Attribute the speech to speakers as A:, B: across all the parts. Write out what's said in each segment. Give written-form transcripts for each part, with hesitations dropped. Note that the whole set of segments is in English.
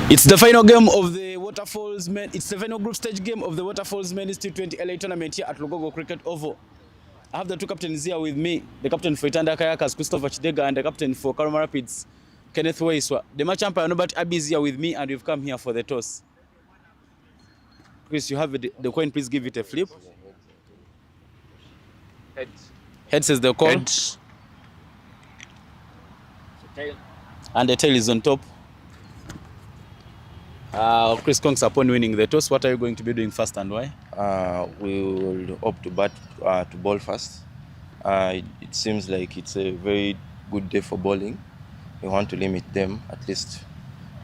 A: It's the final game of the Waterfalls men. It's the final group stage game of the Waterfalls men's T20 LA tournament here at Lugogo Cricket Oval. I have the two captains here with me. The captain for Itanda Kayakers, Christopher Chidega, and the captain for Karama Rapids, Kenneth Waiswa. The match umpire, Robert Abbey, is here with me, and we've come here for the toss. Chris, you have the coin. Please give it a flip.
B: Heads.
A: Head says the call.
B: Heads.
A: Tail. And the tail is on top. Chris Kongs, upon winning the toss, what are you going to be doing first and why?
C: We will opt to bat to bowl first. It seems like it's a very good day for bowling. We want to limit them at least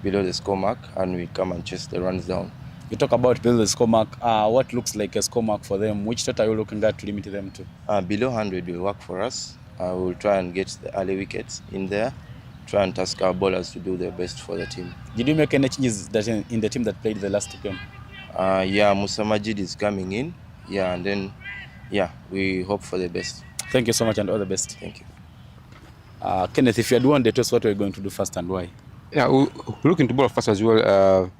C: below the score mark, and we come and chase the runs down.
A: You talk about below the score mark. What looks like a score mark for them? Which total are you looking at to limit them to?
C: Below 100 will work for us. We'll try and get the early wickets in there. Try and task our bowlers to do their best for the team.
A: Did you make any changes that in the team that played the last game?
C: Yeah, Musa Majid is coming in. Yeah, and then, yeah, we hope for the best.
A: Thank you so much and all the best.
C: Thank you.
A: Kenneth, if you had won the toss, what are you going to do first and why?
B: Yeah, we're looking to bowl first as well.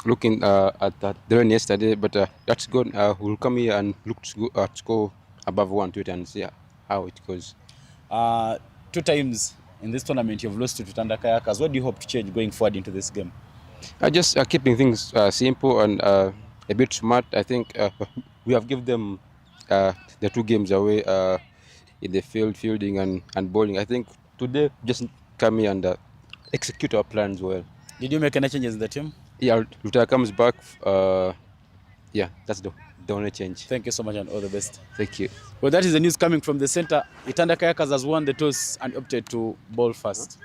B: Looking at the rain yesterday, but that's good. We'll come here and look to score above 120 and see how it goes.
A: 2 times in this tournament you've lost to Itanda Kayakers. What do you hope to change going forward into this game?
B: Just keeping things simple and a bit smart. I think we have given them the 2 games away in the fielding and bowling. I think today just come here and execute our plans well.
A: Did you make any changes in the team?
B: Yeah, Luther comes back. Yeah, that's the only change.
A: Thank you so much and all the best.
B: Thank you.
A: Well, that is the news coming from the center. Itanda Kayakers has won the toss and opted to bowl first.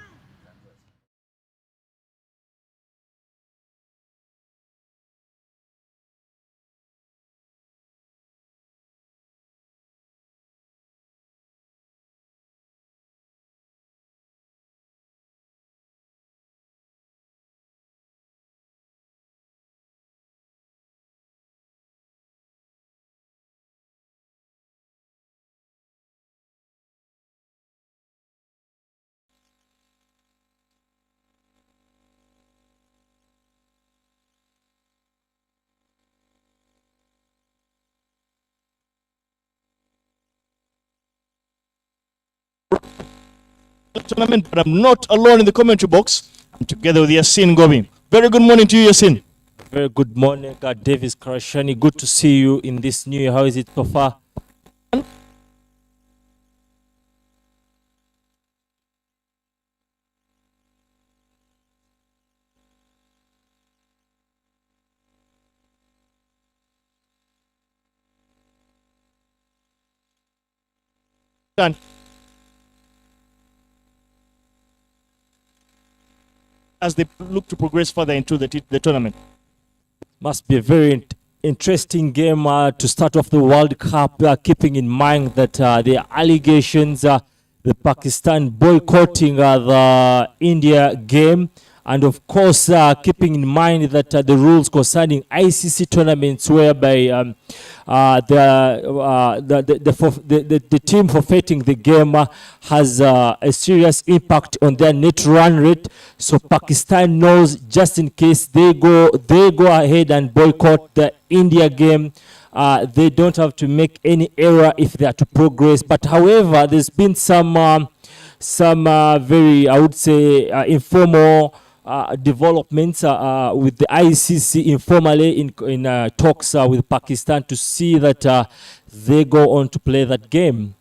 D: Tournament, but I'm not alone in the commentary box. I'm together with Yasin Gobi. Very good morning to you, Yasin.
E: Very good morning, Davis Karashani. Good to see you in this new year. How is it so far?
D: Done. As they look to progress further into the tournament.
E: Must be a very interesting game to start off the World Cup, keeping in mind that the allegations, the Pakistan boycotting the India game, and of course keeping in mind that the rules concerning ICC tournaments whereby the team forfeiting the game has a serious impact on their net run rate. So Pakistan knows, just in case they go ahead and boycott the India game, they don't have to make any error if they are to progress. But however, there's been some very, I would say, informal developments with the ICC informally in talks with Pakistan to see that they go on to play that game.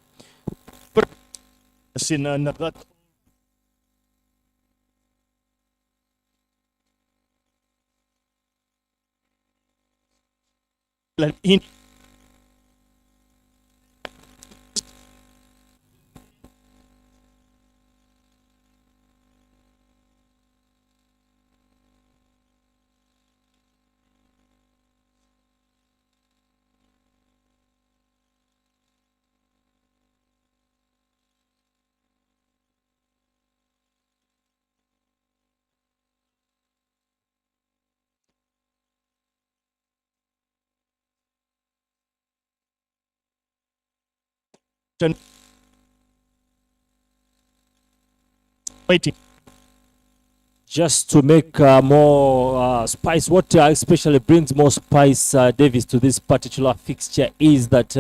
D: Waiting.
E: just to make more spice. What especially brings more spice, Davis, to this particular fixture is that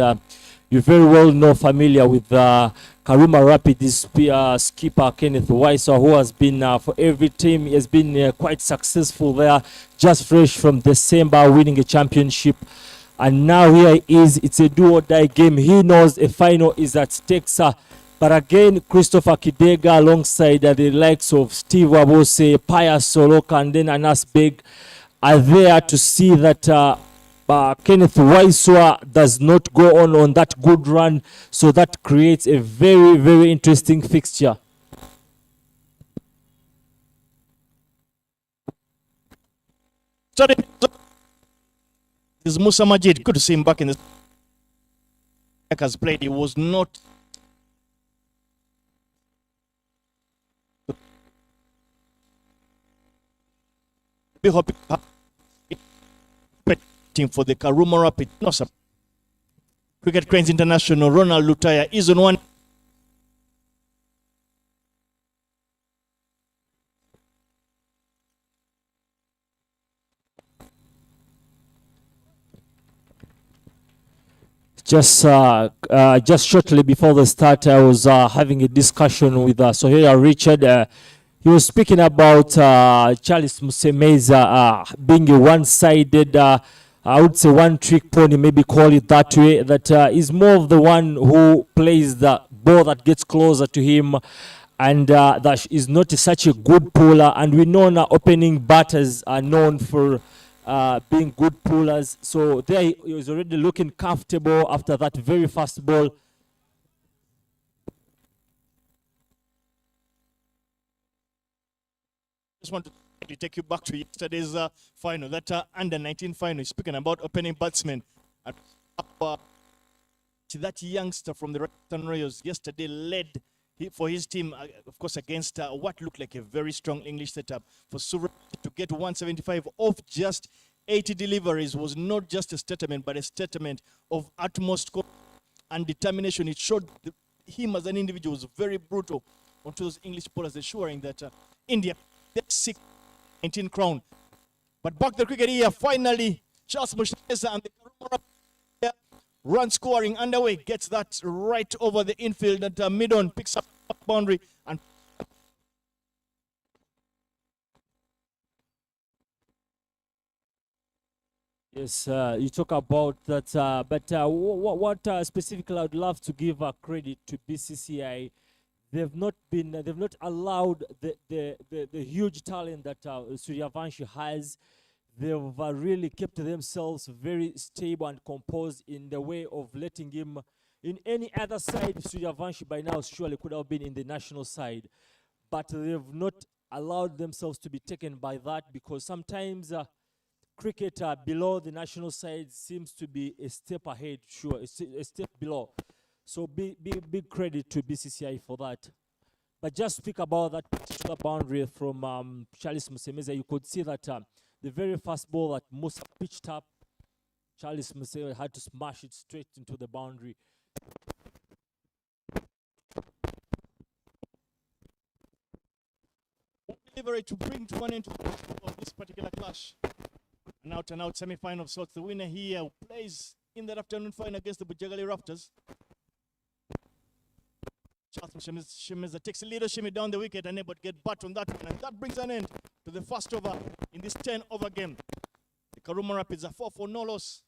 E: you're very well familiar with Karuma Rapids skipper Kenneth Weiser, who has been for every team. He has been quite successful there, just fresh from December, winning a championship. And now here he is. It's a do or die game. He knows a final is at stake. But again, Christopher Kidega alongside the likes of Steve Wabose, Pius Soloka, and then Anas Beg are there to see that Kenneth Waiswa does not go on that good run. So that creates a very, very interesting fixture.
D: Sorry. This is Musa Majid. Good to see him back in the has played. He was not be hoping for the Karuma Rapid. No, sir. Cricket Cranes International, Ronald Lutaya is on one.
E: Just shortly before the start, I was having a discussion with Soheila Richard. He was speaking about Charles Musemeza being a one-sided, I would say one-trick pony, maybe call it that way, that is more of the one who plays the ball that gets closer to him, and that is not such a good puller. And we know now opening batters are known for being good pullers. So there he was already looking comfortable after that very fast ball.
D: Just want to take you back to yesterday's final, that under-19 final. Speaking about opening batsmen, that youngster from the Western Royals yesterday led for his team, of course, against what looked like a very strong English setup. For Suraj to get 175 off just 80 deliveries was not just a statement, but a statement of utmost and determination. It showed him as an individual was very brutal onto those English bowlers, ensuring that India gets 19 crown. But back to the cricket here, finally, Charles Musheza and the Karuma run scoring underway, gets that right over the infield, and mid-on picks up boundary and
E: yes, you talk about that, but what specifically I would love to give credit to BCCI. They've not allowed the huge talent that Suryavanshi has. They've really kept themselves very stable and composed in the way of letting him in any other side. Suryavanshi by now surely could have been in the national side, but they've not allowed themselves to be taken by that, because sometimes cricket below the national side seems to be a step ahead, sure, a step below. So big credit to BCCI for that. But just speak about that particular boundary from Charles Musemeza. You could see that the very first ball that Musa pitched up, Charles Musemeza had to smash it straight into the boundary.
D: delivery to bring to one end of this particular clash. An out-and-out semi-final of sorts. The winner here plays in that afternoon final against the Bujjagali Raptors. Charles Shemiza takes a little shimmy down the wicket, unable to get bat on that one, and that brings an end to the first over in this 10-over game. The Karuma Rapids are 4 for no loss.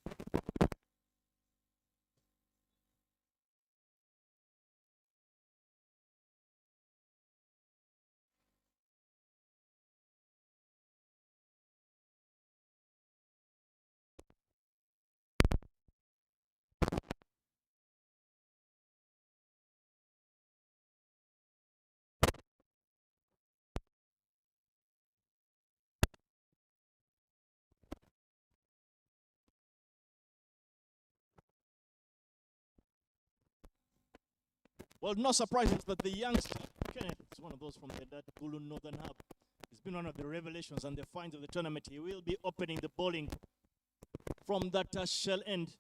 D: Well, no surprises that the youngster, Kenneth, is one of those from that Gulu Northern Hub. He's been one of the revelations and the finds of the tournament. He will be opening the bowling from that shell end.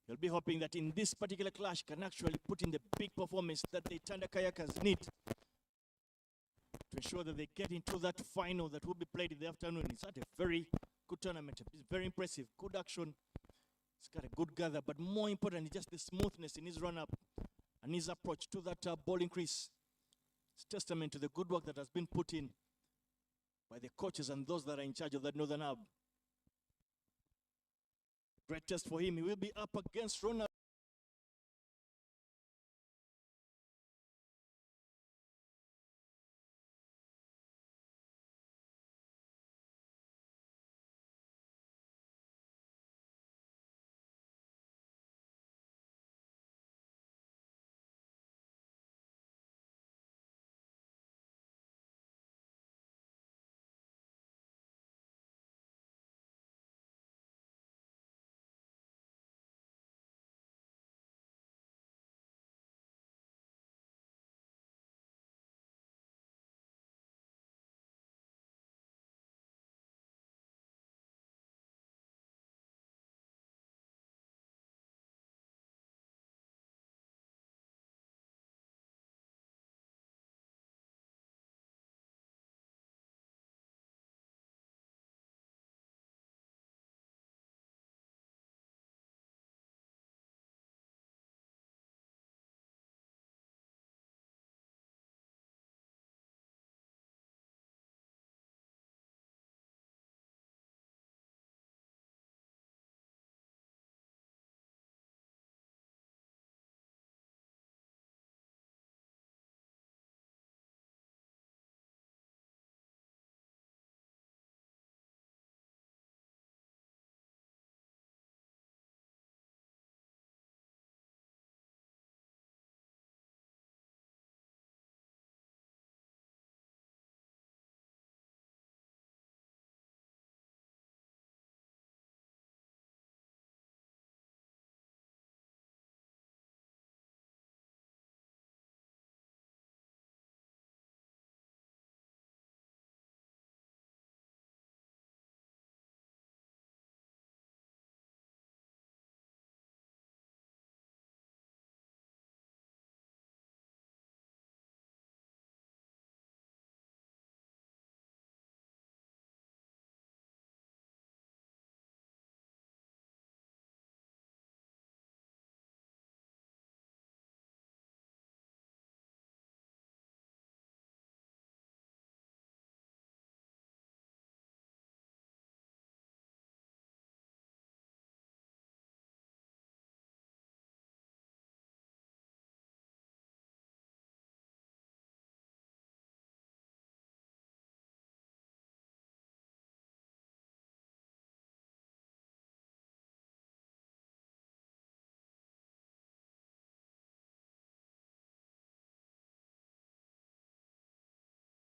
D: He'll be hoping that in this particular clash can actually put in the big performance that the Itanda Kayakers need to to ensure that they get into that final that will be played in the afternoon. It's had a very good tournament. It's very impressive. Good action. He's got a good gather, but more importantly, just the smoothness in his run-up and his approach to that bowling crease. It's testament to the good work that has been put in by the coaches and those that are in charge of that Northern Hub. Great test for him. He will be up against Ronald.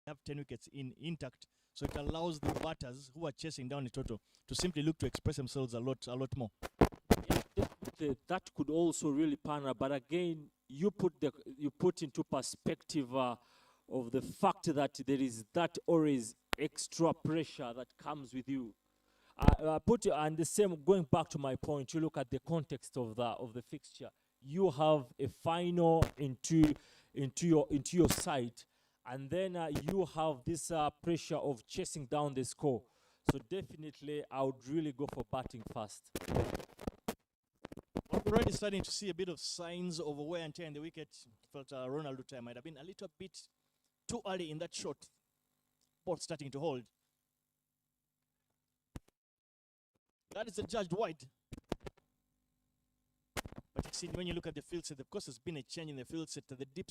D: Have 10 wickets intact, so it allows the batters who are chasing down the total to simply look to express themselves a lot more.
E: That could also really pan out, but again, you put into perspective of the fact that there is that always extra pressure that comes with you. And the same, going back to my point, you look at the context of the fixture. You have a final into your side, and then you have this pressure of chasing down the score. So definitely, I would really go for batting first.
D: We're already starting to see a bit of signs of wear and tear in the wicket. Felt Ronald Lutaya might have been a little bit too early in that shot. Ball starting to hold. That is adjudged wide. But you see, when you look at the field set, of course, there's been a change in the field set to the deep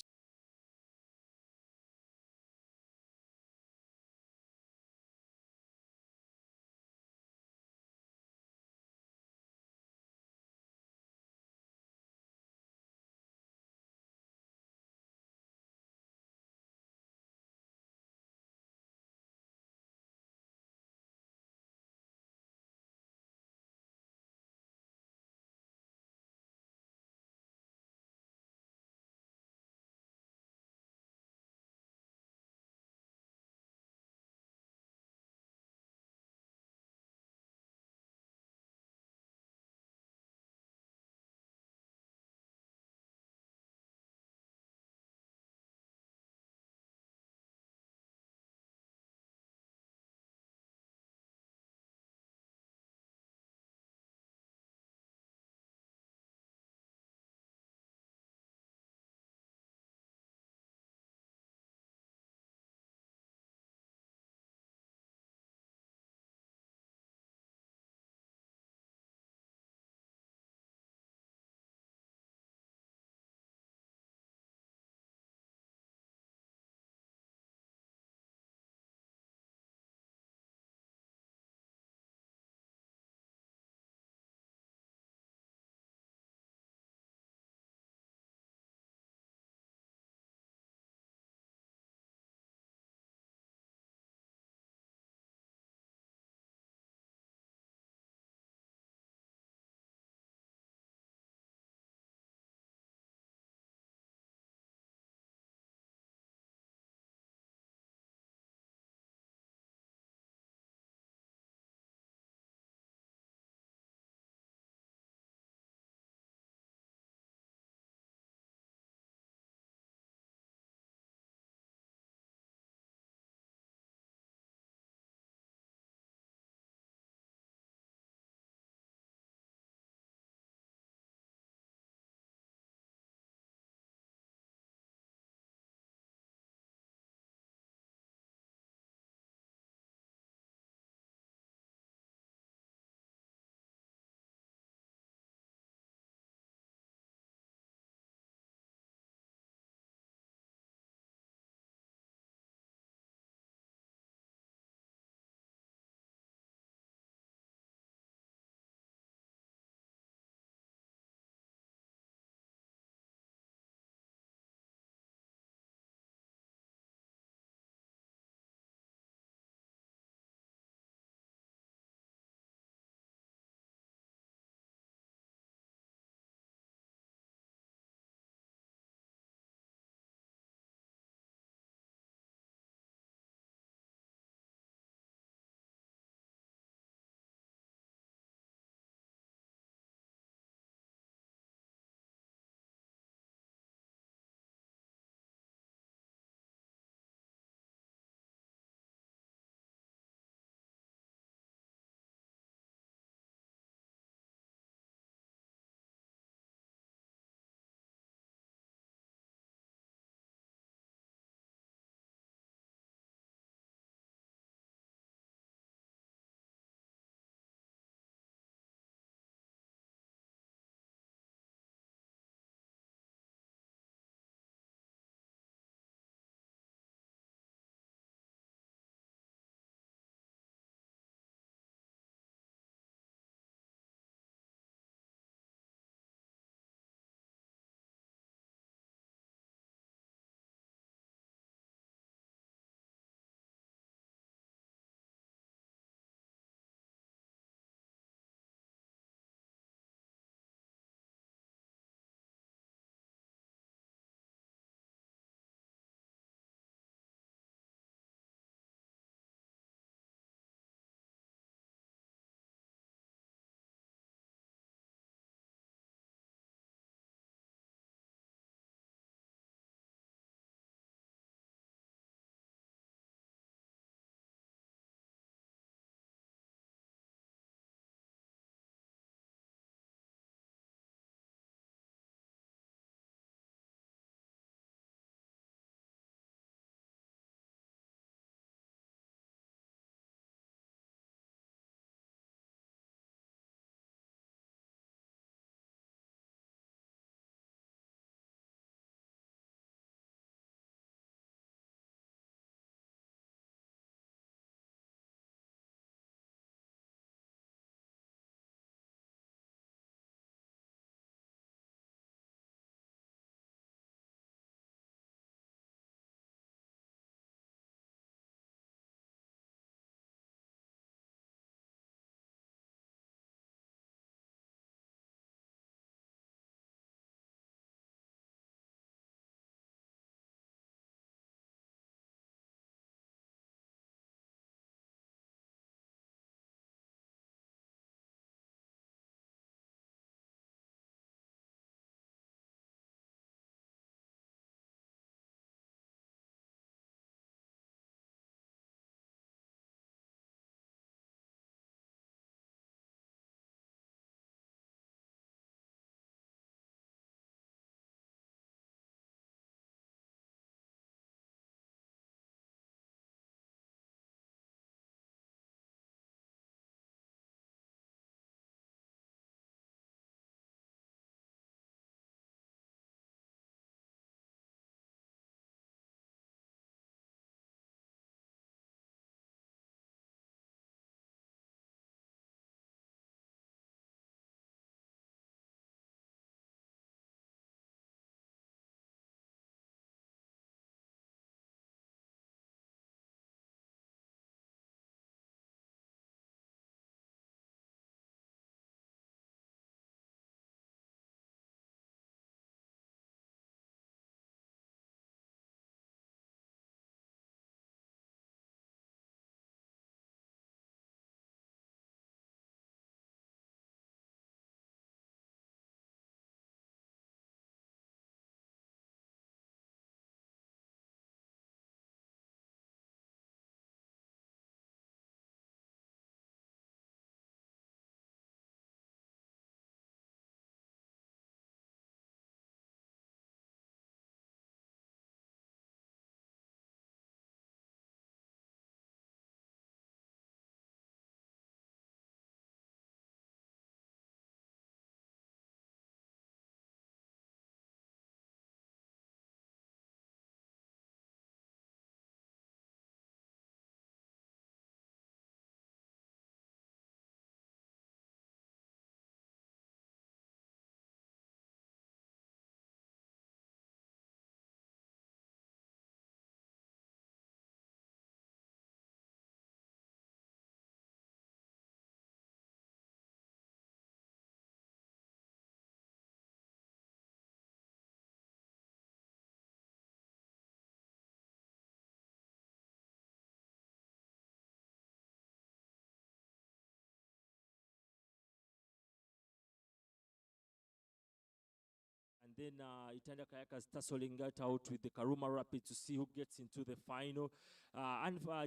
E: and then Itanda Kayakers tussling it out with the Karuma Rapids to see who gets into the final.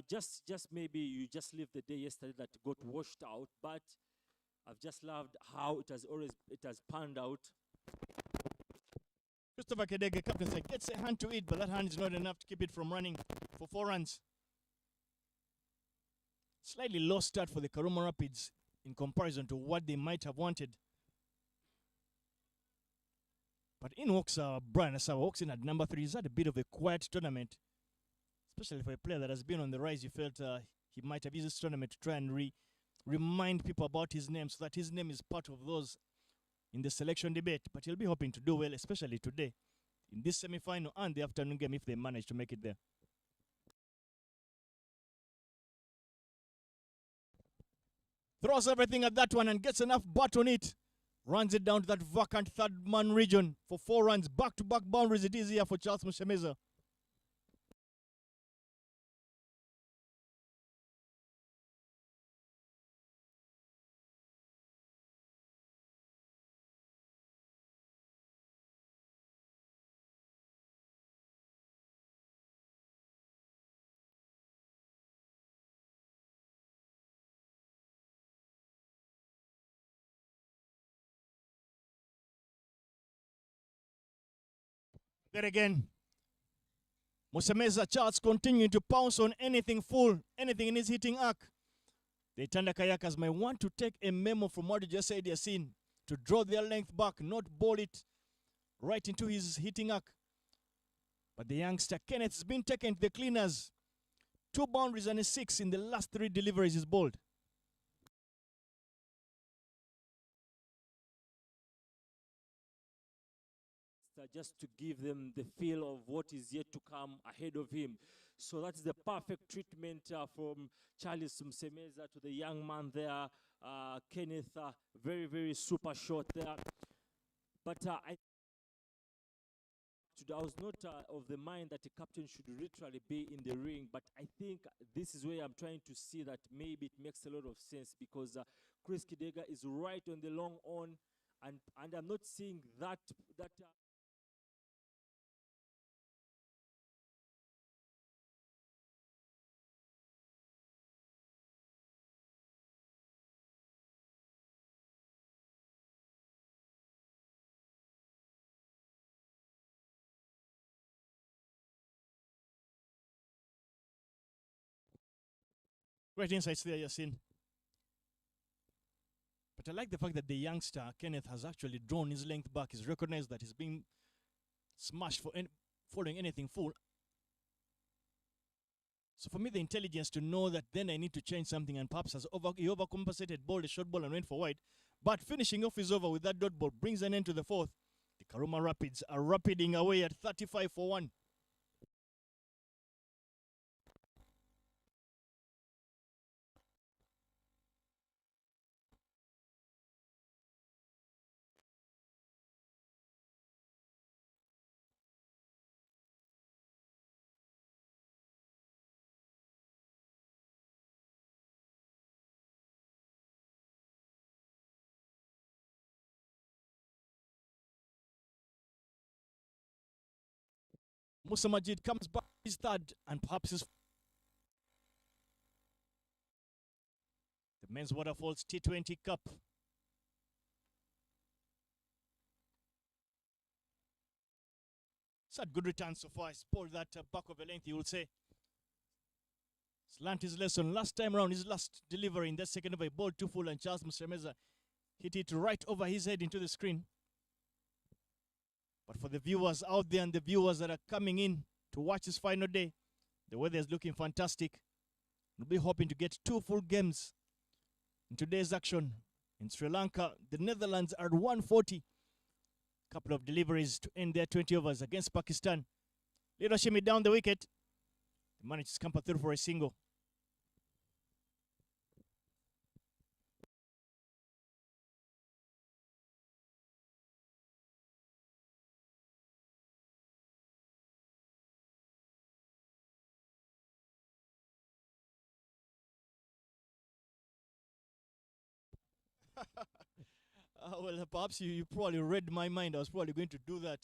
E: Just maybe you just lived the day yesterday that got washed out, but I've just loved how it has panned out.
D: Christopher Kedege, captain, said, gets a hand to it, but that hand is not enough to keep it from running for 4 runs. Slightly low start for the Karuma Rapids in comparison to what they might have wanted. But in walks Brian Asawa, walks in at number 3. He's had a bit of a quiet tournament, especially for a player that has been on the rise. You felt he might have used this tournament to try and remind people about his name so that his name is part of those in the selection debate. But he'll be hoping to do well, especially today in this semi-final and the afternoon game if they manage to make it there. Throws everything at that one and gets enough butt on it. Runs it down to that vacant third-man region for 4 runs. Back-to-back boundaries it is here for Charles Mushemeza. There again, Musemeza Charles continuing to pounce on anything full, anything in his hitting arc. The Itanda Kayakers might want to take a memo from what you just said, Yasin, to draw their length back, not ball it right into his hitting arc. But the youngster Kenneth has been taken to the cleaners. 2 boundaries and a 6 in the last 3 deliveries is bowled.
E: Just to give them the feel of what is yet to come ahead of him. So that's the perfect treatment from Charles Musemeza to the young man there, Kenneth, very, very super short there. But I was not of the mind that the captain should literally be in the ring, but I think this is where I'm trying to see that maybe it makes a lot of sense, because Chris Kidega is right on the long on, and I'm not seeing that
D: Great insights there, Yasin. But I like the fact that the youngster, Kenneth, has actually drawn his length back. He's recognized that he's being smashed for following anything full. So for me, the intelligence to know that then I need to change something, and perhaps he overcompensated, bowled a short ball and went for wide. But finishing off his over with that dot ball brings an end to the 4th. The Karuma Rapids are rapiding away at 35 for 1. Musa Majid comes back his 3rd and perhaps his... The Men's Waterfalls T20 Cup. It's had good returns so far. He's pulled that back of a length, you will say. He's learnt his lesson. Last time around, his last delivery in that second over, he bowled 2 full and Charles Musemeza hit it right over his head into the screen. But for the viewers out there and the viewers that are coming in to watch this final day, the weather is looking fantastic. We'll be hoping to get 2 full games in today's action. In Sri Lanka, the Netherlands are 140. Couple of deliveries to end their 20 overs against Pakistan. Little shimmy down the wicket. They managed to scamper through for a single. Well, perhaps you probably read my mind. I was probably going to do that.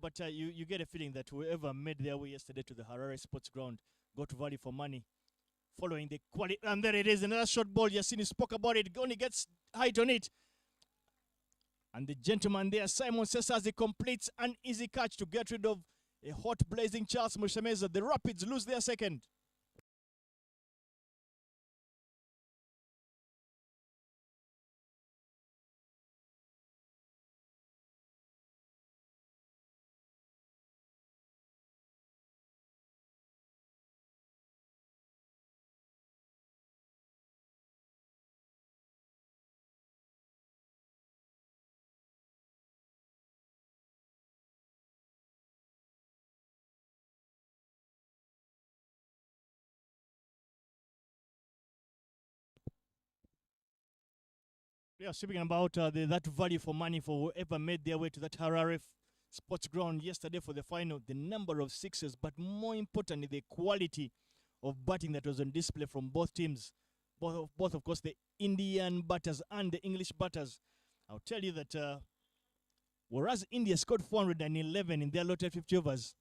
D: But you get a feeling that whoever made their way yesterday to the Harare Sports Ground got value for money following the quality. And there it is, another short ball. Yassini spoke about it. Only gets height on it. And the gentleman there, Simon Sessas, he completes an easy catch to get rid of a hot blazing Charles Mushemeza. The Rapids lose their second. Yeah, speaking about that value for money for whoever made their way to that Harare Sports Ground yesterday for the final, the number of sixes, but more importantly, the quality of batting that was on display from both teams, both of course, the Indian batters and the English batters. I'll tell you that whereas India scored 411 in their allotted 50 overs,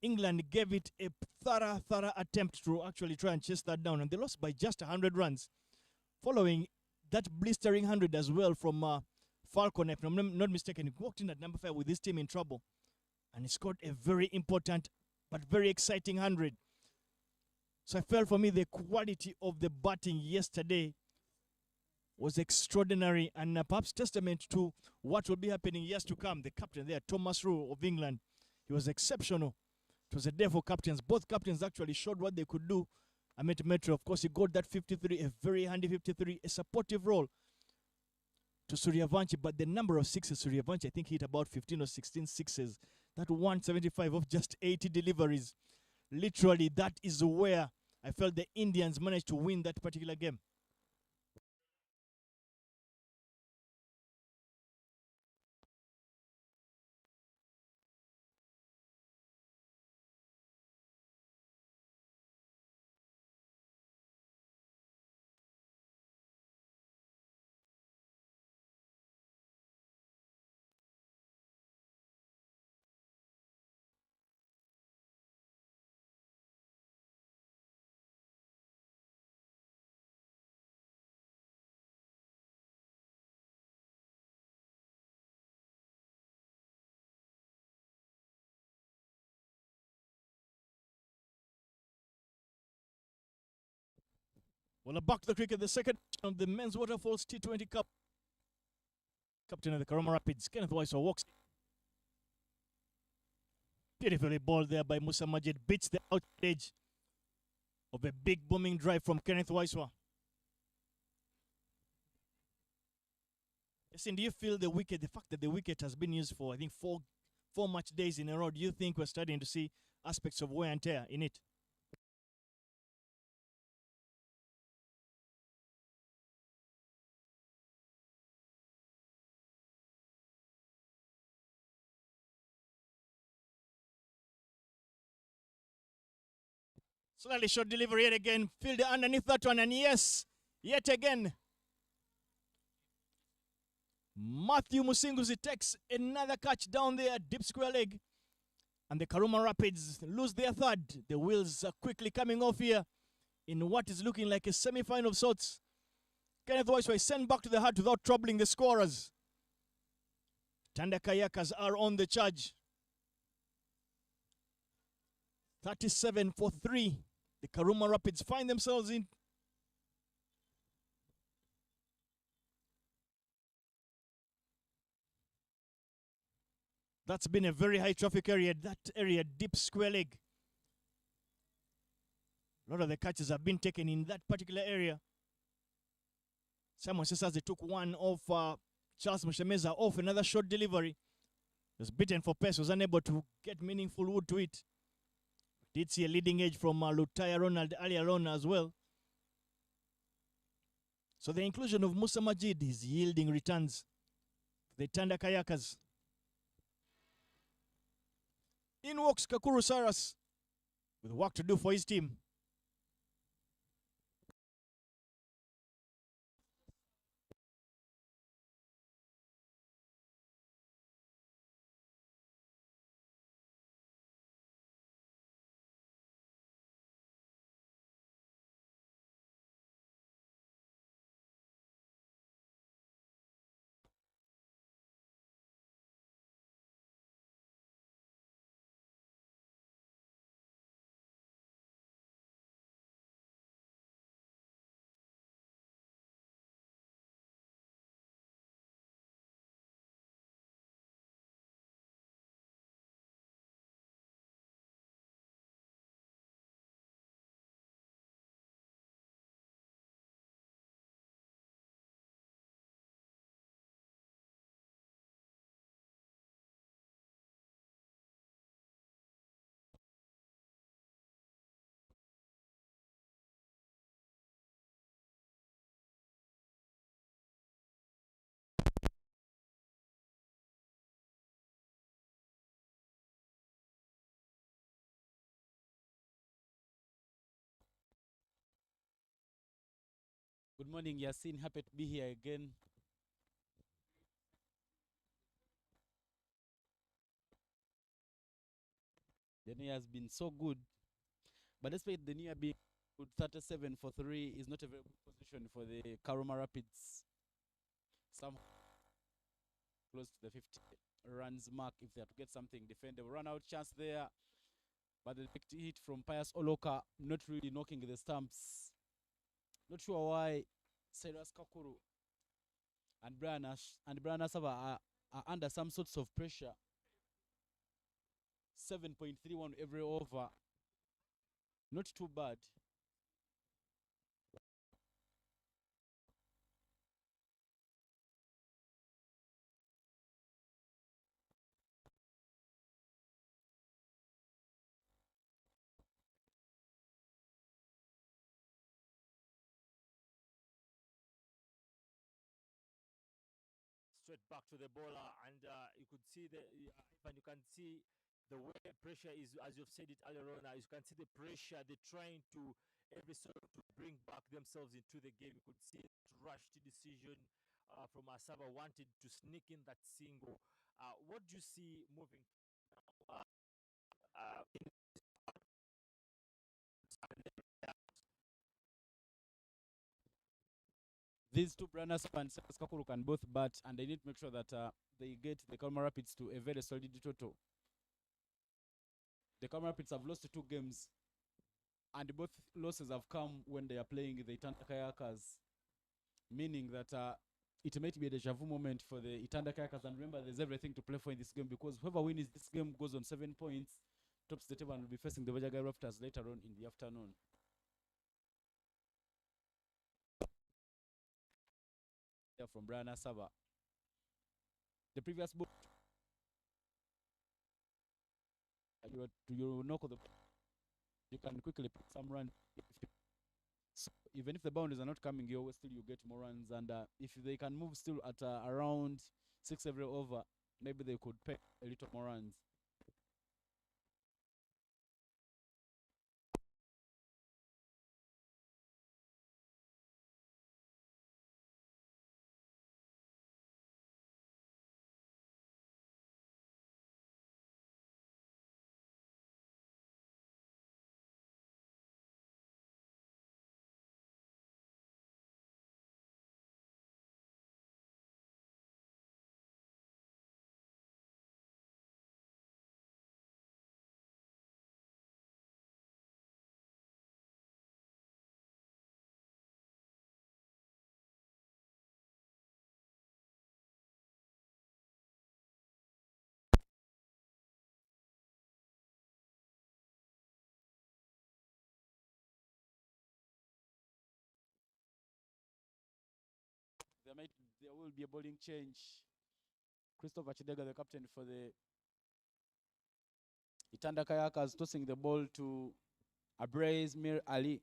D: England gave it a thorough attempt to actually try and chase that down, and they lost by just 100 runs, following that blistering 100 as well from Falcon, if I'm not mistaken. He walked in at number 5 with his team in trouble, and he scored a very important but very exciting 100. So I felt for me the quality of the batting yesterday was extraordinary, and perhaps testament to what will be happening years to come. The captain there, Thomas Rowe of England, he was exceptional. It was a day for captains. Both captains actually showed what they could do. Ahmed Metro, of course, he got that 53, a very handy 53, a supportive role to Suryavanshi, but the number of sixes, Suryavanshi, I think hit about 15 or 16 sixes. That 175 of just 80 deliveries. Literally, that is where I felt the Indians managed to win that particular game. Well, back to the cricket, the second of the men's Waterfalls T20 Cup. Captain of the Karoma Rapids, Kenneth Waiswa walks. Beautifully balled there by Musa Majid, beats the out edge of a big booming drive from Kenneth Waiswa. Listen, do you feel the wicket, the fact that the wicket has been used for, I think, four match days in a row, do you think we're starting to see aspects of wear and tear in it? Slightly short delivery yet again. Fielder underneath that one, and yes, yet again, Matthew Musinguzi takes another catch down there, deep square leg. And the Karoma Rapids lose their third. The wheels are quickly coming off here in what is looking like a semi-final of sorts. Kenneth Waiswa is sent back to the hut without troubling the scorers. Itanda Kayakers are on the charge. 37 for 3. The Karoma Rapids find themselves in. That's been a very high traffic area. That area, deep square leg. A lot of the catches have been taken in that particular area. Simon says they took one off Charles Mushemeza off another short delivery. Was beaten for pace, was unable to get meaningful wood to it. Did see a leading edge from Lutaya Ronald earlier on as well. So the inclusion of Musa Majid is yielding returns. The Itanda Kayakers. In walks Kakuru Saras with work to do for his team.
A: Good morning, Yasin. Happy to be here again. The new year has been so good, but despite the new year being good, 37 for 3 is not a very good position for the Karuma Rapids. Some close to the 50 runs mark if they are to get something defendable. Run out chance there, but the big hit from Pius Oloka not really knocking the stumps. Not sure why Cyrus Kakuru and Brian Asava are under some sorts of pressure. 7.31 every over. Not too bad.
E: Straight back to the bowler, and you could see and you can see the way pressure is, as you've said it earlier on. You can see the pressure they're trying to every sort of to bring back themselves into the game. You could see that rushed decision from Asaba, wanted to sneak in that single. What do you see moving? In
A: These two Brian Asava and Cyrus Kakuru can both bat, and they need to make sure that they get the Karuma Rapids to a very solid total. The Karuma Rapids have lost 2 games, and both losses have come when they are playing the Itanda Kayakers, meaning that it might be a deja vu moment for the Itanda Kayakers. And remember, there's everything to play for in this game, because whoever wins this game goes on 7 points, tops the table, and will be facing the Bujjagali Rafters later on in the afternoon. From Brian Asava. The previous ball, you knock the, you can quickly put some runs. So even if the boundaries are not coming your way, still you get more runs. And if they can move still at around 6 every over, maybe they could pay a little more runs. There will be a bowling change. Christopher Chidega, the captain for the Itanda Kayakers, tossing the ball to Abrez Mir Ali.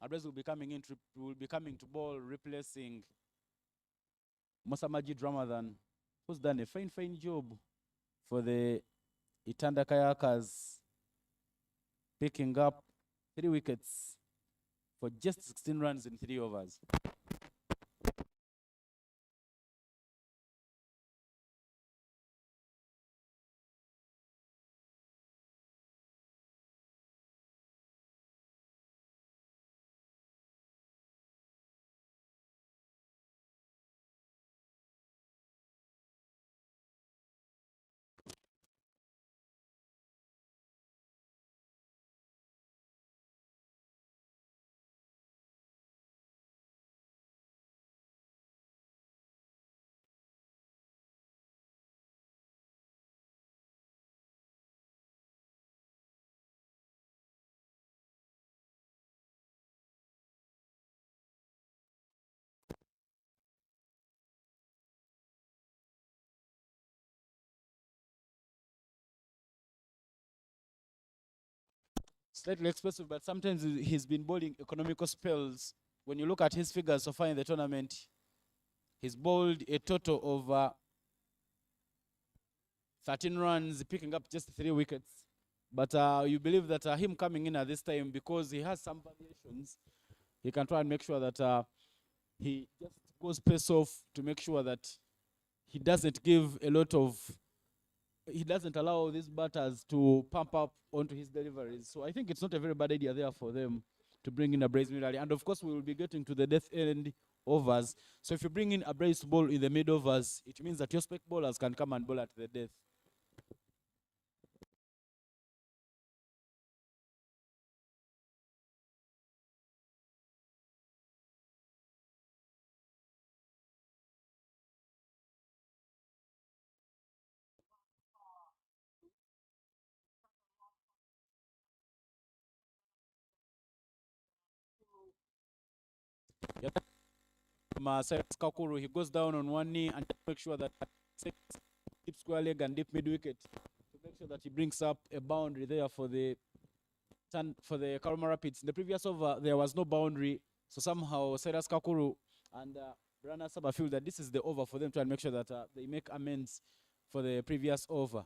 A: Abrez will be coming to bowl, replacing Mosamajid Ramadan, who's done a fine job for the Itanda Kayakers, picking up 3 wickets for just 16 runs in 3 overs. Slightly expensive, but sometimes he's been bowling economical spells. When you look at his figures so far in the tournament, he's bowled a total of 13 runs, picking up just 3 wickets. But you believe that him coming in at this time, because he has some variations, he can try and make sure that he just goes pace off to make sure that he doesn't give a lot of he doesn't allow these batters to pump up onto his deliveries. So I think it's not a very bad idea there for them to bring in a brace mid early. And of course, we will be getting to the death end overs. So if you bring in a brace ball in the mid overs, it means that your spec bowlers can come and bowl at the death. Yep. Cyrus Kakuru, he goes down on one knee and make sure that keeps square leg and deep mid wicket to make sure that he brings up a boundary there for the Karuma Rapids. In the previous over, there was no boundary, so somehow Cyrus Kakuru and Brana Saba feel that this is the over for them to make sure that they make amends for the previous over.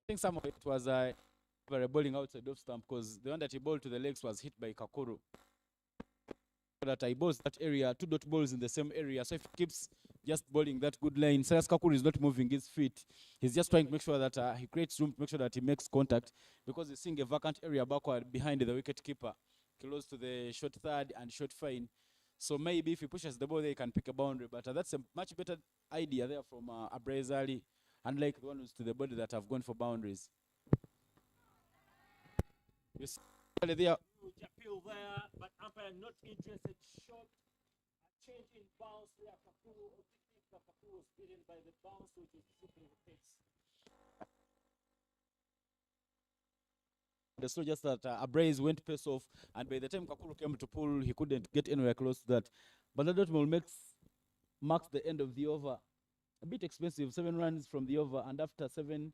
A: I think some of it was a bowling outside off stump because the one that he bowled to the legs was hit by Kakuru. That he bowls that area, two dot balls in the same area. So if he keeps just bowling that good line, Cyrus Kakuru is not moving his feet. He's just trying to make sure that he creates room to make sure that he makes contact because he's seeing a vacant area backward behind the wicket keeper, close to the short third and short fine. So maybe if he pushes the ball there, he can pick a boundary. But that's a much better idea there from Abrazali, unlike the ones to the body that have gone for boundaries. You see there.
E: Huge appeal there, but umpire not interested. Short, a change in bounce there. Kakuru was beaten by the bounce, which is simply the case.
A: The so just that Abraze went pace off, and by the time Kakuru came to pull, he couldn't get anywhere close to that. But that will marks the end of the over. A bit expensive, 7 runs from the over, and after 7,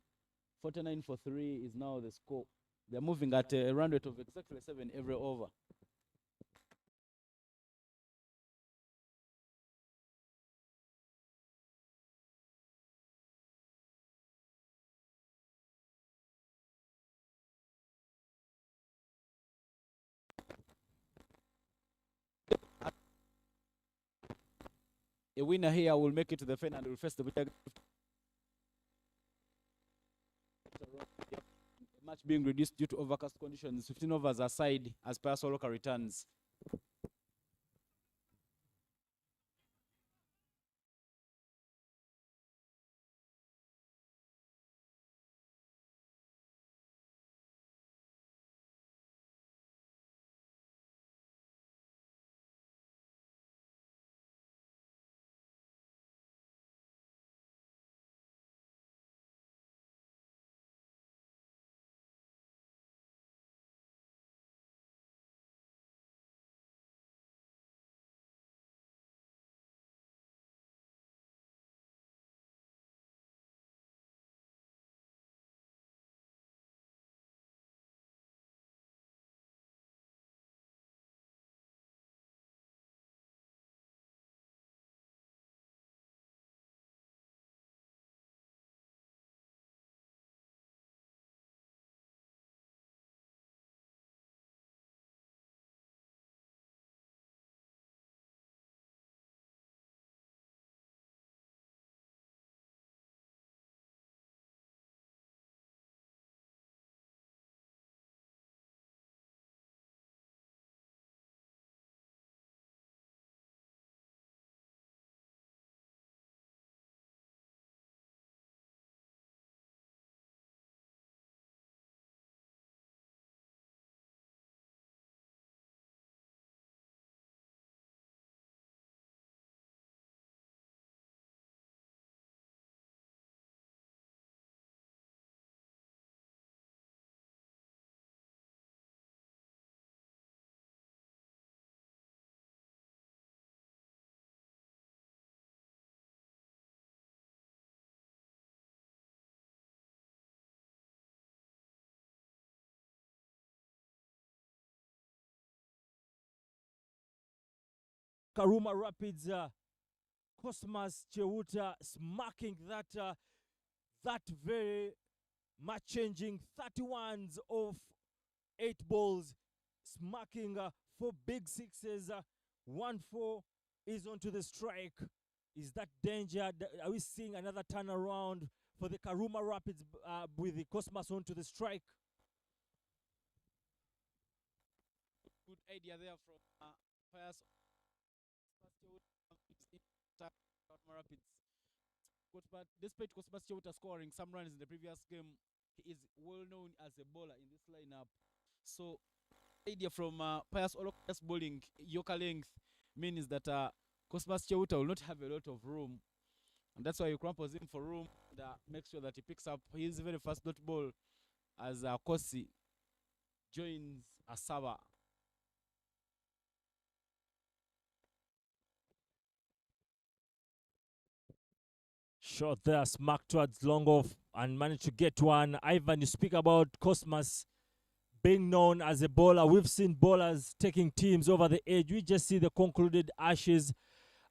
A: 49 for 3 is now the score. They're moving at a run rate of exactly 7 every over. A winner here will make it to the final and will face the Bujjagali. Match being reduced due to overcast conditions. 15 overs aside as per Soroka returns.
E: Karuma Rapids, Cosmas Cheuta smacking that very match-changing 31s of 8 balls, smacking 4 big sixes, 1-4 is onto the strike. Is that danger? Are we seeing another turnaround for the Karuma Rapids with the Cosmas onto the strike?
A: Good idea there from Pius. Rapids. But despite Cosmas Cheuta scoring some runs in the previous game, he is well known as a bowler in this lineup. So, idea from Pius Oloka's bowling yoker length means that Cosmas Cheuta will not have a lot of room, and that's why you crampos him for room and make sure that he picks up his very first dot ball as Kosi joins Asaba.
E: Shot there, smack towards long off and managed to get one. Ivan, you speak about Cosmas being known as a bowler. We've seen bowlers taking teams over the edge. We just see the concluded Ashes.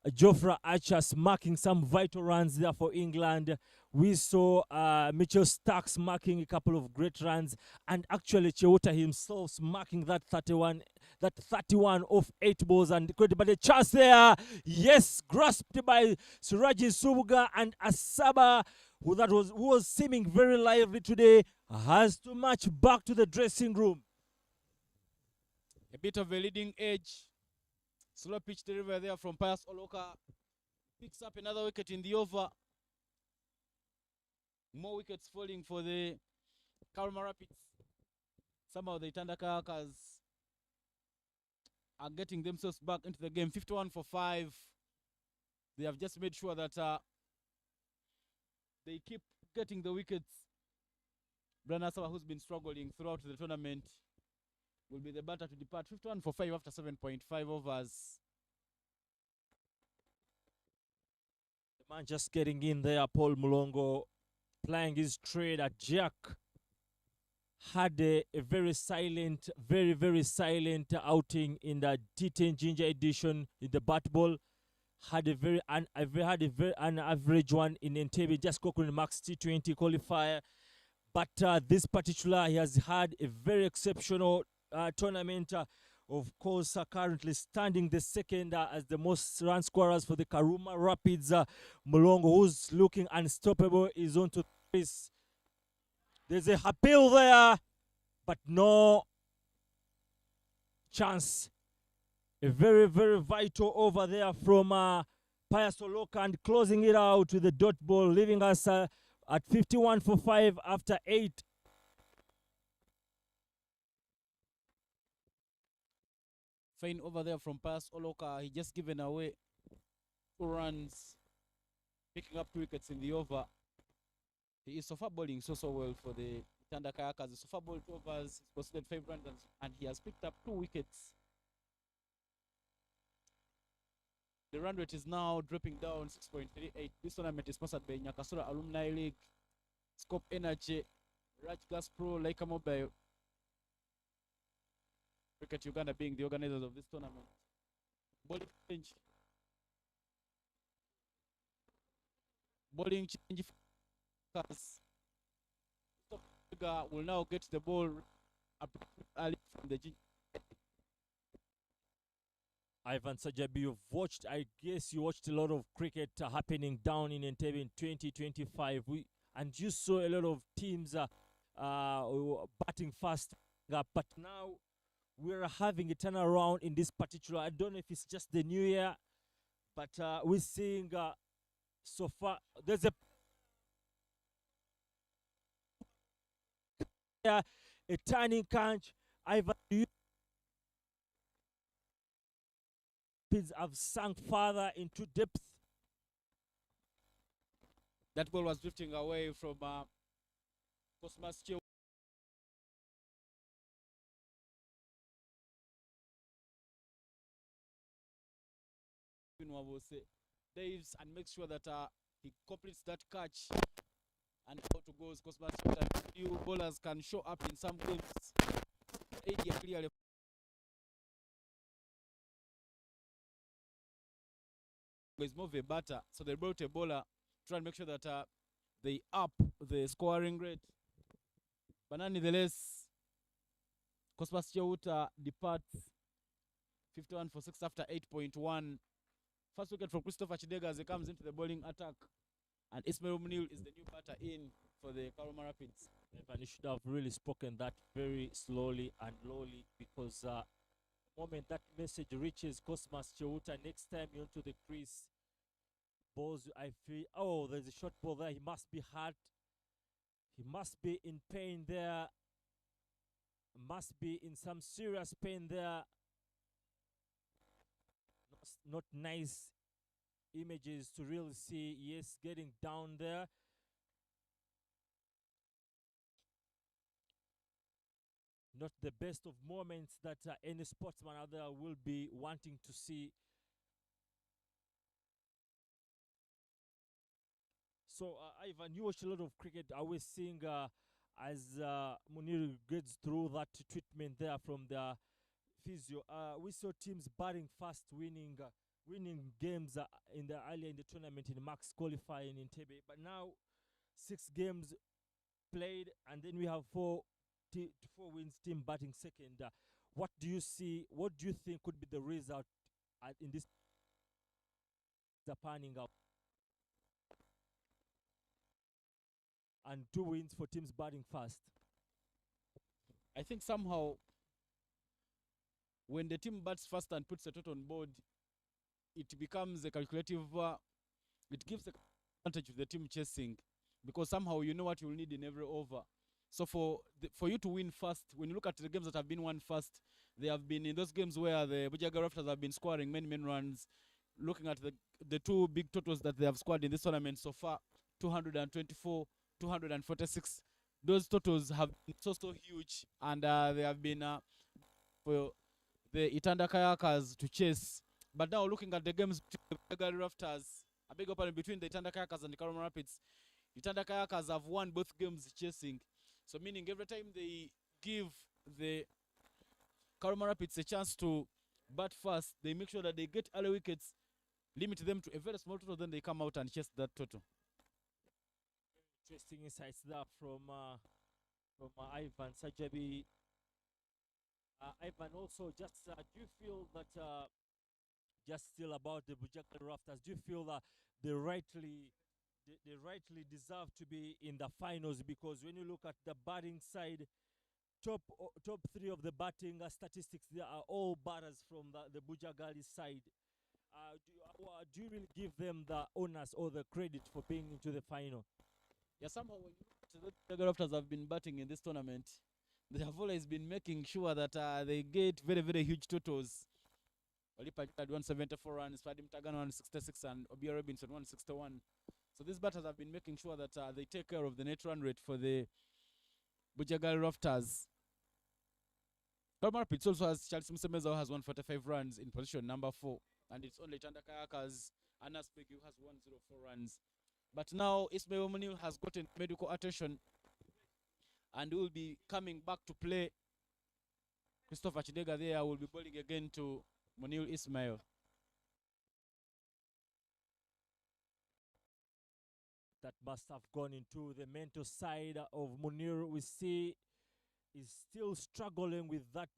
E: Jofra Archer marking some vital runs there for England. We saw Mitchell Starks marking a couple of great runs, and actually Cheuta himself marking that 31 of 8 balls, and but a chance there, yes, grasped by Suraji Subuga, and Asaba, who was seeming very lively today, has to march back to the dressing room.
A: A bit of a leading edge. Slow pitch delivery there from Pius Oloka. Picks up another wicket in the over. More wickets falling for the Karuma Rapids. Somehow the Itanda Kayakers are getting themselves back into the game. 51 for 5. They have just made sure that they keep getting the wickets. Brian Asaba, who's been struggling throughout the tournament, will be the batter to depart. 51 for 5 after 7.5 overs.
E: The man just getting in there, Paul Mulongo, playing his trade at Jack. Had a very silent, very silent outing in the T10 Ginger edition in the bat ball. Had a very average one in Entebbe, just in Max T20 qualifier. But this particular, he has had a very exceptional tournament. Of course, currently standing the second as the most run scorers for the Karuma Rapids. Mulongo, who's looking unstoppable, is on to this. There's a appeal there, but no chance. A very vital over there from Pius Oloka, and closing it out with the dot ball, leaving us at 51 for 5 after 8.
A: Fine over there from Pius Oloka. He just given away 2 runs, picking up 2 wickets in the over. He is so far bowling so well for the Itanda Kayakers. He so far bowled 2 overs, he's posted 5 runs, and he has picked up 2 wickets. The run rate is now dropping down 6.38. This tournament is sponsored by Nyakasura Alumni League, Scope Energy, Raj Gas Pro, Laika Mobile, Cricket Uganda being the organizers of this tournament. Bowling change. Bowling change. Will now get the ball up early from the Ginger.
E: Ivan Sajabi, you've watched, I guess you watched a lot of cricket happening down in Entebbe in 2025. And you saw a lot of teams batting fast, but now we're having a turnaround in this particular. I don't know if it's just the new year, but we're seeing so far there's a turning catch. Ivan, have sunk further into depth.
A: That ball was drifting away from Cosmas Cheuta. Daves and makes sure that he completes that catch, and out to goes Cosmas Cheuta. Few bowlers can show up in some games. Clearly is more of a batter, so they brought a bowler to try and make sure that they up the scoring rate. But nonetheless, Cosmas Cheuta departs 51 for 6 after 8.1. First wicket for Christopher Chidega as he comes into the bowling attack. And Ismail Munil is the new batter in for the Karoma Rapids.
E: And you should have really spoken that very slowly and lowly, because the moment that message reaches Cosmas Cheuta, next time you're into the crease, balls, I feel, oh, there's a short ball there. He must be hurt. He must be in pain there. Must be in some serious pain there. Not nice images to really see. Yes, getting down there. Not the best of moments that any sportsman out there will be wanting to see. So, Ivan, you watch a lot of cricket. Are we seeing as Munir gets through that treatment there from the physio? We saw teams batting fast, winning games earlier in the tournament in max qualifying in Tebe. But now 6 games played, and then we have 4 wins, team batting second. What do you see? What do you think could be the result in this panning out? And 2 wins for teams batting fast.
A: I think somehow when the team bats fast and puts a total on board, it becomes a calculative, it gives the advantage to the team chasing, because somehow you know what you'll need in every over. So for you to win fast, when you look at the games that have been won fast, they have been in those games where the Bujjagali Rafters have been scoring many runs. Looking at the 2 big totals that they have scored in this tournament so far, 224, 246. Those totals have been so huge, and they have been for the Itanda Kayakers to chase. But now looking at the games between the Bujjagali Rafters, a big opening between the Itanda Kayakers and the Karoma Rapids, Itanda Kayakers have won both games chasing. So meaning every time they give the Karoma Rapids a chance to bat fast, they make sure that they get early wickets, limit them to a very small total, then they come out and chase that total.
E: Interesting insights there from Ivan Sajabi. Ivan, also, just do you feel that just still about the Bujjagali Rafters, do you feel that they rightly deserve to be in the finals? Because when you look at the batting side, top 3 of the batting statistics, they are all batters from the Bujjagali side. Do you really give them the honors or the credit for being into the final?
A: Yeah, somehow when you look at the Raptors have been batting in this tournament, they have always been making sure that they get very huge totals. Olipa had 174 runs, Fadim Tagan 166, and Obia Robinson 161. So these batters have been making sure that they take care of the net run rate for the Bujjagali Rafters. Karoma Rapids also has Charles Musemezo has 145 runs in position number 4, and it's only Itanda Kayakers and Aspeg who has 104 runs. But now Ismail Munil has gotten medical attention and will be coming back to play. Christopher Chidega there will be bowling again to Munil Ismail.
E: That must have gone into the mental side of Munir. We see is still struggling with that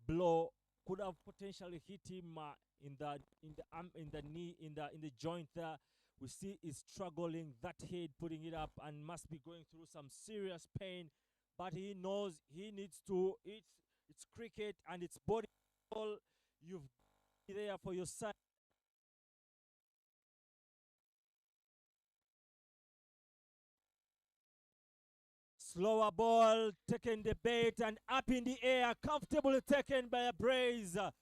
E: blow. Could have potentially hit him in the arm, in the knee, in the joint there. We see he's struggling, that head putting it up, and must be going through some serious pain. But he knows he needs to. It's cricket and it's body. You've been there for your side. Slower ball, taken the bait and up in the air, comfortably taken by a brace. The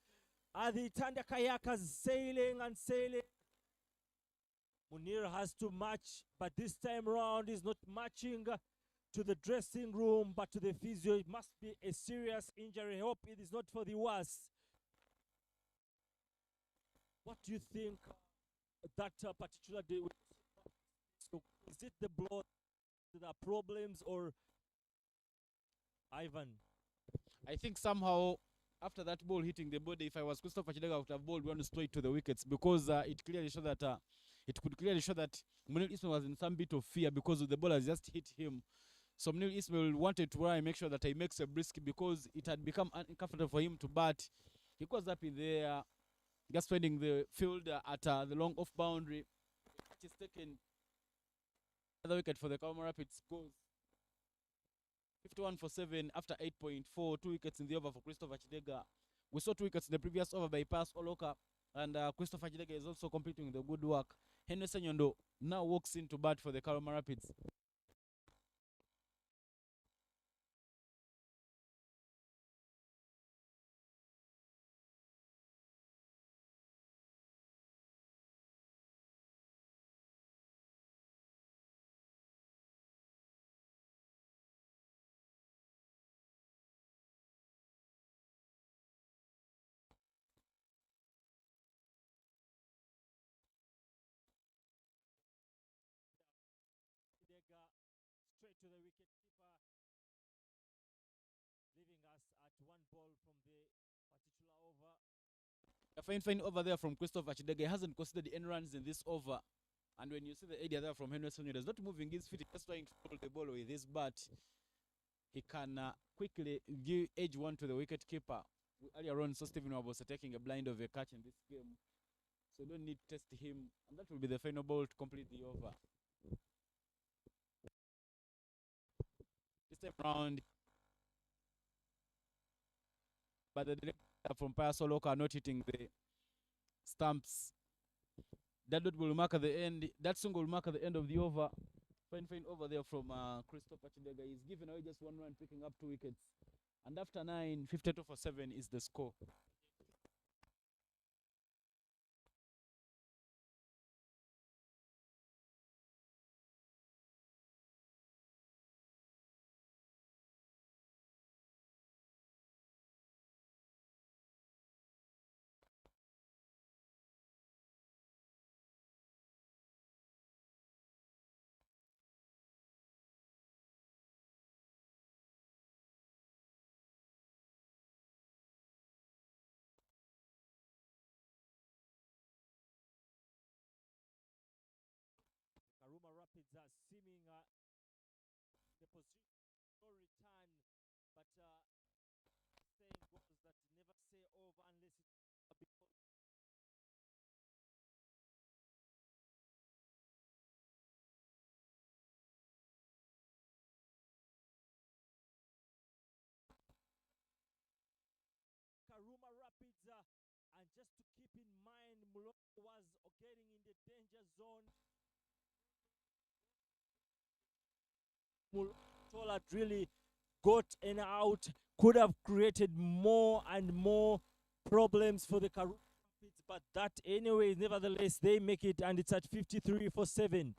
E: Itanda Kayakers sailing and sailing. Munir has to match, but this time round is not matching to the dressing room, but to the physio. It must be a serious injury. I hope it is not for the worse. What do you think that particular day? So is it the blood, the problems, or Ivan?
A: I think somehow after that ball hitting the body, if I was Christopher Chidega, I would have bowled one straight to the wickets, because it clearly showed that it could clearly show that Munir Ismail was in some bit of fear because the ball has just hit him. So Munir Ismail wanted to try and make sure that he makes a brisk, because it had become uncomfortable for him to bat. He goes up in there, just finding the field at the long off boundary. Which is taken. Another wicket for the Kalama Rapids goes 51 for 7 after 8.4. 2 wickets in the over for Christopher Chidega. We saw 2 wickets in the previous over by Pass Oloka, and Christopher Chidega is also completing the good work. Henry Senyondo now walks in to bat for the Kalama Rapids.
E: Chidega straight to the wicket keeper, leaving us at 1 ball from the particular over.
A: A fine over there from Christopher Chidega. He hasn't considered any runs in this over. And when you see the area there from Henry Sonyo, he's not moving his feet, he's just trying to hold the ball with his bat. He can quickly give edge one to the wicket keeper. Earlier on, so Stephen Wabose taking a blind of a catch in this game. So don't need to test him. And that will be the final ball to complete the over. This time round, but the director from Payasoloka not hitting the stumps. That dot will mark at the end. That song will mark at the end of the over. Fine over there from Christopher Chidega. He's given away just 1 run, picking up 2 wickets. And after 9, 52 for 7 is the score.
E: Karuma Rapids are seeming the position no return, but saying goes that never say over unless it's because Karuma Rapids and just to keep in mind, Mulongo was getting in the danger zone. Mulongo had really got an out, could have created more and more problems for the Karuma Rapids, but that anyway, nevertheless, they make it, and it's at 53 for 7.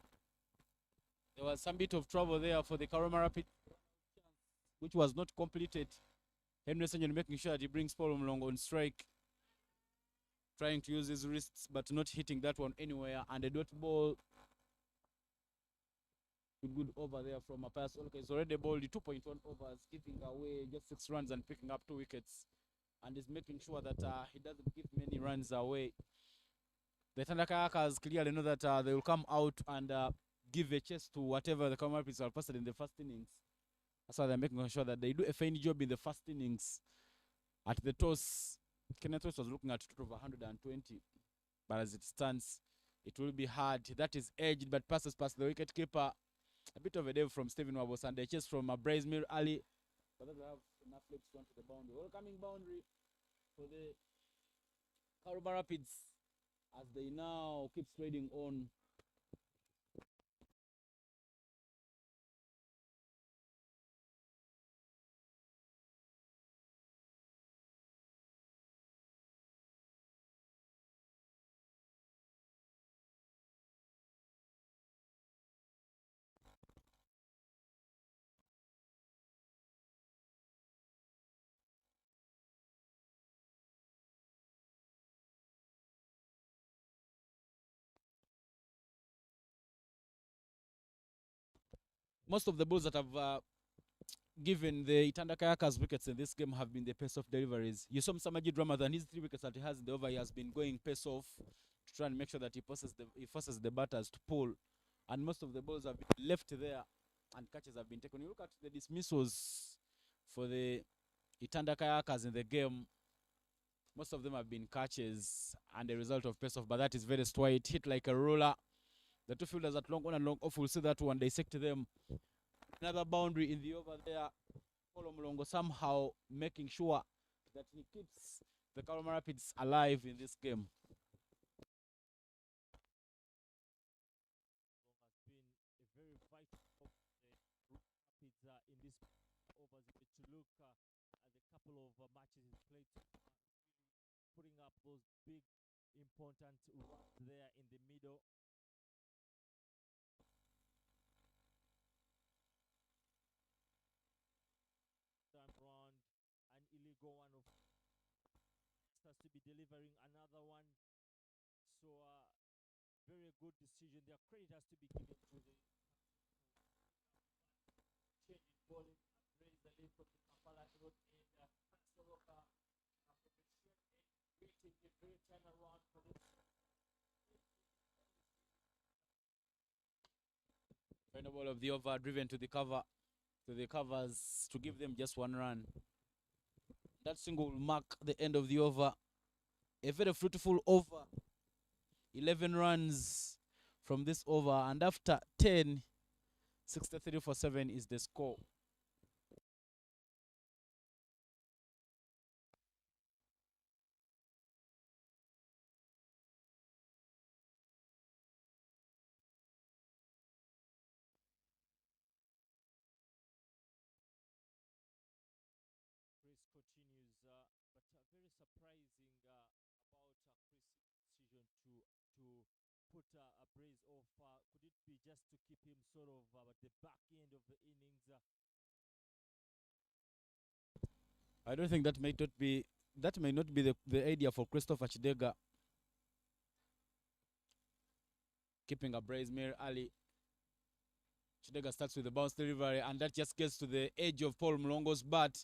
A: There was some bit of trouble there for the Karama Rapids, which was not completed. Henry Senyon making sure that he brings Paul Mlongo on strike, trying to use his wrists, but not hitting that one anywhere. And a dot ball, good over there from Apayas Olka. He's already bowled 2.1 overs, giving away just 6 runs and picking up 2 wickets. And he's making sure that he doesn't give many runs away. The Itanda Kayakers clearly know that they will come out and give a chase to whatever the Kalama Rapids are posted in the first innings. That's why they're making sure that they do a fine job in the first innings. At the toss, Kenneth West was looking at a total of 120. But as it stands, it will be hard. That is edged, but passes past the wicket keeper. A bit of a dive from Stephen Wabos and a chase from Bryce Mir Ali. But that will have enough legs to run to the boundary. Welcoming boundary for the Kalama Rapids as they now keep trading on. Most of the balls that have given the Itanda Kayakers wickets in this game have been the pace of deliveries. You saw Msamaji Drama than his 3 wickets that he has in the over. He has been going pace off to try and make sure that he forces the batters to pull. And most of the balls have been left there and catches have been taken. You look at the dismissals for the Itanda Kayakers in the game. Most of them have been catches and the result of pace off, but that is very straight, hit like a roller. The two fielders at long on and long off will see that one, dissect them. Another boundary in the over there. Polo Mulongo somehow making sure that he keeps the Karoma Rapids alive in this game.
E: Has been a very vital of the Rapids in this overs. To look at the couple of matches he's played, putting up those big important runs there in the middle. Time round, an illegal one of has to be delivering another one. So very good decision there. Credit has to be given to the change in bowling. Raise the lead from the Kampala Road and Soroka waiting a great turnaround for this.
A: Final ball of the over driven to the cover, to the covers to give them just 1 run. That single will mark the end of the over. A very fruitful over. 11 runs from this over, and after 10, 63 for 7 is the score.
E: Chris continues, but very surprising about Chris' decision to put a brace off. Could it be just to keep him sort of at the back end of the innings?
A: I don't think that may not be the idea for Christopher Chidega. Keeping a brace mere early. Chidega starts with the bounce delivery, and that just gets to the edge of Paul Mlongo's bat.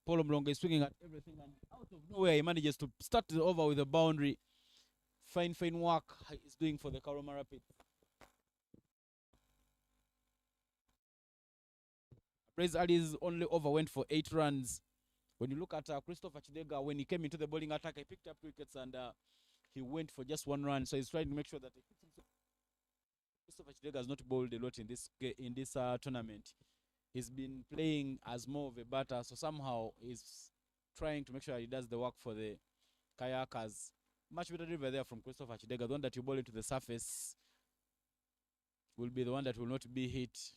A: Paul Mlongo is swinging at everything, and out of nowhere he manages to start the over with a boundary. Fine work he's doing for the Karoma Rapids. Brace Ali's only over went for 8 runs. When you look at Christopher Chidega, when he came into the bowling attack, he picked up wickets and he went for just 1 run. So he's trying to make sure that Christopher Chidega has not bowled a lot in this tournament. He's been playing as more of a batter, so somehow he's trying to make sure he does the work for the Kayakers. Much better delivery there from Christopher Chidega. The one that you bowl into the surface will be the one that will not be hit.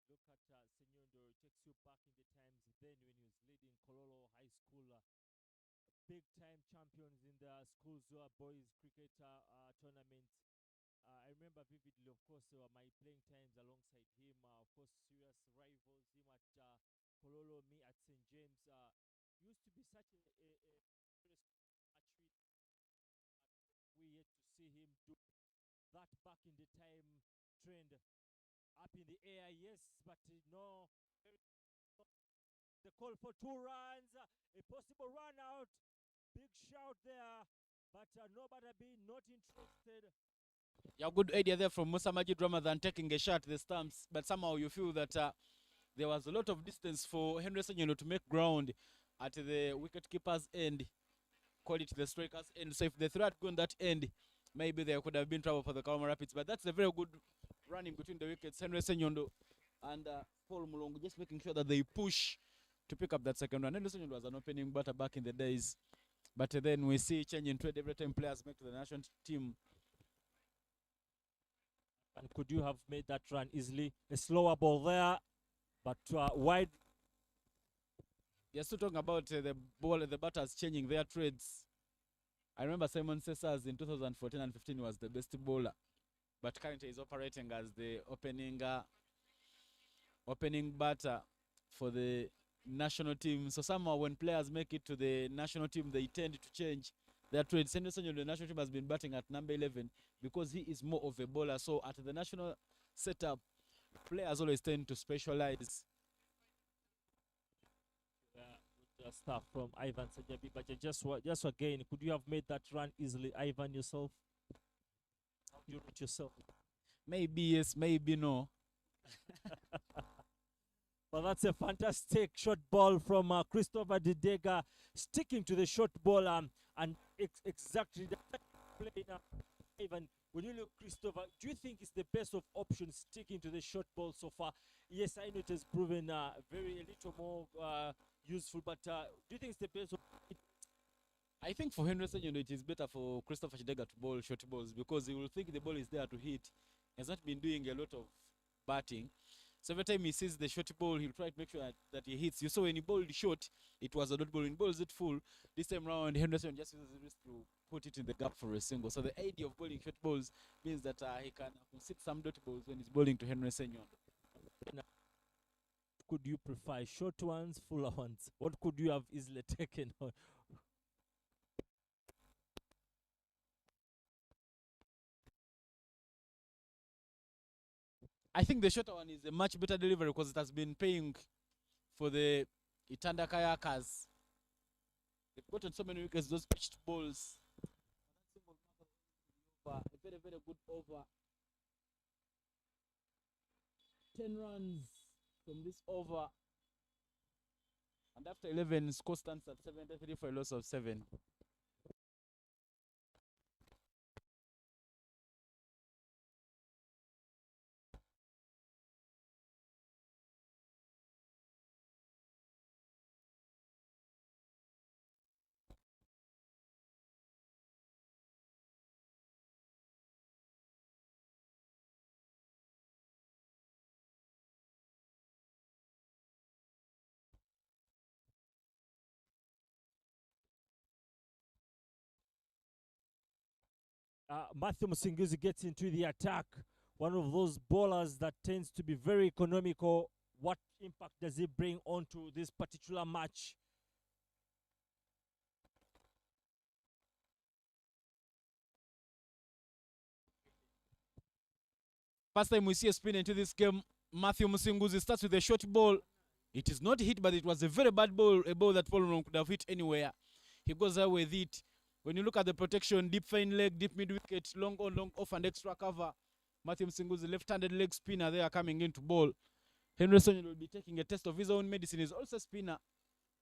E: Look at Senyondo. It takes you back in the times then when he was leading Kololo High School. Big-time champions in the school's boys cricket tournament. I remember vividly, of course, my playing times alongside him. Of course, serious rivals, him at Kololo, me at St. James. Used to be such a match with. We yet to see him do that back in the time trend. Up in the air, yes, but no. The call for 2 runs, a possible run out. Big shout there, but nobody being not interested.
A: Yeah, good idea there from Musa Majid Ramadan taking a shot at the stumps, but somehow you feel that there was a lot of distance for Henry Senyono to make ground at the wicketkeeper's end, call it the striker's end. So if the threat gone that end, maybe there could have been trouble for the Karoma Rapids, but that's a very good running between the wickets. Henry Senyono and Paul Mulongo just making sure that they push to pick up that second run. Henry Senyono was an opening batter back in the days, but then we see change in trade every time players make to the national team.
E: And could you have made that run easily? A slower ball there, but wide.
A: You're still talking about the batters changing their trades. I remember Simon Cesars in 2014 and 15 was the best bowler, but currently he's operating as the opening batter for the national team. So somehow when players make it to the national team, they tend to change their trades. Henderson in the national team has been batting at number 11 because he is more of a bowler. So at the national setup, players always tend to specialize.
E: Good stuff from Ivan Sajabi. But just again, could you have made that run easily, Ivan, yourself? How do you rate yourself?
A: Maybe yes, maybe no.
E: But that's a fantastic short ball from Christopher Didega, sticking to the short ball and exactly the play now. Ivan, when you look, Christopher, do you think it's the best of options sticking to the short ball so far? Yes, I know it has proven a little more useful, but do you think it's the best of
A: I think for Henderson, it is better for Christopher Chidega to bowl short balls because he will think the ball is there to hit. He has not been doing a lot of batting. So every time he sees the short ball, he'll try to make sure that he hits. You saw when he bowled short, it was a dot ball. When he bowls it full, this time round, Henderson just uses the wrist to put it in the gap for a single. So the idea of bowling short balls means that he can concede some dot balls when he's bowling to Henderson.
E: could you prefer, short ones, fuller ones? What could you have easily taken on?
A: I think the shorter one is a much better delivery because it has been paying for the Itanda Kayakers. They've gotten so many wickets, those pitched balls. A very, very good over. 10 runs from this over. And after 11, score stands at 73 for a loss of 7.
E: Matthew Musinguzi gets into the attack. One of those bowlers that tends to be very economical. What impact does he bring onto this particular match?
A: First time we see a spin into this game, Matthew Musinguzi starts with a short ball. It is not hit, but it was a very bad ball, a ball that Paul could have hit anywhere. He goes out with it. When you look at the protection, deep fine leg, deep mid wicket, long on, long off, and extra cover. Matthew Musinguzi, left-handed leg spinner, they are coming into ball. Henderson will be taking a test of his own medicine. He's also a spinner,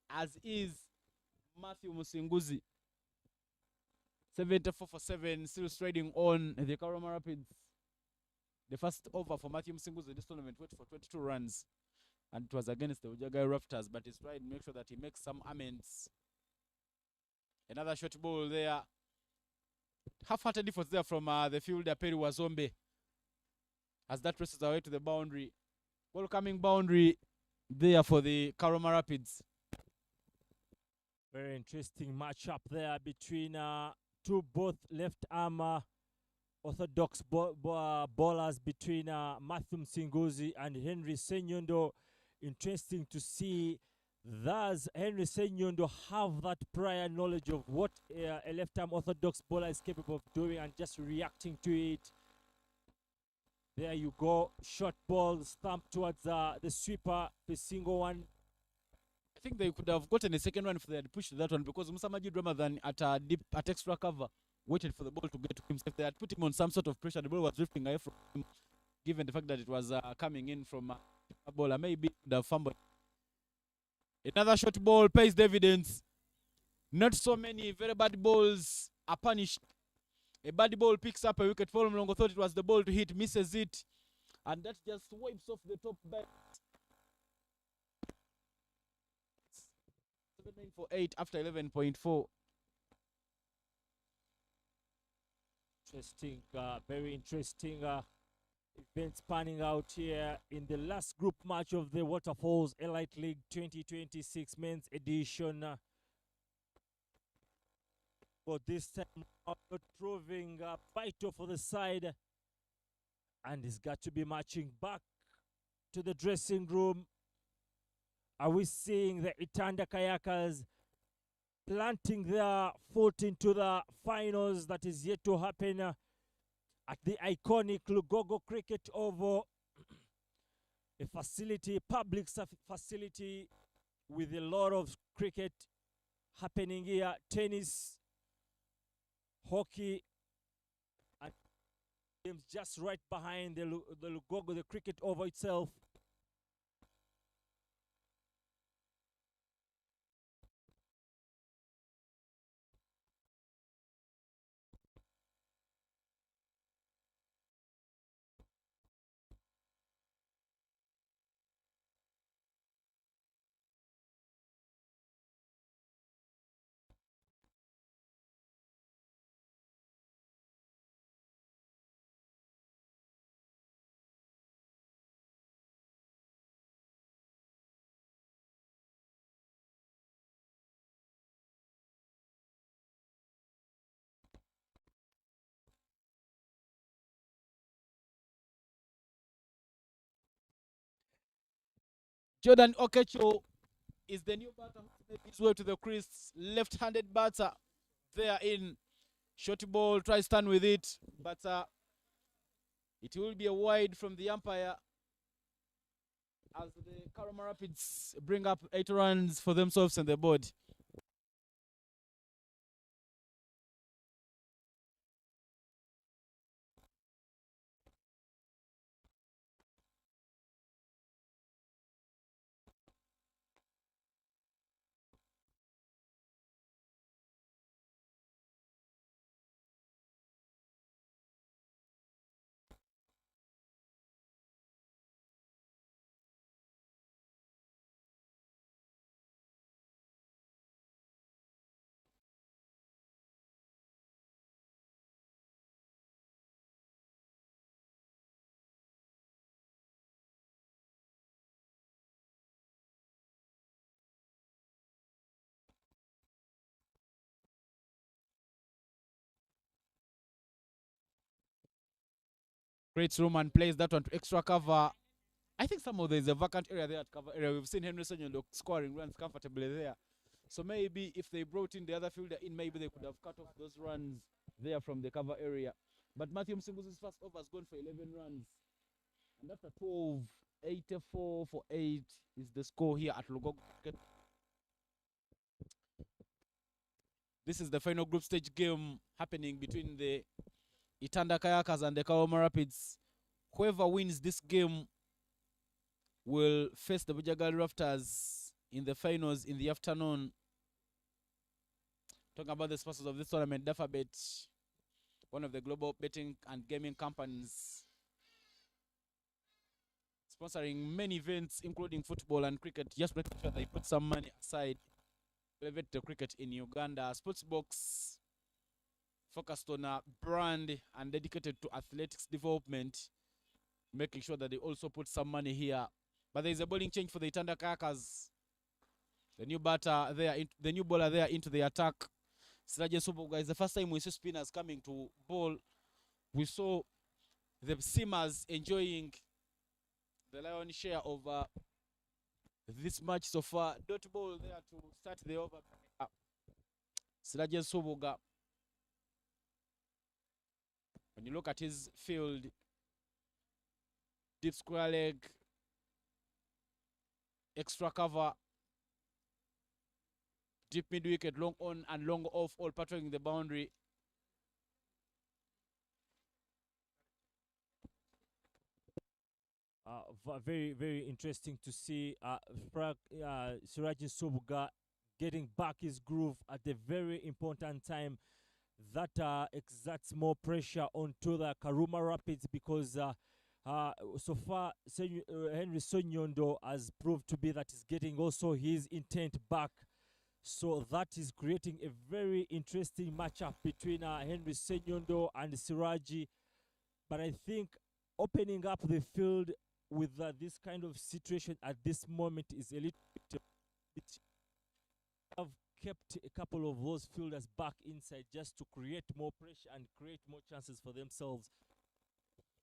A: as is Matthew Musinguzi. 74 for 7, still striding on the Karama Rapids. The first over for Matthew Musinguzi this tournament went for 22 runs. And it was against the Bujjagali Rafters, but he's trying to make sure that he makes some amends. Another short ball there. Half-hearted efforts there from the fielder, Perry Wazombe. As that races away to the boundary. Ball coming boundary there for the Karama Rapids.
E: Very interesting matchup there between two both left arm orthodox bowlers between Matthew Musinguzi and Henry Senyondo. Interesting to see. Does Henry Senyondo have that prior knowledge of what a left-arm orthodox bowler is capable of doing and just reacting to it? There you go. Short ball, stamp towards the sweeper, the single one.
A: I think they could have gotten a second one if they had pushed that one because Musa Majid, rather than at extra cover, waited for the ball to get to him. If they had put him on some sort of pressure, the ball was drifting away from him, given the fact that it was coming in from a bowler. Maybe the fumble. Another short ball pays dividends. Not so many very bad balls are punished. A bad ball picks up a wicket. Paul Mlongo thought it was the ball to hit, misses it, and that just wipes off the top bat. 7 for 8 after 11.4.
E: Interesting, very interesting events panning out here in the last group match of the Waterfalls Elite League 2026 men's edition. But this time not proving vital for the side, and he's got to be marching back to the dressing room. Are we seeing the Itanda Kayakers planting their foot into the finals that is yet to happen at the iconic Lugogo Cricket Oval? a facility, public facility with a lot of cricket happening here, tennis, hockey, and games just right behind the Lugogo, the cricket over itself.
A: Jordan Okecho is the new batter who's made his way to the crease. Left-handed batter there in. Short ball, try stand with it, but it will be a wide from the umpire as the Karama Rapids bring up 8 runs for themselves on the board. Great room and plays that one to extra cover. I think somehow there's a vacant area there at cover area. We've seen Henry Sonyondo scoring runs comfortably there. So maybe if they brought in the other fielder in, maybe they could have cut off those runs there from the cover area. But Matthew Msinguzi's first over has gone for 11 runs. And after 12, 84 for 8 is the score here at Lugogo. This is the final group stage game happening between the Itanda Kayakers and the Kawama Rapids. Whoever wins this game will face the Bujjagali Rafters in the finals in the afternoon. Talking about the sponsors of this tournament, DafaBet, one of the global betting and gaming companies, sponsoring many events, including football and cricket. Just making sure they put some money aside to elevate the cricket in Uganda. Sportsbox focused on a brand and dedicated to athletics development, making sure that they also put some money here. But there is a bowling change for the Itanda Kayakers. The new batter there, the new bowler there into the attack. Siraje Subuga is the first time we see spinners coming to bowl. We saw the seamers enjoying the lion's share of this match so far. Dot ball there to start the over. Siraje Subuga. When you look at his field, deep square leg, extra cover, deep mid wicket, long on and long off, all patrolling the boundary.
E: Very, very interesting to see Siraji Subuga getting back his groove at a very important time. That exerts more pressure onto the Karuma Rapids because so far Henry Sonyondo has proved to be that he's getting also his intent back. So that is creating a very interesting matchup between Henry Sonyondo and Siraji. But I think opening up the field with this kind of situation at this moment is a little bit. Have kept a couple of those fielders back inside just to create more pressure and create more chances for themselves.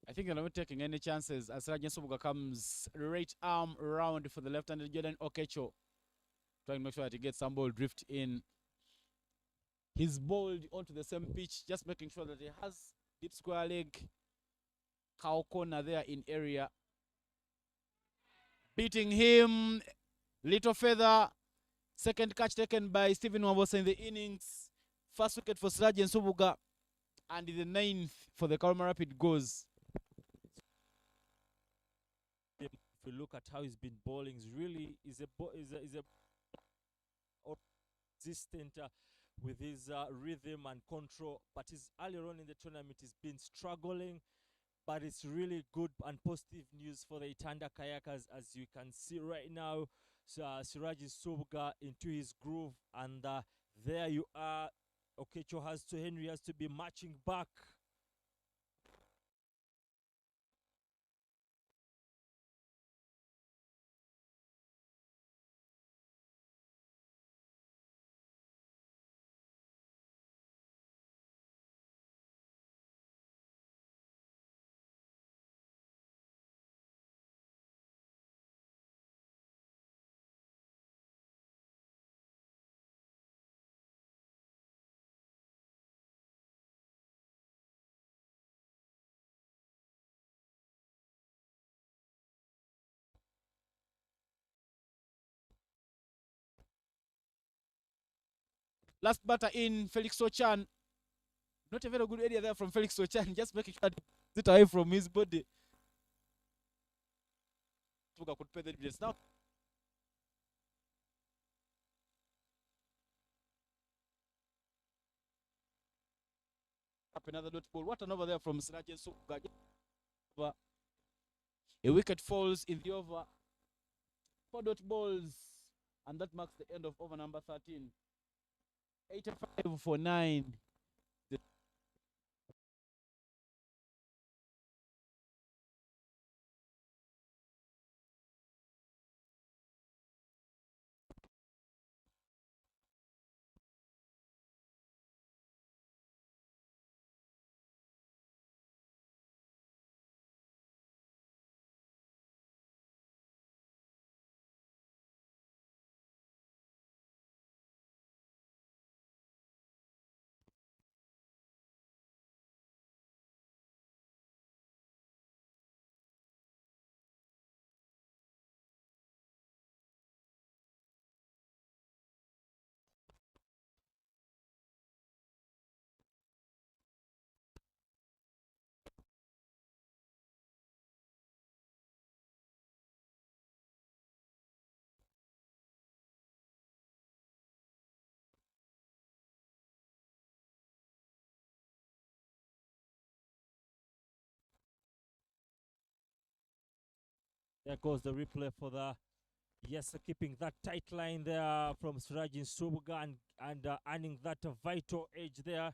A: I think they're not taking any chances as Siraje Subuga comes right arm around for the left-handed Jordan Okecho, trying to make sure that he gets some ball drift in. He's bowled onto the same pitch, just making sure that he has deep square leg, cow corner there in area. beating him. Little Feather. Second catch taken by Stephen Wambosa in the innings. First wicket for Siraji Nsubuga. And the 9th for the Karuma Rapid goes.
E: If you look at how he's been bowling, he's really is a consistent with his rhythm and control. But his earlier on in the tournament, he's been struggling. But it's really good and positive news for the Itanda Kayakers, as you can see right now. So, Siraji Nsubuga into his groove, and there you are. Okecho Henry has to be marching back.
A: Last batter in, Felix Ochan. Not a very good area there from Felix Ochan. Just making sure that it away from his body. Could pay the dividends now. Up another dot ball. What an over there from Siraji Nsubuga. A wicket falls in the over. 4 dot balls. And that marks the end of over number 13. 85 for 9.
E: There goes the replay for the yes, keeping that tight line there from Siraji Nsubuga and earning that vital edge there.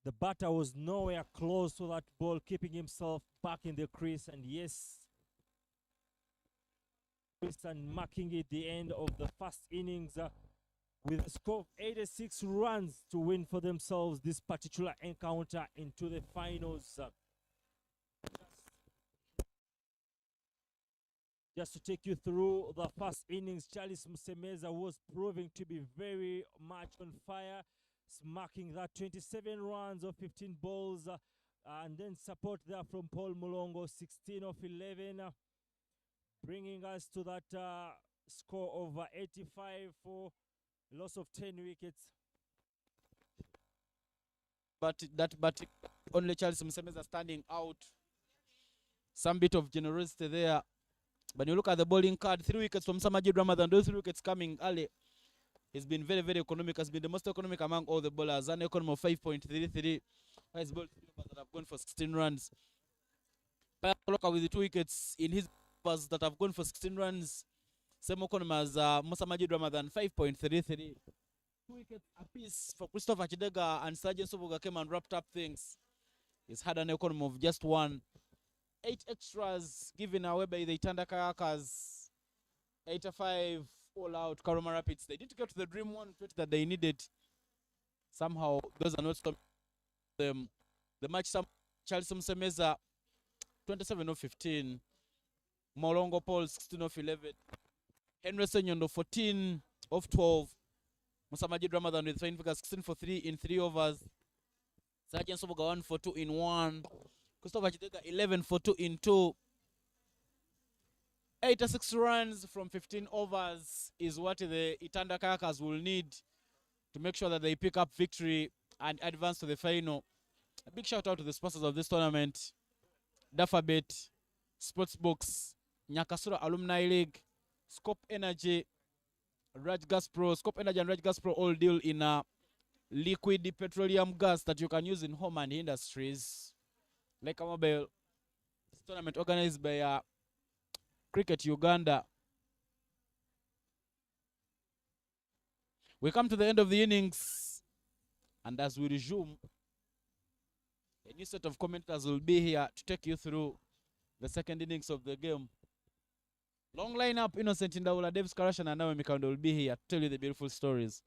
E: The batter was nowhere close to that ball, keeping himself back in the crease, and yes, and marking it the end of the first innings with a score of 86 runs to win for themselves this particular encounter into the finals. Just to take you through the first innings, Charles Msemeza was proving to be very much on fire, marking that 27 runs of 15 balls, and then support there from Paul Mulongo, 16 of 11, bringing us to that score of 85 for loss of 10 wickets.
A: But only Charles Msemeza standing out. Some bit of generosity there. But you look at the bowling card, 3 wickets from Samajid Ramadan, those 3 wickets coming early. He's been very, very economic. Has been the most economic among all the bowlers. An economy of 5.33. He's bowled 3 overs that have gone for 16 runs. Payaloka with the 2 wickets in his overs that have gone for 16 runs. Same economy as Musamajid Ramadan, 5.33. 2 wickets apiece for Christopher Chidega and Sergeant Nsubuga came and wrapped up things. He's had an economy of just 1. 8 extras given away by the Itanda Kayakers. 85 all out Karuma Rapids. They didn't get to the dream 120 that they needed. Somehow those are not stopping them. The match, Charles Msemeza 27 of 15. Molongo Paul 16 of 11. Henry Senyondo 14 of 12. Musamajid Ramadan with fine figures 16 for 3 in 3 overs. Sergeant Nsubuga 1 for 2 in 1. Christopher Chidega 11 for 2 in 2. 86 runs from 15 overs is what the Itanda Kayakers will need to make sure that they pick up victory and advance to the final. A big shout out to the sponsors of this tournament: Dafabet, Sportsbooks, Nyakasura Alumni League, Scope Energy, Raj Gas Pro. Scope Energy and Raj Gas Pro all deal in liquid petroleum gas that you can use in home and industries. Like a mobile, this tournament organized by Cricket Uganda. We come to the end of the innings, and as we resume, a new set of commenters will be here to take you through the second innings of the game. Long lineup: Innocent Indaula, Davis Karashan, and Naomi Mikando will be here to tell you the beautiful stories.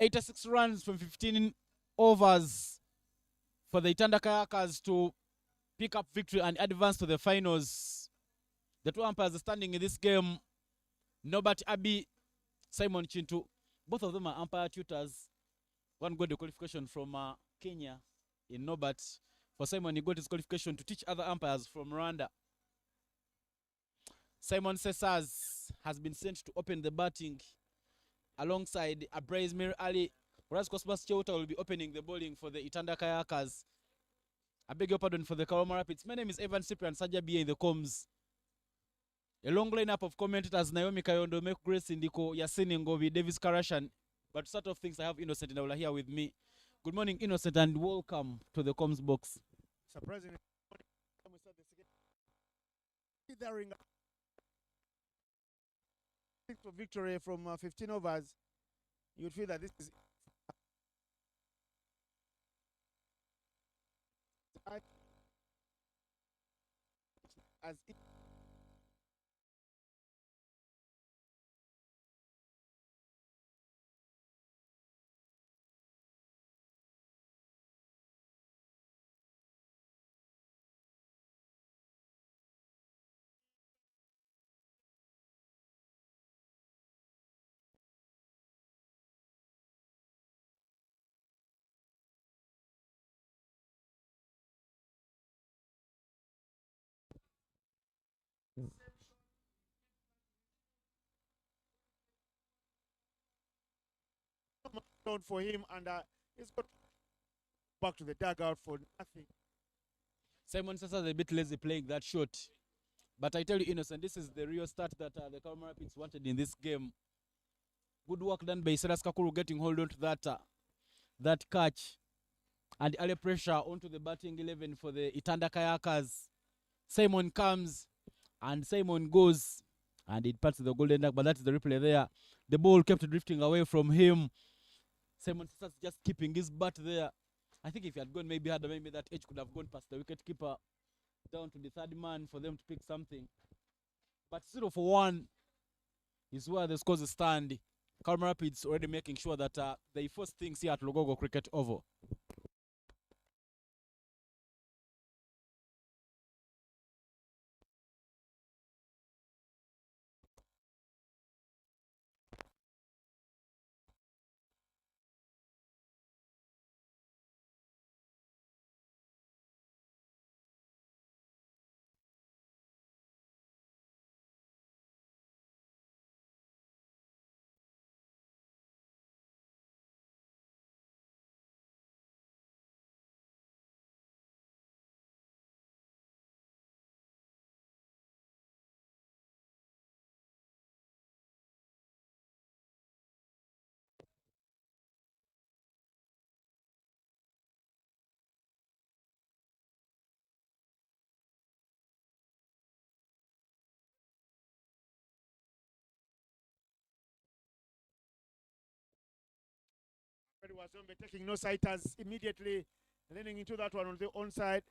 A: 86 runs from 15 overs for the Itanda Kayakers to pick up victory and advance to the finals. The two umpires standing in this game, Norbert Abi, Simon Chintu. Both of them are umpire tutors. One got the qualification from Kenya in Norbert. For Simon, he got his qualification to teach other umpires from Rwanda. Simon Sesaz has been sent to open the batting alongside Abraiz Mir Ali, whereas Cosmas Cheuta will be opening the bowling for the Itanda Kayakers. I beg your pardon for the Karoma Rapids. My name is Evan Cyprian Sajabia in the comms. A long lineup of commentators: Naomi Kayondo, Mek Grace Indiko, Yasini Ngovi, Davis Karashan. But to start off things, I have Innocent and Aula here with me. Good morning, Innocent, and welcome to the comms box.
F: Surprisingly, we start the second for victory from 15 overs. You would feel that this is as it down for him, and he's got back to the dugout for nothing.
A: Simon Sasa is a bit lazy playing that shot. But I tell you, Innocent, this is the real start that the Karoma Rapids wanted in this game. Good work done by Silas Kakuru getting hold on to that catch. And early pressure onto the batting 11 for the Itanda Kayakers. Simon comes and Simon goes. And it parts the golden duck, but that's the replay there. The ball kept drifting away from him. Simon Sasa just keeping his bat there. I think if he had gone maybe harder, maybe that edge could have gone past the wicket keeper down to the third man for them to pick something. But 0 for 1 is where the scores stand. Karoma Rapids already making sure that they force things here at Lugogo Cricket Oval.
F: Wazombe taking no sighters immediately, leaning into that one on the onside,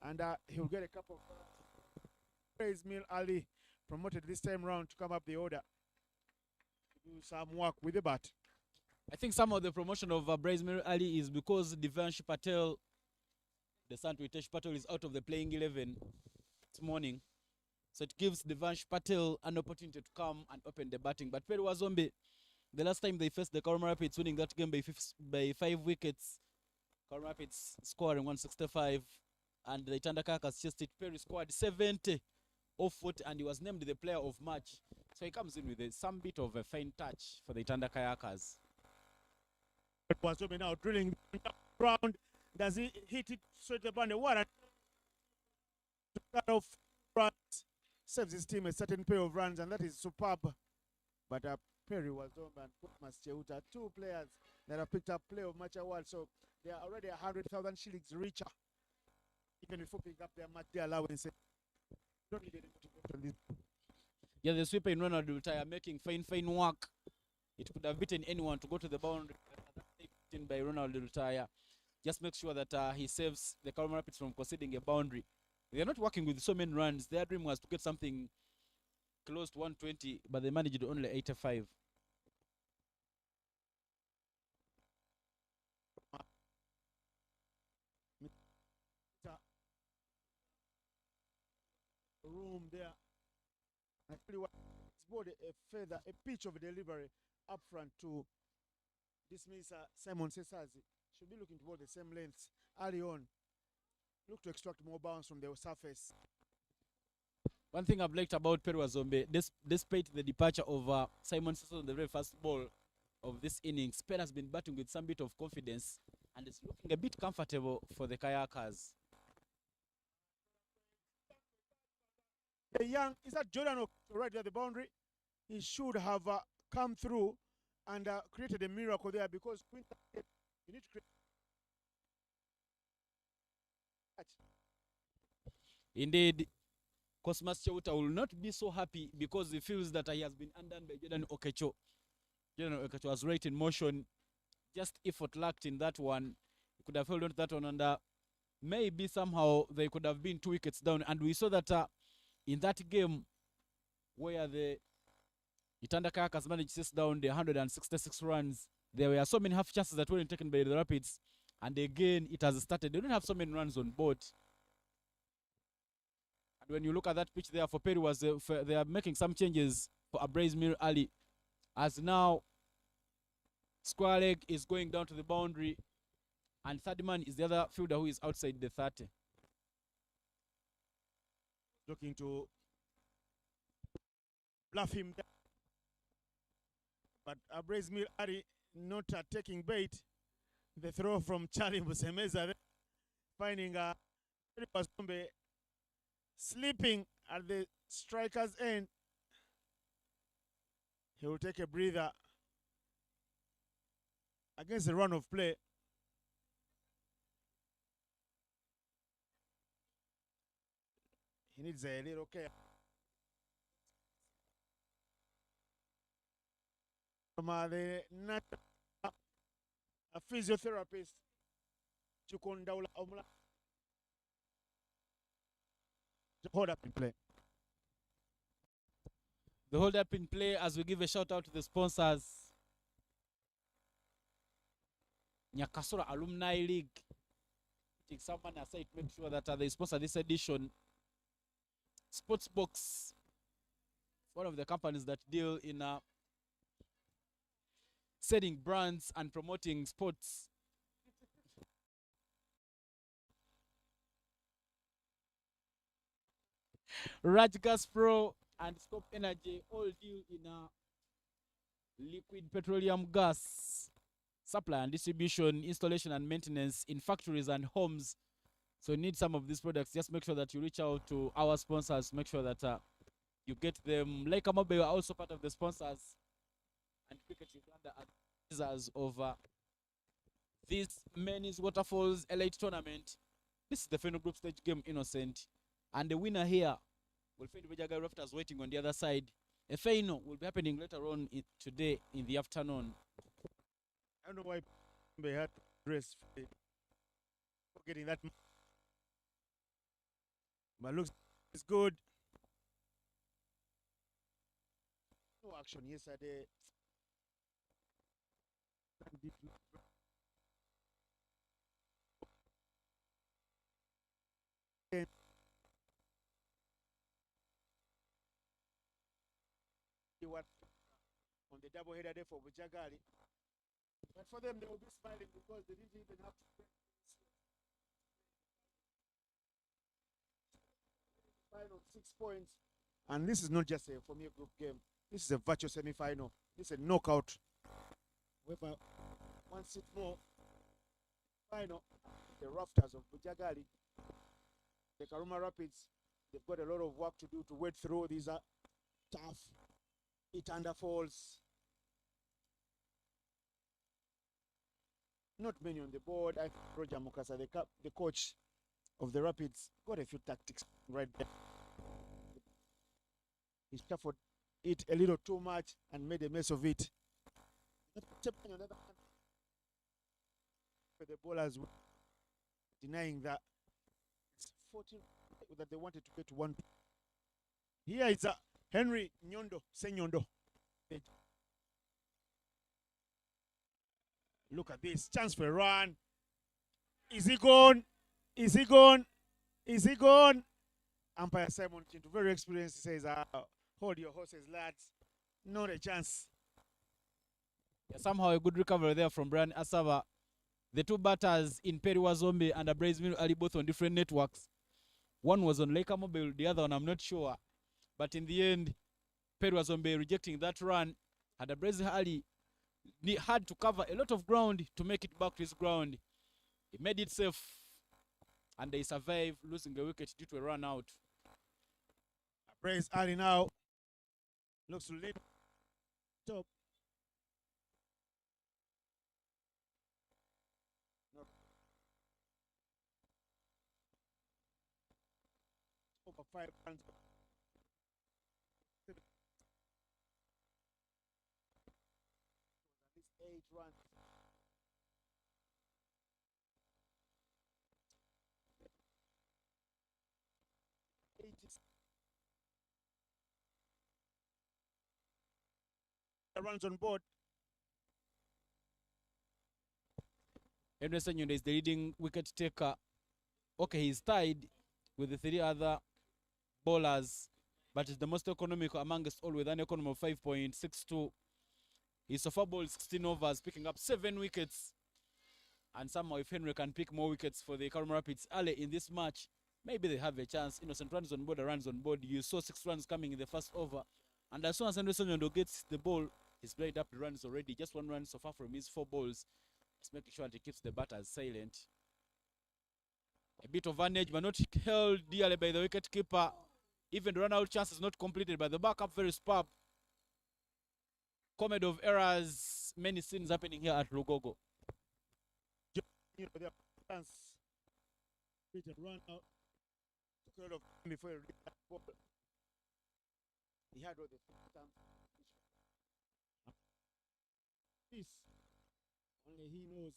F: and he'll get a couple of praise. Mil Ali promoted this time round to come up the order, do some work with the bat.
A: I think some of the promotion of Brazil Ali is because Devansh Patel, the son to Hitesh Patel, is out of the playing 11 this morning. So it gives Devansh Patel an opportunity to come and open the batting. But Perry Wazombe, the last time they faced the Karoma Rapids, winning that game by 5 wickets, Karoma Rapids scoring 165, and the Itanda Kayakers chased it. Perry scored 70 off foot, and he was named the player of match. So he comes in with some bit of a fine touch for the Itanda Kayakers.
F: Wazombe now drilling round. Does he hit it straight up on the water? To cut off runs, saves his team a certain pair of runs, and that is superb. But Perry Wazombe and Postmatch Cheuta, two players that have picked up Player of Match award, so they are already 100,000 shillings richer, even before picking up their match day allowance. Don't need anything to go on this.
A: Yeah, the sweeper in Ronald Dultaya making fine work. It could have beaten anyone to go to the boundary. Beaten by Ronald Dultaya. Just make sure that he saves the Karoma Rapids from conceding a boundary. They're not working with so many runs. Their dream was to get something close to 120, but they managed only 85.
F: room there. I tell you what, it's both a feather, a pitch of delivery up front to this means Simon Sesazi should be looking toward the same lengths early on. Look to extract more bounce from the surface.
A: One thing I've liked about Peru Azombe, despite the departure of Simon Sesazi on the very first ball of this innings, Peru has been batting with some bit of confidence and it's looking a bit comfortable for the Kayakers.
F: The young, is that Jordan right at the boundary? He should have come through and created a miracle there because you need to create.
A: Indeed, Cosmas Chewuta will not be so happy because he feels that he has been undone by Jordan Okecho. Jordan Okecho was right in motion, just effort lacked in that one. He could have held on to that one and maybe somehow they could have been 2 wickets down. And we saw that in that game where the Itanda Kayakers managed to chase down the 166 runs, there were so many half chances that weren't taken by the Rapids. And again, it has started. They don't have so many runs on board. And when you look at that pitch there for Peru, they are making some changes for Abraiz Mir Ali. As now, square leg is going down to the boundary. And third man is the other fielder who is outside the 30.
F: Looking to bluff him down. But Abraiz Mir Ali not taking bait. The throw from Charlie Musemeza finding Azombe sleeping at the striker's end. He will take a breather against the run of play. He needs a little care. From the natural a physiotherapist, Chukondaula Omla. Hold up in play.
A: The hold up in play as we give a shout out to the sponsors. Nyakasura Alumni League. Take someone aside to make sure that they sponsor this edition. Sportsbox, one of the companies that deal in setting brands and promoting sports. Rajgas Pro and Scope Energy all deal in liquid petroleum gas supply and distribution, installation and maintenance in factories and homes. So you need some of these products. Just make sure that you reach out to our sponsors. Make sure that you get them. Like Amabe are also part of the sponsors. And Cricket Uganda are users of this men's Waterfalls Elite Tournament. This is the final group stage game, Innocent. And the winner here will find Bujjagali Rafters waiting on the other side. A final will be happening later on today in the afternoon.
F: I don't know why they had to dress for getting that. But looks it's good. No action yesterday. On the double header day for Bujjagali. But for them, they will be smiling because they didn't even have to play. Final 6 points. And this is not just a Premier Group game. This is a virtual semi-final. This is a knockout. Whoever wants it more. Final. The Rafters of Bujjagali. The Karuma Rapids. They've got a lot of work to do to wade through. These are tough. Itanda Falls. Not many on the board. I think Roger Mukasa, the coach of the Rapids, got a few tactics right there. He shuffled it a little too much and made a mess of it. On the other hand, the bowlers were denying that it's 14 that they wanted to get to 1. Here is Henry Nyondo, Senyondo. Look at this. Chance for a run. Is he gone? Is he gone? Is he gone? Umpire Simon Chintu, very experienced, says, hold your horses, lads. Not a chance.
A: Yeah, somehow a good recovery there from Brian Asava. The two batters in Perry Wazombe and Abraizmin Ali both on different networks. One was on Laker Mobile, the other one I'm not sure. But in the end, Perry Wazombe rejecting that run. And Abraizmin Ali had to cover a lot of ground to make it back to his ground. He made it safe and they survived, losing a wicket due to a run out.
F: Praise Ali now. Looks to lead top. Over 5 runs. At least 8 runs. Runs on board.
A: Emerson Nyonde is the leading wicket taker. Okay, he's tied with the 3 other bowlers, but is the most economical amongst all with an economy of 5.62. He's so far bowled 16 overs, picking up 7 wickets. And somehow if Henry can pick more wickets for the Karama Rapids early in this match, maybe they have a chance. Innocent runs on board, runs on board. You saw 6 runs coming in the first over. And as soon as Emerson Nyonde gets the ball, he's played up the runs already. Just 1 run so far from his 4 balls. Just making sure that he keeps the batters silent. A bit of advantage, but not held dearly by the wicket keeper. Even the run-out chance is not completed, but the backup very superb. Comedy of errors, many scenes happening here at Lugogo.
F: You know, their chance. Peter run out. Took a lot of time before he reached that ball. He had all the time. This only he knows.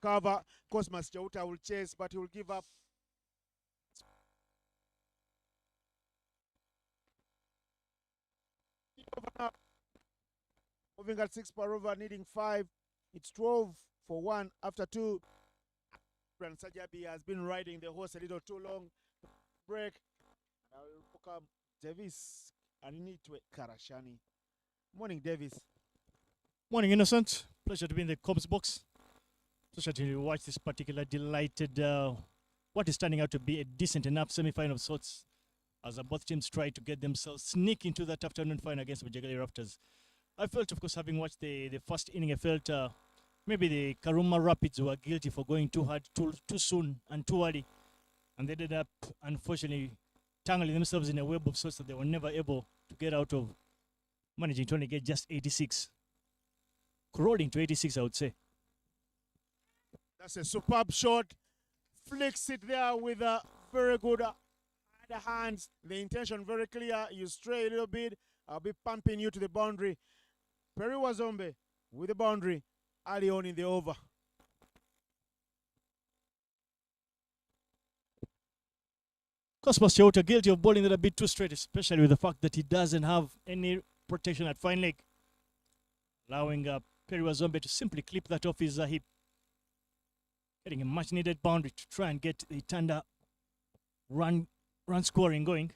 F: Cover. Cosmas Chauta will chase, but he will give up. Moving at 6 per over, needing 5. It's 12 for 1 after 2. Brand Sajabi has been riding the horse a little too long. Break. And I will welcome Davis Aninitwe Karashani. Morning, Davis.
D: Morning, Innocent. Pleasure to be in the Cubs box. Pleasure to watch this particular delighted, what is turning out to be a decent enough semi-final of sorts, as both teams try to get themselves sneak into that afternoon final against Bujjagali Rafters. I felt, of course, having watched the first inning, I felt maybe the Karuma Rapids were guilty for going too hard, too soon and too early. And they ended up, unfortunately, tangling themselves in a web of sorts that they were never able to get out of, managing to only get just 86. Crawling to 86, I would say.
F: That's a superb shot. Flicks it there with a very good hands. The intention very clear. You stray a little bit, I'll be pumping you to the boundary. Perry Wazombe with the boundary early on in the over.
D: Cosmos Chauta guilty of bowling it a bit too straight, especially with the fact that he doesn't have any protection at fine leg, allowing Perry Wazombe to simply clip that off his hip, getting a much needed boundary to try and get the Itanda run scoring going.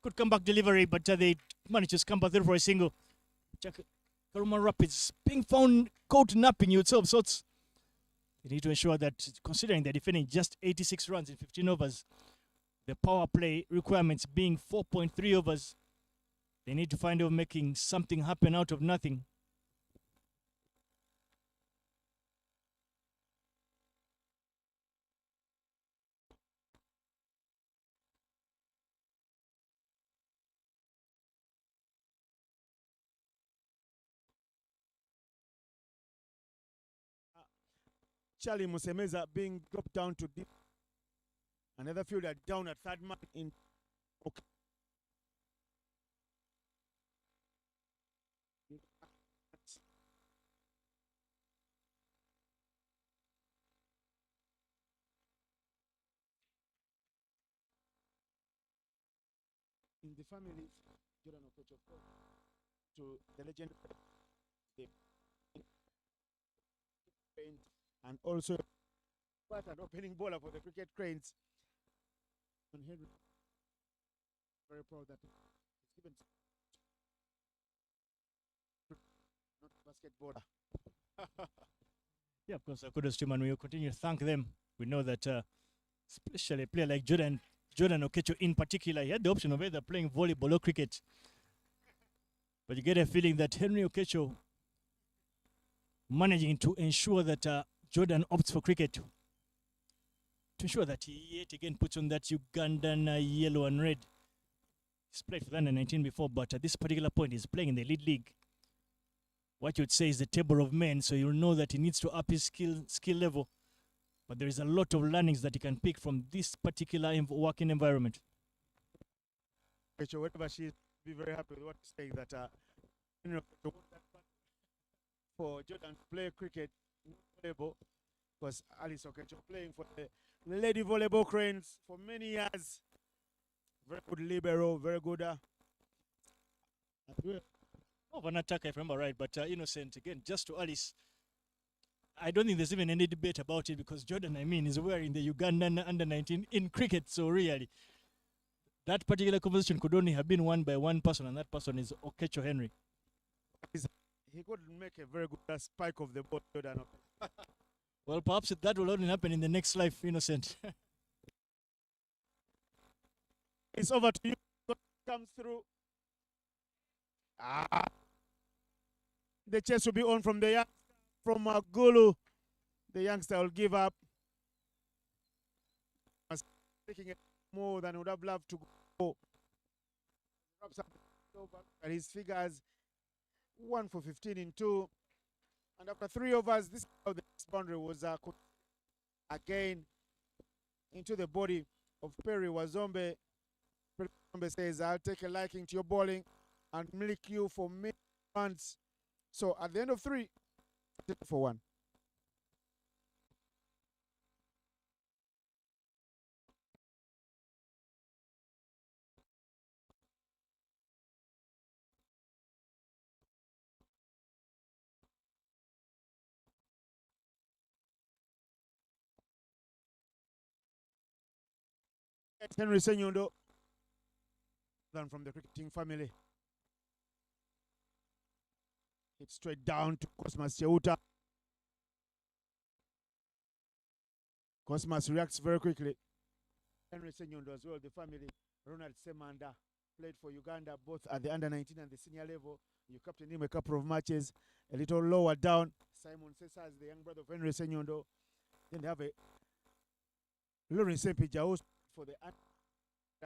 D: Good comeback delivery, but they managed to scamper through for a single. Karuma Rapids being found caught napping you itself, so they need to ensure that, considering they're defending just 86 runs in 15 overs, the power play requirements being 4.3 overs, they need to find out making something happen out of nothing.
F: Charlie Musemeza being dropped down to deep. Another fielder down at 3rd man in. Okay. In the family, Jordan Okocho to the legend. and also quite an opening bowler for the cricket Cranes. And Henry, very proud that it's given not basketballer.
D: Yeah, of course, kudos to him, and we will continue to thank them. We know that, especially a player like Jordan Okecho in particular, he had the option of either playing volleyball or cricket. But you get a feeling that Henry Okecho managing to ensure that Jordan opts for cricket to ensure that he yet again puts on that Ugandan yellow and red. He's played for the under-19 before, but at this particular point, he's playing in the lead league. What you'd say is the table of men, so you'll know that he needs to up his skill level. But there is a lot of learnings that he can pick from this particular working environment.
F: Whatever she is, be very happy with what he's saying, that you know, for Jordan to play cricket, volleyball, because Alice Okecho playing for the Lady Volleyball Cranes for many years. Very good libero, very good.
D: Of an attacker, if I remember right, but Innocent, again, just to Alice, I don't think there's even any debate about it because Jordan, I mean, is wearing the Ugandan under-19 in cricket, so really, that particular conversation could only have been won by one person, and that person is Okecho Henry.
F: He couldn't make a very good spike of the ball, Jordan.
D: Well, perhaps that will only happen in the next life, Innocent.
F: It's over to you. Comes through. The chase will be on from the Gulu. The youngster will give up. Taking it more than would have loved to go. And his figures 1 for 15 in 2. And after 3 overs, this boundary was again into the body of Perry Wazombe. Perry Wazombe says, I'll take a liking to your bowling and milk you for many runs. So at the end of 3, for 1. Henry Senyondo, than from the cricketing family. It's straight down to Cosmas Cheuta. Cosmas reacts very quickly. Henry Senyondo as well, the family. Ronald Semanda played for Uganda both at the under-19 and the senior level. You captained him a couple of matches. A little lower down, Simon Cesar, the young brother of Henry Senyondo. Then they have a Lawrence Sempija for the under,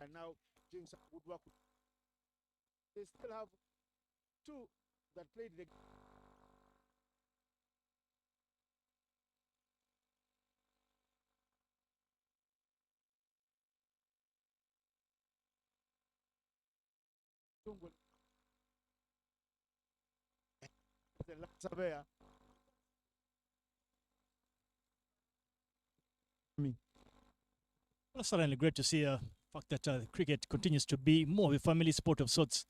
F: and now doing some good work. They still have 2 that played the surveyor.
D: Well, certainly great to see the fact that cricket continues to be more of a family sport of sorts.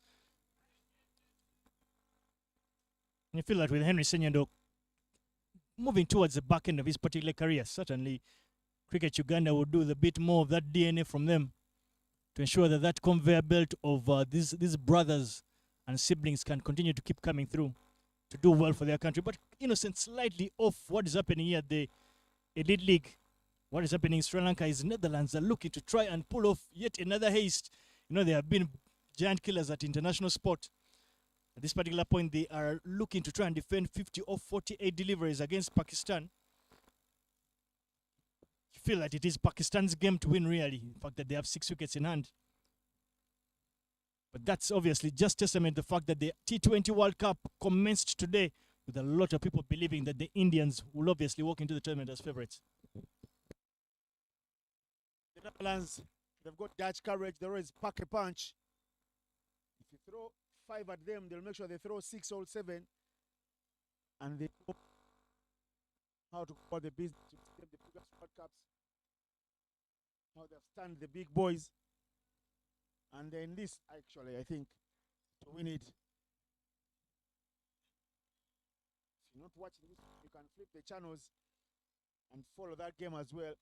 D: And you feel that with Henry Senyondo moving towards the back end of his particular career, certainly Cricket Uganda will do the bit more of that DNA from them to ensure that that conveyor belt of these brothers and siblings can continue to keep coming through to do well for their country. But Innocent, slightly off what is happening here at the Elite League. What is happening in Sri Lanka is Netherlands are looking to try and pull off yet another haste. You know, they have been giant killers at international sport. At this particular point, they are looking to try and defend 50 of 48 deliveries against Pakistan. You feel that it is Pakistan's game to win, really. In fact, that they have 6 wickets in hand. But that's obviously just testament to the fact that the T20 World Cup commenced today with a lot of people believing that the Indians will obviously walk into the tournament as favorites.
F: The Netherlands, they've got Dutch courage. They always pack a punch. If you throw 5 at them, they'll make sure they throw 6 or 7. And they know how to call the business to the previous World Cups. How they've stunned the big boys. And then this, actually, I think, to win it, if you're not watching this, you can flip the channels and follow that game as well.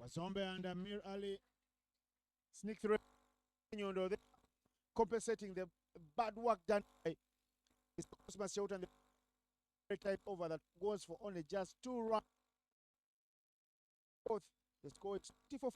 F: Wazombe and Amir Ali sneak through. They're compensating the bad work done by Mr. Postmatch and the type over that goes for only just 2 runs. Both the score is 24.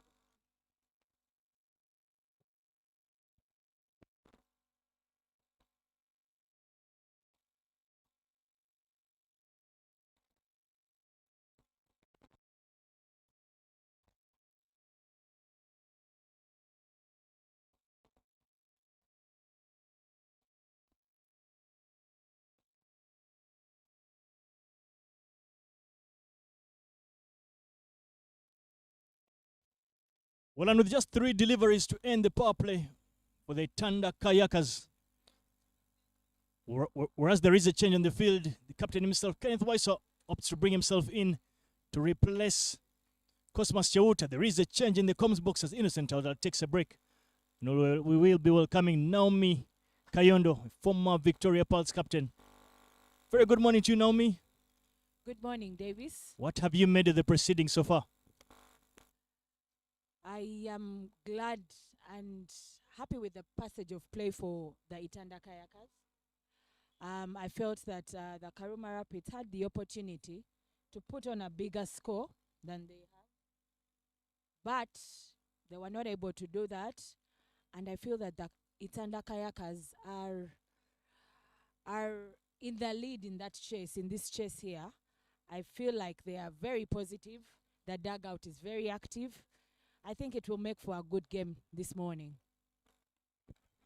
D: Well, and with just 3 deliveries to end the power play for the Itanda Kayakers. Whereas there is a change on the field, the captain himself, Kenneth Weiser, opts to bring himself in to replace Cosmas Cheuta. There is a change in the comms box as Innocent Elder takes a break. No, we will be welcoming Naomi Kayondo, former Victoria Pulse captain. Very good morning to you, Naomi.
G: Good morning, Davis.
D: What have you made of the proceedings so far?
G: I am glad and happy with the passage of play for the Itanda Kayakers. I felt that the Karuma Rapids had the opportunity to put on a bigger score than they have, but they were not able to do that. And I feel that the Itanda Kayakers are in the lead in that chase, in this chase here. I feel like they are very positive. The dugout is very active. I think it will make for a good game this morning.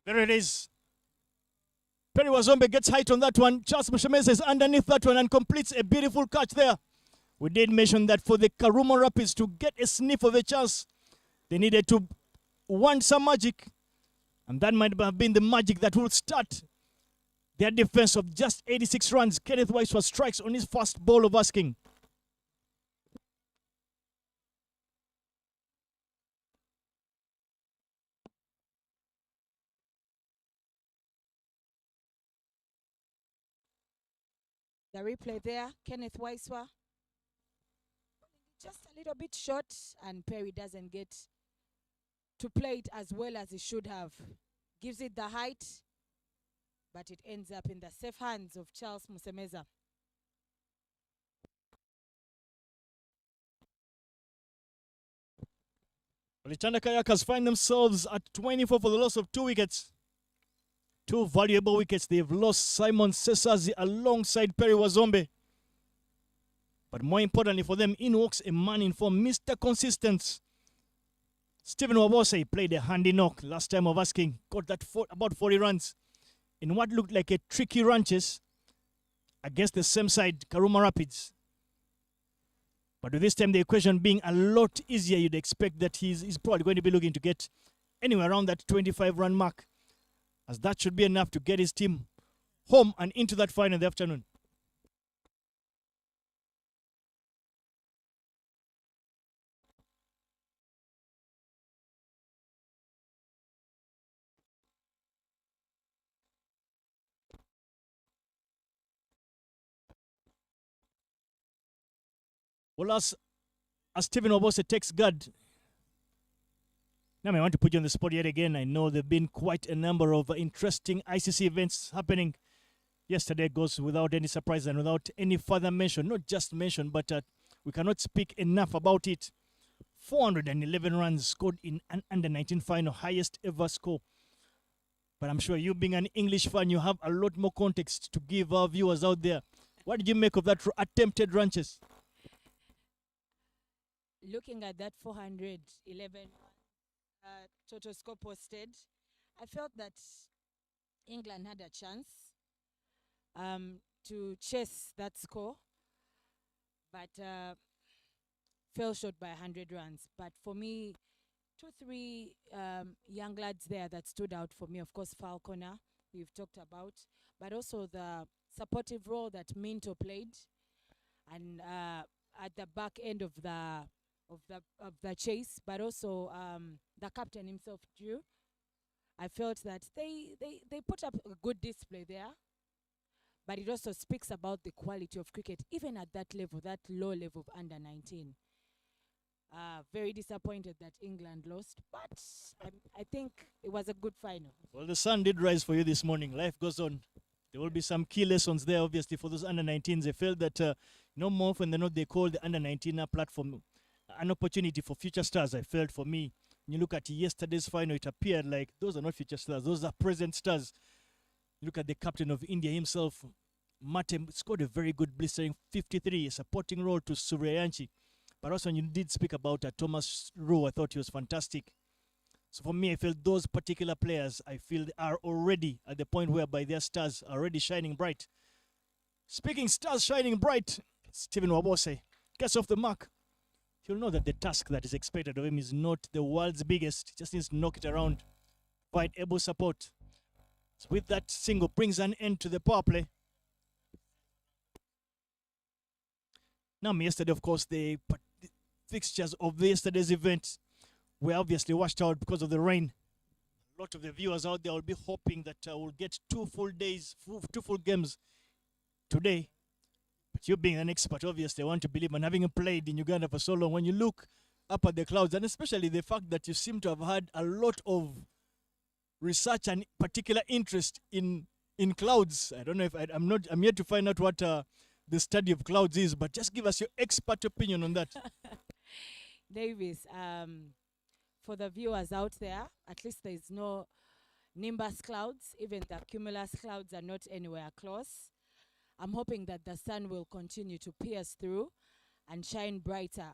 D: There it is. Perry Wazombe gets height on that one. Charles Mushameza is underneath that one and completes a beautiful catch there. We did mention that for the Karuma Rapids to get a sniff of a chance, they needed to want some magic. And that might have been the magic that will start their defense of just 86 runs. Kenneth Weiser strikes on his first ball of asking.
G: The replay there, Kenneth Weiser, just a little bit short, and Perry doesn't get to play it as well as he should have. Gives it the height, but it ends up in the safe hands of Charles Musemeza.
D: The Itanda Kayakers find themselves at 24 for the loss of 2 wickets. 2 valuable wickets. They've lost Simon Sesazi alongside Perry Wazombe. But more importantly for them, in walks a man in form, Mr. Consistent. Stephen Wabose played a handy knock last time of asking. Got that about 40 runs in what looked like a tricky ranches against the same side, Karuma Rapids. But with this time the equation being a lot easier, you'd expect that he's probably going to be looking to get anywhere around that 25-run mark, as that should be enough to get his team home and into that final in the afternoon. Well, as Stephen Obose takes guard, now I want to put you on the spot yet again. I know there have been quite a number of interesting ICC events happening. Yesterday goes without any surprise and without any further mention. Not just mention, but we cannot speak enough about it. 411 runs scored in an under-19 final, highest ever score. But I'm sure you being an English fan, you have a lot more context to give our viewers out there. What did you make of that attempted ranches?
G: Looking at that 411 total score posted, I felt that England had a chance to chase that score, but fell short by 100 runs. But for me, 2-3 young lads there that stood out for me. Of course, Falconer, we've talked about, but also the supportive role that Minto played, and at the back end of the chase, but also the captain himself, Drew. I felt that they put up a good display there, but it also speaks about the quality of cricket, even at that level, that low level of under 19. Very disappointed that England lost, but I think it was a good final.
D: Well, the sun did rise for you this morning. Life goes on. There will be some key lessons there, obviously, for those under 19s. They felt that no more often than not, they call the under 19 platform an opportunity for future stars. I felt for me, when you look at yesterday's final, it appeared like those are not future stars, those are present stars. You look at the captain of India himself, Mate, scored a very good blistering 53, a supporting role to Suryayanchi. But also, when you did speak about Thomas Rowe, I thought he was fantastic. So for me, I feel those particular players, I feel they are already at the point whereby their stars are already shining bright. Speaking stars shining bright, Stephen Wabose gets off the mark. He'll know that the task that is expected of him is not the world's biggest. He just needs to knock it around, provide able support. So with that single, brings an end to the power play. Now, yesterday, of course, the fixtures of yesterday's event were obviously washed out because of the rain. A lot of the viewers out there will be hoping that we'll get 2 full days, 2 full games today. But you being an expert, obviously, I want to believe, and having played in Uganda for so long, when you look up at the clouds, and especially the fact that you seem to have had a lot of research and particular interest in clouds. I don't know if I'm yet to find out what the study of clouds is, but just give us your expert opinion on that.
G: Davis, for the viewers out there, at least there is no nimbus clouds. Even the cumulus clouds are not anywhere close. I'm hoping that the sun will continue to pierce through and shine brighter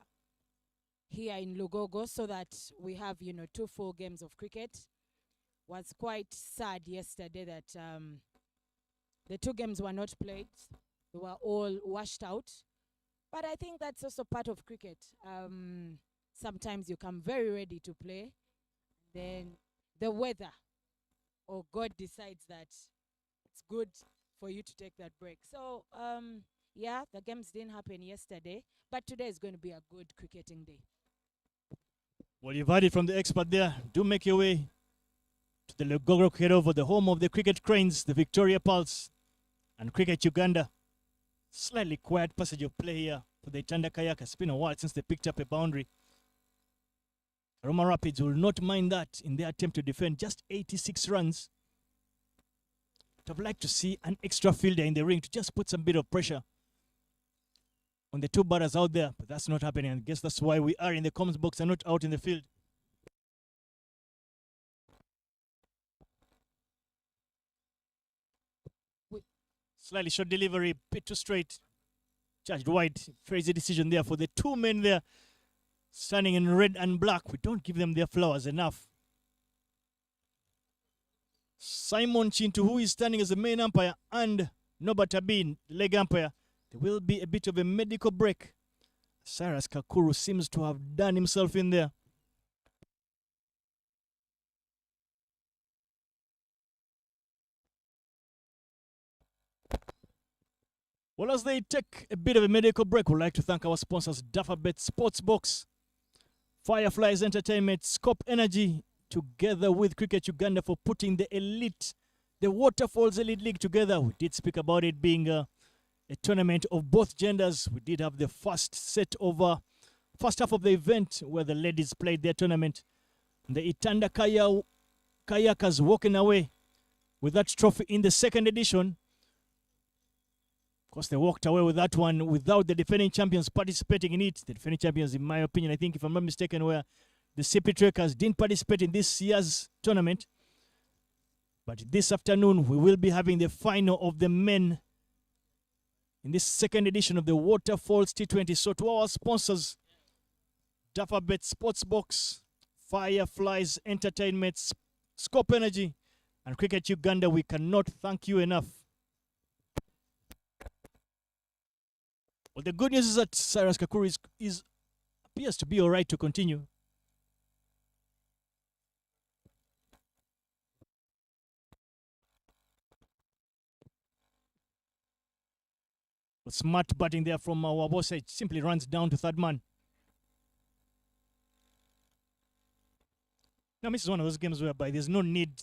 G: here in Lugogo so that we have, 2 full games of cricket. Was quite sad yesterday that the 2 games were not played. They were all washed out. But I think that's also part of cricket. Sometimes you come very ready to play. Then the weather or God decides that it's good for you to take that break. So, yeah, the games didn't happen yesterday. But today is going to be a good cricketing day.
D: Well, you've heard it from the expert there. Do make your way to the Lugogo head over, the home of the Cricket Cranes, the Victoria Pulse, and Cricket Uganda. Slightly quiet passage of play here for the Itanda Kayakers. It's been a while since they picked up a boundary. Roma Rapids will not mind that in their attempt to defend just 86 runs. I'd like to see an extra fielder in the ring to just put some bit of pressure on the 2 batters out there, but that's not happening. I guess that's why we are in the comms box and not out in the field. Slightly short delivery, bit too straight. Judged wide. Crazy decision there for the 2 men there standing in red and black. We don't give them their flowers enough. Simon Chintu, who is standing as the main umpire, and Norbert Abin, the leg umpire. There will be a bit of a medical break. Cyrus Kakuru seems to have done himself in there. Well, as they take a bit of a medical break, we'd like to thank our sponsors, Dafabet Sportsbox, Fireflies Entertainment, Scope Energy, together with Cricket Uganda for putting the Waterfalls Elite League together. We did speak about it being a tournament of both genders. We did have the first half of the event where the ladies played their tournament. The Itanda Kayakers walking away with that trophy in the second edition. Of course, they walked away with that one without the defending champions participating in it. The defending champions, in my opinion, I think, if I'm not mistaken, were the CP Trekkers. Didn't participate in this year's tournament. But this afternoon, we will be having the final of the men in this second edition of the Waterfalls T20. So to our sponsors, Dafabet Sportsbox, Fireflies Entertainment, Scope Energy, and Cricket Uganda, we cannot thank you enough. Well, the good news is that Cyrus Kakuru appears to be all right to continue. But smart batting there from Wabose. It simply runs down to third man. Now, this is one of those games whereby there's no need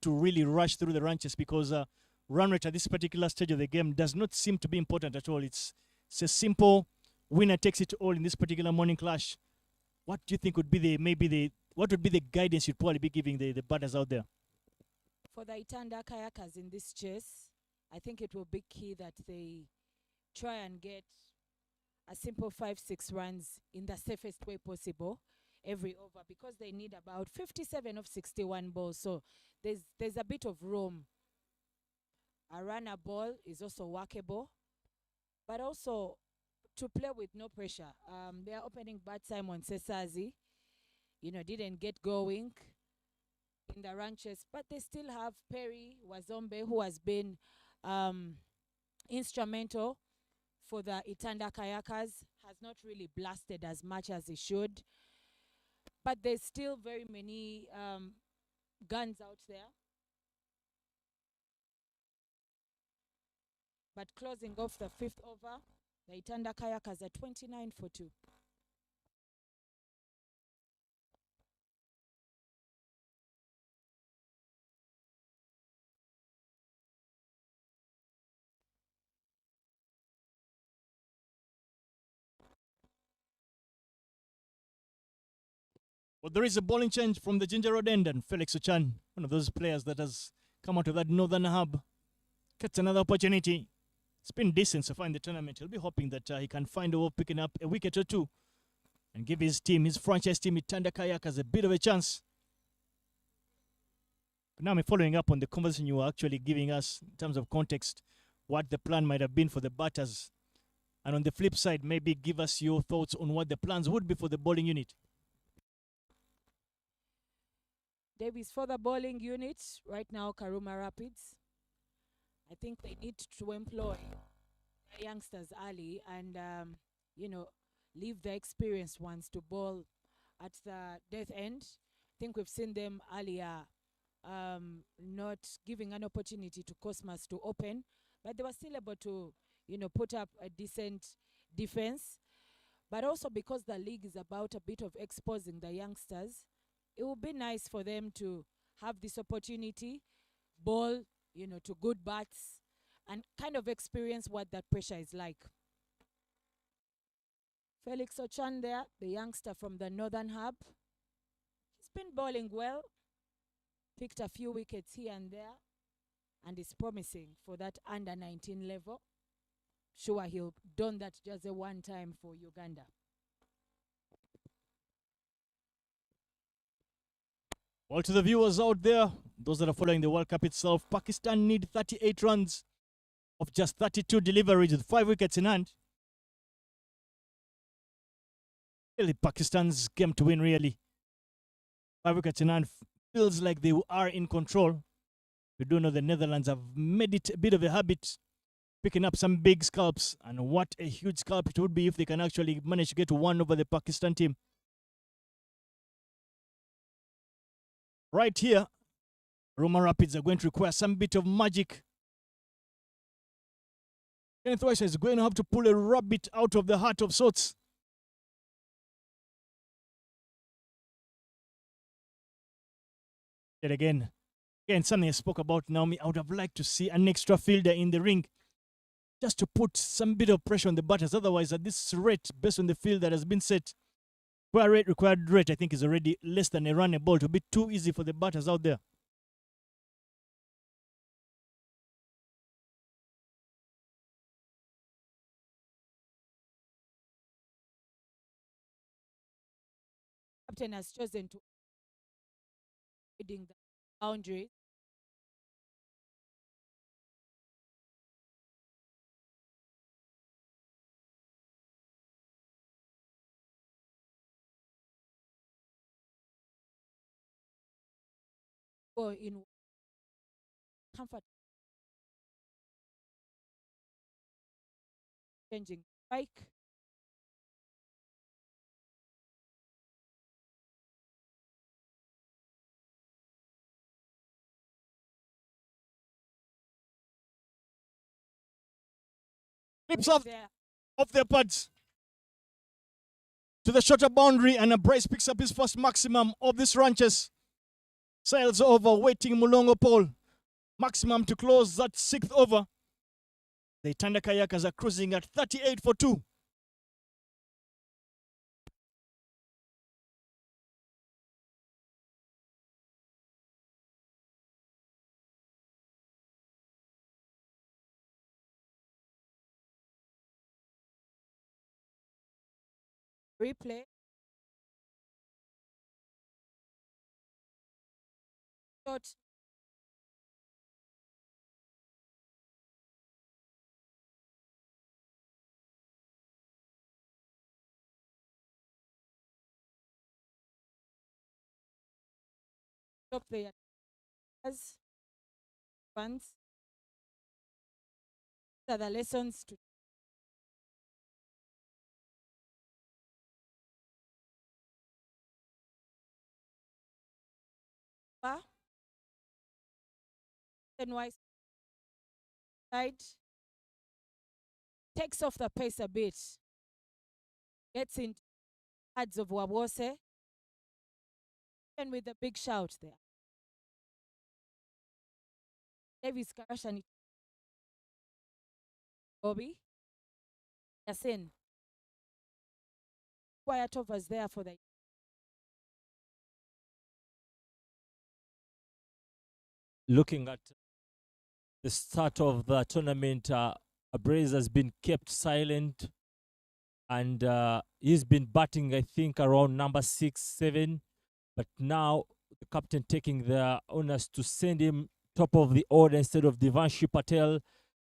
D: to really rush through the ranches because run rate at this particular stage of the game does not seem to be important at all. It's a simple winner takes it all in this particular morning clash. What do you think would be what would be the guidance you'd probably be giving the batters out there?
G: For the Itanda Kayakers in this chase, I think it will be key that they try and get a simple 5-6 runs in the safest way possible every over, because they need about 57 of 61 balls. So there's a bit of room. A runner ball is also workable, but also to play with no pressure. Their opening bat, Simon Sesazi, didn't get going in the run chase, but they still have Perry Wazombe, who has been instrumental for the Itanda Kayakers, has not really blasted as much as he should. But there's still very many guns out there. But closing off the 5th over, the Itanda Kayakers are 29 for 2.
D: Well, there is a bowling change from the Ginger Road end, and Felix Ochan, one of those players that has come out of that northern hub, gets another opportunity. It's been decent so far in the tournament. He'll be hoping that he can find a way of picking up a wicket or two and give his team, his franchise team, Itanda Kayakers, a bit of a chance. But now I'm following up on the conversation you were actually giving us in terms of context, what the plan might have been for the batters. And on the flip side, maybe give us your thoughts on what the plans would be for the bowling unit.
G: Davies, for the bowling unit, right now, Karuma Rapids, I think they need to employ the youngsters early and, leave the experienced ones to bowl at the death end. I think we've seen them earlier not giving an opportunity to Cosmas to open, but they were still able to, put up a decent defense. But also because the league is about a bit of exposing the youngsters, it would be nice for them to have this opportunity, bowl, to good bats, and kind of experience what that pressure is like. Felix Ochan there, the youngster from the Northern Hub. He's been bowling well, picked a few wickets here and there, and is promising for that under-19 level. Sure, he'll done that just a one time for Uganda.
D: Well, to the viewers out there, those that are following the World Cup itself, Pakistan need 38 runs of just 32 deliveries with 5 wickets in hand. Really, Pakistan's game to win, really. 5 wickets in hand feels like they are in control. We do know the Netherlands have made it a bit of a habit, picking up some big scalps, and what a huge scalp it would be if they can actually manage to get one over the Pakistan team. Right here, Roma Rapids are going to require some bit of magic. Kenneth Weisha is going to have to pull a rabbit out of the hat of sorts. Yet again, something I spoke about, Naomi, I would have liked to see an extra fielder in the ring just to put some bit of pressure on the batters. Otherwise, at this rate, based on the field that has been set, required rate, I think, is already less than a run a ball. It will be too easy for the batters out there.
G: Captain has chosen to reading the boundary. Go in comfort, changing strike.
D: Flips off their pads to the shorter boundary, and a brace picks up his first maximum of this ranches. Sails over, waiting Mulongo Paul. maximum to close that 6th over. The Itanda Kayakers are cruising at 38 for 2.
G: Replay. Shot. Top player as fans. These are the lessons to and wise side takes off the pace a bit, gets into hands of Wabose, and with a big shout there. Davis Karashani, Bobby, Yasin. Quiet overs there for the
E: Looking at the start of the tournament, Abrez has been kept silent, and he's been batting, I think, around number 6, 7. But now the captain taking the onus to send him top of the order instead of Devanshi Patel,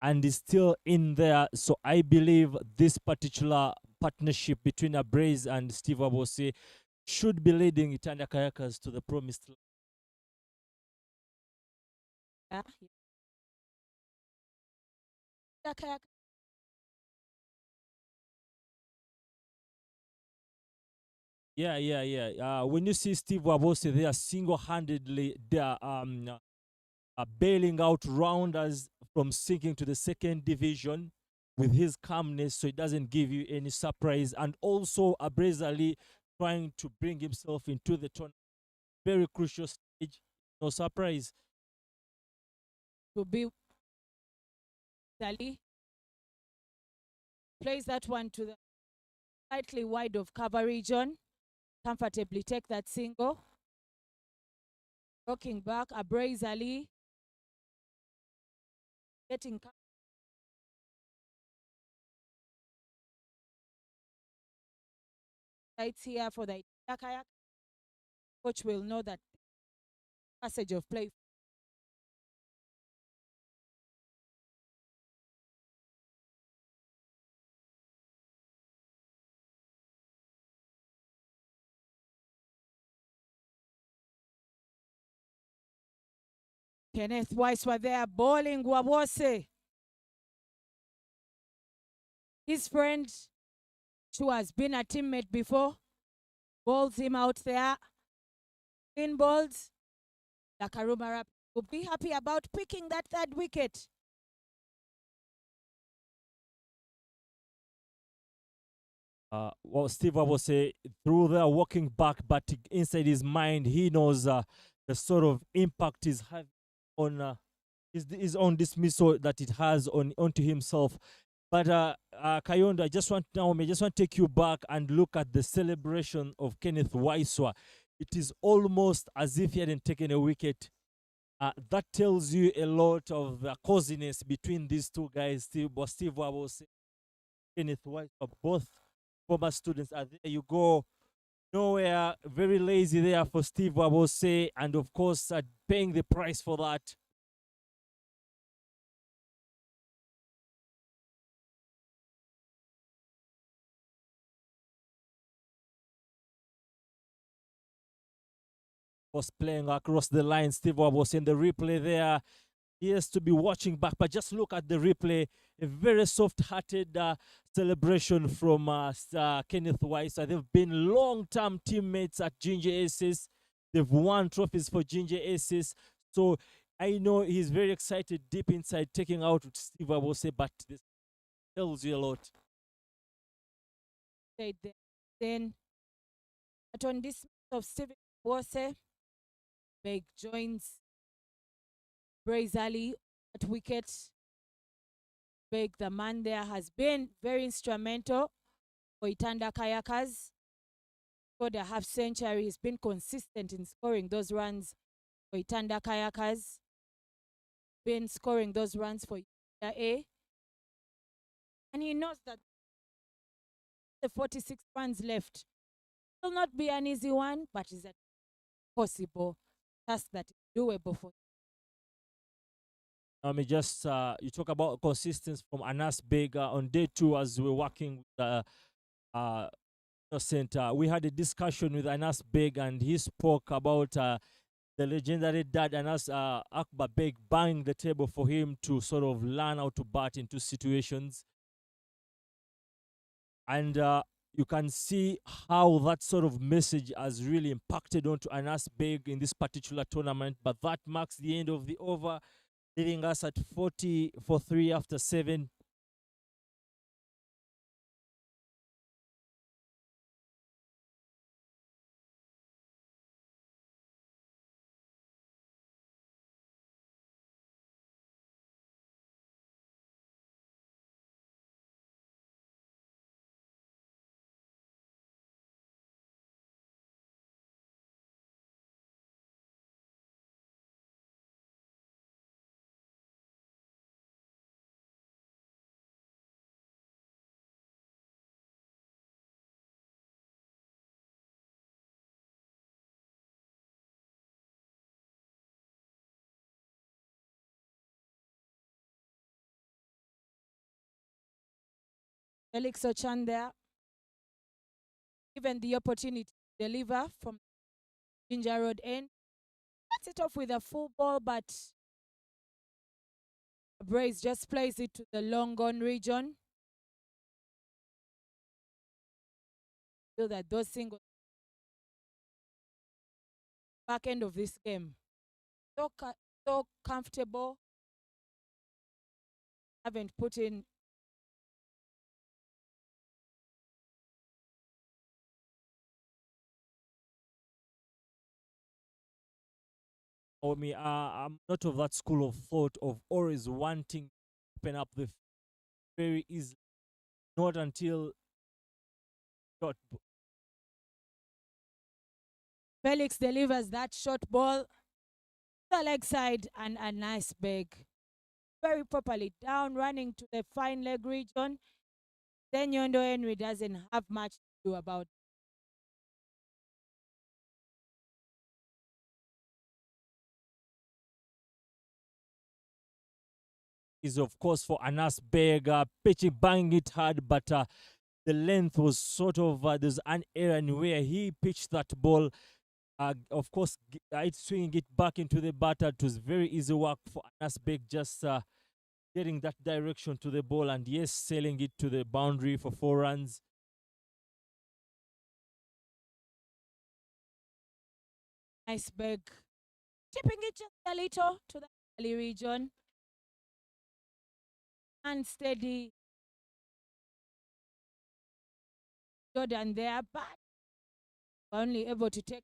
E: and is still in there. So I believe this particular partnership between Abrez and Steve Wabose should be leading Itanda Kayakers to the promised land. Yeah. When you see Steve Wabose, they are single-handedly bailing out rounders from sinking to the second division with his calmness, so it doesn't give you any surprise. And also Abrezali trying to bring himself into the tournament. Very crucial stage, no surprise.
G: to be Dali plays that one to the slightly wide of cover region. Comfortably take that single. Rocking back, Abrez Ali getting right here for the kayak. Coach will know that passage of play. Kenneth Weiss were there bowling Wabose. His friend, who has been a teammate before, bowls him out there. In balls, the Karuma Raptors will be happy about picking that 3rd wicket.
E: Well, Steve Wabose through there walking back, but inside his mind, he knows the sort of impact he's having on his own dismissal that it has onto himself. But Kayondo, I just want to take you back and look at the celebration of Kenneth Waiswa. It is almost as if he hadn't taken a wicket. That tells you a lot of the coziness between these two guys, Steve Wabose, Kenneth Waiswa, both former students. There you go. Nowhere, very lazy there for Steve Wabose, and of course, paying the price for that. Was playing across the line. Steve was in the replay there. He has to be watching back, but just look at the replay. A very soft-hearted celebration from Kenneth Weiss. They've been long-term teammates at Ginger Aces. They've won trophies for Ginger Aces. So I know he's very excited deep inside taking out Steve Wabose, but this tells you a lot.
G: Then, but on this of Steve Wabose, Meg joins Brace Ali at wicket. Big, the man there, has been very instrumental for Itanda Kayakers. Scored a half century. He's been consistent in scoring those runs for Itanda Kayakers. Been scoring those runs for Itanda A. And he knows that the 46 runs left will not be an easy one, but is a possible task that is doable for.
E: You talk about consistency from Anas Beg on day 2 as we're working with Innocent. We had a discussion with Anas Beg and he spoke about the legendary dad Anas Akbar Beg banging the table for him to sort of learn how to bat into situations. And you can see how that sort of message has really impacted onto Anas Beg in this particular tournament. But that marks the end of the over, leaving us at 40 for 3 after 7.
G: Felix Ochan there, given the opportunity to deliver from Ginger Road end. Cuts it off with a full ball, but Brace just plays it to the long on region. Feel that those singles back end of this game so comfortable. Haven't put in
E: I'm not of that school of thought of always wanting to open up the very easy. Not until shot.
G: Felix delivers that short ball to the leg side and a nice bag. Very properly down, running to the fine leg region. Then Yondo Henry doesn't have much to do about it.
E: Is of course for Anas Beg, pitching, banging it hard, but the length was sort of there's an error in where he pitched that ball. Of course, it's swinging it back into the batter. It was very easy work for Anas Beg, just getting that direction to the ball and yes, sailing it to the boundary for 4 runs.
G: Nice bag. Tipping it just a little to the early region. Unsteady. Jordan there, but only able to take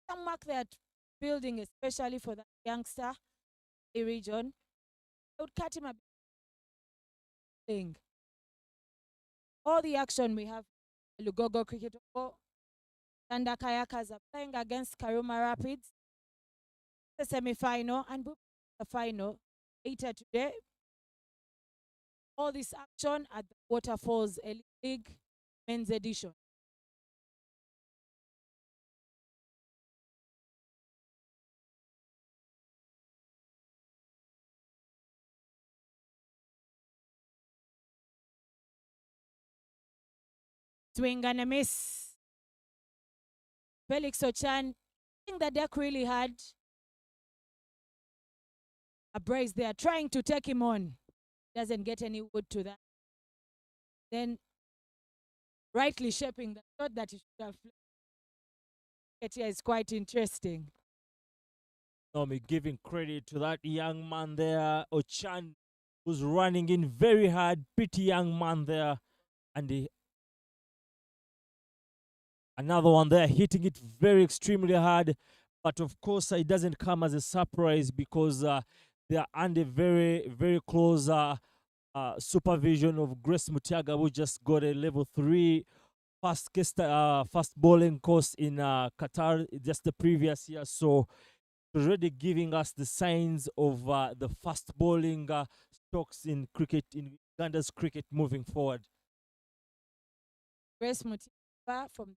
G: some mark there, building, especially for that youngster the region. I would cut him a thing. All the action we have Lugogo cricket. Thunder Kayakers are playing against Karuma Rapids. The semi-final and the final later today. All this action at the Waterfalls Elite League men's edition. Swing and a miss. Felix Ochan, I think the deck really had a brace there, trying to take him on. Doesn't get any wood to that. Then rightly shaping the shot that he should have played. It is quite interesting.
E: Me giving credit to that young man there, Ochan, who's running in very hard, pretty young man there, and another one there hitting it very extremely hard. But of course, it doesn't come as a surprise because they are under very, very close supervision of Grace Mutiaga, who just got a level 3 fast bowling course in Qatar just the previous year. So already giving us the signs of the fast bowling stocks in cricket, in Uganda's cricket moving forward.
G: Grace Mutimba from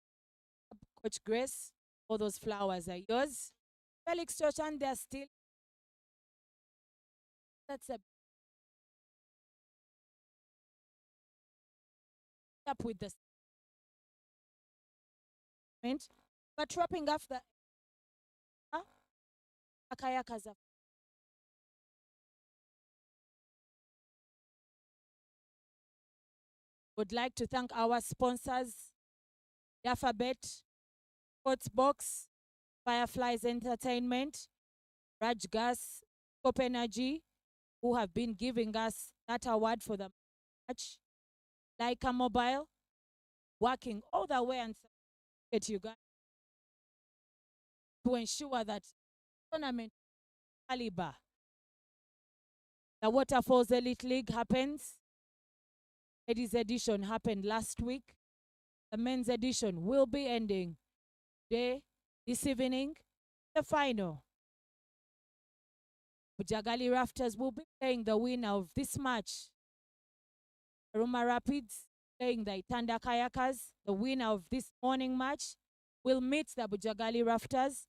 G: Coach Grace. All those flowers are yours. Felix Church, and they're still. That's a up with the statement. But wrapping up the Kayakers are would like to thank our sponsors, Alphabet, Sportsbox, Fireflies Entertainment, Raj Gas, Scope Energy, who have been giving us that award for the match. Leica Mobile, working all the way and at Uganda to ensure that tournament caliber. The Waterfalls Elite League happens. Ladies edition happened last week. The men's edition will be ending today, this evening, the final. Bujjagali Rafters will be playing the winner of this match. Aruma Rapids playing the Itanda Kayakers. The winner of this morning match will meet the Bujjagali Rafters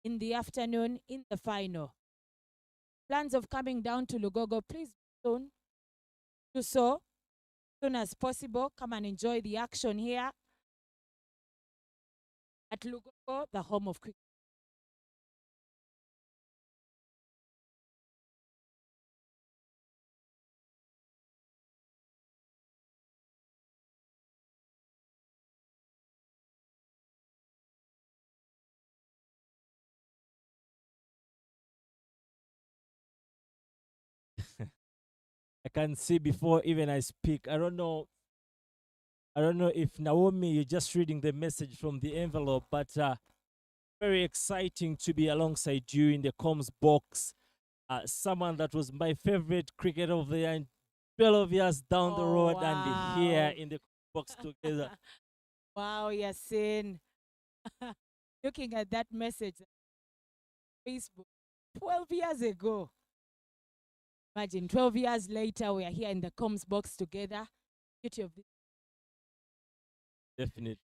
G: in the afternoon in the final. Plans of coming down to Lugogo, please soon do so as soon as possible. Come and enjoy the action here at Lugogo, the home of cricket.
E: I can see before even I speak. I don't know if Naomi, you're just reading the message from the envelope, but very exciting to be alongside you in the comms box. Someone that was my favorite cricketer of the year 12 years down the road and here in the box together.
G: Wow, Yasin. Looking at that message, Facebook, 12 years ago. Imagine 12 years later, we are here in the comms box together. Beauty of this.
E: Definitely.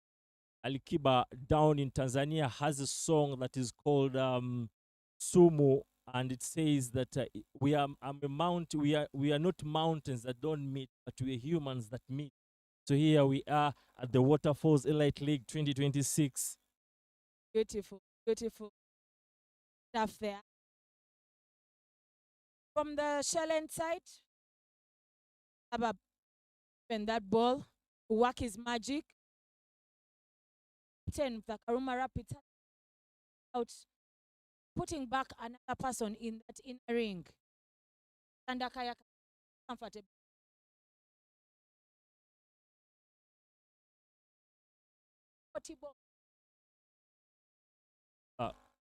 E: Alikiba down in Tanzania has a song that is called Sumu, and it says that we are we are not mountains that don't meet, but we are humans that meet. So here we are at the Waterfalls Elite League 2026.
G: Beautiful, beautiful stuff there. From the shell end side, Abab and that ball to work his magic. 10 the Karuma Rapids out, putting back another person in that inner ring. And Kayaka comfortable.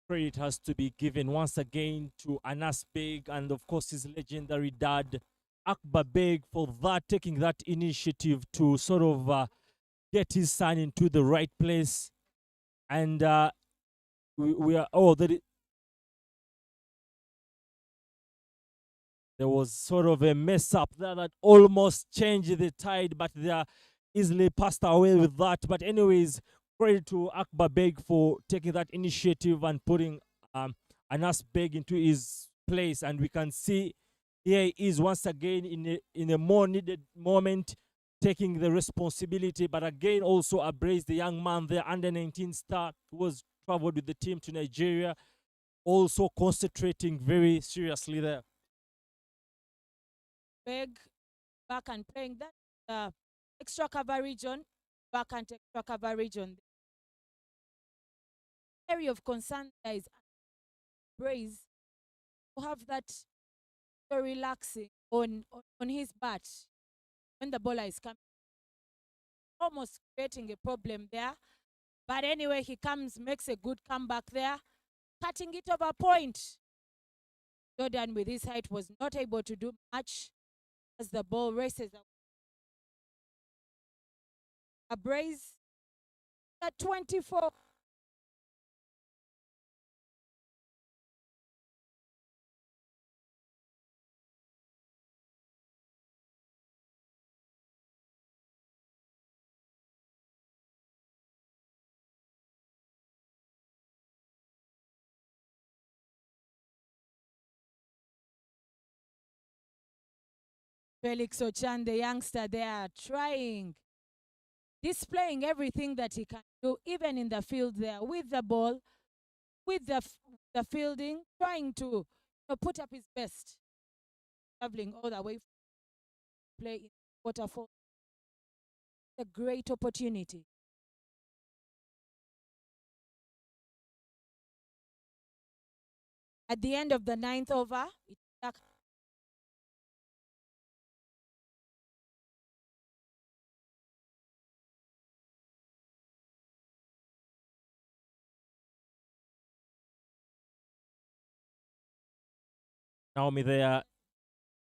E: Credit has to be given once again to Anas Beg and of course his legendary dad Akbar Beg for that, taking that initiative to sort of get his son into the right place. And we are there was sort of a mess up there that almost changed the tide, but they are easily passed away with that. But anyways, credit to Akbar Beg for taking that initiative and putting Anas Beg into his place. And we can see here he is once again in a more needed moment, taking the responsibility. But again, also embrace the young man there, under 19 star, who was traveled with the team to Nigeria, also concentrating very seriously there.
G: Beg back and playing that extra cover region, back and extra cover region. Area of concern there is Braze to have that so relaxing on his bat when the bowler is coming, almost creating a problem there. But anyway, he comes, makes a good comeback there. cutting it over point. Jordan, with his height, was not able to do much as the ball races. A brace at 24. Felix Ochan, the youngster there, trying, displaying everything that he can do, even in the field there, with the ball, with the fielding, trying to put up his best, traveling all the way to play in Waterfalls. A great opportunity. At the end of the 9th over,
E: Naomi there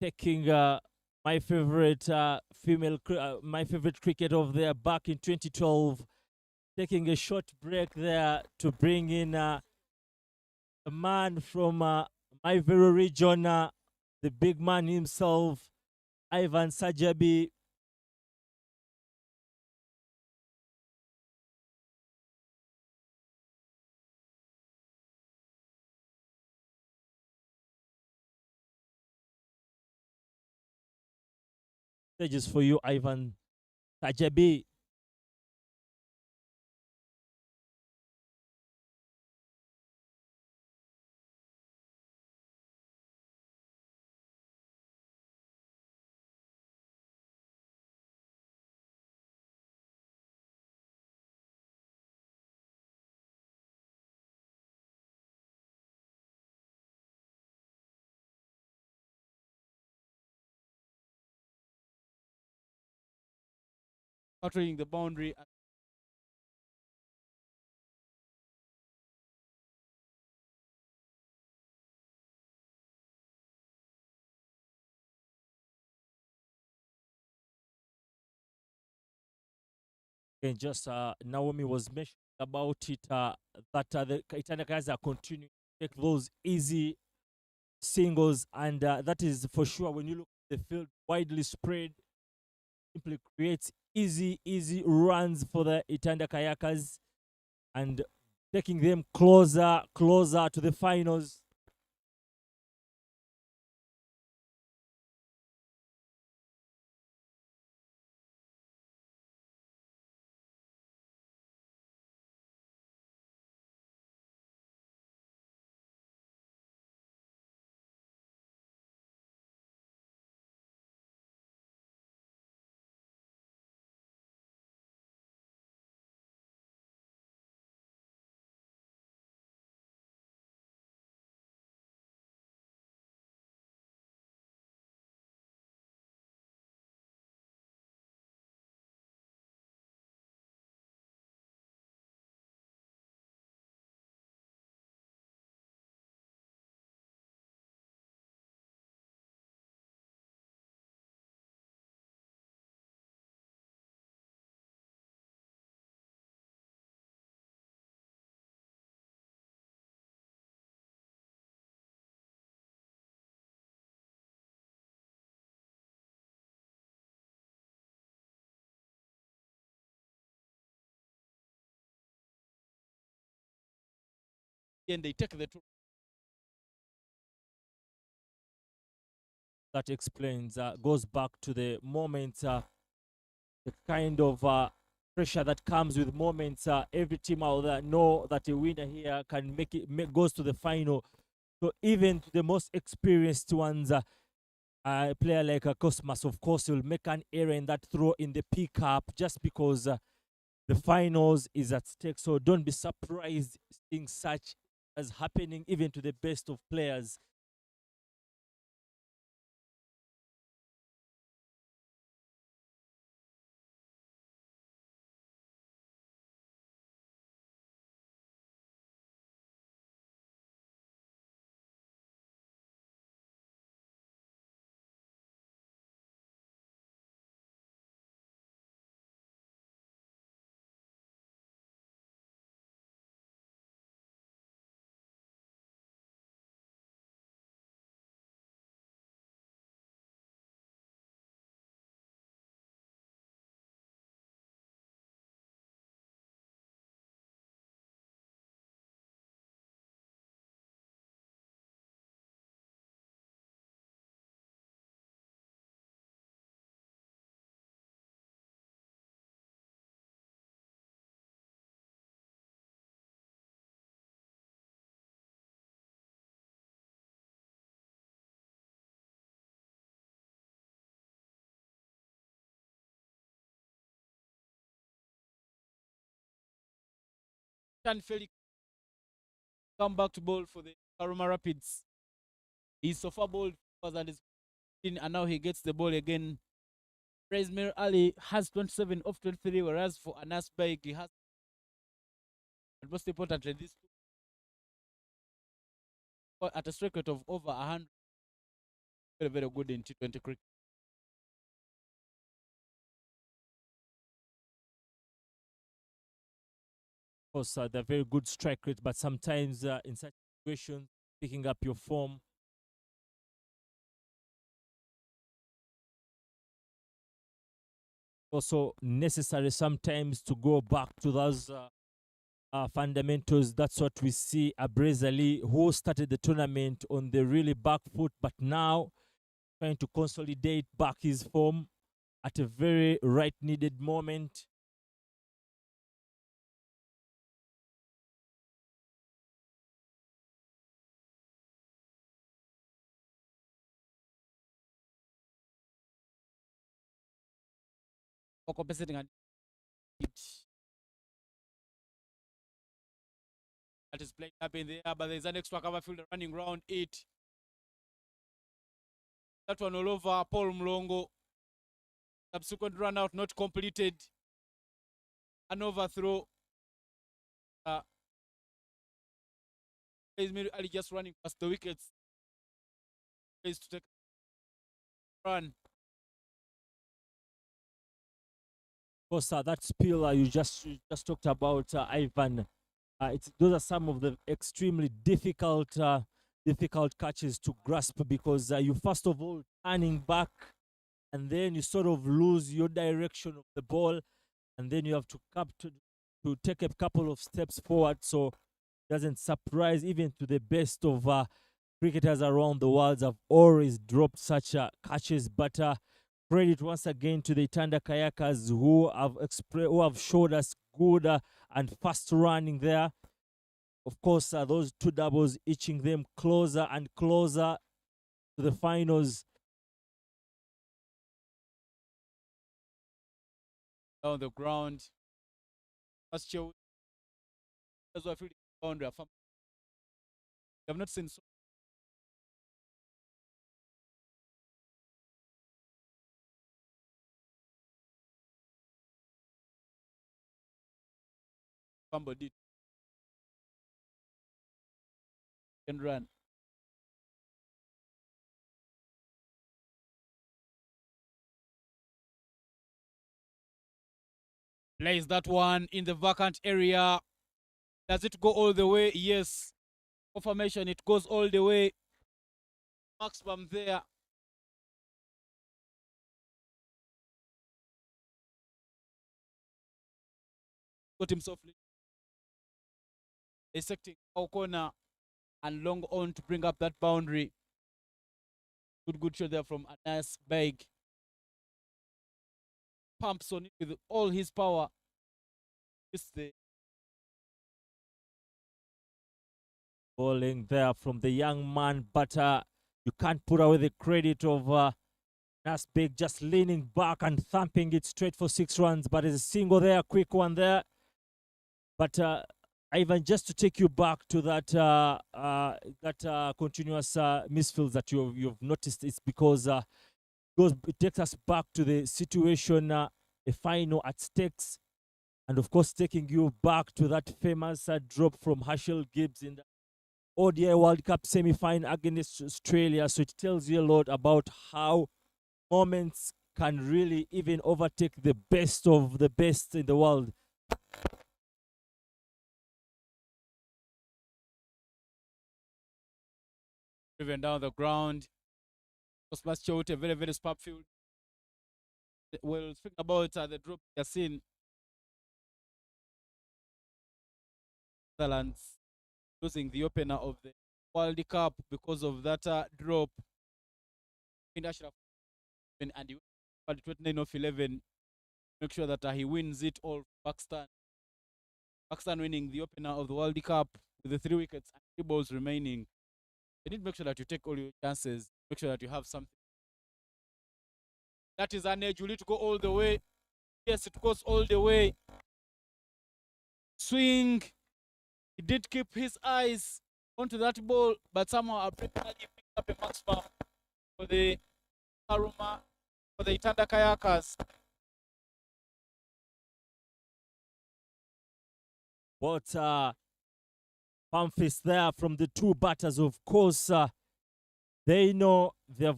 E: taking my favorite my favorite cricket of there back in 2012, taking a short break there to bring in a man from my very region, the big man himself, Ivan Sajabi. Stages for you, Ivan Sajabi.
A: Outraying the boundary.
E: And just Naomi was mentioning about it, that the Itanda guys are continuing to take those easy singles, and that is for sure. When you look at the field widely spread, simply creates easy runs for the Itanda Kayakers and taking them closer to the finals.
A: And they take the
E: That explains, goes back to the moment, the kind of pressure that comes with moments. Every team out there know that a winner here can goes to the final. So even the most experienced ones, a player like Cosmas, of course, will make an error in that throw in the pickup just because the finals is at stake. So don't be surprised seeing such as happening even to the best of players.
A: Felix come back to bowl for the Karuma Rapids. He's so far bowled and is in, and now he gets the ball again. Mir Ali has 27 off 23, whereas for Anas Baig he has, and most importantly, this at a strike rate of over 100. Very, very good in T20 cricket.
E: Of course, they're very good strike rate, but sometimes in such situations, picking up your form also necessary sometimes to go back to those fundamentals. That's what we see Abrezali, who started the tournament on the really back foot, but now trying to consolidate back his form at a very right needed moment.
A: For compensating and that is playing up in the air, but there's an extra cover fielder running round it. That one all over Paul Mlongo. Subsequent run out not completed. An overthrow. Mir Ali just running past the wickets. Is to take run.
E: Of course, that spill you just talked about, Ivan. Those are some of the extremely difficult catches to grasp, because you first of all turning back, and then you sort of lose your direction of the ball, and then you have to take a couple of steps forward. So it doesn't surprise, even to the best of cricketers around the world have always dropped such catches. But credit once again to the Itanda Kayakers, who have showed us good and fast running there. Of course, those two doubles itching them closer and closer to the finals.
A: On the ground. That's why I feel the boundary. I have not seen so somebody can run. Plays that one in the vacant area. Does it go all the way? Yes. Confirmation, it goes all the way. Maximum there. Got himself dissecting our corner and long on to bring up that boundary. Good shot there from Anas Baig. Pumps on it with all his power. It's the
E: bowling there from the young man, but you can't put away the credit of Anas Baig just leaning back and thumping it straight for 6 runs. But it's a single there, quick one there. But Ivan, just to take you back to that continuous misfields that you've noticed, it's because it takes us back to the situation, a final at stakes, and of course taking you back to that famous drop from Herschel Gibbs in the ODI World Cup semi-final against Australia. So it tells you a lot about how moments can really even overtake the best of the best in the world.
A: driven down the ground. Postmatch with a very, very spark field. We'll speak about the drop we have seen. Netherlands losing the opener of the World Cup because of that drop. And he 29 of 11. Make sure that he wins it all for Pakistan. Pakistan winning the opener of the World Cup with the 3 wickets and 3 balls remaining. You need to make sure that you take all your chances. Make sure that you have something. That is an edge. You need to go all the way. Yes, it goes all the way. Swing. He did keep his eyes onto that ball, but somehow picked up a maximum for the Karuma, for the Itanda Kayakers.
E: What pump fist there from the two batters, of course. They know that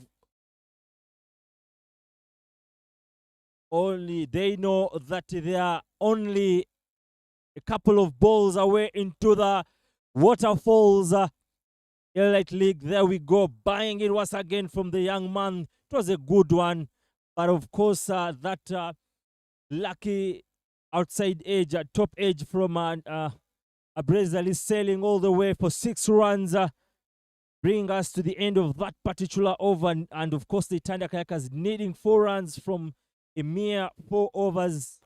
E: they are only a couple of balls away into the Waterfalls Elite League. There we go, buying it once again from the young man. It was a good one, but of course that lucky outside edge, top edge from Bujjagali sailing all the way for 6 runs, bring us to the end of that particular over. And of course, the Itanda Kayakers needing 4 runs from a mere 4 overs.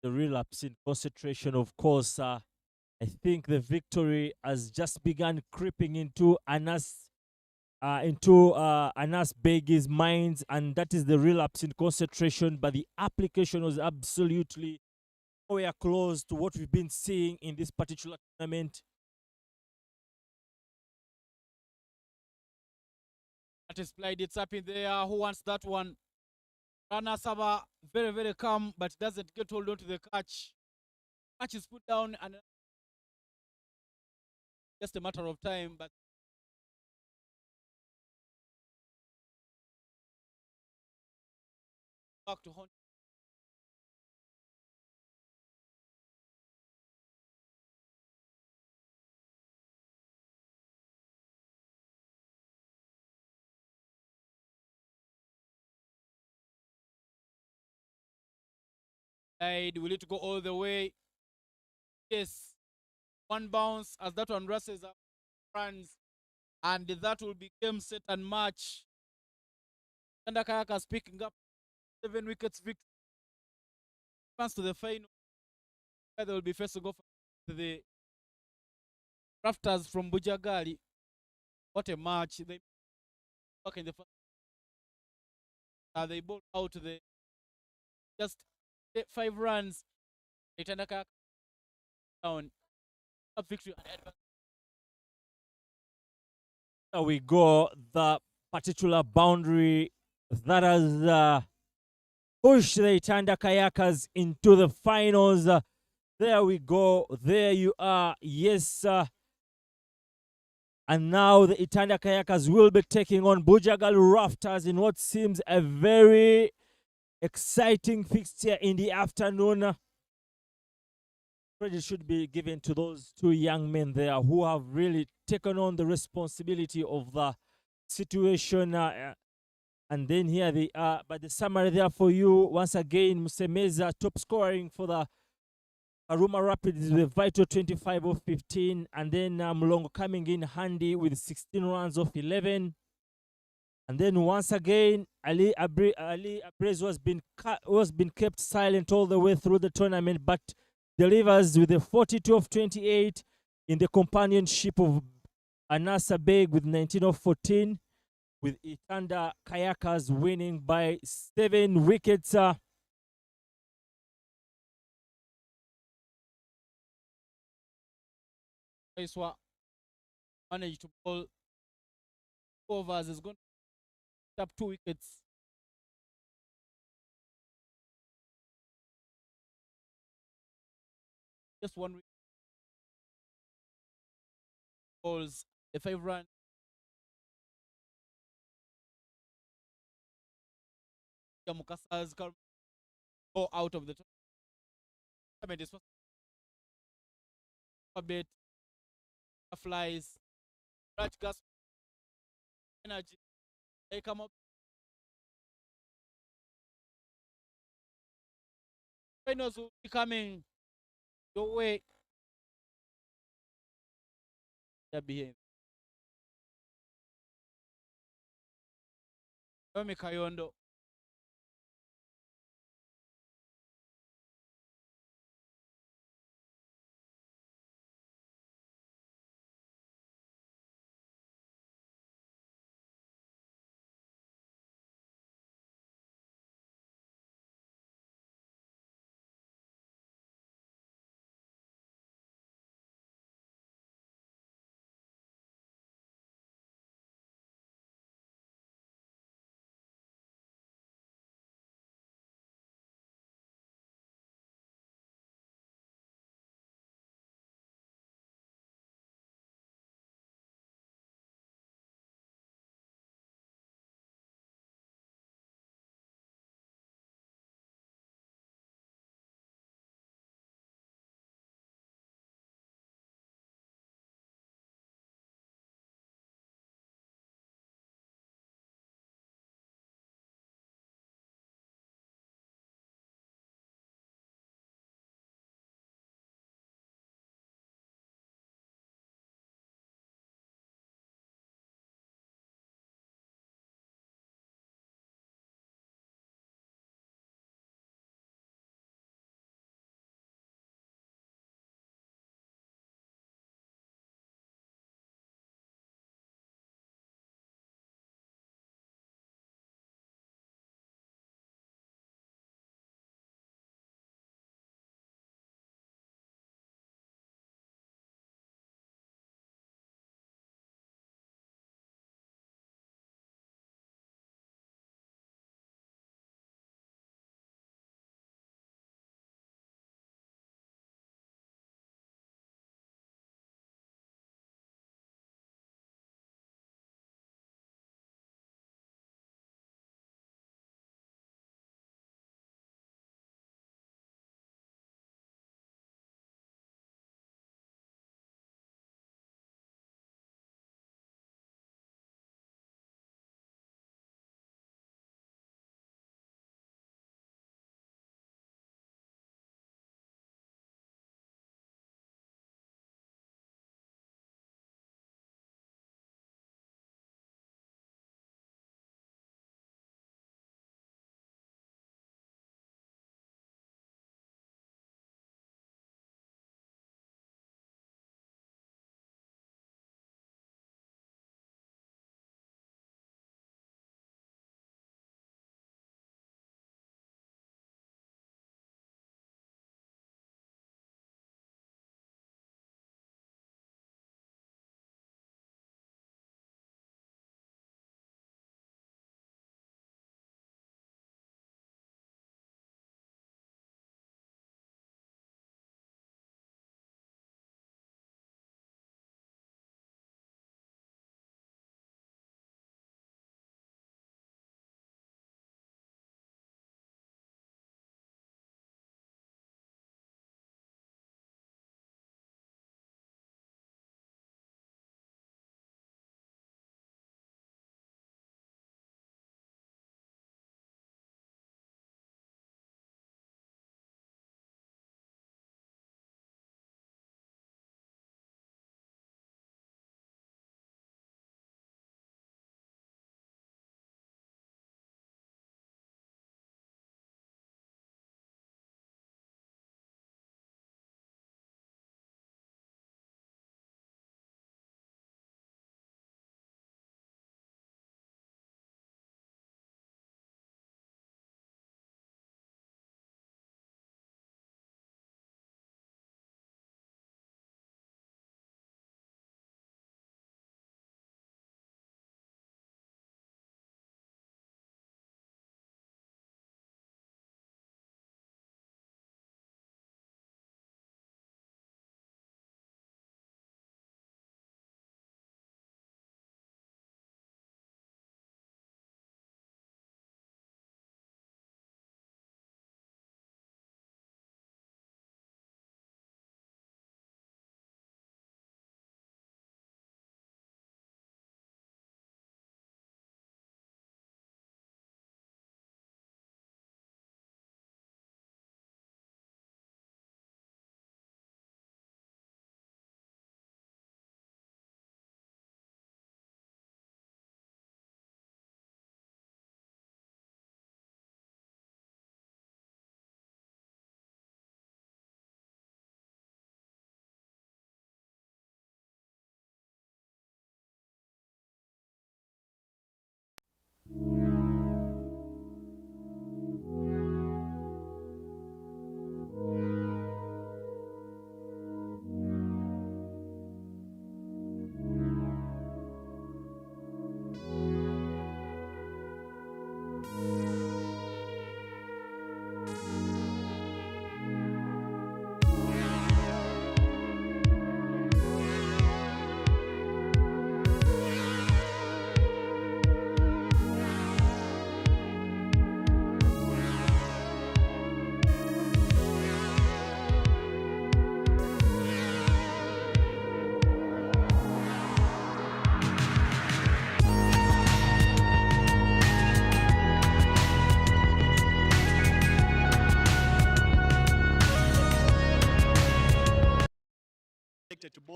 E: The relapse in concentration, of course. I think the victory has just begun creeping into Anas Begi's minds, and that is the relapse in concentration. But the application was absolutely nowhere close to what we've been seeing in this particular tournament.
A: That is played, it's up in there. Who wants that one? Rana Saba, very, very calm, but doesn't get hold on to the catch. Catch is put down, and just a matter of time, but back to hunt. We need to go all the way. Yes, one bounce as that one rushes up, runs, and that will be game, set, and match. Itanda Kayakers picking up 7 wickets victory. Advance to the final. Where they will be first to go for the Rafters from Bujjagali. What a match! They back in the first. They bowled out the just 5 runs. Itanda Kayakers down. Up victory and advance.
E: There we go. The particular boundary that has pushed the Itanda Kayakers into the finals. There we go. There you are. Yes. And now the Itanda Kayakers will be taking on Bujjagali Rafters in what seems a very exciting fixture in the afternoon. Credit should be given to those 2 young men there who have really taken on the responsibility of the situation. And then here they are. But the summary there for you, once again, Musemeza top scoring for the Karuma Rapids with a vital 25 of 15. And then Mulongo coming in handy with 16 runs of 11. And then once again, Ali Abrez was been kept silent all the way through the tournament, but delivers with a 42 of 28 in the companionship of Anasa Beg with 19 of 14, with Itanda Kayakers winning by 7 wickets.
A: Iswa managed to bowl overs, is going to pick up 2 wickets. Just 1 wicket. Balls, a 5 run. Mukasa has come go out of the tournament. a bit, flies, large gas energy. They come up. Finals will be coming your way. That behave. Yomi Kayondo.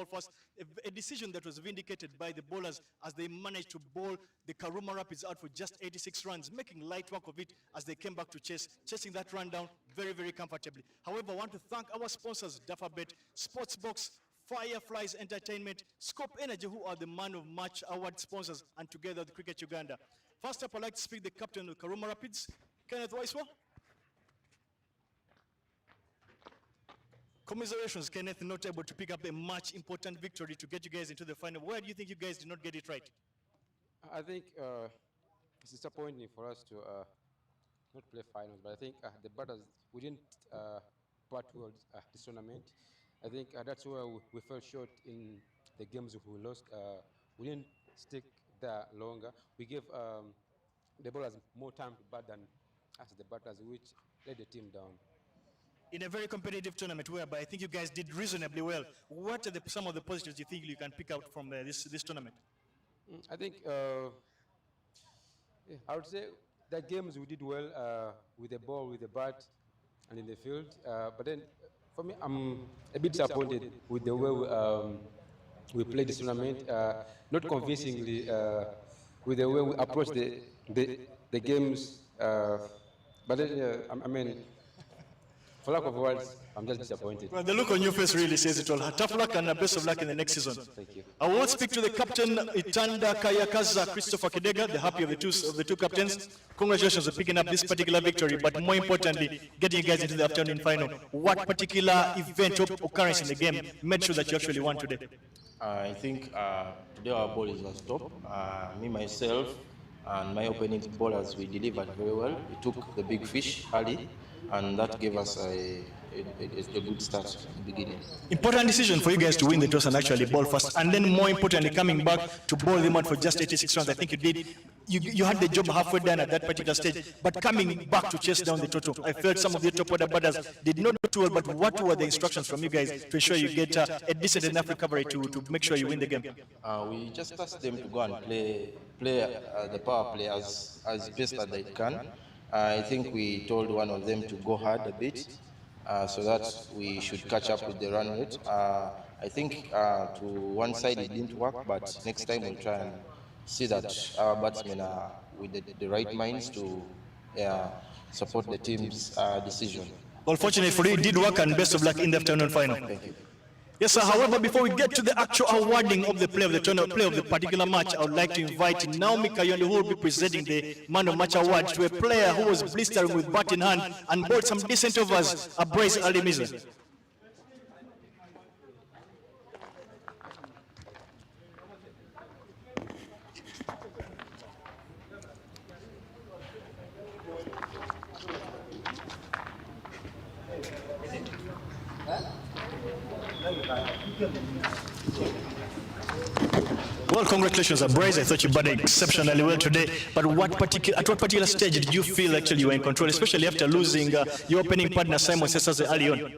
D: ball first. A decision that was vindicated by the bowlers as they managed to bowl the Karuma Rapids out for just 86 runs, making light work of it as they came back to chasing that run down very, very comfortably. However, I want to thank our sponsors, Dufferbet, Sportsbox, Fireflies Entertainment, Scope Energy, who are the Man of Match Award sponsors, and together the Cricket Uganda. First up, I'd like to speak the captain of Karuma Rapids, Kenneth Waiswa. Commiserations, Kenneth, not able to pick up a much important victory to get you guys into the final. Where do you think you guys did not get it right?
B: I think it's disappointing for us to not play finals, but I think the batters, we didn't bat well this tournament. I think that's where we fell short in the games we lost. We didn't stick there longer. We gave the bowlers more time to bat than us, the batters, which let the team down.
D: In a very competitive tournament whereby I think you guys did reasonably well, what are some of the positives you think you can pick out from this tournament?
B: I think I would say that games we did well with the ball, with the bat, and in the field. But then, for me, I'm a bit disappointed with the way we played this tournament. Not convincingly with the way we approached the games. But then, I mean, for lack of words, I'm just disappointed.
D: Well, the look on your face really says it all. Tough luck and best of luck in the next season.
B: Thank you.
D: I want to speak to the captain, Itanda Kayakers, Christopher Kidega, the happy of the two captains. Congratulations on picking up this particular victory, but more importantly, getting you guys into the afternoon final. What particular event or occurrence in the game made sure that you actually won today?
C: I think today our bowlers was top. Me, myself, and my opening bowlers, we delivered very well. We took the big fish early, and that gave us a good start at the beginning.
D: Important decision for you guys to win the toss and actually bowl first, and then more importantly, coming back to bowl them out for just 86 runs. I think you did. You had the job halfway done at that particular stage, but coming back to chase down the total, I felt some of the top order batters did not do too well. But what were the instructions from you guys to ensure you get a decent enough recovery to make sure you win the game?
C: We just asked them to go and play the power play as best as they can. I think we told one of them to go hard a bit so that we should catch up with the run rate. I think to one side it didn't work, but next time we'll try and see that our batsmen are with the right minds to support the team's decision.
D: Well, fortunately for you, it did work, and best of luck in the afternoon final.
C: Thank you.
D: Yes, sir. However, before we get to the actual awarding of the play of the tournament, play of the particular match, I would like to invite Naomi Kayonde, who will be presenting the Man of Match award to a player who was blistering with bat in hand and bowled some decent overs, Brace Alimiza. Well, congratulations, Bryce. I thought you batted exceptionally well today. But at what particular stage did you feel actually you were in control, especially after losing your opening partner, Simon Sessaze, early on?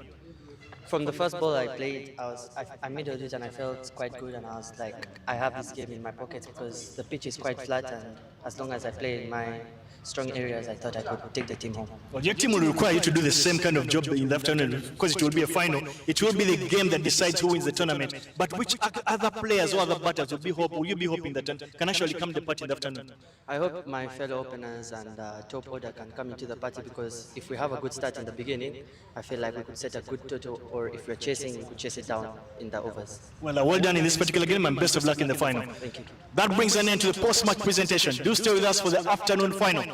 H: From the first ball I played, I made a hit and I felt quite good, and I was like, I have this game in my pocket because the pitch is quite flat, and as long as I play in my strong areas, I thought I could take the team home.
D: Well, your team will require you to do the same kind of job in the afternoon because it will be a final. It will be the game that decides who wins the tournament. But which other players or other batters will you be hoping that can actually come to the party in the afternoon?
H: I hope my fellow openers and top order can come into the party, because if we have a good start in the beginning, I feel like we could set a good total, or if we're chasing, we could chase it down in the overs.
D: Well, well done in this particular game, and best of luck in the final.
H: Thank you.
D: That brings an end to the post-match presentation. Do stay with us for the afternoon final.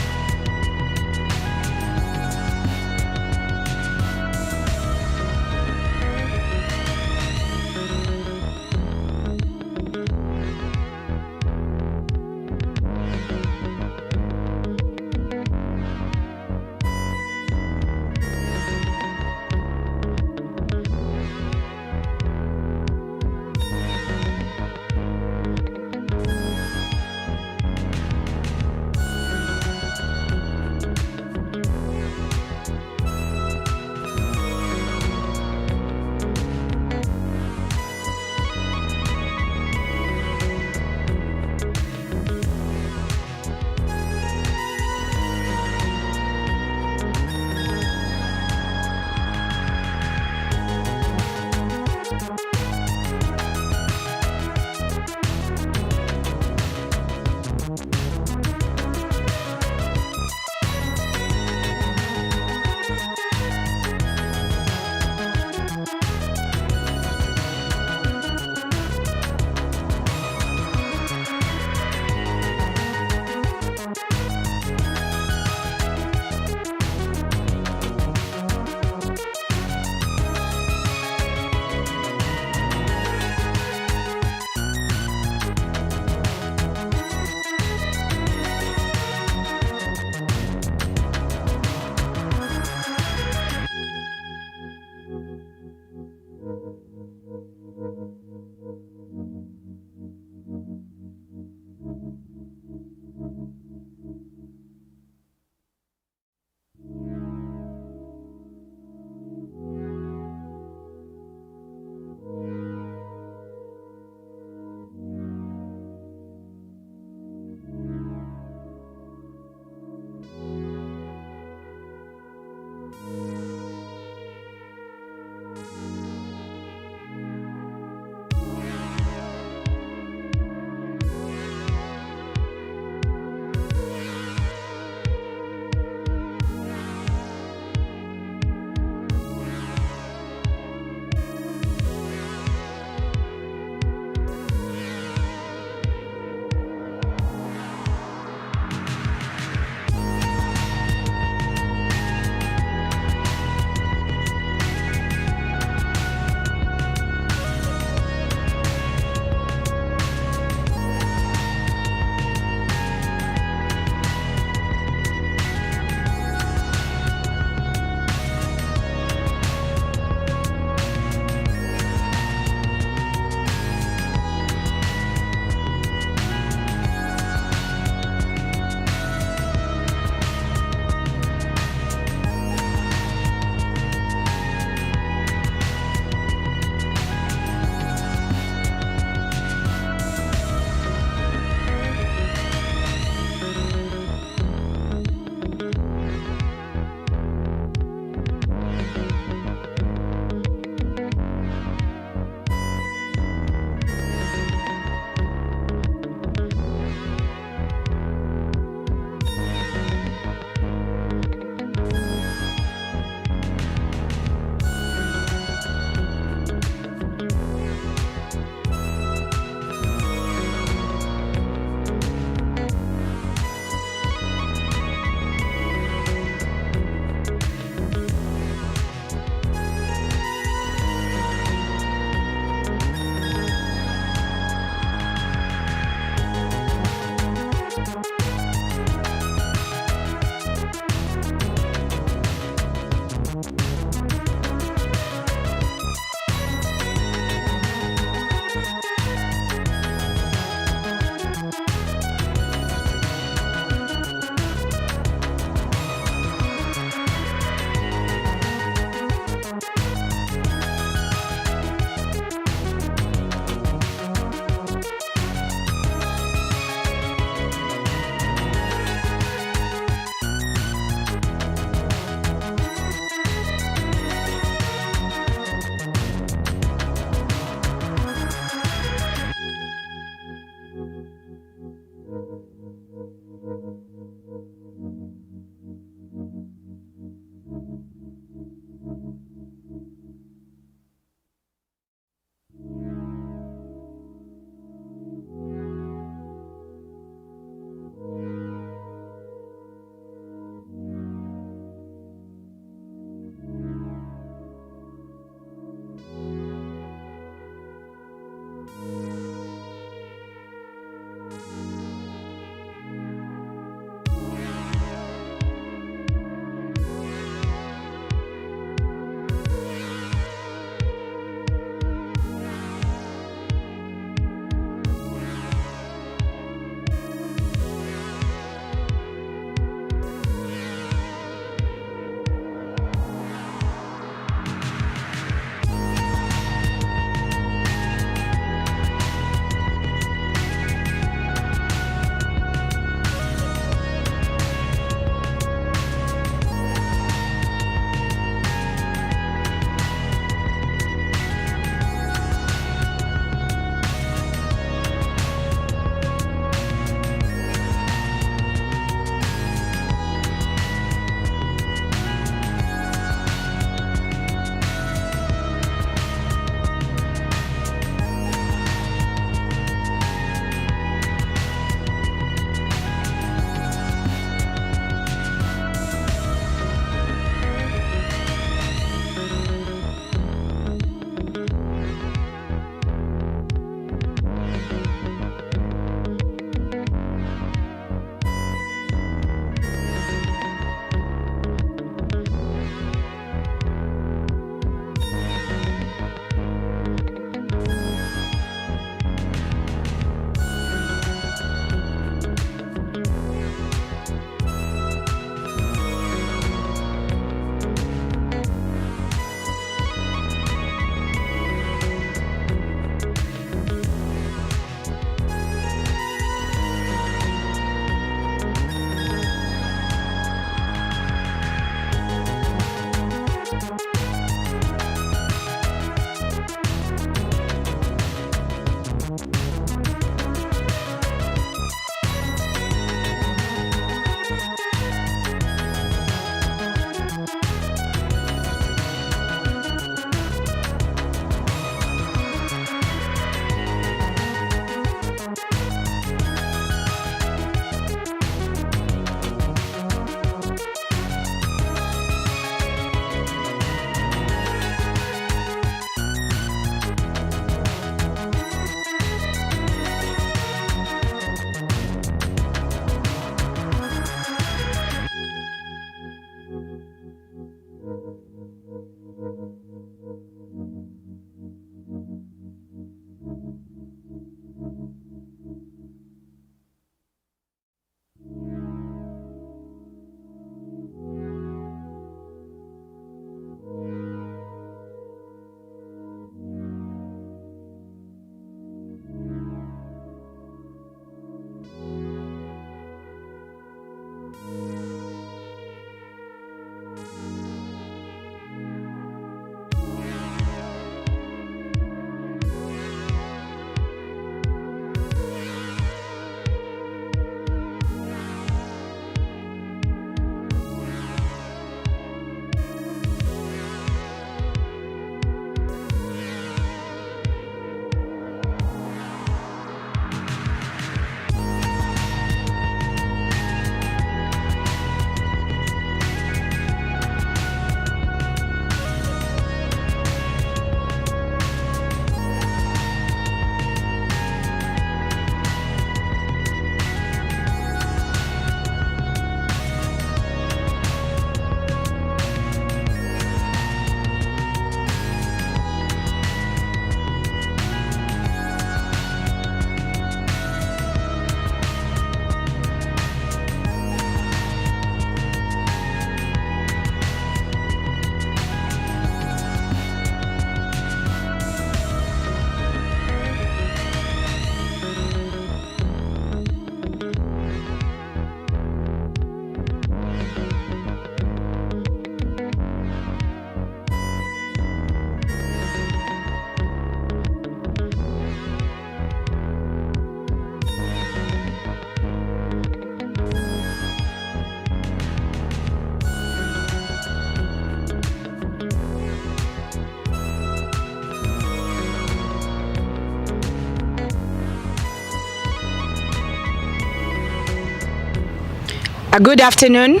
G: A good afternoon.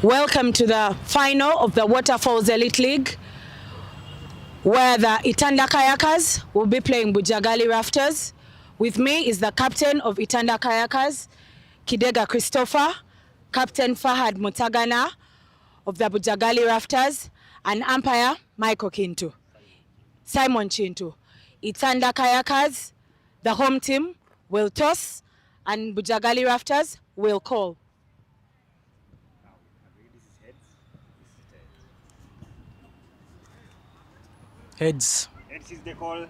G: Welcome to the final of the Waterfalls Elite League, where the Itanda Kayakers will be playing Bujjagali Rafters. With me is the captain of Itanda Kayakers, Kidega Christopher, Captain Fahad Mutagana of the Bujjagali Rafters, and umpire Michael Kintu, Simon Chintu. Itanda Kayakers, the home team, will toss, and Bujjagali Rafters will call.
A: Heads.
F: Heads is the call. And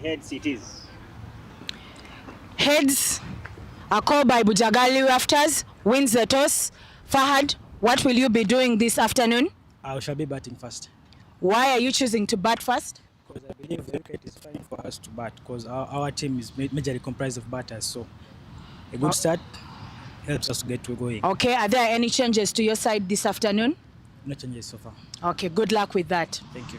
F: heads it is.
G: Heads, a call by Bujjagali Rafters, wins the toss. Fahad, what will you be doing this afternoon?
A: I shall be batting first.
G: Why are you choosing to bat first?
A: Because I believe the wicket is fine for us to bat, because our team is majorly comprised of batters. So a good start helps us to get going.
G: Okay, are there any changes to your side this afternoon?
A: No changes so far.
G: Okay, good luck with that.
A: Thank you.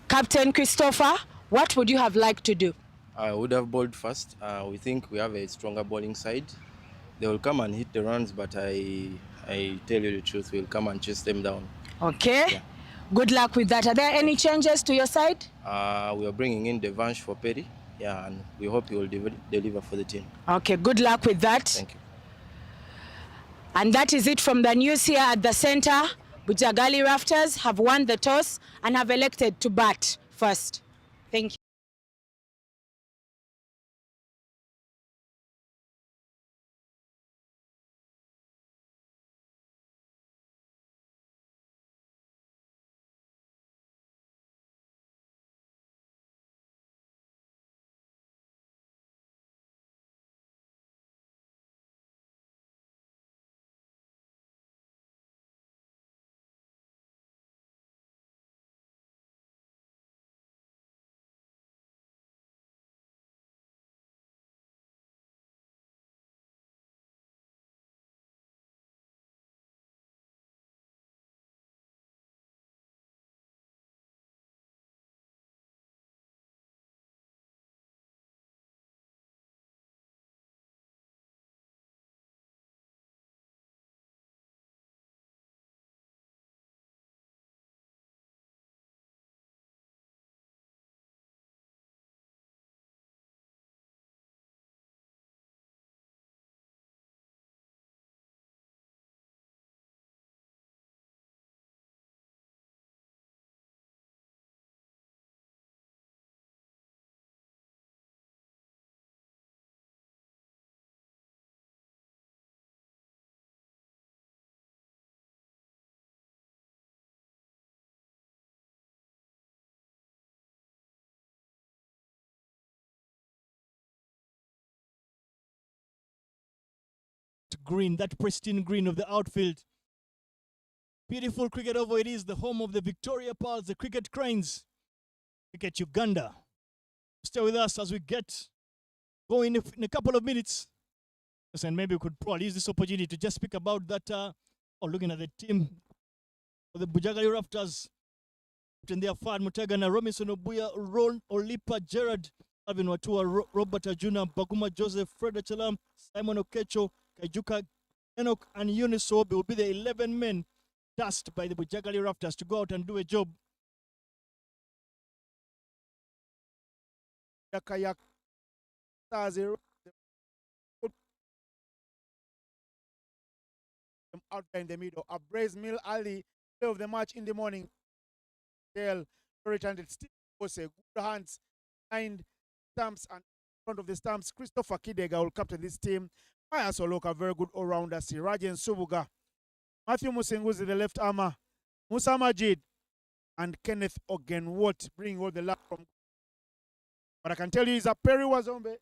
G: Captain Christopher, what would you have liked to do?
C: I would have bowled first. We think we have a stronger bowling side. They will come and hit the runs, but I tell you the truth, we'll come and chase them down.
G: Okay,
C: Yeah.
G: good luck with that. Are there any changes to your side?
C: We are bringing in Devansh for Perry, yeah, and we hope he will deliver for the team.
G: Okay, good luck with that.
C: Thank you.
G: And that is it from the news here at the center. Bujjagali Rafters have won the toss and have elected to bat first. Thank you.
D: Green, that pristine green of the outfield. Beautiful cricket over it is, the home of the Victoria Pearls, the Cricket Cranes. Cricket Uganda. Stay with us as we get going in a couple of minutes. And maybe we could probably use this opportunity to just speak about that, looking at the team of the Bujjagali Raptors. And they are Fad Mutagana, Robinson Obuya, Ron Olipa, Gerard, Alvin Watua, Robert Ajuna, Baguma Joseph, Fred Chalam, Simon Okecho, Kajuka, Enoch, and Eunice Obi will be the 11 men tasked by the Bujjagali Raptors to go out and do a job.
F: The kayak stars out there in the middle. Abraze Mill Ali, play of the match in the morning. Dale returned it. Steve Ose, good hands behind stamps and in front of the stamps. Christopher Kidega will captain this team. Maya Soloka, very good all-rounder. Sirajan Subuga, Matthew Musenguzi, the left armor, Musa Majid, and Kenneth Ogenwot bringing all the luck from. But I can tell you is a Perry Wazombe.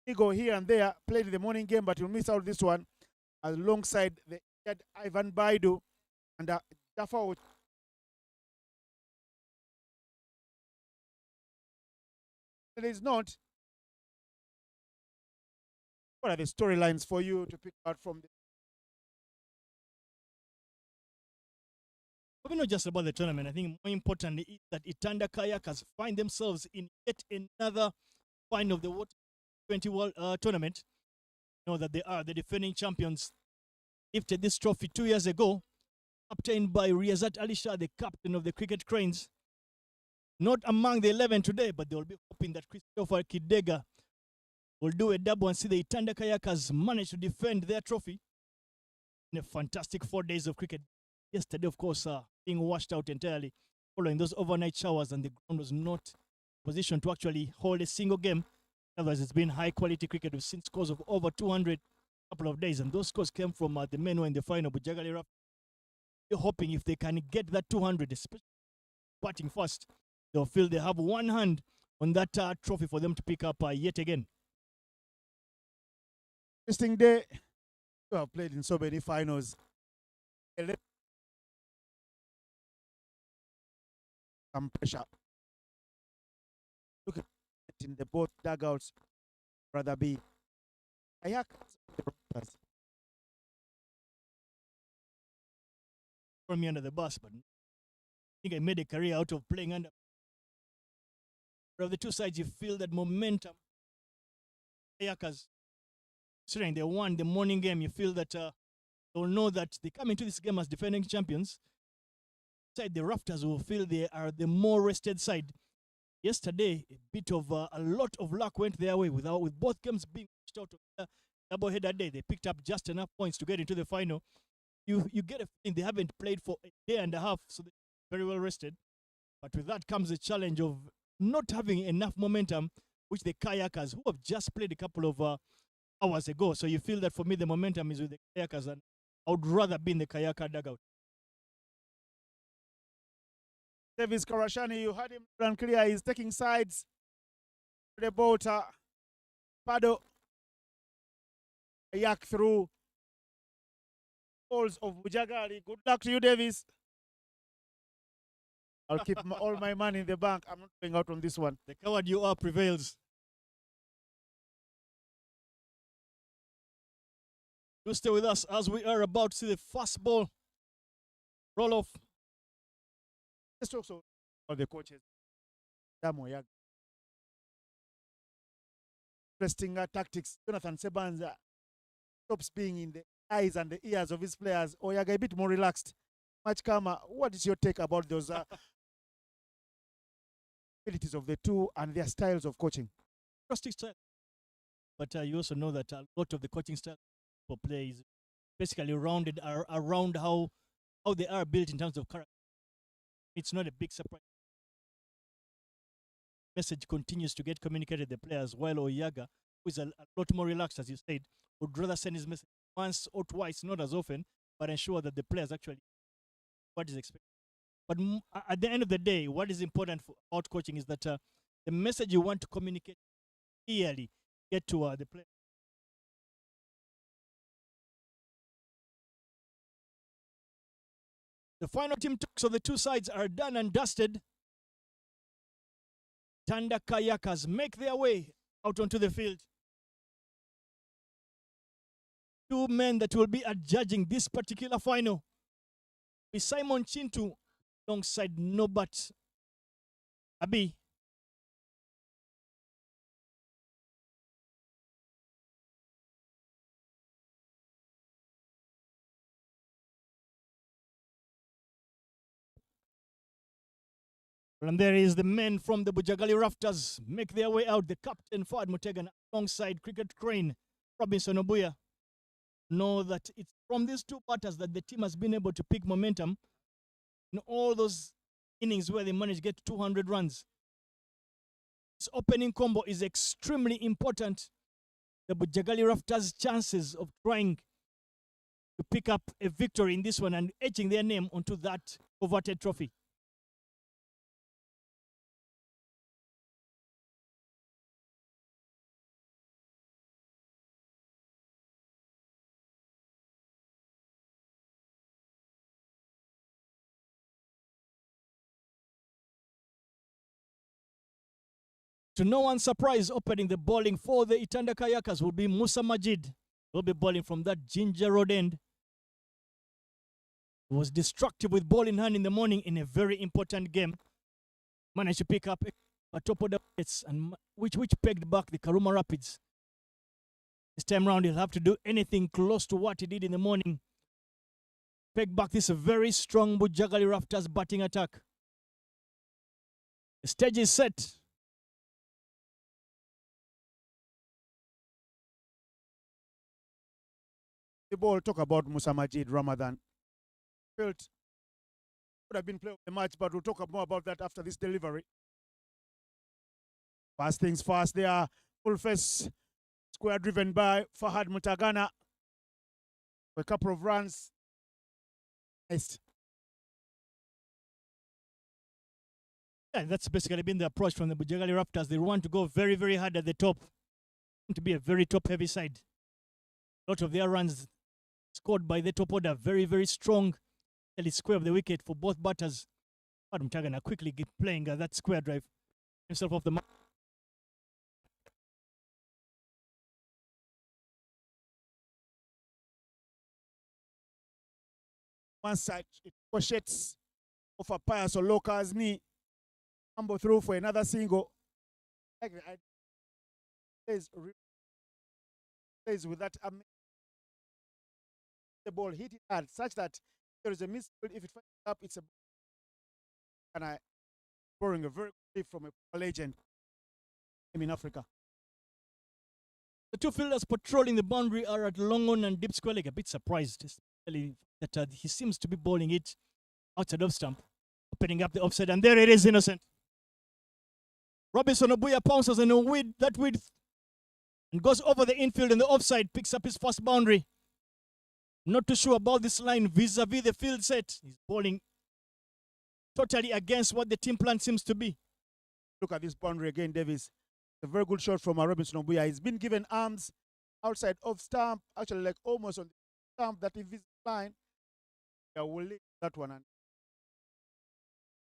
F: He go here and there, played in the morning game, but he'll miss out this one alongside the Ivan Baidu and Jaffa. It is not. What are the storylines for you to pick out from this?
D: But not just about the tournament. I think more importantly is that Itanda Kayakers find themselves in yet another final of the T20 World Tournament. know that they are the defending champions. Lifted this trophy 2 years ago, captained by Riazat Ali Shah, the captain of the Cricket Cranes. Not among the 11 today, but they'll be hoping that Christopher Kidega will do a double and see the Itanda Kayakers manage to defend their trophy in a fantastic 4 days of cricket. Yesterday, of course, being washed out entirely following those overnight showers, and the ground was not positioned to actually hold a single game. Otherwise, it's been high-quality cricket. We've seen scores of over 200 couple of days, and those scores came from the men who were in the final, Bujjagali Raptors. You're hoping if they can get that 200, especially batting first, they'll feel they have one hand on that trophy for them to pick up yet again.
F: Interesting day. You have played in so many finals. Some pressure. Look at it in the both dugouts. Rather be Kayakers or the Raptors.
D: Throw me under the bus, but I think I made a career out of playing under. Of the two sides, you feel that momentum. Kayakers, considering they won the morning game, you feel that they'll know that they come into this game as defending champions. Side the Rafters will feel they are the more rested side. Yesterday, a bit of a lot of luck went their way with both games being pushed out of the double-header day. They picked up just enough points to get into the final. You get a feeling they haven't played for a day and a half, so they're very well rested. But with that comes the challenge of not having enough momentum, which the Kayakers, who have just played a couple of hours ago. So you feel that for me, the momentum is with the Kayakers, and I would rather be in the Kayaker dugout.
F: Davis Karashani, you heard him run clear. He's taking sides. The boat, paddle, yak through balls of Bujjagali. Good luck to you, Davis. I'll keep all my money in the bank. I'm not going out on this one.
D: The coward you are prevails. Do stay with us as we are about to see the first ball roll off.
F: Let's talk so about the coaches. Interesting tactics. Jonathan Sebanza stops being in the eyes and the ears of his players. Oyaga a bit more relaxed, much calmer. What is your take about those abilities of the two and their styles of coaching?
D: Interesting style. But you also know that a lot of the coaching style for play is basically rounded around how they are built in terms of character. It's not a big surprise. Message continues to get communicated to the players, while Oyaga, who is a lot more relaxed, as you said, would rather send his message once or twice, not as often, but ensure that the players actually what is expected. But at the end of the day, what is important about coaching is that the message you want to communicate clearly get to the player. The final team talks of the two sides are done and dusted. Itanda Kayakers make their way out onto the field. Two men that will be adjudging this particular final is Simon Chintu alongside Nobat Abi. And there is the men from the Bujjagali Rafters make their way out. The captain, Fad Mutegan, alongside cricket crane, Robinson Obuya. Know that it's from these two batters that the team has been able to pick momentum in all those innings where they managed to get 200 runs. This opening combo is extremely important. The Bujjagali Rafters' chances of trying to pick up a victory in this one and etching their name onto that coveted trophy. To no one's surprise, opening the bowling for the Itanda Kayakers will be Musa Majid. Will be bowling from that ginger road end. He was destructive with ball in hand in the morning in a very important game. Managed to pick up a top of the wickets, and which pegged back the Karuma Rapids. This time round, he'll have to do anything close to what he did in the morning. Peg back this very strong Bujjagali Rafters batting attack. The stage is set.
F: The ball, talk about Musa Majid Ramadan. Felt could have been player of the match, but we'll talk more about that after this delivery. Fast things fast. They are full face square driven by Fahad Mutagana. For a couple of runs. Nice.
D: Yeah, that's basically been the approach from the Bujjagali Raptors. They want to go very, very hard at the top. To be a very top-heavy side. A lot of their runs scored by the top order. Very, very strong. Early square of the wicket for both batters. Fahad Mutagana quickly playing that square drive. Himself off the mark.
F: One side, it ricochets off a Pius or Loka's knee. Humble through for another single. Plays with that the ball hit it hard such that there is a misfield. If it finds up, it's a and I scoring a very good from a legend in Africa.
D: The two fielders patrolling the boundary are at long on and deep square leg. A bit surprised, especially that he seems to be bowling it outside of stump, opening up the offside, and there it is, innocent. Robinson Obuya pounces and with that width and goes over the infield and the offside, picks up his first boundary. Not too sure about this line vis-a-vis the field set. He's bowling totally against what the team plan seems to be.
F: Look at this boundary again, Davis. A very good shot from Robinson Obuya. He's been given arms outside of stump, actually like almost on the stump that invisible line. Yeah, we'll leave that one and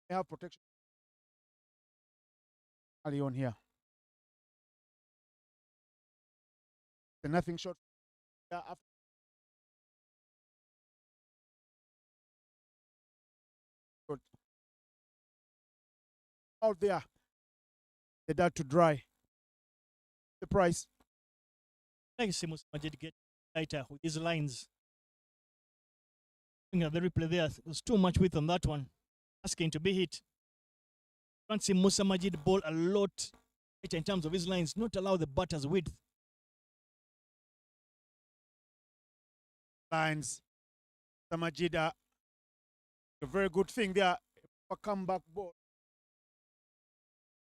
F: they have protection early on here. The nothing shot. Yeah, after good. Out there. They dart to dry. The price.
D: I see Musa Majid get tighter with his lines. Looking at the replay there, there's too much width on that one. Asking to be hit. Can't see Musa Majid bowl a lot in terms of his lines, not allow the batter's width.
F: Lines. Samajida. A very good thing there. A comeback ball.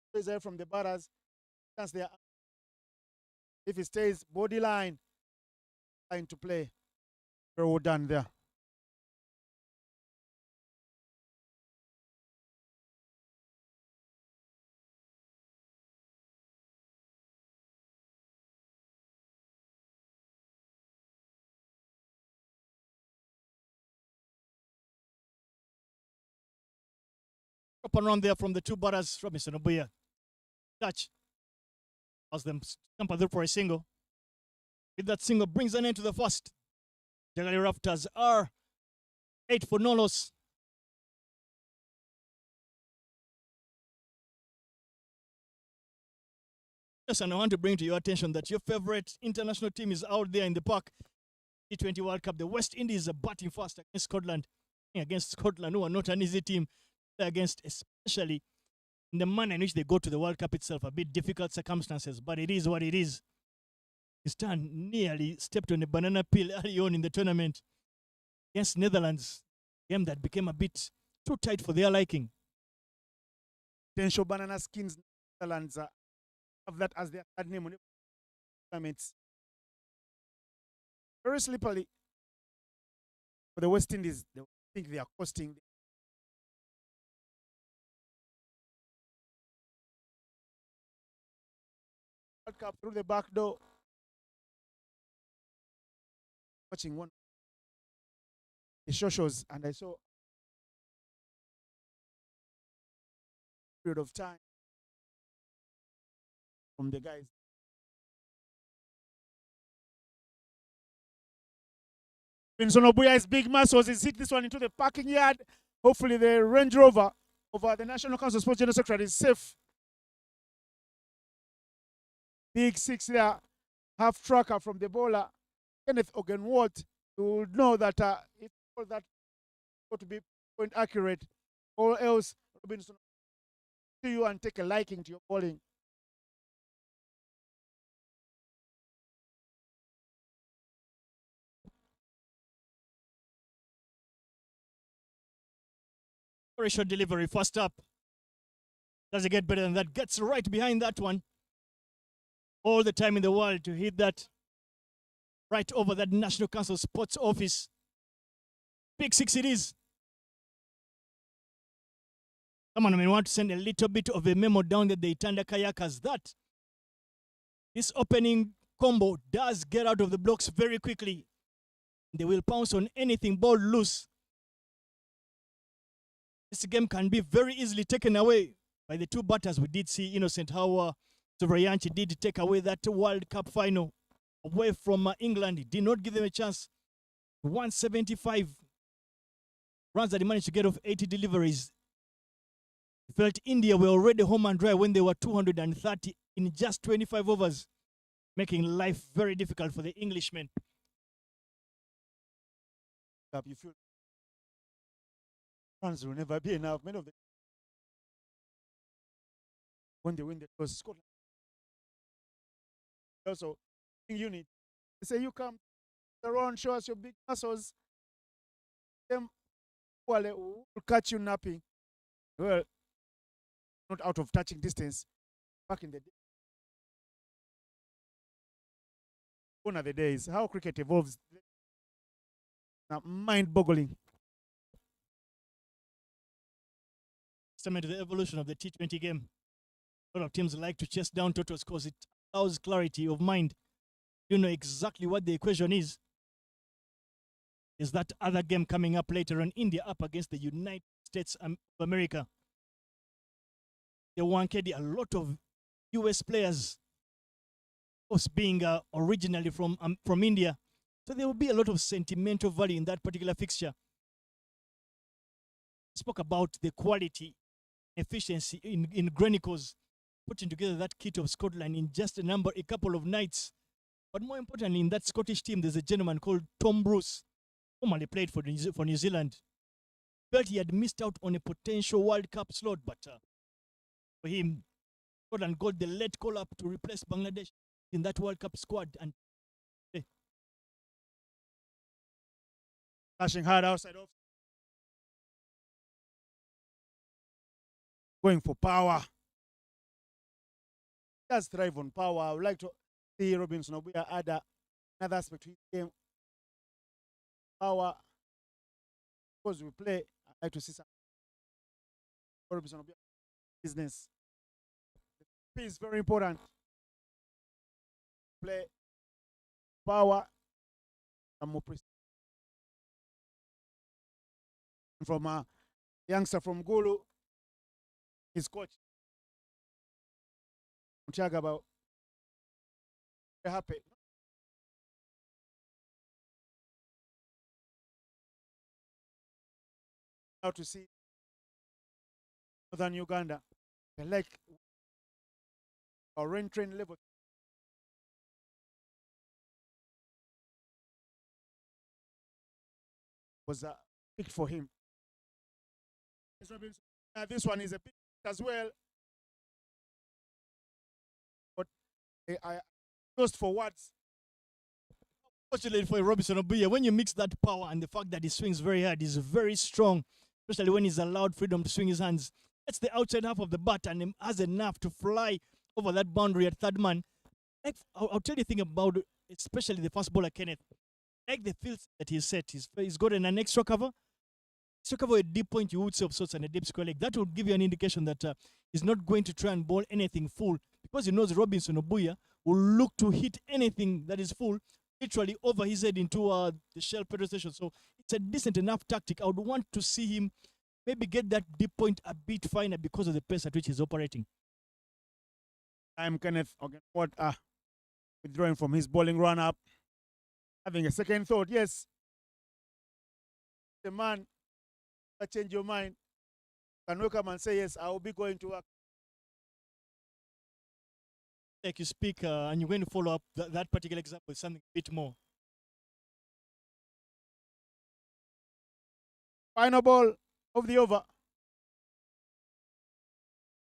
F: Stays there from the batters. Chance there. If it stays body line to play. Very well done there.
D: Up and round there from the two batters, Robinson Obuya. Touch. As them stamp through for a single. If that single brings an end to the first. Bujjagali Raptors are 8 for no loss. Yes, and I want to bring to your attention that your favorite international team is out there in the park. T20 World Cup. The West Indies are batting fast against Scotland. Against Scotland, who are not an easy team against, especially in the manner in which they go to the World Cup itself. A bit difficult circumstances, but it is what it is. Pakistan nearly stepped on a banana peel early on in the tournament against Netherlands. Game that became a bit too tight for their liking.
F: Potential banana skins Netherlands have that as their third name on the tournaments. Very slippery for the West Indies. They think they are costing. World Cup through the back door. Watching one. The shows and I saw period of time from the guys. Robinson Obuya's big muscles. He's hit this one into the parking yard. Hopefully the Range Rover over the National Council of Sports General Secretary is safe. Big six there. half tracker from the bowler, Kenneth Ogenwalt, you will know that it's all that got to be point accurate. All else, Robinson, to you and take a liking to your bowling.
D: Very short delivery, first up. Does it get better than that? Gets right behind that one. All the time in the world to hit that right over that National Council Sports Office. Big six it is. Someone may want to send a little bit of a memo down there, the Itanda Kayakers, that this opening combo does get out of the blocks very quickly. They will pounce on anything ball loose. This game can be very easily taken away by the two batters. We did see Innocent how Sovrayanchi did take away that World Cup final away from England. He did not give them a chance. 175 runs that he managed to get off 80 deliveries. He felt India were already home and dry when they were 230 in just 25 overs, making life very difficult for the Englishmen.
F: You feel runs will never be enough. Many of the when they win the toss, Scotland also unit. They say you come around, show us your big muscles. Them will catch you napping. Well, not out of touching distance. Back in the day. One of the days, how cricket evolves. Now, mind-boggling.
D: Testament to the evolution of the T20 game. A lot of teams like to chase down total scores. It allows clarity of mind. You know exactly what the equation is. Is that other game coming up later on, India up against the United States of America. They wanted a lot of US players, of course, being originally from India. So there will be a lot of sentimental value in that particular fixture. Spoke about the quality, efficiency in Grenicos, putting together that kit of Scotland in just a couple of nights. But more importantly, in that Scottish team, there's a gentleman called Tom Bruce, formerly played for New Zealand. Felt he had missed out on a potential World Cup slot, but for him, Scotland got the late call up to replace Bangladesh in that World Cup squad. And
F: flashing hard outside off. Going for power. He does thrive on power. I would like to see Robinson Obuya add another aspect to his game. Power. Because we play, I like to see some Robinson Obuya business. The P is very important. Play power and more precise. From a youngster from Gulu, his coach, Mchagaba, very happy. Now to see Northern Uganda, they like our rain train level. Was picked for him. This one is a pick as well. But I lost for words.
D: Fortunately for Robinson Obuya, when you mix that power and the fact that he swings very hard, he's very strong, especially when he's allowed freedom to swing his hands. That's the outside half of the bat and has enough to fly over that boundary at third man. Like, I'll tell you a thing about, especially the fast bowler, Kenneth. Like the fields that he's set, he's got an extra cover. Extra cover, a deep point, you would say, of sorts, and a deep square leg. That will give you an indication that he's not going to try and bowl anything full, because he knows Robinson Obuya will look to hit anything that is full, literally over his head into the shell petrol station. So it's a decent enough tactic. I would want to see him maybe get that deep point a bit finer because of the pace at which he's operating.
F: I'm Kenneth withdrawing from his bowling run-up, having a second thought. Yes, the man that change your mind can wake up and say, yes, I will be going to work.
D: like you speak and you're going to follow up that particular example with something a bit more.
F: Final ball of the over.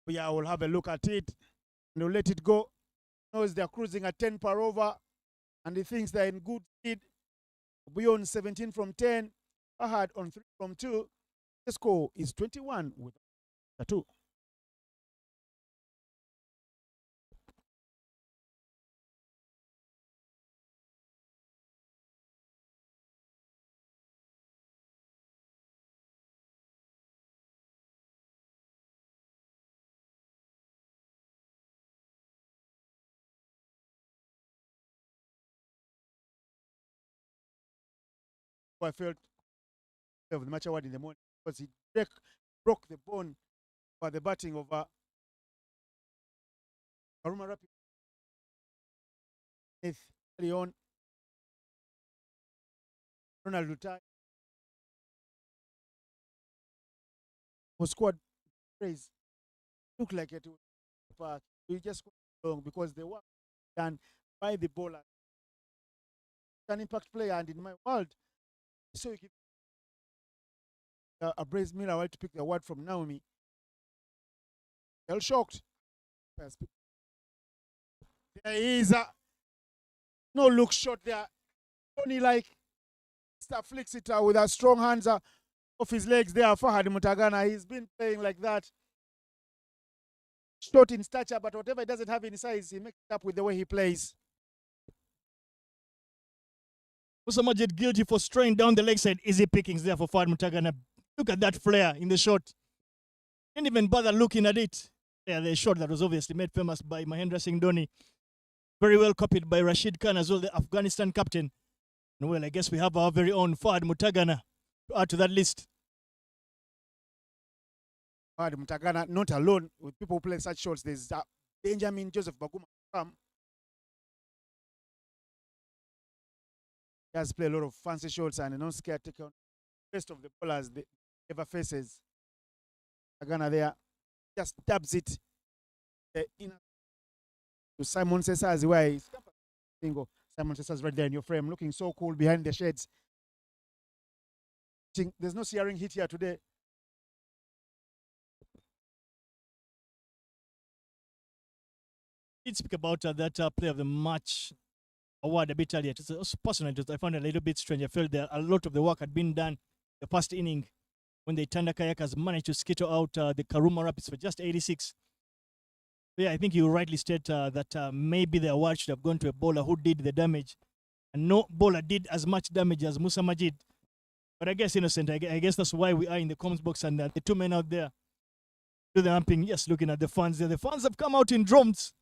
F: Yeah, we'll have a look at it and we'll let it go. Knows they're cruising at 10 per over and he thinks they're in good speed. Beyond 17 from 10. Ahad on 3 from 2. The score is 21 with a 2. I felt of the match award in the morning because he broke the bone for the batting of Karuma Rapid. Early on, Ronald Lutai was squad praise. Looked like it was park. We just got long because they were done by the bowler. An impact player, and in my world, so you give a Brace Miller right to pick the award from Naomi. They're shocked. There is a no look shot there. Only like flicks it with a strong hands off his legs there. Fahad Mutagana, he's been playing like that. Short in stature, but whatever he doesn't have in size, he makes it up with the way he plays.
D: Musa Majid guilty for straying down the leg side. Easy pickings there for Fahad Mutagana. Look at that flare in the shot. Didn't even bother looking at it. Yeah, the shot that was obviously made famous by Mahendra Singh Dhoni. Very well copied by Rashid Khan as well, the Afghanistan captain. And well, I guess we have our very own Fahad Mutagana to add to that list.
F: Fahad Mutagana not alone with people playing such shots. There's Benjamin Joseph Baguma. He has played a lot of fancy shots and not scared to take on the best of the bowlers they ever faces. Mutagana there just dabs it inner to Simon Cesar's way. Single. Simon Cesar's right there in your frame, looking so cool behind the shades. There's no searing hit here today.
D: Did speak about that play of the match award a bit earlier. It was personal. I found it a little bit strange. I felt that a lot of the work had been done the first inning when the Itanda Kayakers managed to skitter out the Karuma Rapids for just 86. Yeah, I think you rightly state that maybe the award should have gone to a bowler who did the damage. And no bowler did as much damage as Musa Majid. But I guess innocent. I guess that's why we are in the comments box and the two men out there do the humping. Yes, looking at the fans there. The fans have come out in droves.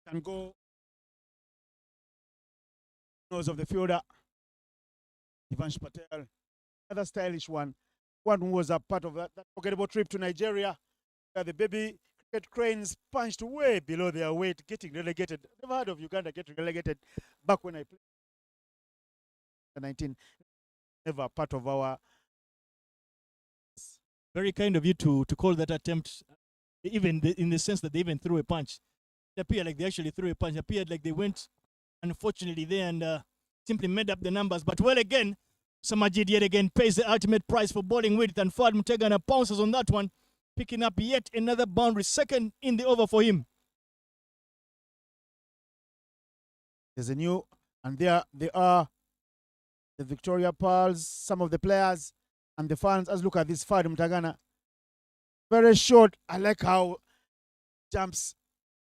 F: Can go nose of the fielder. Ivansh Patel. Another stylish one. One who was a part of that forgettable trip to Nigeria. The baby cricket cranes punched way below their weight, getting relegated. Never heard of Uganda getting relegated back when I played. 19. Never part of our.
D: Very kind of you to call that attempt, even in the sense that they even threw a punch. It appeared like they actually threw a punch. It appeared like they went, unfortunately, there and simply made up the numbers. But well, again, Samajid yet again pays the ultimate price for bowling width, and Fahad Mutagana pounces on that one, picking up yet another boundary, second in the over for him.
F: There's a new, and there they are, the Victoria Pearls, some of the players and the fans. As look at this Fahad Mutagana. Very short. I like how jumps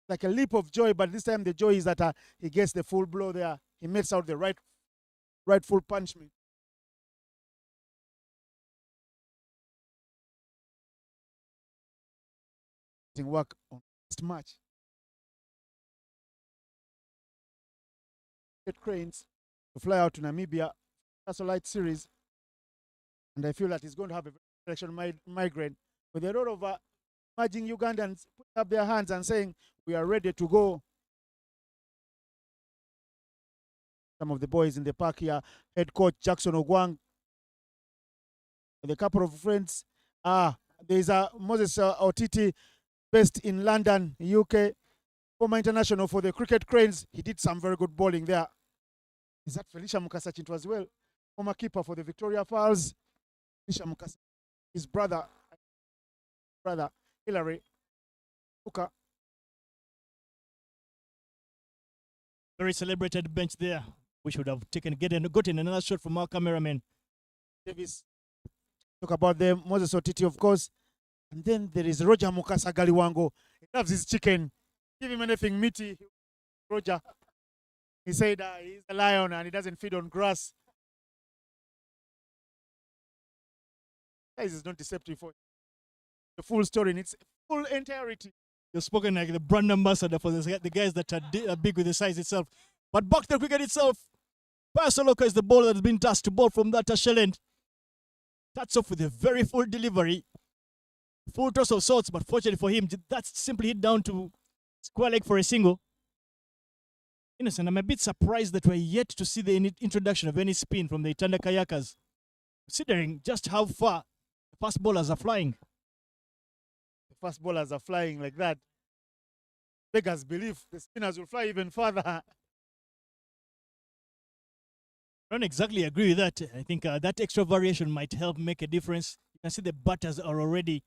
F: like a leap of joy, but this time the joy is that he gets the full blow there. He makes out the rightful punishment. Work on this match. Get cranes to fly out to Namibia. That's a light series, and I feel that he's going to have a selection migraine with a lot of emerging Ugandans putting up their hands and saying we are ready to go. Some of the boys in the park here, head coach Jackson Ogwang, with a couple of friends. There's a Moses Otiti. based in London, UK. Former international for the Cricket Cranes. He did some very good bowling there. Is that Felicia Mukasa Chintu as well? Former keeper for the Victoria Falls. Felicia Mukasa. His brother Hilary Uka.
D: Very celebrated bench there. We should have gotten another shot from our cameraman.
F: Davis. Talk about them. Moses Otiti, of course. And then there is Roger Mukasa Galiwango. He loves his chicken. Give him anything meaty, Roger. He said he's a lion and he doesn't feed on grass. Guys, is not deceptive for the full story in its full entirety.
D: You're spoken like the brand ambassador for the guys that are big with the size itself. But back to the cricket itself. Pasoloka is the bowler that's been tasked to bowl from that shell end. Starts off with a very full delivery. Full toss of sorts, but fortunately for him, that's simply hit down to square leg for a single. Innocent, I'm a bit surprised that we're yet to see the introduction of any spin from the Itanda Kayakers, considering just how far the fast bowlers are flying.
F: The fast bowlers are flying like that. Beggars believe the spinners will fly even further.
D: I don't exactly agree with that. I think that extra variation might help make a difference. You can see the batters are already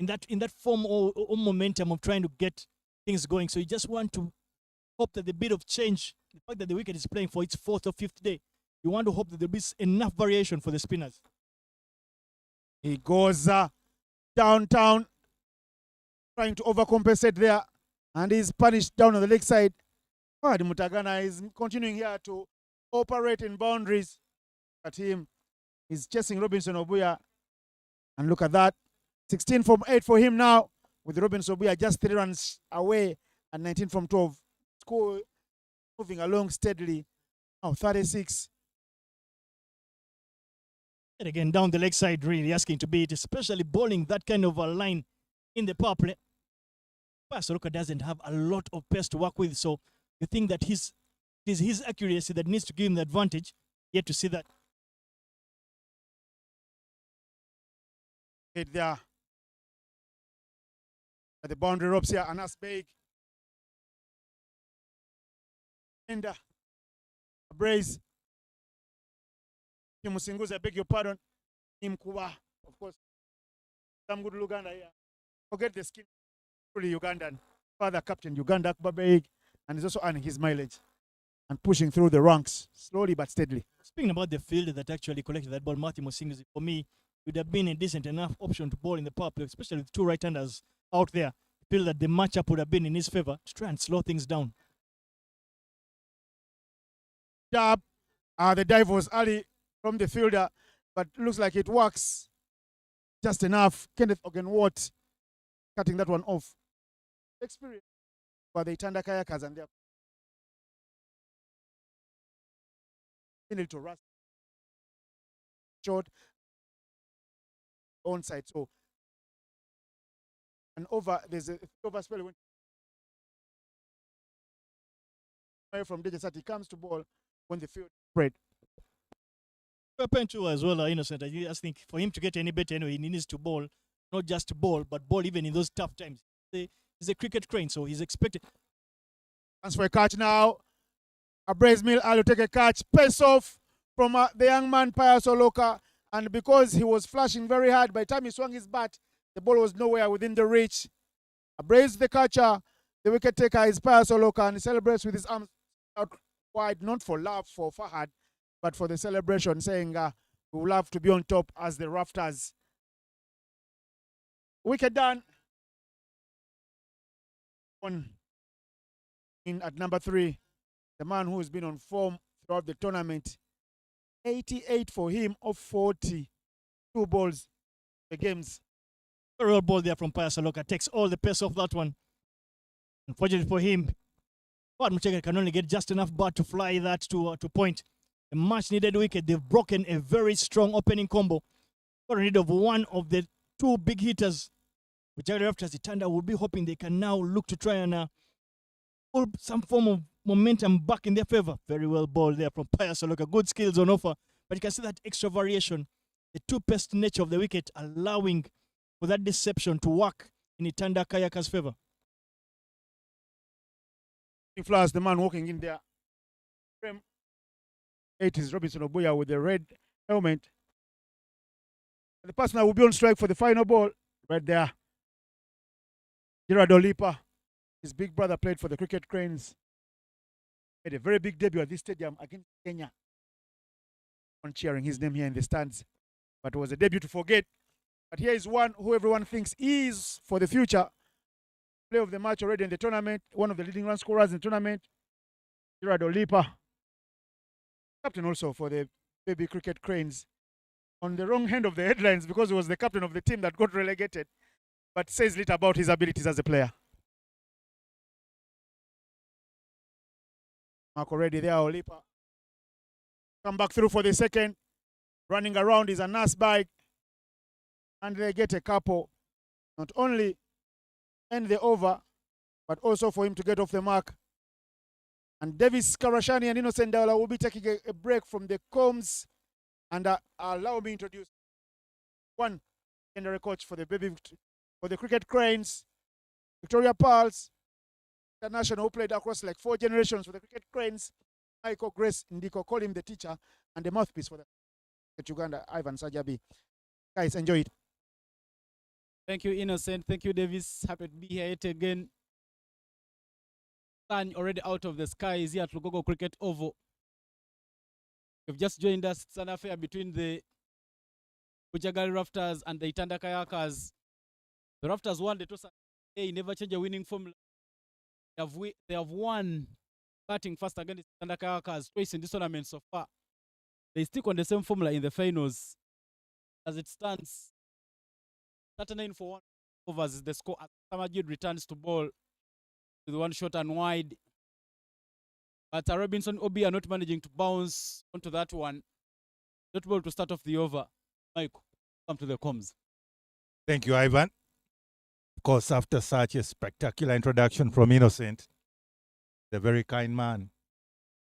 D: in that form or momentum of trying to get things going. So you just want to hope that the bit of change, the fact that the wicket is playing for its 4th or 5th day, you want to hope that there'll be enough variation for the spinners.
F: He goes downtown, trying to overcompensate there, and he's punished down on the leg side. Fahad Mutagana is continuing here to operate in boundaries. At him, he's chasing Robinson Obuya, and look at that, 16 from 8 for him now, with Robinson Obuya just 3 runs away and 19 from 12. Score moving along steadily. Now 36.
D: And again, down the leg side, really asking to beat, especially bowling that kind of a line in the power play. Soroka doesn't have a lot of pace to work with, so you think that it is his accuracy that needs to give him the advantage. Yet to see that.
F: Hit there. At the boundary ropes here, Anas Beg. And Braze. Musinguzi, I beg your pardon. Imkuba, of course. Some good Luganda here. Forget the skin. Truly Ugandan. Father captain Uganda Akbar Beg. And he's also earning his mileage and pushing through the ranks slowly but steadily.
D: Speaking about the field that actually collected that ball, Matthew Musinguzi, for me, would have been a decent enough option to bowl in the power play, especially with 2 right-handers out there. I feel that the matchup would have been in his favor to try and slow things down.
F: The dive was early from the fielder, but looks like it works just enough. Kenneth Ogenwart cutting that one off. Experience for the Itanda Kayakers and their to rush short onside. So and over there's a over spell when from Deja comes to ball when the field spread.
D: Weapon too as well, Innocent. I just think for him to get any better anyway, he needs to bowl, not just bowl, but bowl even in those tough times. He's a cricket crane, so he's expected.
F: Chance for a catch now. Braze Mill will take a catch. Pace off from the young man, Pius Oloka. And because he was flashing very hard, by the time he swung his bat, the ball was nowhere within the reach. Braze the catcher. The wicket taker is Pius Oloka, and he celebrates with his arms out wide, not for love for Fahad, but for the celebration, saying we will love to be on top as the Rafters. Wicket done. On in at number 3, the man who has been on form throughout the tournament. 88 for him of 42 balls. The games.
D: Very well ball there from Pius Oloka. Takes all the pace off that one. Unfortunately for him, Fahad Muchega can only get just enough bat to fly that to point. A much needed wicket. They've broken a very strong opening combo. Got rid of one of the 2 big hitters. Bujjagali Raptors, Itanda will be hoping they can now look to try and pull some form of momentum back in their favor. Very well ball there from Pius Oloka. Good skills on offer. But you can see that extra variation. The 2-pest nature of the wicket allowing for that deception to work in Itanda Kayakers' favor.
F: Flowers, the man walking in there. Frame 8 is Robinson Obuya with the red helmet. And the person will be on strike for the final ball right there. Gerard Olipa, his big brother, played for the Cricket Cranes. Made a very big debut at this stadium against Kenya. On cheering his name here in the stands. But it was a debut to forget. But here is one who everyone thinks is for the future. Player of the match already in the tournament. One of the leading run scorers in the tournament. Gerard Olipa. Captain also for the baby Cricket Cranes. On the wrong hand of the headlines because he was the captain of the team that got relegated. But says little about his abilities as a player. Mark already there, Olipa. Come back through for the second. Running around is a nice bike. And they get a couple. Not only end the over, but also for him to get off the mark. And Davis Karashani and Innocent Dawla will be taking a break from the combs. And allow me to introduce one general coach for the Cricket Cranes, Victoria Pearls, international, who played across like 4 generations for the Cricket Cranes. Michael Grace Ndiko, call him the teacher and the mouthpiece for the Uganda, Ivan Sajabi. Guys, enjoy it.
A: Thank you, Innocent. Thank you, Davis. Happy to be here yet again. Sun already out of the skies here at Lugogo Cricket Oval. You've just joined us. It's an affair between the Bujjagali Rafters and the Itanda Kayakers. The Raptors won the toss. They never change a winning formula. They have won batting first against Itanda Kayakers twice in this tournament so far. They stick on the same formula in the finals. As it stands, 39 for 1 overs is the score as Samajid returns to ball with 1 short and wide. But Robinson Obi are not managing to bounce onto that one. Not able to start off the over. Michael, come to the comms.
I: Thank you, Ivan. Of course, after such a spectacular introduction from Innocent, the very kind man,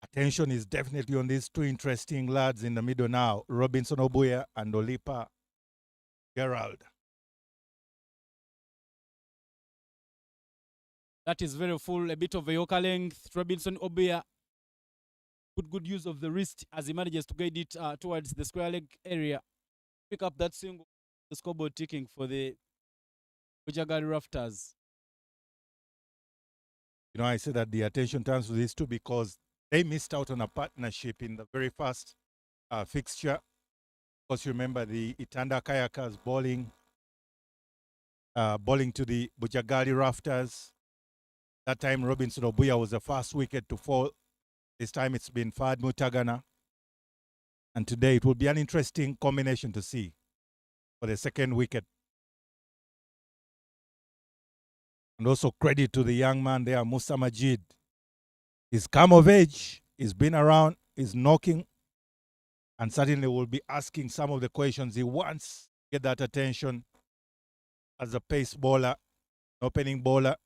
I: attention is definitely on these 2 interesting lads in the middle now, Robinson Obuya and Olipa Gerald.
A: That is very full, a bit of a yoker length. Robinson Obuya, good use of the wrist as he manages to guide it towards the square leg area. Pick up that single, the scoreboard ticking for the Bujjagali Rafters.
I: You know, I say that the attention turns to these 2 because they missed out on a partnership in the very first fixture. Of course, you remember the Itanda Kayakers bowling to the Bujjagali Rafters. That time, Robinson Obuya was the first wicket to fall. This time, it's been Fad Mutagana. And today, it will be an interesting combination to see for the second wicket. And also credit to the young man there, Musa Majid. He's come of age, he's been around, he's knocking, and certainly will be asking some of the questions he wants to get that attention as a pace bowler, opening bowler.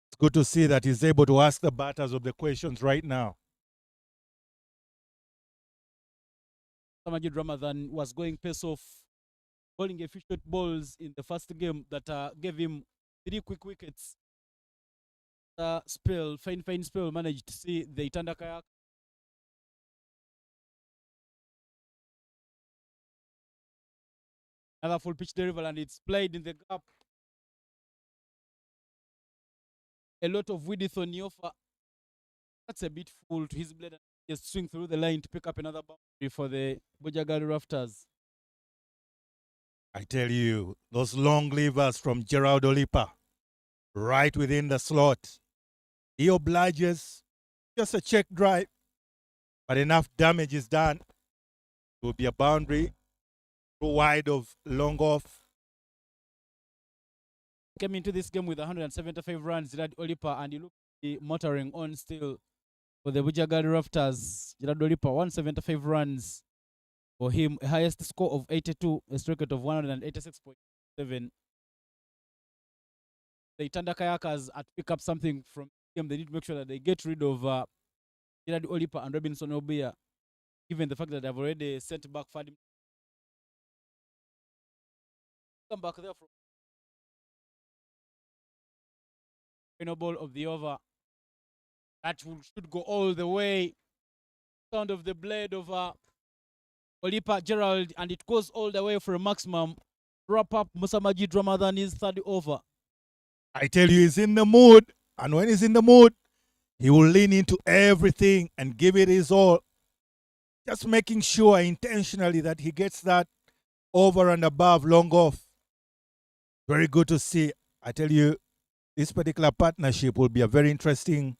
I: It's good to see that he's able to ask the batters of the questions right now.
A: Samajid Ramadan was going pace off, bowling a few short balls in the first game that gave him 3 quick wickets. Fine spell, managed to see the Itanda Kayak. Another full pitch delivery, and it's played in the gap. A lot of width on the offer. That's a bit full to his blade. Just swing through the line to pick up another boundary for the Bujjagali Rafters.
I: I tell you, those long levers from Gerald Olipa, right within the slot. He obliges, just a check drive, but enough damage is done. It will be a boundary, too wide of long off.
A: Came into this game with 175 runs, Gerard Olipa, and he looked to be motoring on still for the Bujjagali Rafters. Gerard Olipa, 175 runs for him, a highest score of 82, a strike rate of 186.7. The Itanda Kayakers at pick up something from them. They need to make sure that they get rid of Gerard Olipa and Robinson Obuya, given the fact that they've already sent back Fadim. Come back there from Final ball of the over. That should go all the way. Sound of the blade of Olipa Gerald, and it goes all the way for a maximum. Wrap up Musa Majid Ramadani's third over.
I: I tell you, he's in the mood. And when he's in the mood, he will lean into everything and give it his all. Just making sure intentionally that he gets that over and above long off. Very good to see. I tell you, this particular partnership will be a very interesting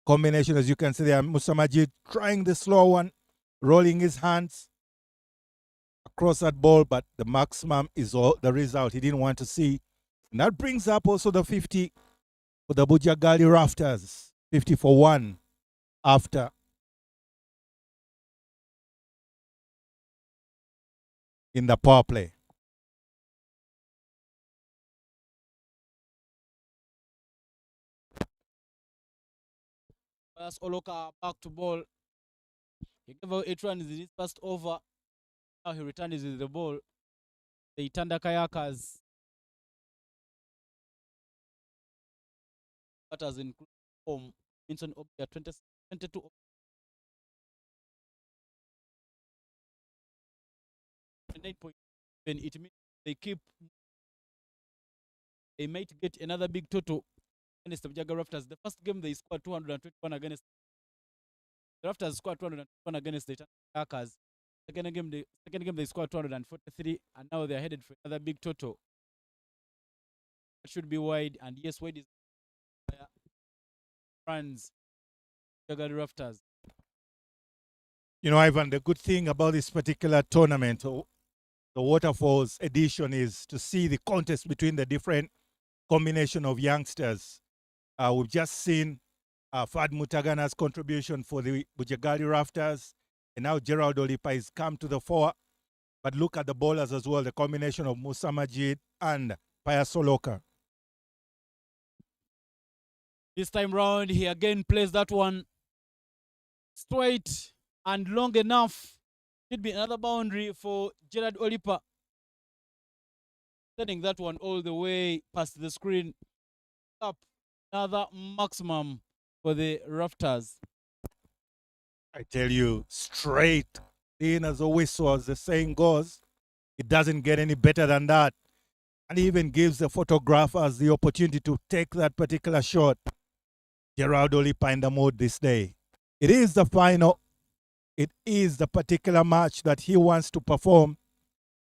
I: combination. As you can see there, Musa Majid trying the slow one, rolling his hands across that ball, but the maximum is all the result he didn't want to see. And that brings up also the 50 for the Bujjagali Rafters. 50 for 1 after. In the power play.
A: As Oloka back to ball. He gave out 8 runs in his first over. Now he returns with the ball. The Itanda Kayakers. That has included home. Vincent Obia 22. Then it means they might get another big total against the Bujjagali Raptors. The first game they scored 221 against the Raptors scored 221 against the Kayakers. Second game they scored 243, and now they're headed for another big total. That should be wide, and yes, wide is France Bujjagali Raptors.
I: You know, Ivan, the good thing about this particular tournament, the Waterfalls edition, is to see the contest between the different combination of youngsters. We've just seen Fad Mutagana's contribution for the Bujjagali Rafters, and now Gerald Olipa has come to the fore. But look at the bowlers as well, the combination of Musa Majid and Pius Soloka.
A: This time round, he again plays that one straight and long enough. Should be another boundary for Gerald Olipa. Sending that one all the way past the screen. Up another maximum for the Rafters.
I: I tell you, straight in as a whistle, as the saying goes. It doesn't get any better than that. And even gives the photographers the opportunity to take that particular shot. Gerald Olipa in the mood this day. It is the final. It is the particular match that he wants to perform.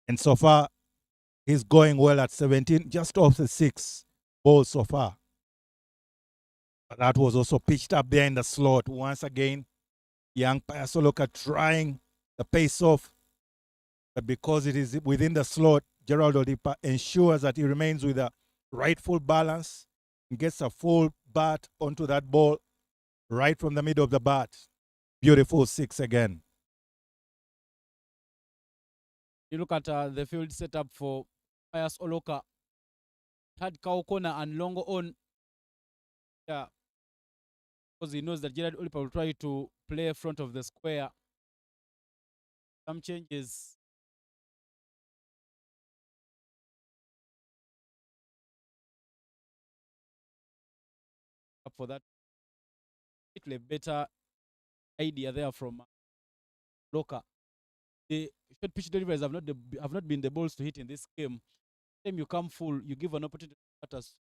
I: And so far, he's going well at 17, just off the 6 balls so far. But that was also pitched up there in the slot. Once again, young Pius Soloka trying the pace off. But because it is within the slot, Gerald Olipa ensures that he remains with a rightful balance and gets a full bat onto that ball right from the middle of the bat. Beautiful 6 again.
A: You look at the field setup for Pius Oloka. Had Kaukona and Longo on. Yeah. Because he knows that Gerald Olipa will try to play front of the square. Some changes. Up for that. A better idea there from Loka. The short pitch deliveries have not been the balls to hit in this game. Time you come full, you give an opportunity to batters.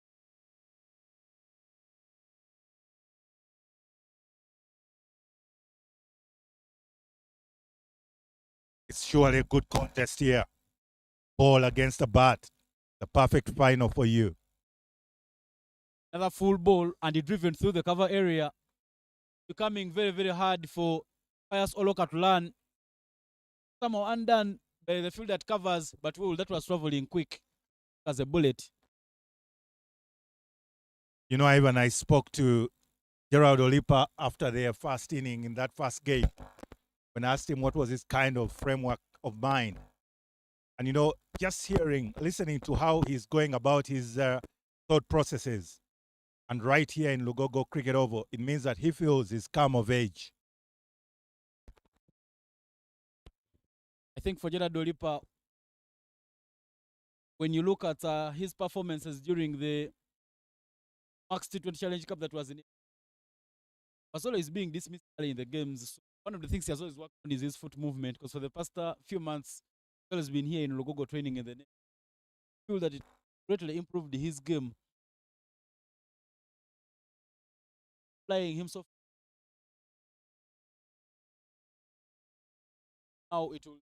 I: It's surely a good contest here. Ball against the bat. The perfect final for you.
A: Another full ball, and it driven through the cover area. Becoming very, very hard for Pius Oloka to learn. Somehow undone by the field that covers, but that was traveling quick as a bullet.
I: You know, Ivan, I spoke to Gerald Olipa after their first inning in that first game. When I asked him what was his kind of framework of mind. And, you know, just listening to how he's going about his thought processes. And right here in Lugogo Cricket Oval, it means that he feels he's come of age.
A: I think for Gerald Olipa, when you look at his performances during the Max T20 Challenge Cup that was in Basolo is being dismissed early in the games. So one of the things he has always worked on is his foot movement, because for the past few months, he has been here in Lugogo training, and then I feel that it greatly improved his game. Playing himself. Now it will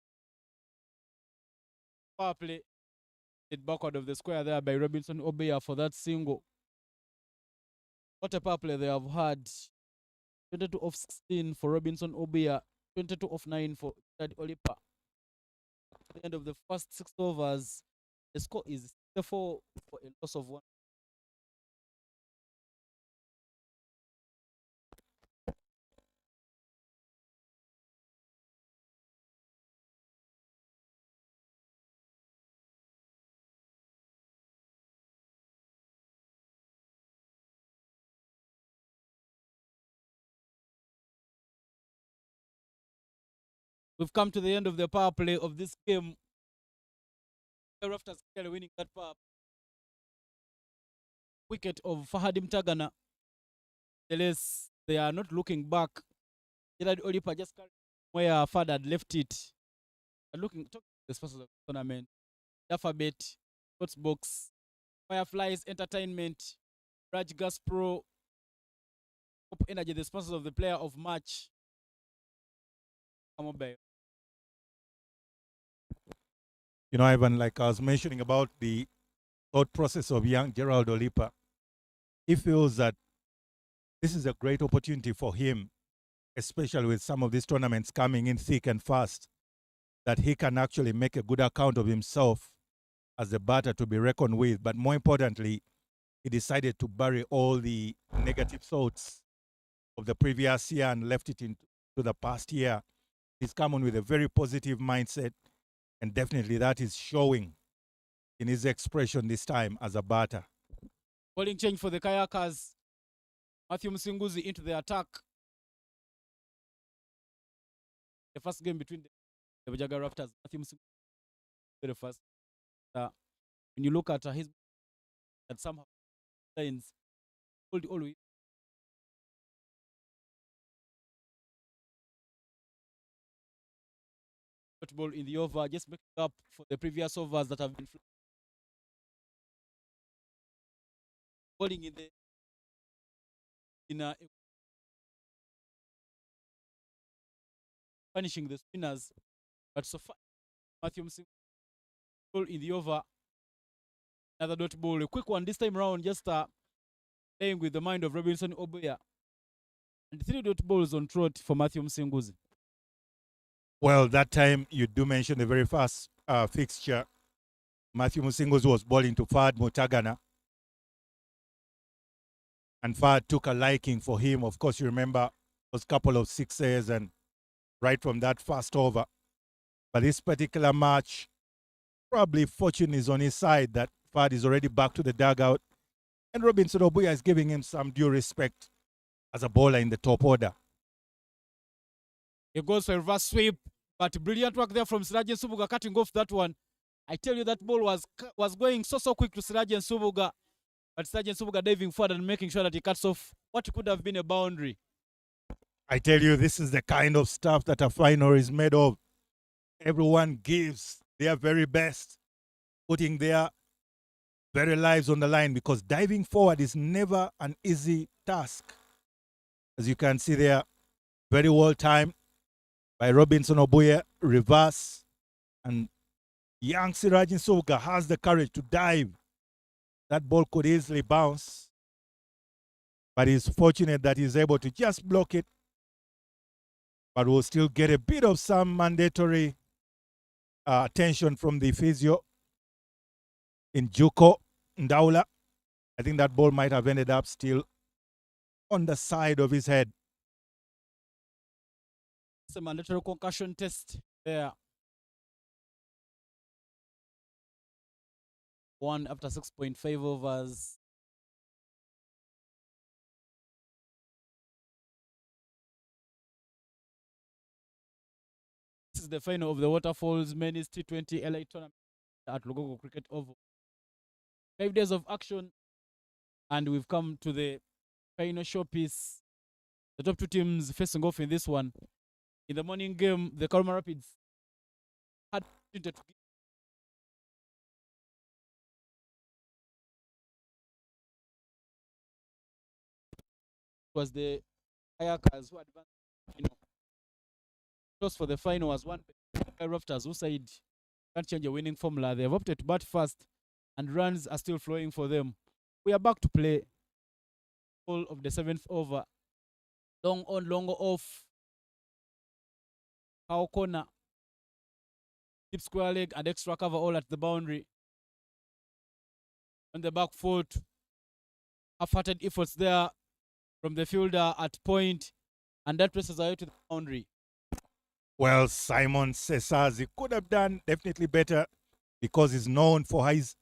A: power play it backward of the square there by Robinson Obeya for that single. What a power play they have had. 22 of 16 for Robinson Obeya, 22 of 9 for Chad Olipa. At the end of the first 6 overs, the score is 4 for a loss of 1. We've come to the end of the power play of this game. The Rafters clearly winning that power. Wicket of Fahadim Tagana. Unless they are not looking back. Gerard Olipa just carried where Fad had left it. And talking the sponsors of the tournament. Alphabet, Sports Box, Fireflies Entertainment, Raj Gas Pro, Hope Energy, the sponsors of the Player of Match. Come on, babe.
I: You know, Ivan, like I was mentioning about the thought process of young Gerald Olipa, he feels that this is a great opportunity for him, especially with some of these tournaments coming in thick and fast, that he can actually make a good account of himself as a batter to be reckoned with. But more importantly, he decided to bury all the negative thoughts of the previous year and left it into the past year. He's come on with a very positive mindset, and definitely that is showing in his expression this time as a batter.
A: Bowling change for the Kayakers. Matthew Msinguzi into the attack. The first game between the Bujjagali Raptors. Matthew Msinguzi very first. When you look at his that somehow lines always ball in the over, just making up for the previous overs that have been bowling in the punishing the spinners. But so far, Matthew Msinguzi ball in the over. Another dot ball, a quick one this time around, just playing with the mind of Robinson Obeya. And 3 dot balls on trot for Matthew Msinguzi.
I: Well, that time you do mention the very first fixture. Matthew Msinguzi was bowling to Fad Mutagana. And Fad took a liking for him. Of course, you remember those couple of sixes and right from that first over. But this particular match, probably fortune is on his side that Fad is already back to the dugout. And Robinson Obeya is giving him some due respect as a bowler in the top order.
A: He goes for a reverse sweep, but brilliant work there from Sirajan Subuga cutting off that one. I tell you, that ball was going so quick to Sirajan Subuga, but Sirajan Subuga diving forward and making sure that he cuts off what could have been a boundary.
I: I tell you, this is the kind of stuff that a final is made of. Everyone gives their very best, putting their very lives on the line, because diving forward is never an easy task. As you can see there, very well timed by Robinson Obeya, reverse, and young Sirajin Subuga has the courage to dive. That ball could easily bounce, but he's fortunate that he's able to just block it, but will still get a bit of some mandatory attention from the physio in Juko Ndaula. I think that ball might have ended up still on the side of his head.
A: It's a mandatory concussion test there. 1 after 6.5 overs. This is the final of the Waterfalls Men's T20 LA tournament at Lugogo Cricket Oval. 5 days of action. And we've come to the final showpiece. The top two teams facing off in this one. In the morning game, the Karuma Rapids had to was the Kayakers who advanced. Close for the final was one Rafters who said can't change a winning formula. They have opted to bat first, and runs are still flowing for them. We are back to play. All of the 7th over. Long on, long off. Cow corner. Deep square leg and extra cover all at the boundary. On the back foot. Half-hearted efforts there from the fielder at point. And that presses away to the boundary.
I: Well, Simon Cesazi could have done definitely better because he's known for his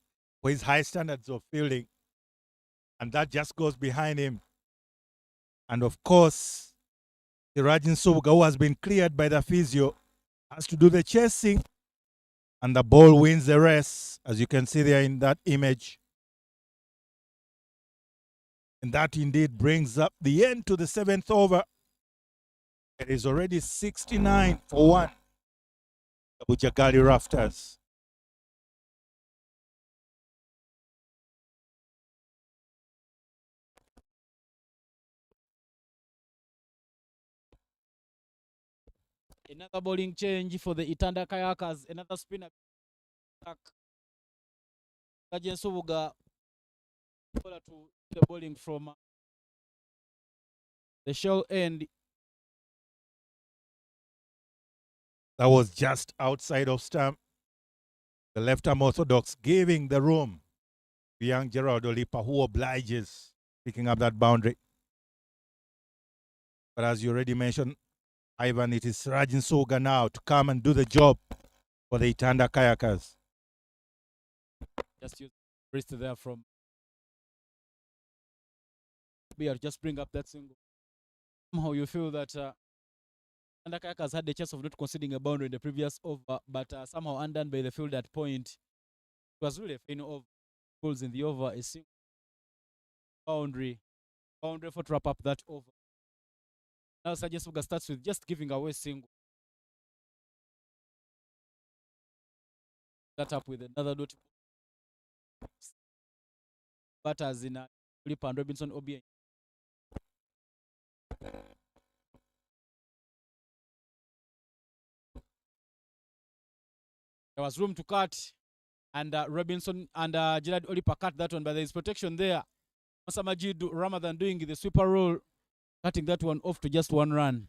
I: high standards of fielding. And that just goes behind him. And of course, the Rajin Subuga, who has been cleared by the physio, has to do the chasing. And the ball wins the race, as you can see there in that image. And that indeed brings up the end to the 7th over. It is already 69 for 1. The Bujjagali Rafters.
A: Another bowling change for the Itanda Kayakers. Another spinner back. Sergeant Subuga to the bowling from the shell end.
I: That was just outside of stump. The left-arm orthodox giving the room to young Gerald Olipa, who obliges picking up that boundary. But as you already mentioned, Ivan, it is Rajin Subuga now to come and do the job for the Itanda Kayakers.
A: Just use wrist there from Beer. Just bring up that single. Somehow you feel that Itanda Kayakers had the chance of not conceding a boundary in the previous over, but somehow undone by the field at point. It was really a final of goals in the over. A single boundary for to wrap up that over. Now Sergeant Subuga starts with just giving away single. That up with another dot. Batters in Flip and Robinson Obiang. There was room to cut, and Robinson and Gerard Olipa cut that one, but there is protection there. Masamajid, rather than doing the sweeper roll, cutting that one off to just 1 run.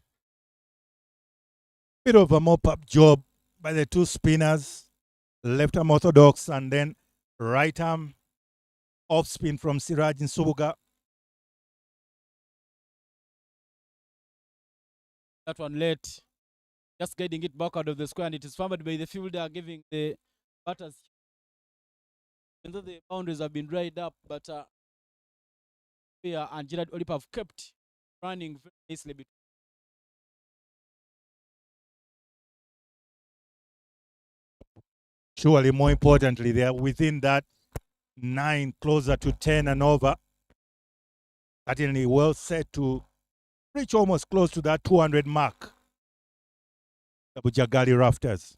I: Bit of a mop-up job by the two spinners, left-arm orthodox and then right-arm off-spin from Siraj Subuga.
A: That one late, just getting it back out of the square, and it is fumbled by the fielder, giving the batters. Even though the boundaries have been dried up, but and Gerard Olipa have kept running very nicely.
I: Surely, more importantly, they are within that 9, closer to 10 and over. Certainly well set to reach almost close to that 200 mark. The Bujjagali Rafters.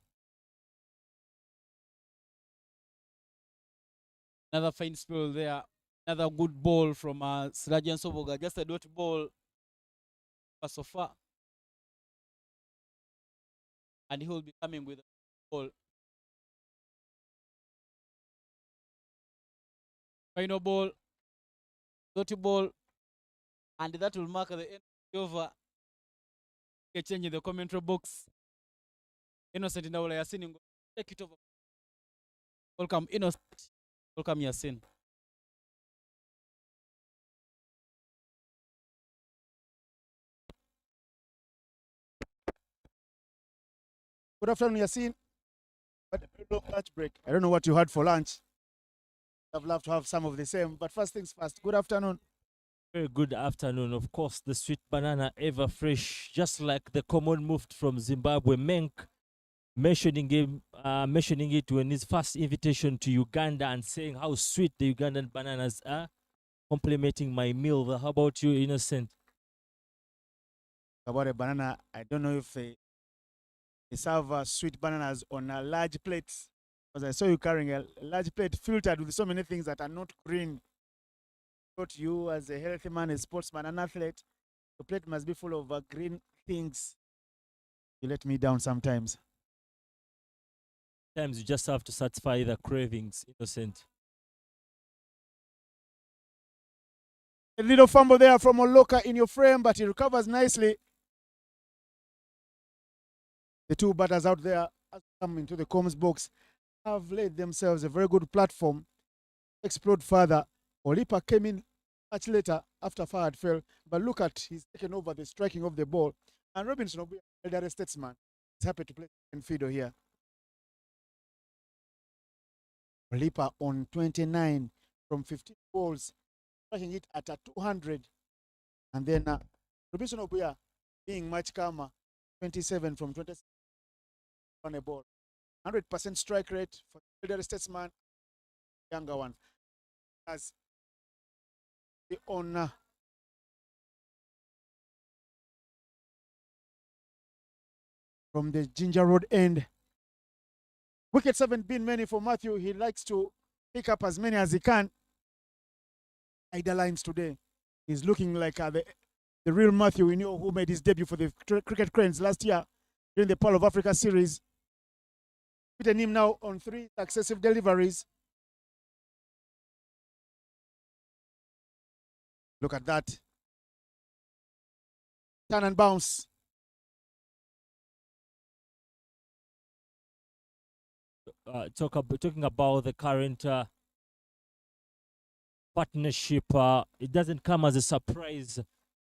A: Another fine spill there. Another good ball from Sirajan Soboga. Just a dot ball so far. And he will be coming with a ball. Final ball. Dot ball. And that will mark the end of the over. A change in the commentary box. Innocent in the Yasin. Take it over. Welcome, Innocent. Welcome, Yasin.
F: Good afternoon, Yasin. But a very long lunch break. I don't know what you had for lunch. I'd love to have some of the same. But first things first, good afternoon.
E: Very good afternoon. Of course, the sweet banana, ever fresh, just like the common moved from Zimbabwe, Menk, mentioning it when his first invitation to Uganda and saying how sweet the Ugandan bananas are. complementing my meal. How about you, Innocent?
F: About a banana, I don't know if they serve sweet bananas on large plates. Because I saw you carrying a large plate filtered with so many things that are not green. But you, as a healthy man, a sportsman, an athlete, the plate must be full of green things. You let me down sometimes.
E: Sometimes you just have to satisfy the cravings, Innocent.
F: A little fumble there from Oloka in your frame, but he recovers nicely. The two batters out there come into the comms box have laid themselves a very good platform to explode further. Olipa came in much later after Fahad fell, but look at he's taken over the striking of the ball. And Robinson will be an elderly statesman. He's happy to play in Fido here. Olipa on 29 from 15 balls, striking it at a 200. And then Robinson Obuya being much calmer, 27 from 27 on a ball. 100% strike rate for the elderly statesman, younger one. As the owner from the Ginger Road end. Wickets haven't been many for Matthew. He likes to pick up as many as he can. Ida lines today. He's looking like the real Matthew we know, who made his debut for the Cricket Cranes last year during the Pearl of Africa series. Beaten him now on 3 successive deliveries. Look at that. Turn and bounce.
E: Talking about the current partnership, it doesn't come as a surprise.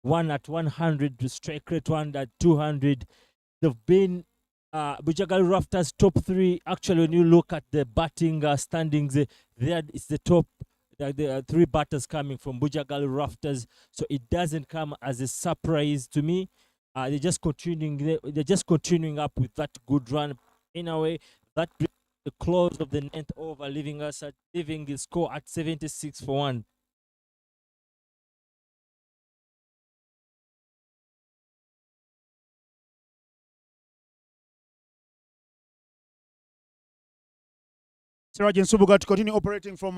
E: One at 100 to strike rate, one at 200. They've been Bujjagali Rafters top 3. Actually, when you look at the batting standings, there is the top. The 3 batters coming from Bujjagali Rafters, so it doesn't come as a surprise to me. They're just continuing up with that good run. In a way, that brings the close of the 9th over, leaving the score at 76 for 1.
F: Siraj and Subuga to continue operating from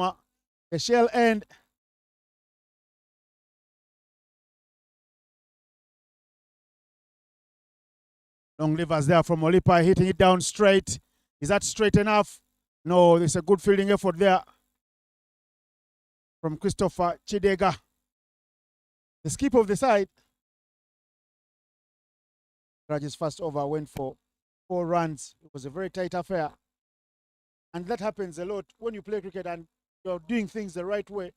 F: the shell end. Long levers there from Olipa, hitting it down straight. Is that straight enough? No, there's a good fielding effort there from Christopher Chidega. The skip of the side. Raj's first over went for 4 runs. It was a very tight affair. And that happens a lot when you play cricket and you're doing things the right way.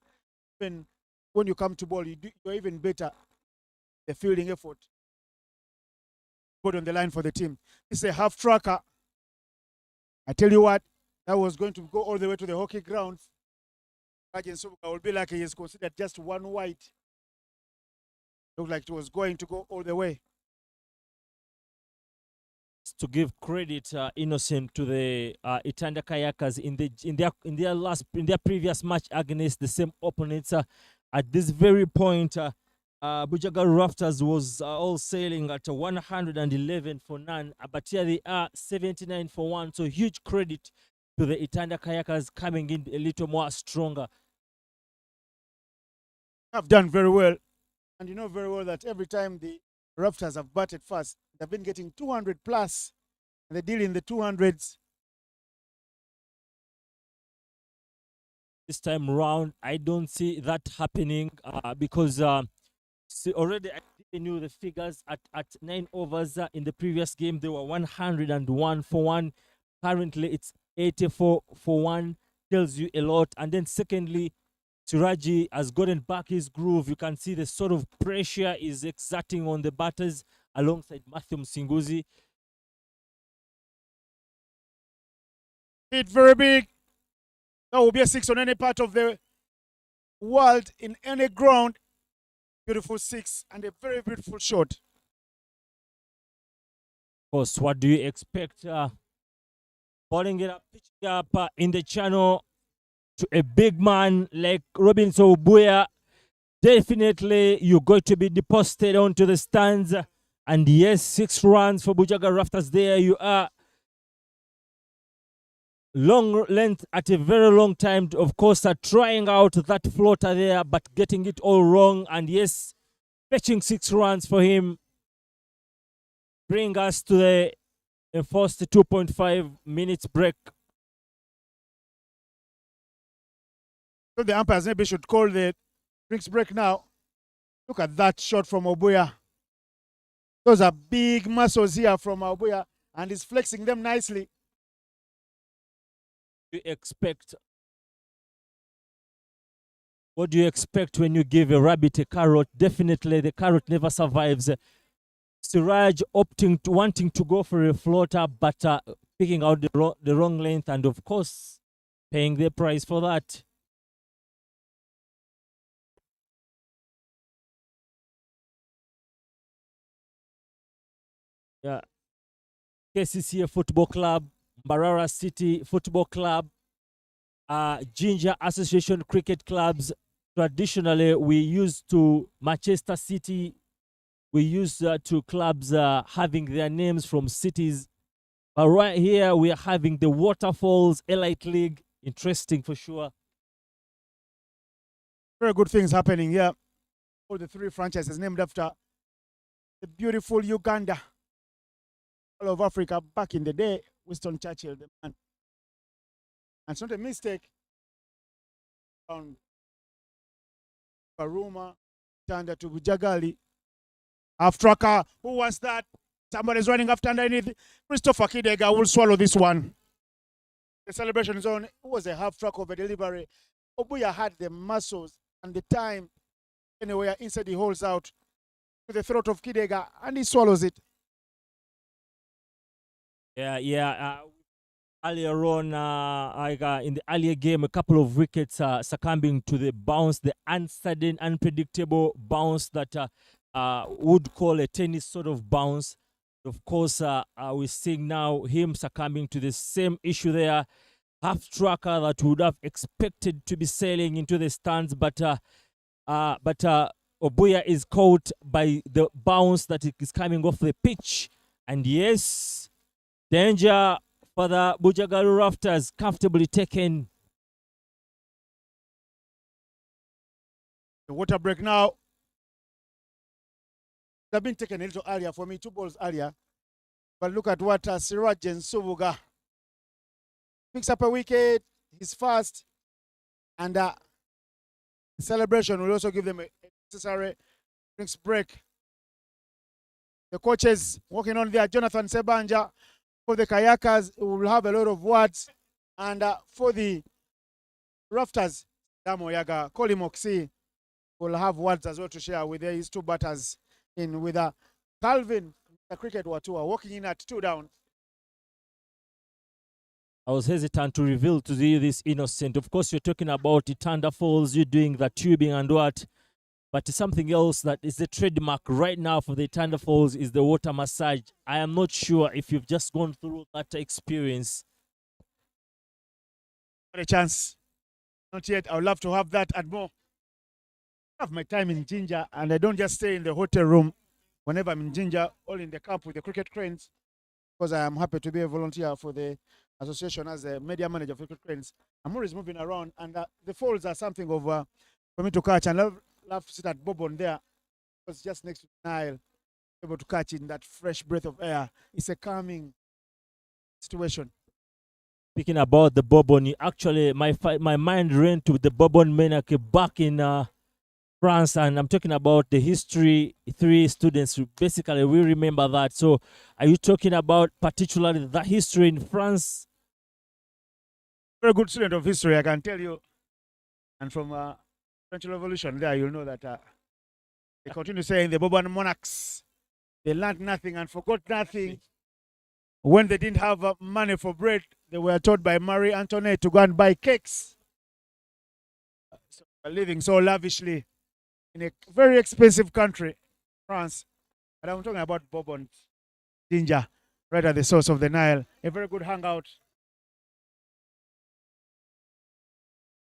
F: Even when you come to ball, you're even better. The fielding effort. Put on the line for the team. It's a half tracker. I tell you what, that was going to go all the way to the hockey grounds. Rajan Subuka will be lucky he's considered just 1 wide. Looked like it was going to go all the way.
E: To give credit, Innocent, to the Itanda Kayakers in their previous match against the same opponents. At this very point, Bujjagali Rafters was all sailing at 111 for none, but here they are 79 for 1. So huge credit to the Itanda Kayakers coming in a little more stronger.
F: Have done very well, and you know very well that every time the Raptors have batted first, they've been getting 200 plus, and they deal in the 200s.
E: This time around, I don't see that happening because already I knew the figures at 9 overs in the previous game. They were 101 for 1. Currently, it's 84 for 1. Tells you a lot. And then secondly, Siraji has gotten back his groove. You can see the sort of pressure is exerting on the batters alongside Matthew Msinguzi.
F: Hit very big. That will be a 6 on any part of the world, in any ground. Beautiful 6 and a very beautiful shot.
E: Of course, what do you expect? Bowling it up, pitching up in the channel to a big man like Robinson Obuya. definitely you're going to be deposited onto the stands. And yes, 6 runs for Bujjagali Rafters. There you are. Long length at a very long time. Of course, trying out that floater there, but getting it all wrong. And yes, fetching 6 runs for him. Bring us to the enforced 2.5 minutes break.
F: So the umpires maybe should call the drinks break now. Look at that shot from Obuya. Those are big muscles here from Obuya, and he's flexing them nicely.
E: What do you expect when you give a rabbit a carrot? Definitely the carrot never survives. Siraj wanting to go for a floater, but picking out the wrong length, and of course paying the price for that. Yeah, KCCA Football Club, Mbarara City Football Club, Ginger Association Cricket Clubs. Traditionally, we used to Manchester City. We used to clubs having their names from cities. But right here, we are having the Waterfalls Elite League. Interesting for sure.
F: Very good things happening here. All the 3 franchises named after the beautiful Uganda. All of Africa back in the day. Winston Churchill, the man. And it's not a mistake. On Baruma, Itanda to Bujjagali. Half tracker. Who wants that? Somebody's running after underneath. Christopher Kidega will swallow this one. The celebration is on. It was a half track of a delivery. Obuya had the muscles and the time anywhere inside he holds out to the throat of Kidega and he swallows it.
E: Yeah. Earlier on, in the earlier game, a couple of wickets succumbing to the bounce, the uncertain, unpredictable bounce that would call a tennis sort of bounce. Of course, we're seeing now him succumbing to the same issue there. Half tracker that would have expected to be sailing into the stands, but Obuya is caught by the bounce that is coming off the pitch. And yes, danger for the Bujjagali Rafters, comfortably taken.
F: The water break now. They've been taken a little earlier for me, 2 balls earlier. But look at what Siraj and Subuga picks up a wicket. He's fast. And the celebration will also give them a necessary drinks break. The coaches working on there, Jonathan Sebanja. For the Kayakers, will have a lot of words. And for the Rafters, Damo Yaga, Kolimoksi will have words as well to share with his 2 batters in with Calvin, the cricket Watua, walking in at 2 down.
E: I was hesitant to reveal to you this innocent. Of course, you're talking about Itanda Falls, you're doing the tubing and what. But something else that is the trademark right now for the Itanda Falls is the water massage. I am not sure if you've just gone through that experience.
F: Not a chance. Not yet. I would love to have that and more. I have my time in Ginger, and I don't just stay in the hotel room whenever I'm in Ginger, all in the camp with the cricket cranes, because I am happy to be a volunteer for the association as a media manager for cricket cranes. I'm always moving around, and the falls are something of for me to catch. And love to sit at Bobon there, because just next to the Nile, able to catch in that fresh breath of air. It's a calming situation.
E: Speaking about the Bourbon, actually, my mind ran to the Bourbon Menake back in France, and I'm talking about the history 3 students. Basically, we remember that. So, are you talking about particularly the history in France?
F: Very good student of history, I can tell you. And from French Revolution, there you'll know that they continue saying the Bourbon monarchs, they learned nothing and forgot nothing. When they didn't have money for bread, they were told by Marie Antoinette to go and buy cakes. So living so lavishly in a very expensive country, France. But I'm talking about Bourbon, Ginger, right at the source of the Nile. A very good hangout.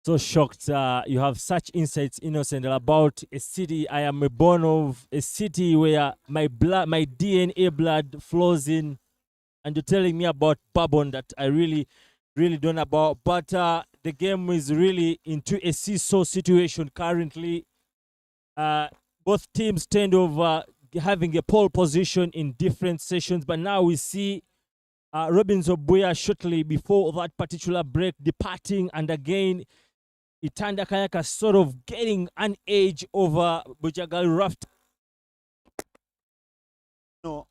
E: So shocked. You have such insights, Innocent, about a city. I am born of a city where my blood, my DNA blood flows in, and you're telling me about Babon that I really, really don't know about. But the game is really into a seesaw situation currently. Both teams tend of having a pole position in different sessions, but now we see Robin Zobuya shortly before that particular break departing, and again Itanda Kayakers sort of getting an edge over Bujjagali Rafters.
F: No,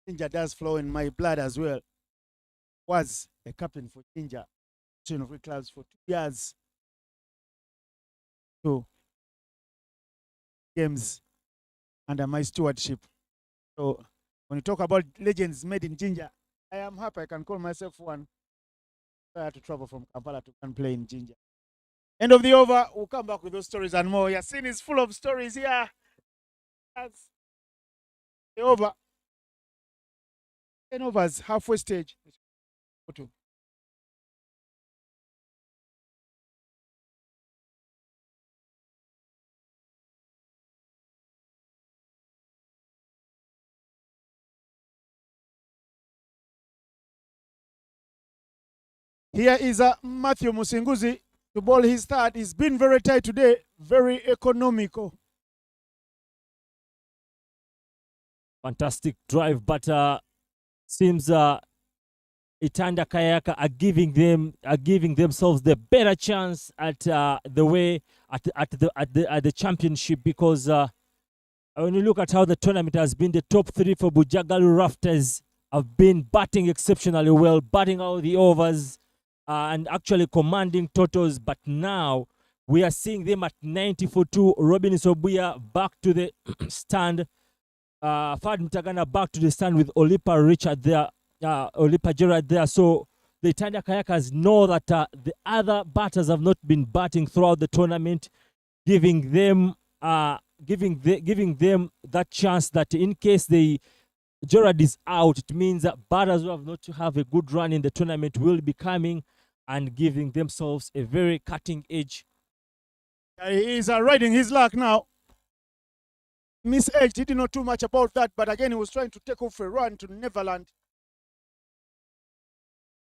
F: ginger does flow in my blood as well. Was a captain for Ginger, chain of clubs for 2 years. So games under my stewardship. So when you talk about legends made in Ginger, I am happy I can call myself one. I had to travel from Kampala to come play in Ginger. End of the over. We'll come back with those stories and more. Yasin is full of stories here. That's the over. 10 overs, halfway stage. Here is Matthew Musinguzi to bowl his third. He's been very tight today, very economical.
E: Fantastic drive, but seems Itanda Kayaka are giving themselves the better chance at the championship, because when you look at how the tournament has been, the top three for Bujjagali Rafters have been batting exceptionally well, batting out the overs and actually commanding totals. But now we are seeing them at 90 for 2. Robin Sobuya back to the stand. Fad Mtagana back to the stand with Olipa Richard there, Olipa Gerard there. So the Itanda Kayakers know that the other batters have not been batting throughout the tournament, giving them that chance that in case Gerard is out, it means that batters who have not to have a good run in the tournament will be coming and giving themselves a very cutting edge.
F: He is riding his luck now. Miss Edge didn't know too much about that, but again, he was trying to take off a run to Neverland.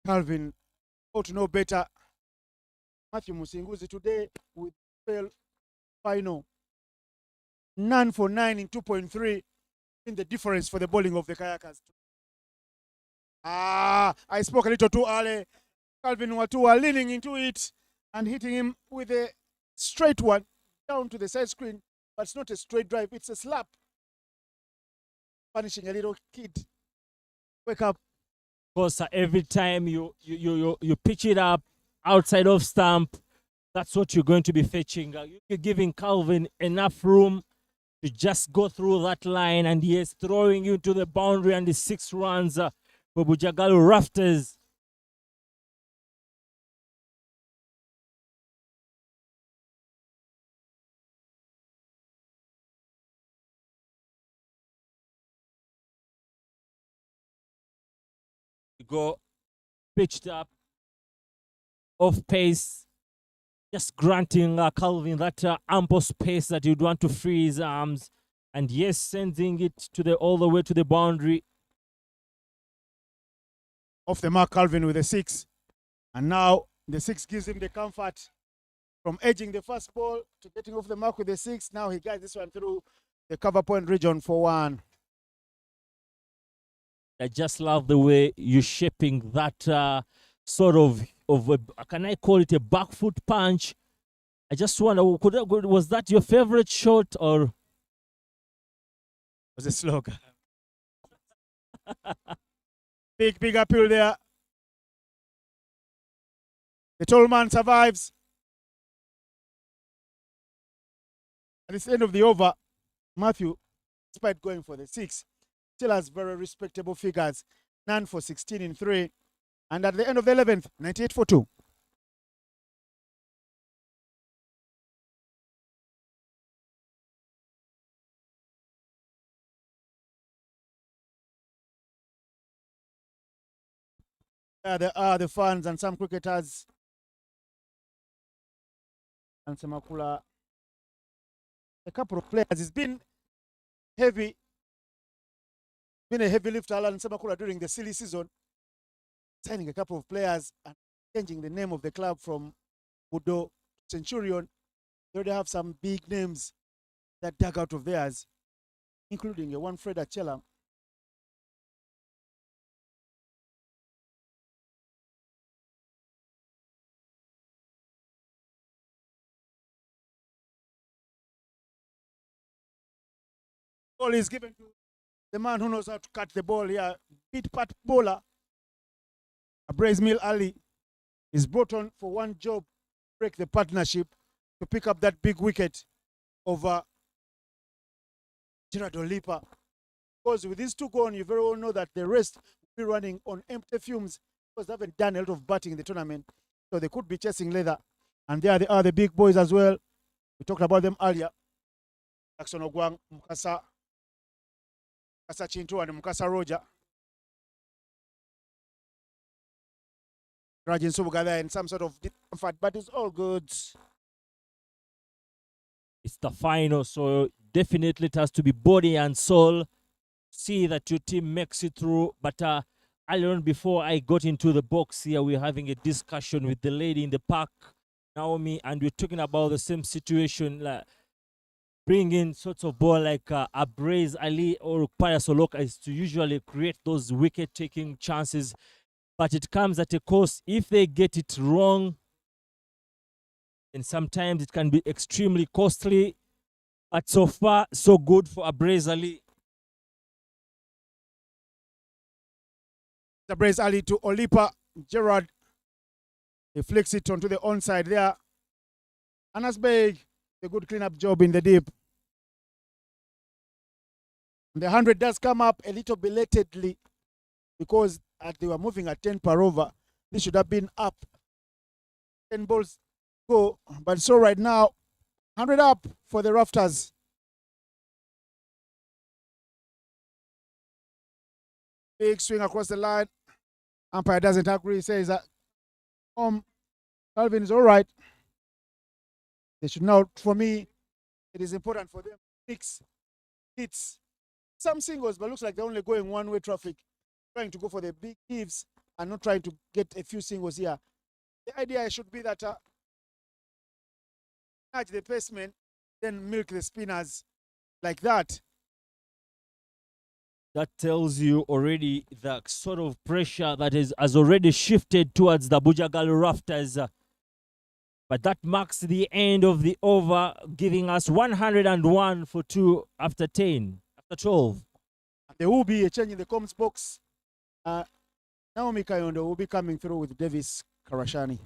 F: Calvin ought to know better. Matthew Musinguzi today with fail final. 9 for 9 in 2.3 in the difference for the bowling of the Kayakers. I spoke a little too early. Calvin Watua leaning into it and hitting him with a straight one down to the side screen, but it's not a straight drive, it's a slap. Punishing a little kid. Wake up.
E: Because every time you pitch it up outside of stump, that's what you're going to be fetching. You're giving Calvin enough room to just go through that line, and he is throwing you to the boundary, and the 6 runs for Bujjagali Rafters. Go pitched up off pace, just granting Calvin that ample space that you'd want to free his arms, and yes, sending it to all the way to the boundary.
F: Off the mark, Calvin with a 6, and now the 6 gives him the comfort from edging the first ball to getting off the mark with the 6. Now he got this one through the cover point region for 1.
E: I just love the way you're shaping that sort of can I call it a back foot punch? I just wonder, was that your favorite shot, or
F: was a slog? Big appeal there. The tall man survives. At the end of the over, Matthew, despite going for the 6, still has very respectable figures. 9 for 16 in 3. And at the end of the 11th, 98 for 2. There are the fans and some cricketers and Semakula, a couple of players. It's been heavy, been a heavy lift, Alan Semakula, during the silly season, signing a couple of players and changing the name of the club from Budo Centurion. They already have some big names that dug out of theirs, including a one Fred Achela. Ball is given to the man who knows how to cut the ball here. Bit pat bowler. Abraismil Ali is brought on for one job, break the partnership to pick up that big wicket over Gerard Olipa. Because with these two gone, you very well know that the rest will be running on empty fumes because they haven't done a lot of batting in the tournament. So they could be chasing leather. And there they are, the big boys as well. We talked about them earlier. Jackson Ogwang, Mukasa Chintu and Mukasa Roger. Rajin Subuga there in some sort of discomfort, but it's all good.
E: It's the final, so definitely it has to be body and soul. See that your team makes it through. But earlier on, before I got into the box here, we're having a discussion with the lady in the park, Naomi, and we're talking about the same situation. Like, bring in sorts of ball like Abraze Ali or Paya Soloka is to usually create those wicket-taking chances, but it comes at a cost. If they get it wrong, then sometimes it can be extremely costly. But so far, so good for Abraze Ali.
F: Abraze Ali to Olipa. Gerard, he flicks it onto the onside there. Anas Beg, a good cleanup job in the deep. The 100 does come up a little belatedly because they were moving at 10 per over. This should have been up. 10 balls go, but so right now, 100 up for the Rafters. Big swing across the line. Umpire doesn't agree. He says that Calvin is all right. They should now, for me, it is important for them to mix hits. Some singles, but looks like they're only going one-way traffic, trying to go for the big gives and not trying to get a few singles here. The idea should be that catch the pacemen, then milk the spinners like that.
E: That tells you already the sort of pressure that has already shifted towards the Bujjagali Rafters. But that marks the end of the over, giving us 101 for 2 after 10, after 12.
F: There will be a change in the comms box. Naomi Kayondo will be coming through with Davis Karashani.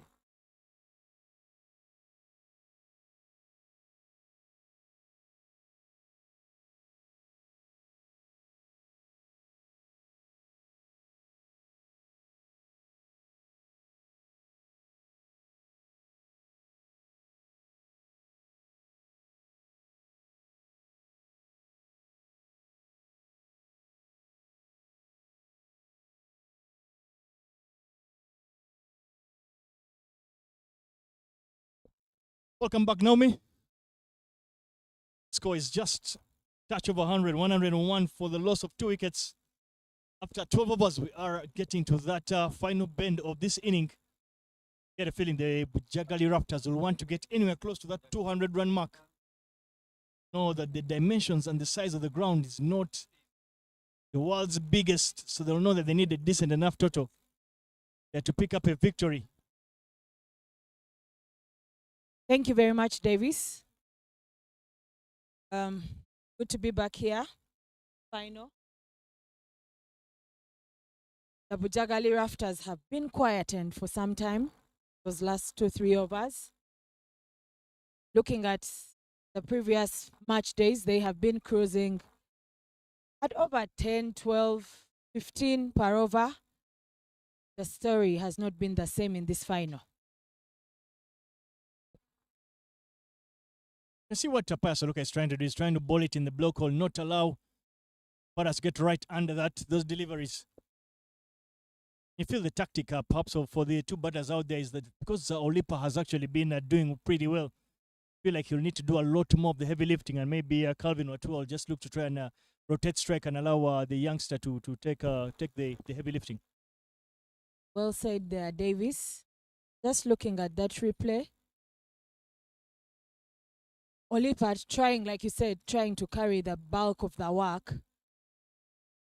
D: Welcome back, Naomi. Score is just touch over 100, 101 for the loss of 2 wickets. After 12 overs, we are getting to that final bend of this inning. Get a feeling the Bujjagali Raptors will want to get anywhere close to that 200-run mark. Know that the dimensions and the size of the ground is not the world's biggest, so they'll know that they need a decent enough total to pick up a victory.
G: Thank you very much, Davis. Good to be back here. Final. The Bujjagali Rafters have been quietened for some time. Those last 2-3 overs. Looking at the previous match days, they have been cruising at over 10, 12, 15 per over. The story has not been the same in this final.
D: You see what Paya Soloka is trying to do. He's trying to ball it in the block hole, not allow batters get right under those deliveries. You feel the tactic perhaps for the 2 batters out there is that because Olipa has actually been doing pretty well, feel like he'll need to do a lot more of the heavy lifting, and maybe Calvin Watu will just look to try and rotate strike and allow the youngster to take the heavy lifting.
G: Well said there, Davis. Just looking at that replay. Olipat trying, like you said, trying to carry the bulk of the work.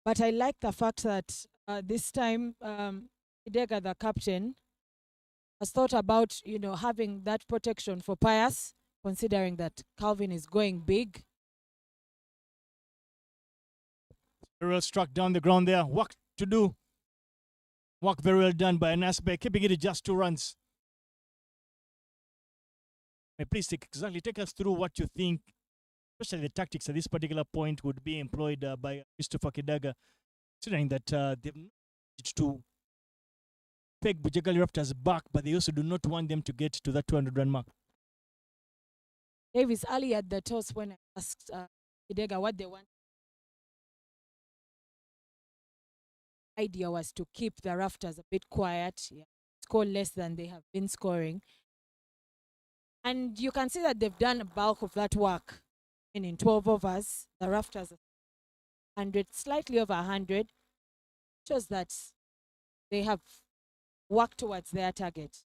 G: But I like the fact that this time Idega, the captain, has thought about, having that protection for Pius, considering that Calvin is going big.
D: Very well struck down the ground there. Work to do. Work very well done by Nasbe, keeping it at just 2 runs. Please take us through what you think, especially the tactics at this particular point would be employed by Christopher Kidaga, considering that they've managed to peg Bujjagali Raptors back, but they also do not want them to get to that 200-run mark.
G: Davis, early at the toss when I asked Kidaga what they want, idea was to keep the Rafters a bit quiet, score less than they have been scoring. And you can see that they've done a bulk of that work. And in 12 overs, the Rafters 100, slightly over 100, shows that they have worked towards their target.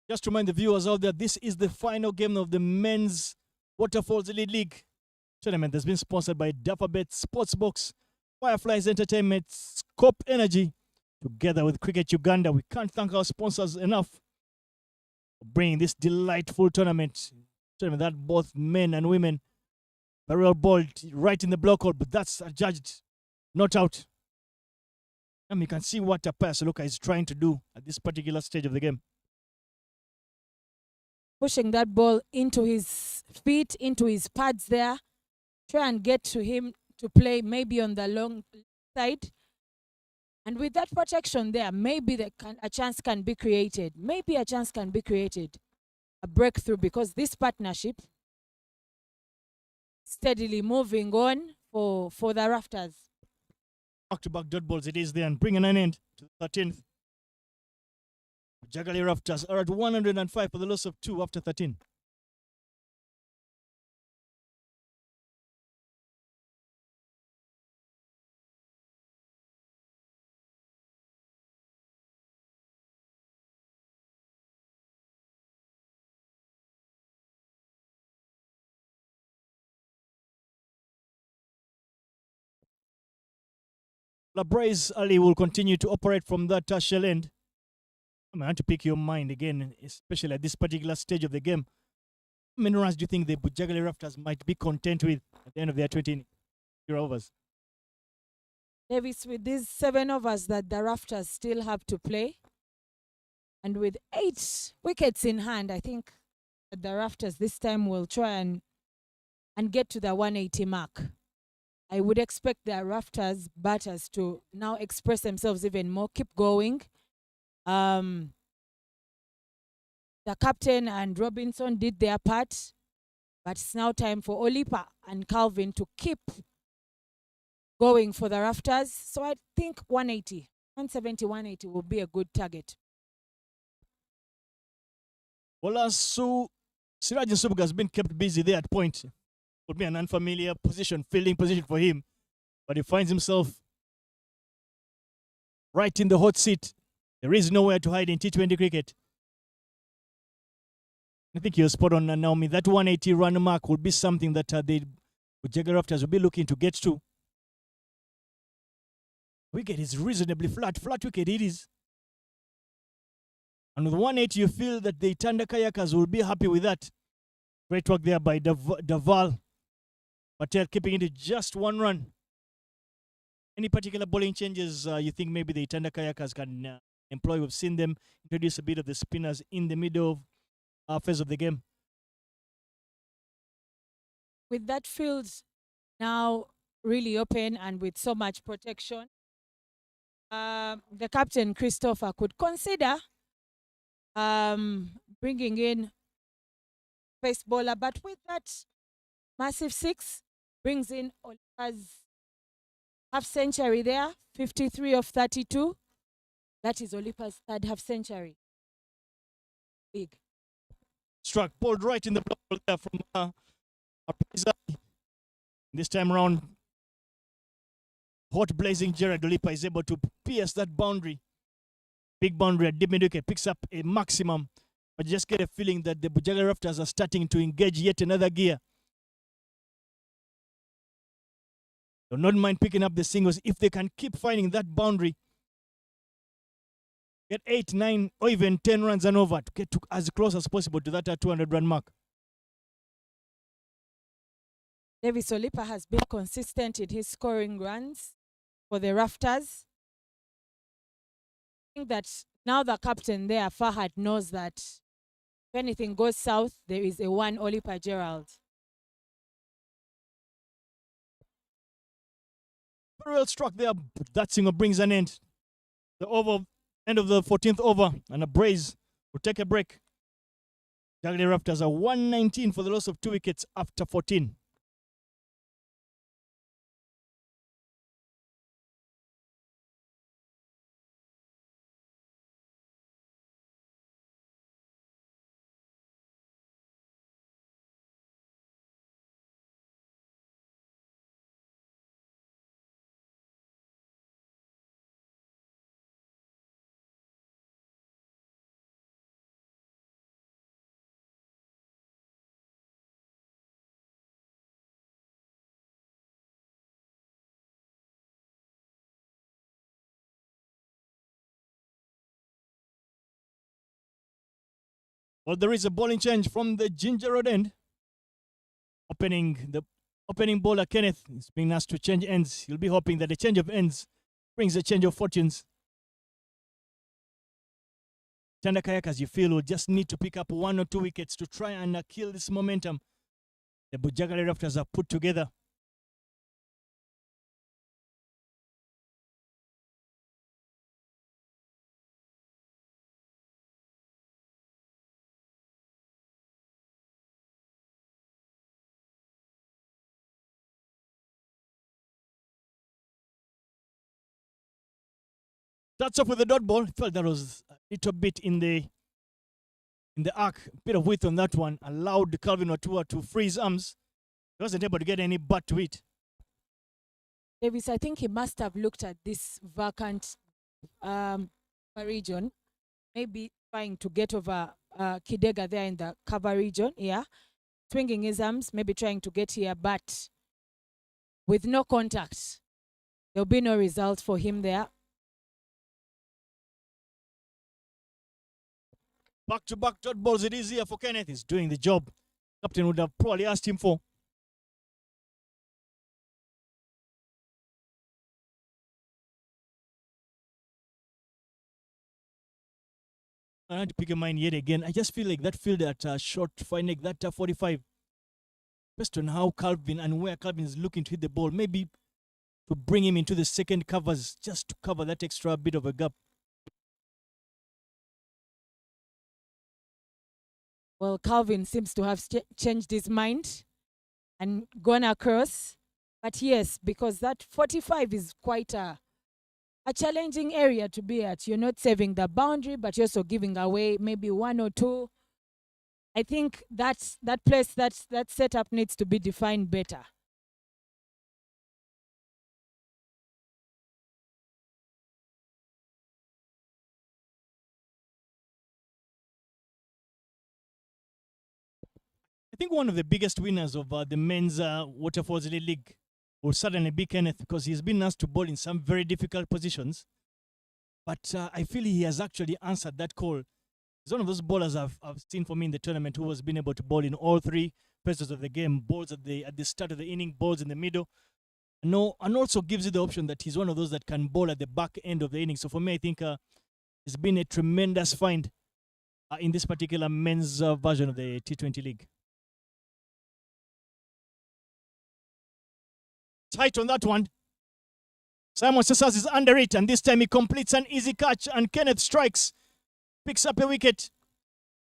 D: Just to remind the viewers out there, this is the final game of the men's Waterfalls Elite League tournament that's been sponsored by Dapperbet Sportsbox, Fireflies Entertainment, Scope Energy, together with Cricket Uganda. We can't thank our sponsors enough for bringing this delightful tournament that both men and women very well bowled right in the block hole, but that's adjudged not out. And you can see what Pius Luka is trying to do at this particular stage of the game.
G: Pushing that ball into his feet, into his pads there. Try and get to him to play maybe on the long side. And with that protection there, maybe a chance can be created. Maybe a chance can be created. A breakthrough, because this partnership steadily moving on for the Rafters.
D: Back-to-back dot balls it is there, and bringing an end to the 13th. Bujjagali Raptors are at 105 for the loss of 2 after 13. Labraze Ali will continue to operate from that shell end. I want to pick your mind again, especially at this particular stage of the game. How many runs do you think the Bujjagali Raptors might be content with at the end of their 20 overs?
G: Davis, with these 7 overs that the Rafters still have to play, and with 8 wickets in hand, I think that the Rafters this time will try and get to the 180 mark. I would expect the Rafters batters to now express themselves even more, keep going. The captain and Robinson did their part, but it's now time for Olipa and Calvin to keep going for the Rafters. So I think 180, 170, 180 will be a good target.
D: Well, so Siraj Nsubga has been kept busy there at point. Would be an unfamiliar position, fielding position for him, but he finds himself right in the hot seat. There is nowhere to hide in T20 cricket. I think you're spot on, Naomi. That 180 run mark will be something that the Bujjagali Raptors will be looking to get to. Wicket is reasonably flat wicket it is. And with 180, you feel that the Itanda Kayakers will be happy with that. Great work there by Daval Patel, keeping it to just 1 run. Any particular bowling changes you think maybe the Itanda Kayakers can employ? We've seen them introduce a bit of the spinners in the middle phase of the game.
G: With that field now really open and with so much protection, the captain, Christopher, could consider bringing in pace bowler, but with that massive 6, brings in Olipa's half century there, 53 of 32. That is Olipa's 3rd half century. league.
D: Struck, pulled right in the block there from Bujjagali. This time around, hot blazing Gerard Olipa is able to pierce that boundary. Big boundary at deep mid wicket, picks up a maximum. But you just get a feeling that the Bujjagali Raptors are starting to engage yet another gear. Do not mind picking up the singles if they can keep finding that boundary. Get 8, 9, or even 10 runs and over to get to as close as possible to that 200-run mark.
G: Davis Olipa has been consistent in his scoring runs for the Rafters. I think that now the captain there, Fahad, knows that if anything goes south, there is a one Olipa Gerald.
D: Very well struck there. That single brings an end. End of the 14th over, and a brace will take a break. Bujjagali Raptors are 119 for the loss of 2 wickets after 14. Well, there is a bowling change from the Ginger Road end. The opening bowler, Kenneth, is being asked to change ends. He'll be hoping that the change of ends brings a change of fortunes. Itanda Kayakers, you feel, will just need to pick up 1 or 2 wickets to try and kill this momentum the Bujjagali Raptors have put together. Starts off with the dot ball. Felt that was a little bit in the arc, a bit of width on that one. Allowed Calvin Watua to free his arms. He wasn't able to get any butt to it.
G: Davis, I think he must have looked at this vacant region, maybe trying to get over Kidega there in the cover region, yeah. Swinging his arms, maybe trying to get here, but with no contact. There'll be no result for him there.
D: Back-to-back dot balls, it is here for Kenneth. He's doing the job captain would have probably asked him for. I had to pick a mind yet again. I just feel like that field at short fine neck, that 45, based on how Calvin and where Calvin is looking to hit the ball, maybe to bring him into the second covers, just to cover that extra bit of a gap.
G: Well, Calvin seems to have changed his mind and gone across. But yes, because that 45 is quite a challenging area to be at. You're not saving the boundary, but you're also giving away maybe 1 or 2. I think that place, that setup needs to be defined better.
D: I think one of the biggest winners of the men's Waterfalls League will certainly be Kenneth, because he's been asked to bowl in some very difficult positions. But I feel he has actually answered that call. He's one of those bowlers I've seen for me in the tournament who has been able to bowl in all 3 phases of the game. Bowls at the start of the inning, bowls in the middle. No, and also gives you the option that he's one of those that can bowl at the back end of the inning. So for me, I think it's been a tremendous find in this particular men's version of the T20 league. Tight on that one. Simon Sessas is under it, and this time he completes an easy catch, and Kenneth strikes, picks up a wicket,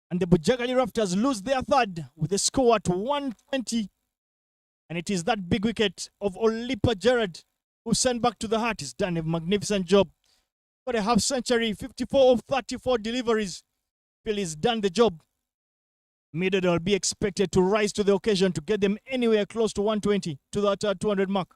D: and the Bujjagali Raptors lose their third with a score at 120. And it is that big wicket of Olipa Gerard who sent back to the heart. He's done a magnificent job. Got a half century, 54 of 34 deliveries, feel he's done the job. Middle will be expected to rise to the occasion to get them anywhere close to 120, to that 200 mark.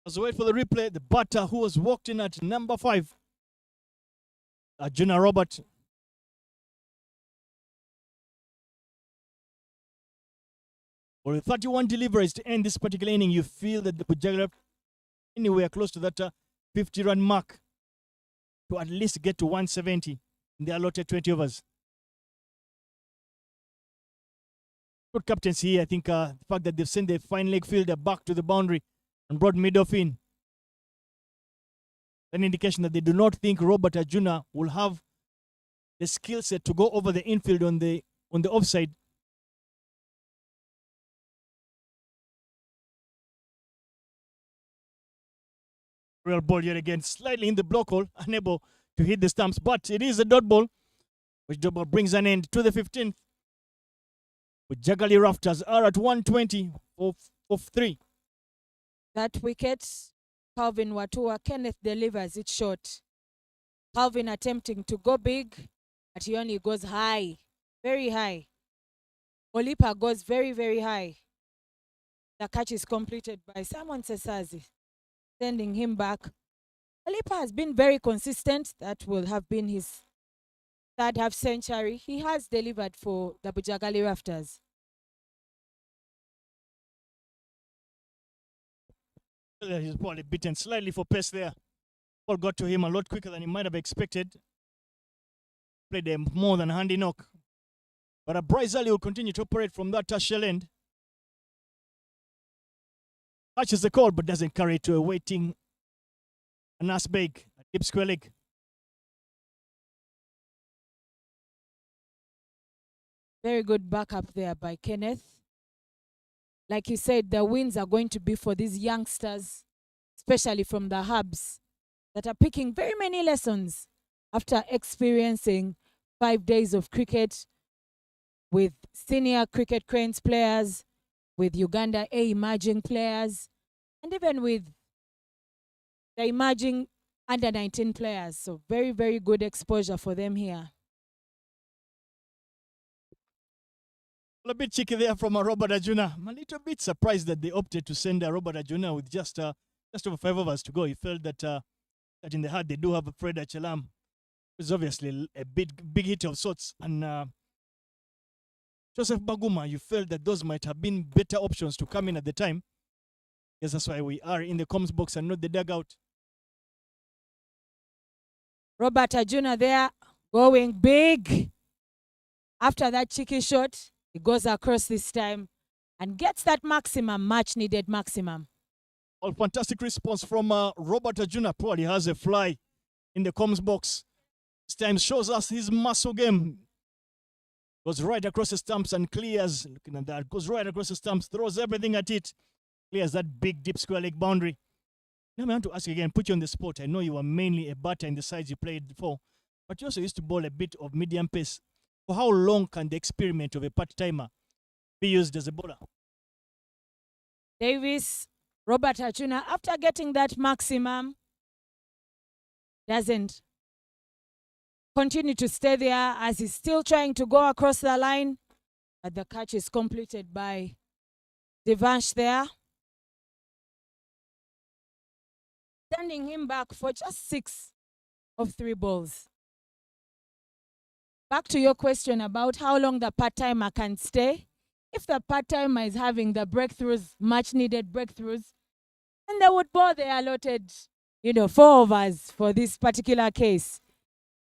D: As we wait for the replay, the batter who was walked in at number 5, Arjuna Robert. For 31 deliveries to end this particular inning, you feel that the Bujjagali anywhere close to that 50-run mark to at least get to 170 in the allotted 20 overs. Good captaincy here. I think the fact that they've sent the fine leg fielder back to the boundary and brought mid-off in, an indication that they do not think Robert Arjuna will have the skill set to go over the infield on the offside. Real ball yet again, slightly in the block hole, unable to hit the stumps, but it is a dot ball, which dot ball brings an end to the 15th. Bujjagali Rafters are at 120 of 3.
G: That wicket, Calvin Watua, Kenneth delivers it short. Calvin attempting to go big, but he only goes high, very high. Olipa goes very, very high. The catch is completed by Simon Sesazi, sending him back. Olipa has been very consistent. That will have been his third half century. He has delivered for the Bujjagali Rafters.
D: He's probably beaten slightly for pace there. Ball got to him a lot quicker than he might have expected. Played a more than handy knock. But Bryce Ali will continue to operate from that shell end. Catches the call but doesn't carry it to a waiting Anas Beg, a deep square leg.
G: Very good backup there by Kenneth. Like you said, the wins are going to be for these youngsters, especially from the hubs, that are picking very many lessons after experiencing 5 days of cricket with senior cricket cranes players, with Uganda A emerging players, and even with the emerging under-19 players. So very, very good exposure for them here.
D: A bit cheeky there from Robert Arjuna. I'm a little bit surprised that they opted to send Robert Arjuna with just over 5 overs to go. He felt that that in the heart they do have a Fred Achelam, who's obviously a big hit of sorts, and Joseph Baguma. You felt that those might have been better options to come in at the time. Yes, that's why we are in the comms box and not the dugout.
G: Robert Arjuna there going big. After that cheeky shot, he goes across this time and gets that maximum, much needed maximum.
D: Well, fantastic response from Robert Arjuna. Probably has a fly in the comms box. This time shows us his muscle game. Goes right across the stumps and clears. Looking at that, goes right across the stumps, throws everything at it. Clears that big deep square leg boundary. Now I want to ask you again, put you on the spot. I know you were mainly a batter in the sides you played for, but you also used to bowl a bit of medium pace. For how long can the experiment of a part-timer be used as a bowler?
G: Davis, Robert Arjuna, after getting that maximum, doesn't continue to stay there as he's still trying to go across the line. But the catch is completed by Devansh there, sending him back for just 6 of 3 balls. Back to your question about how long the part-timer can stay. If the part-timer is having the breakthroughs, much-needed breakthroughs, then they would bowl the allotted, 4 overs for this particular case.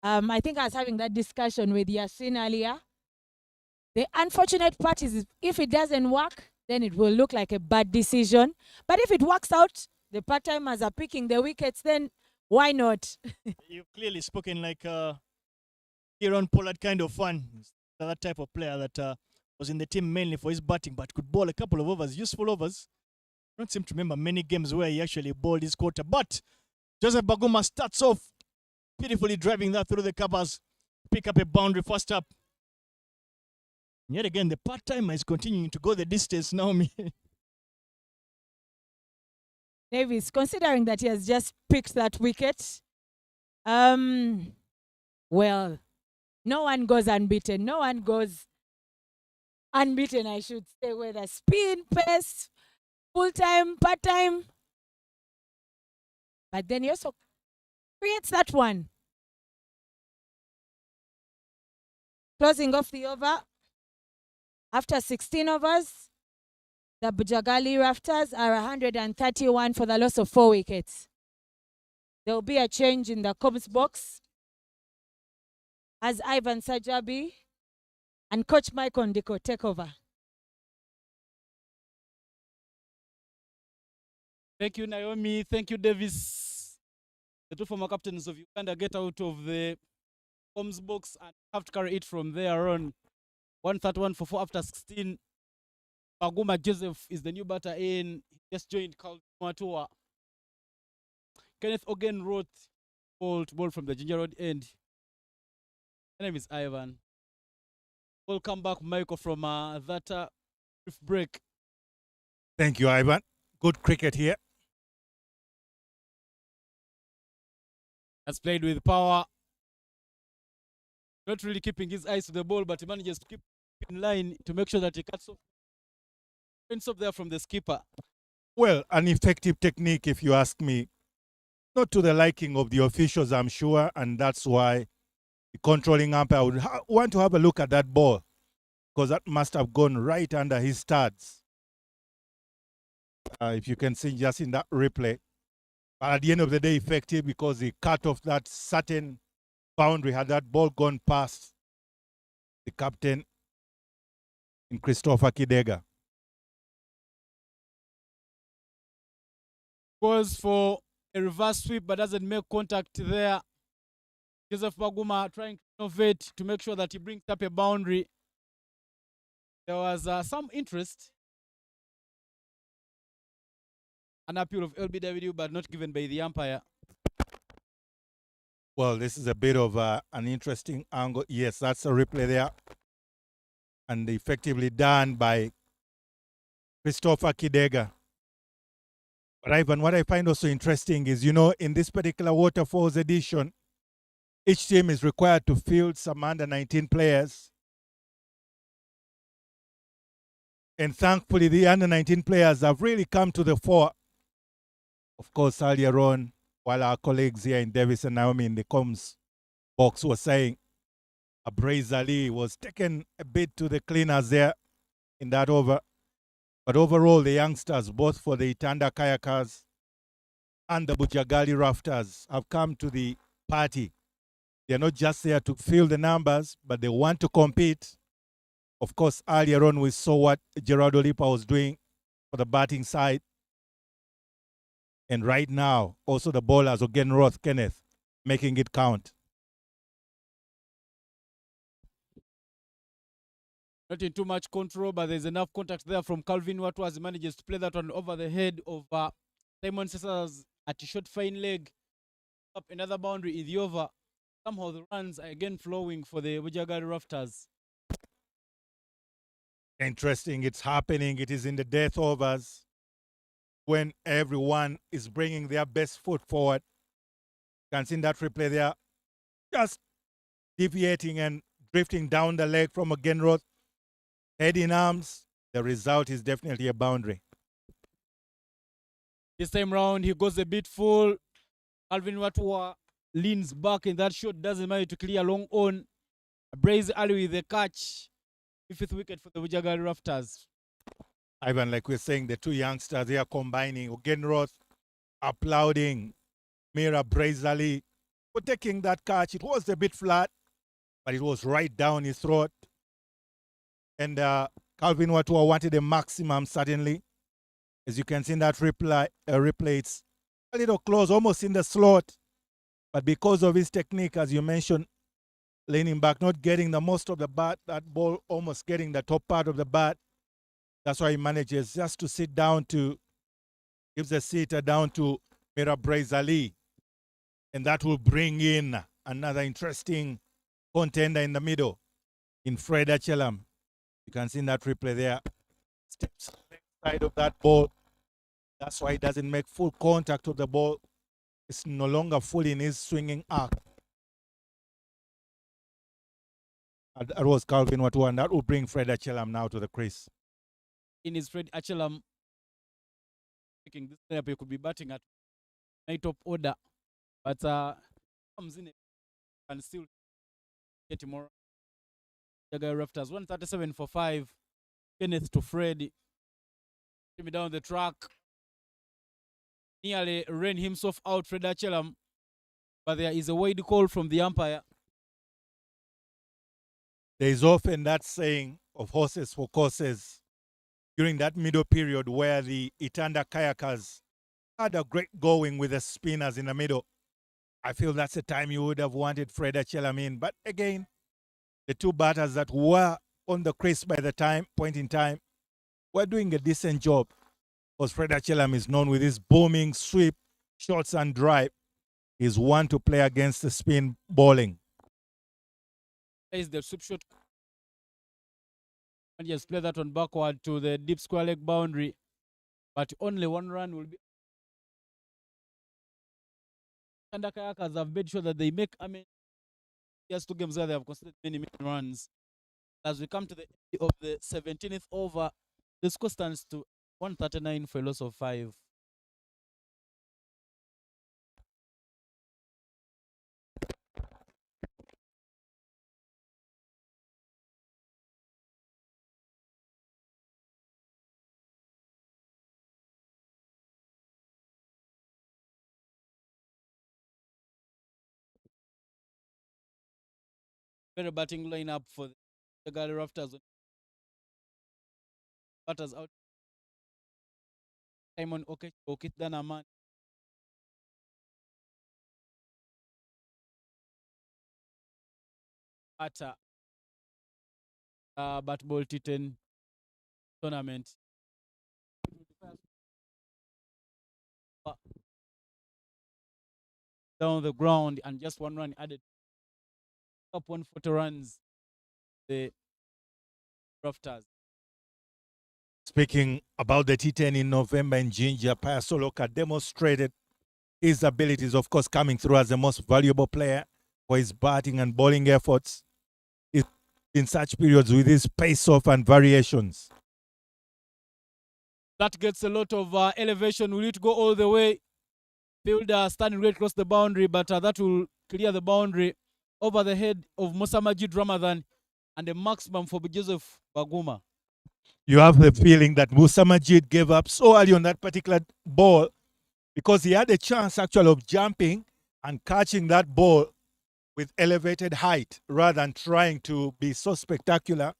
G: I think I was having that discussion with Yasin earlier. The unfortunate part is if it doesn't work, then it will look like a bad decision. But if it works out, the part-timers are picking the wickets, then Why not?
D: You've clearly spoken like Kieron Pollard kind of fan. That type of player that was in the team mainly for his batting, but could bowl a couple of overs, useful overs. I don't seem to remember many games where he actually bowled his quarter. But Joseph Baguma starts off beautifully driving that through the covers, pick up a boundary first up. Yet again, the part-timer is continuing to go the distance now.
G: Davis, considering that he has just picked that wicket, well, no one goes unbeaten. No one goes unbeaten, I should say, whether spin, pace, full-time, part-time. But then he also creates that one. Closing off the over. After 16 overs, the Bujjagali Rafters are 131 for the loss of 4 wickets. There will be a change in the Cobbs box as Ivan Sajabi and Coach Mike Ondiko take over.
A: Thank you, Naomi. Thank you, Davis. The two former captains of Uganda get out of the Combs box and have to carry it from there on. 131 for 4 after 16. Baguma Joseph is the new batter in. He just joined Calvin Matua. Kenneth Ogen wrote ball from the Ginger Road end. My name is Ivan. Welcome back, Michael, from that brief break.
I: Thank you, Ivan. Good cricket here.
A: Has played with power. Not really keeping his eyes to the ball, but he manages to keep in line to make sure that he cuts off. Ends up there from the skipper.
I: Well, an effective technique, if you ask me. Not to the liking of the officials, I'm sure, and that's why the controlling umpire would want to have a look at that ball, because that must have gone right under his studs. If you can see just in that replay. But at the end of the day, effective because he cut off that certain boundary. Had that ball gone past the captain in Christopher Kidega.
A: Goes for a reverse sweep but doesn't make contact there. Joseph Baguma trying to innovate to make sure that he brings up a boundary. There was some interest. An appeal of LBW but not given by the umpire.
I: Well, this is a bit of an interesting angle. Yes, that's a replay there. And effectively done by Christopher Kidega. But Ivan, what I find also interesting is, in this particular Waterfalls edition, each team is required to field some under-19 players. And thankfully, the under-19 players have really come to the fore. Of course, earlier on, while our colleagues here in Davis and Naomi in the comms box were saying Abraiz Ali was taken a bit to the cleaners there in that over. But overall, the youngsters, both for the Itanda Kayakers and the Bujjagali Rafters, have come to the party. They're not just there to fill the numbers, but they want to compete. Of course, earlier on, we saw what Gerardo Lipa was doing for the batting side. And right now, also the bowlers, again, Roth Kenneth, making it count.
A: Not in too much control, but there's enough contact there from Calvin Watu as he manages to play that one over the head of Simon Cesar's at a short fine leg. Up another boundary in the over. Somehow the runs are again flowing for the Bujjagali Rafters.
I: Interesting, it's happening. It is in the death overs when everyone is bringing their best foot forward. You can see that replay there, just deviating and drifting down the leg from Roth. Head in arms, the result is definitely a boundary.
A: This time round, he goes a bit full. Alvin Watua leans back in that shot, doesn't manage to clear long on. Abraiz Ali with the catch. 5th wicket for the Bujjagali Rafters.
I: Ivan, like we're saying, the two youngsters, they are combining. Roth applauding Mira Abraiz Ali for taking that catch. It was a bit flat, but it was right down his throat. And Calvin Watua wanted a maximum, certainly. As you can see in that replay, it's a little close, almost in the slot. But because of his technique, as you mentioned, leaning back, not getting the most of the bat, that ball almost getting the top part of the bat. That's why he manages just to sit down to, gives the seater down to Mirabrazali. And that will bring in another interesting contender in the middle in Fred Achelam. You can see in that replay there. Steps on the side of that ball. That's why he doesn't make full contact with the ball. It's no longer fully in his swinging arc. That was Calvin Watu, and that will bring Fred Achelam now to the crease.
A: In his Fred Achelam, thinking this lineup he could be batting at night top order, but comes in and still get him more. Bujjagali Rafters 137 for 5. Kenneth to Fred. Him down the track. Nearly ran himself out, Fred Achelam, but there is a wide call from the umpire.
I: There is often that saying of horses for courses during that middle period where the Itanda Kayakers had a great going with the spinners in the middle. I feel that's the time you would have wanted Fred Achelam in. But again, the two batters that were on the crease by the point in time were doing a decent job, because Fred Achelam is known with his booming sweep, shots and drive. He's one to play against the spin bowling.
A: There is the sweep shot. And just play that one backward to the deep square leg boundary. But only one run will be. And the Kayakers have made sure that they make, yes, 2 games where they have conceded many runs. As we come to the end of the 17th over, the score stands to 139 for a loss of 5. Better batting lineup for the Bujjagali Rafters. Batters out. Simon Okitdanaman. At Bat Ball T10 tournament. Down the ground and just one run added. Up 140 runs. The Rafters.
I: Speaking about the T10 in November in Jinja, Payasoloka demonstrated his abilities, of course, coming through as the most valuable player for his batting and bowling efforts in such periods with his pace-off and variations.
A: That gets a lot of elevation. Will it go all the way? Fielder standing right across the boundary, but that will clear the boundary over the head of Musa Majid Ramadan and the maximum for Joseph Baguma.
I: You have the feeling that Musa Majid gave up so early on that particular ball because he had a chance actually of jumping and catching that ball with elevated height rather than trying to be so spectacular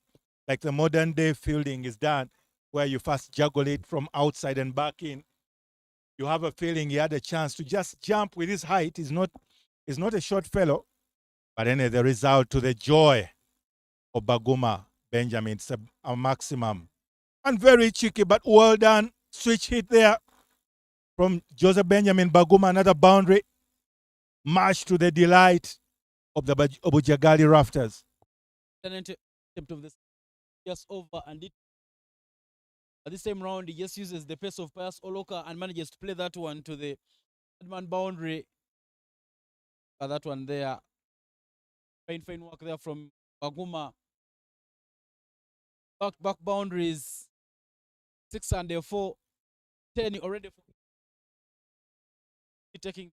I: like the modern day fielding is done, where you first juggle it from outside and back in. You have a feeling he had a chance to just jump with his height. He's not a short fellow. But anyway, the result to the joy of Baguma Benjamin, it's a maximum. And very cheeky, but well done. Switch hit there from Joseph Benjamin Baguma, another boundary. Much to the delight of the Bujjagali Rafters.
A: Attempt of this just over, and at this time round he just uses the pace of Pius Oloka and manages to play that one to the man boundary. That one there. Fine work there from Baguma. Back boundaries 6 and 4, 10 already. Taking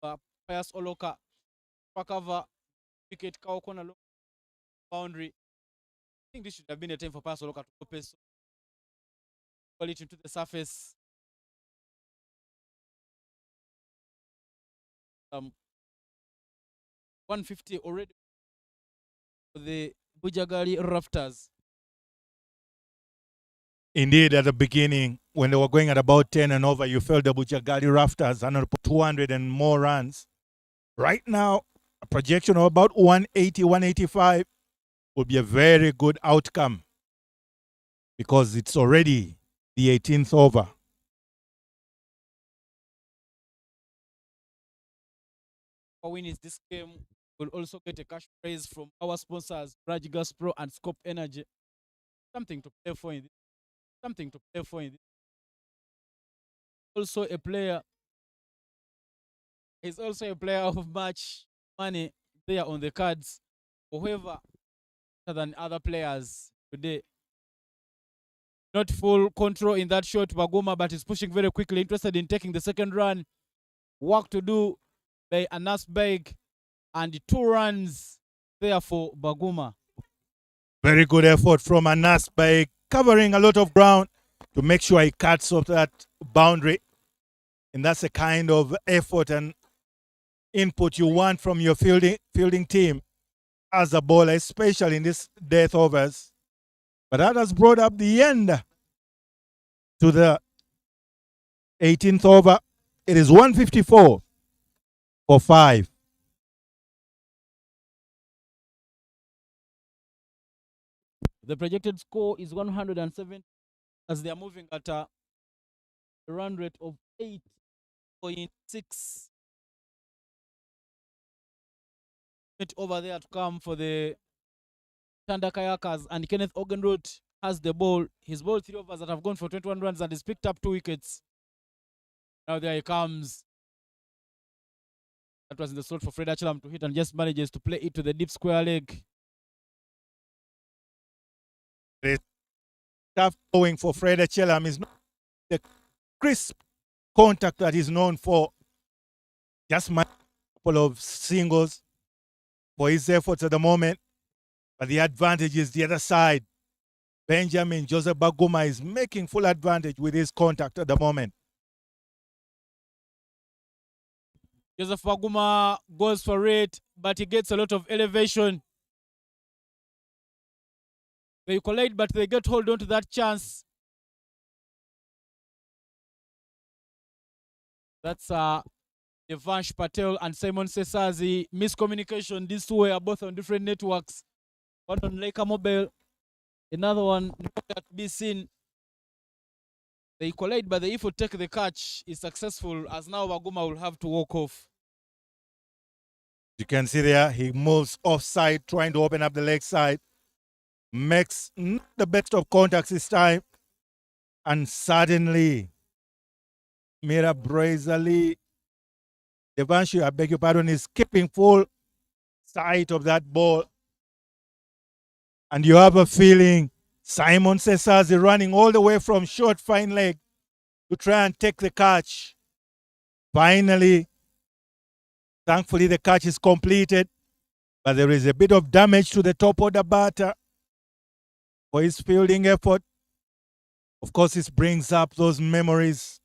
A: Pius Oloka. Back over wicket Kaokona boundary. I think this should have been a time for Pius Oloka to pace it into the surface. 150 already for the Bujjagali Rafters.
I: Indeed, at the beginning, when they were going at about 10 and over, you felt the Bujjagali Rafters and 200 and more runs. Right now, a projection of about 180, 185 would be a very good outcome because it's already the 18th over.
A: For winning this game, we'll also get a cash prize from our sponsors, Raj Gas Pro and Scope Energy. Something to play for in this. Something to play for in this. Also a player. He's also a player of much money there on the cards. However, better than other players today. Not full control in that shot, Baguma, but he's pushing very quickly, interested in taking the second run. Work to do by Anas Beg, and 2 runs there for Baguma.
I: Very good effort from Anas by covering a lot of ground to make sure he cuts off that boundary. And that's the kind of effort and input you want from your fielding team as a bowler, especially in this death overs. But that has brought up the end to the 18th over. It is 154 for 5.
A: The projected score is 107 as they are moving at a run rate of 8.6. Over there to come for the Itanda Kayakers, and Kenneth Ogenroth has the ball. He's bowled 3 overs that have gone for 21 runs and he's picked up 2 wickets. Now there he comes. That was in the slot for Fred Achelam to hit and just manages to play it to the deep square leg.
I: The tough going for Fred Achelam is not the crisp contact that he's known for. Just a couple of singles for his efforts at the moment. But the advantage is the other side. Benjamin Joseph Baguma is making full advantage with his contact at the moment.
A: Joseph Baguma goes for it, but he gets a lot of elevation. They collide, but they get hold on to that chance. That's Devansh Patel and Simon Sesazi. Miscommunication. These two were both on different networks. One on Leica Mobile, another one not be seen. They collide, but the effort take the catch is successful, as now Baguma will have to walk off.
I: You can see there, he moves offside, trying to open up the leg side. Makes not the best of contacts this time. And suddenly, Mira Brazali, Devanshu, I beg your pardon, is keeping full sight of that ball. And you have a feeling Simon Sesazi running all the way from short fine leg to try and take the catch. Finally, thankfully, the catch is completed, but there is a bit of damage to the top order batter for his fielding effort. Of course, this brings up those memories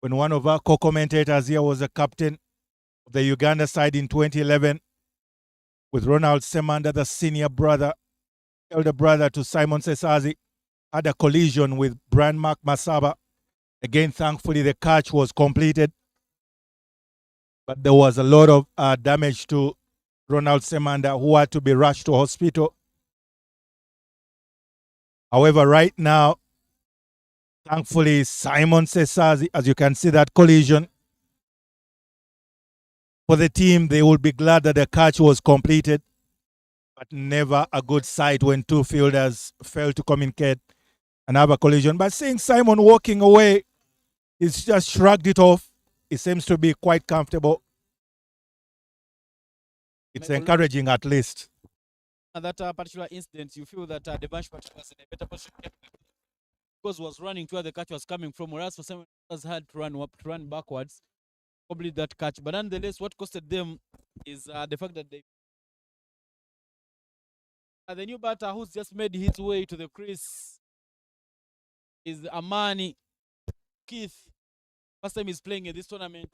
I: when one of our co-commentators here was a captain of the Uganda side in 2011 with Ronald Semanda, the senior brother, elder brother to Simon Sesazi, had a collision with Brian Mark Masaba. Again, thankfully, the catch was completed, but there was a lot of damage to Ronald Semanda, who had to be rushed to hospital. However, right now, thankfully, Simon Sesazi, as you can see that collision, for the team, they will be glad that the catch was completed, but never a good sight when 2 fielders fail to communicate and have a collision. But seeing Simon walking away, he's just shrugged it off. He seems to be quite comfortable. It's encouraging, at least.
A: At that particular incident, you feel that Devansh Patel was in a better position because was running to where the catch was coming from, whereas for someone else had to run up, to run backwards, probably that catch. But nonetheless, what costed them is the fact that they the new batter who's just made his way to the crease is Amani Keith. First time he's playing in this tournament.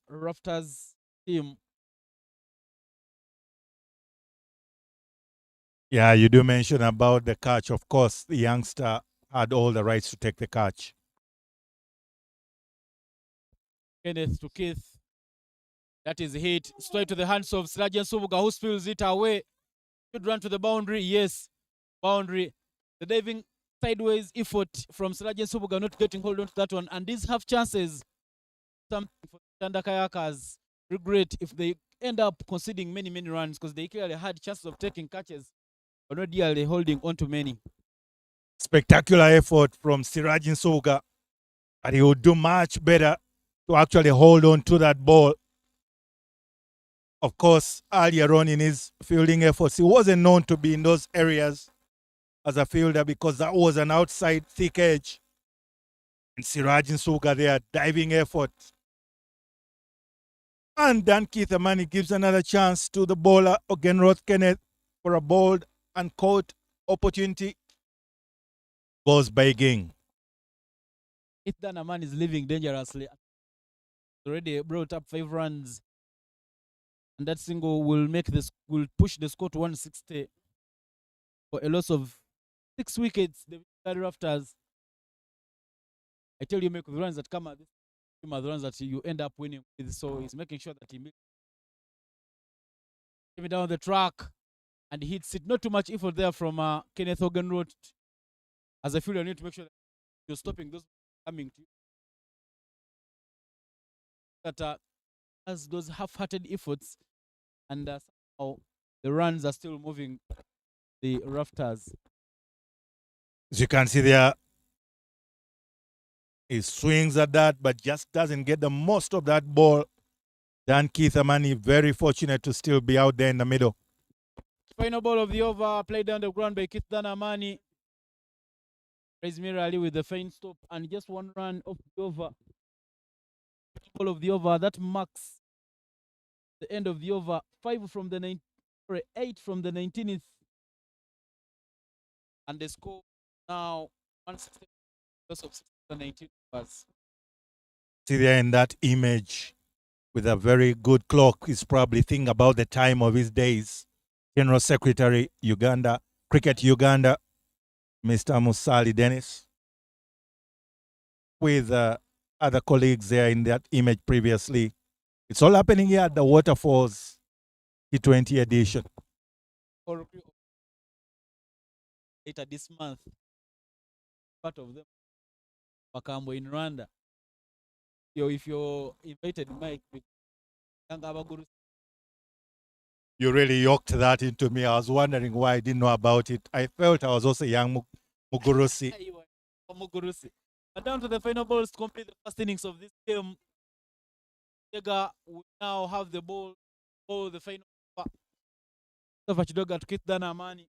A: Rafters team
I: Yeah, you do mention about the catch. Of course, the youngster had all the rights to take the catch.
A: Kenneth to Keith. That is a hit. Straight to the hands of Sirajan Subuga, who spills it away. Should run to the boundary. Yes, boundary. The diving sideways effort from Sirajan Subuga not getting hold on to that one. And these have chances. Something for Itanda Kayakers. Regret if they end up conceding many, many runs because they clearly had chances of taking catches, but not really holding on to many.
I: Spectacular effort from Sirajin Soga. And he would do much better to actually hold on to that ball. Of course, earlier on in his fielding efforts, he wasn't known to be in those areas as a fielder because that was an outside thick edge. And Sirajin Soga there, diving effort. And Dan Keith Amani gives another chance to the bowler, Ogenroth Kenneth, for a bold and caught opportunity. Goes by Ging.
A: Itanda man is living dangerously. Already brought up 5 runs. And that single will push the score to 160 for a loss of 6 wickets. The Rafters. I tell you, make the runs that come at this team are the runs that you end up winning with. So he's making sure that he makes it down the track and hits it. Not too much effort there from Kenneth Ogenroth. As a fielder, you need to make sure that you're stopping those coming to you. That as those half-hearted efforts, and somehow the runs are still moving the Rafters.
I: As you can see there, he swings at that, but just doesn't get the most of that ball. Dan Keith Amani, very fortunate to still be out there in the middle.
A: Final ball of the over, played down the ground by Keith Amani. Praise Ali with the fine stop, and just 1 run off the over. Ball of the over, that marks the end of the over. 8 from the 19th. And the score now 160 because of 19 overs.
I: See there in that image with a very good clock. He's probably thinking about the time of his days. General Secretary, Uganda, Cricket Uganda, Mr. Musali Dennis, with other colleagues there in that image previously. It's all happening here at the Waterfalls T20 edition.
A: Later this month, part of them, Makambo in Rwanda. If you're invited, Mike,
I: you really yoked that into me. I was wondering why I didn't know about it. I felt I was also young Mugurusi.
A: Mugurusi. But down to the final balls to complete the first innings of this game. Jega will now have the ball the final over. Chidoga to Keith Amani.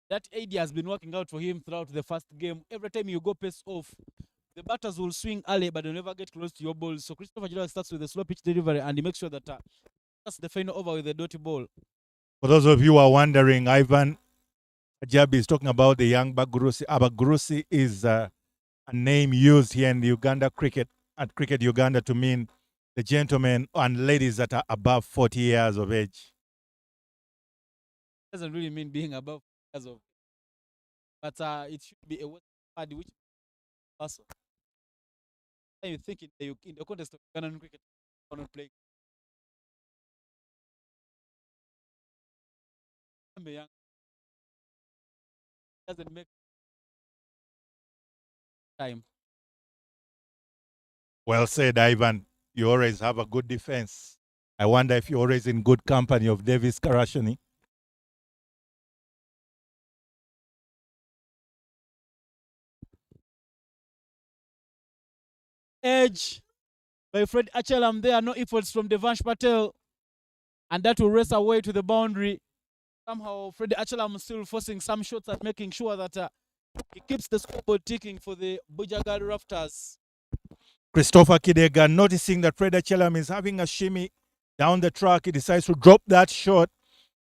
A: That idea has been working out for him throughout the first game. Every time you go pace off, the batters will swing early, but they'll never get close to your ball. So Christopher Chidoga starts with the slow pitch delivery, and he makes sure that that's the final over with the dotty ball.
I: For those of you who are wondering, Ivan Ajabi is talking about the young Bagurusi. Bagurusi is a name used here in the Uganda cricket, at Cricket Uganda, to mean the gentlemen and ladies that are above 40 years of age.
A: Doesn't really mean being above years of, but it should be a word which person. You think in the context of Ugandan cricket, not playing. I'm young. Doesn't make time.
I: Well said, Ivan. You always have a good defense. I wonder if you're always in good company of Davis Karashani.
A: Edge by Fred Achelam there. No efforts from Devansh Patel. And that will race away to the boundary. Somehow, Fred Achelam still forcing some shots at making sure that he keeps the scoreboard ticking for the Bujjagali Rafters.
I: Christopher Kidega, noticing that Fred Achelam is having a shimmy down the track, he decides to drop that shot.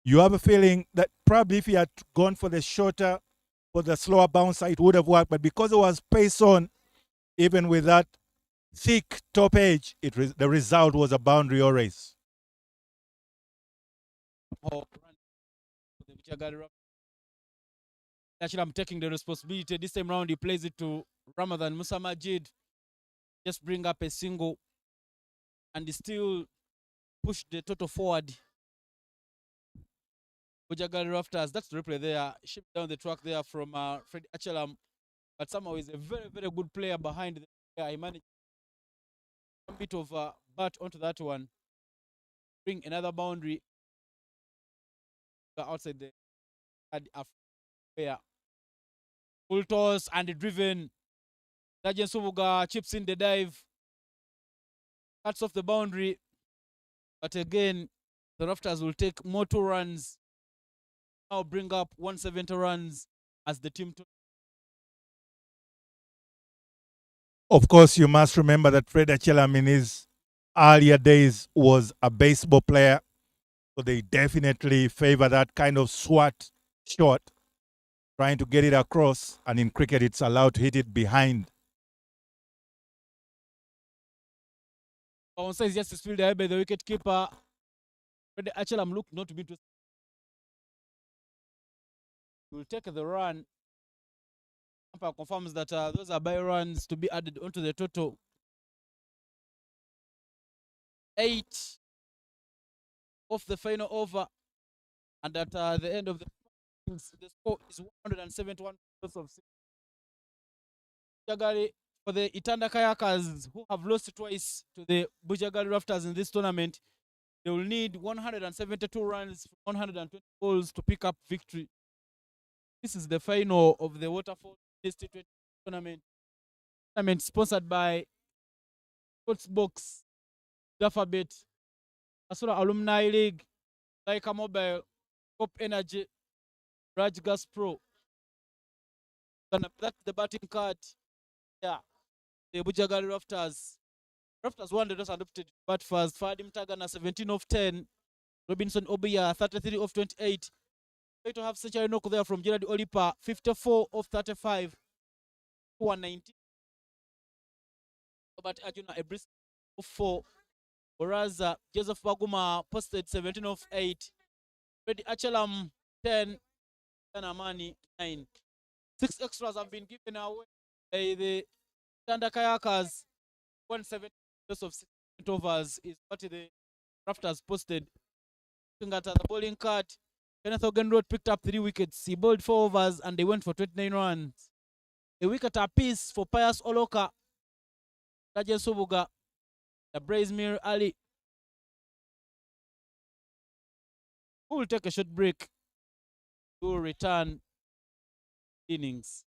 I: You have a feeling that probably if he had gone for the shorter, for the slower bouncer, it would have worked. But because it was pace on, even with that thick top edge, the result was a boundary or race.
A: Bujjagali. Actually, I'm taking the responsibility. This time round, he plays it to Ramadan Musa Majid. Just bring up a single and he still push the total forward. Bujjagali Rafters, that's the replay there. Shipped down the track there from Fred Achelam. But somehow he's a very, very good player behind the player. He managed a bit of bat onto that one. Bring another boundary outside the player. Full toss and driven. Sergeant Subuga chips in the dive. Cuts off the boundary. But again, the Raptors will take more 2 runs. Now bring up 170 runs as the team.
I: Of course, you must remember that Fred Achelam in his earlier days was a baseball player. So they definitely favor that kind of swat shot, trying to get it across. And in cricket, it's allowed to hit it behind.
A: On says yes, it's fielded by the wicket keeper. Fred Achelam looked not to be too. He will take the run. Umpire confirms that those are by runs to be added onto the total. 8 of the final over, and at the end of the score is 171 of 6. Bujjagali for the Itanda Kayakers, who have lost twice to the Bujjagali Rafters in this tournament, they will need 172 runs, 120 balls to pick up victory. This is the final of the Waterfalls T20 tournament. Tournament sponsored by Sportsbox, Alphabet, Asura Alumni League, Laika Mobile, Cop Energy, Raj Gas Pro. That's the batting card. Yeah, the Bujjagali Rafters. Rafters won the toss and opted bat first. Fadim Tagana 17 of 10. Robinson Obiya 33 of 28. Going to have century knock there from Gerard Olipa 54 of 35. 119. Robert Ajuna a brisk of 4. Whereas Joseph Baguma posted 17 of 8. Freddy Achelam 10. Amani 9. 6 extras have been given away by the Itanda Kayakers. 170 of 6 overs is what the Rafters posted. Looking at the bowling card, Kenneth Ogenroad picked up 3 wickets. He bowled 4 overs and they went for 29 runs. A wicket apiece for Pius Oloka, Rajan Subuga, the Braismere Ali, who will take a short break to return innings.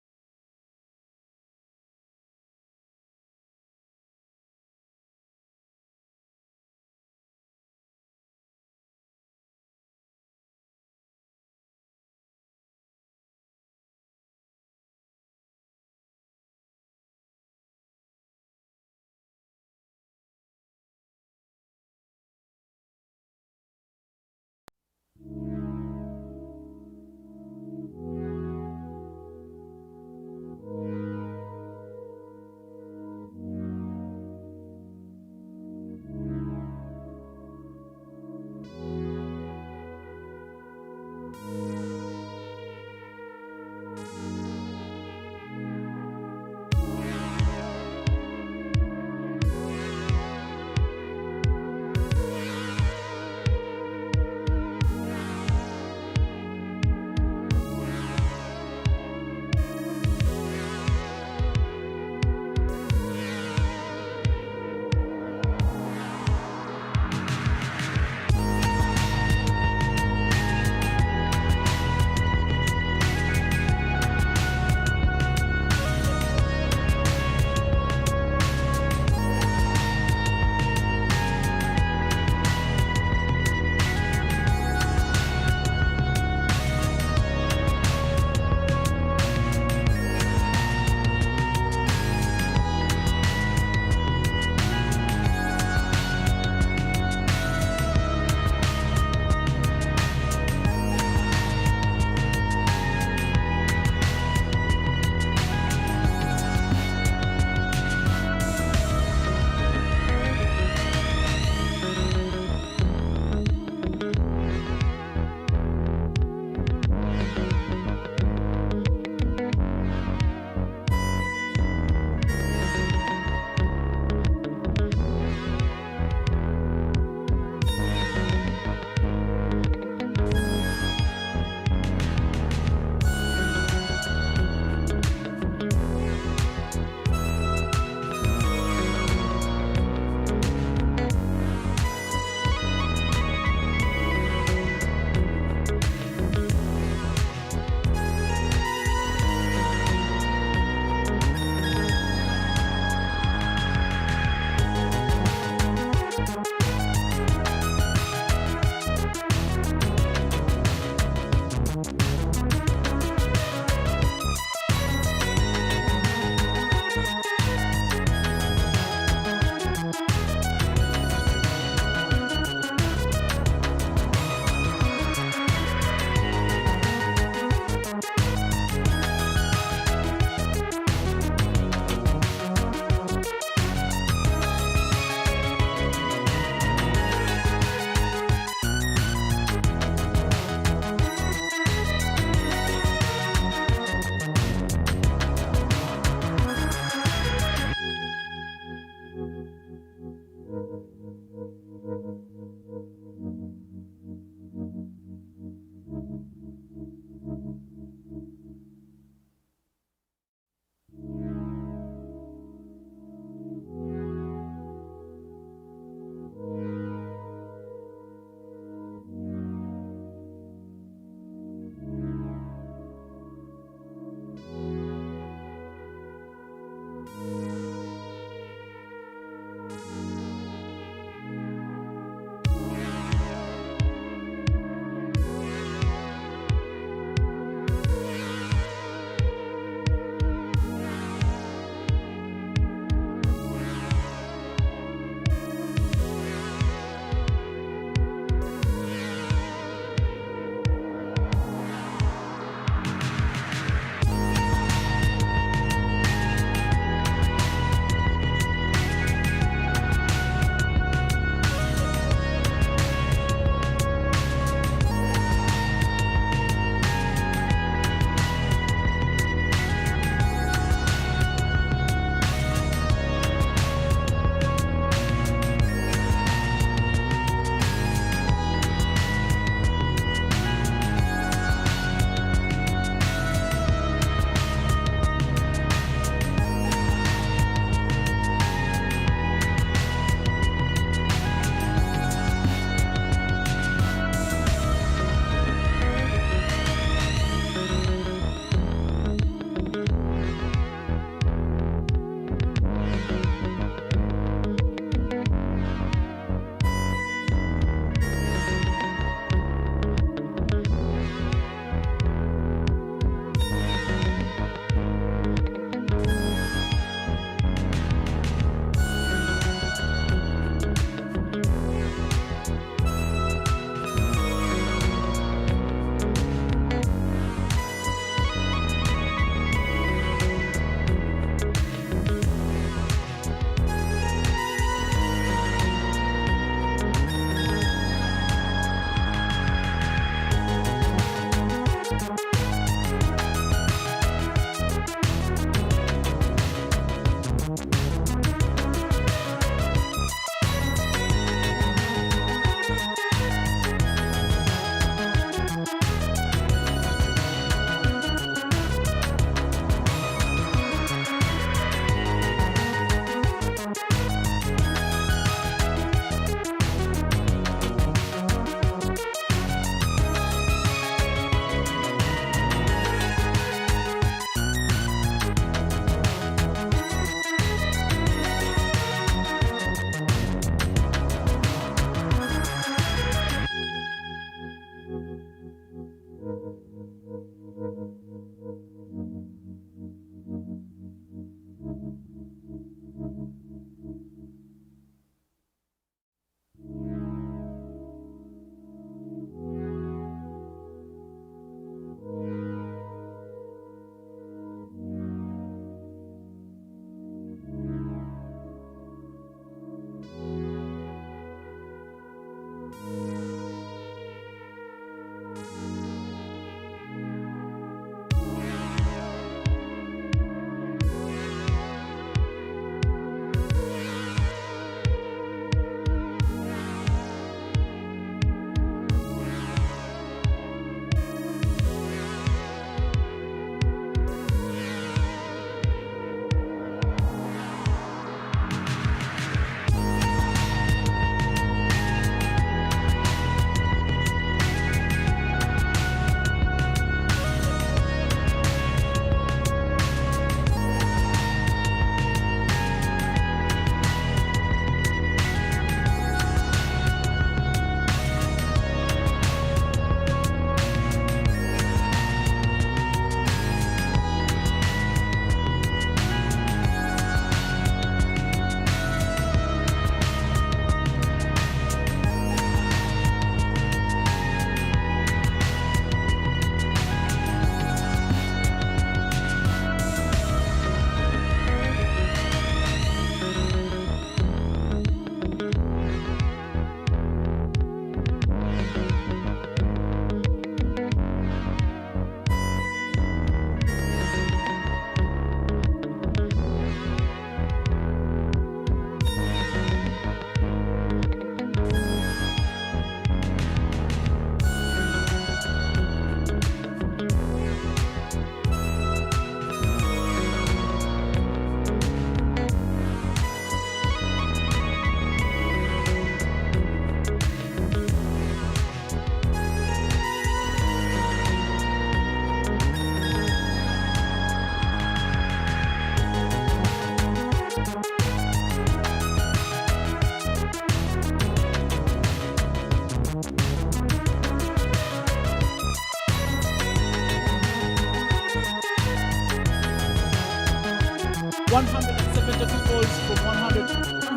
A: 172 balls from 172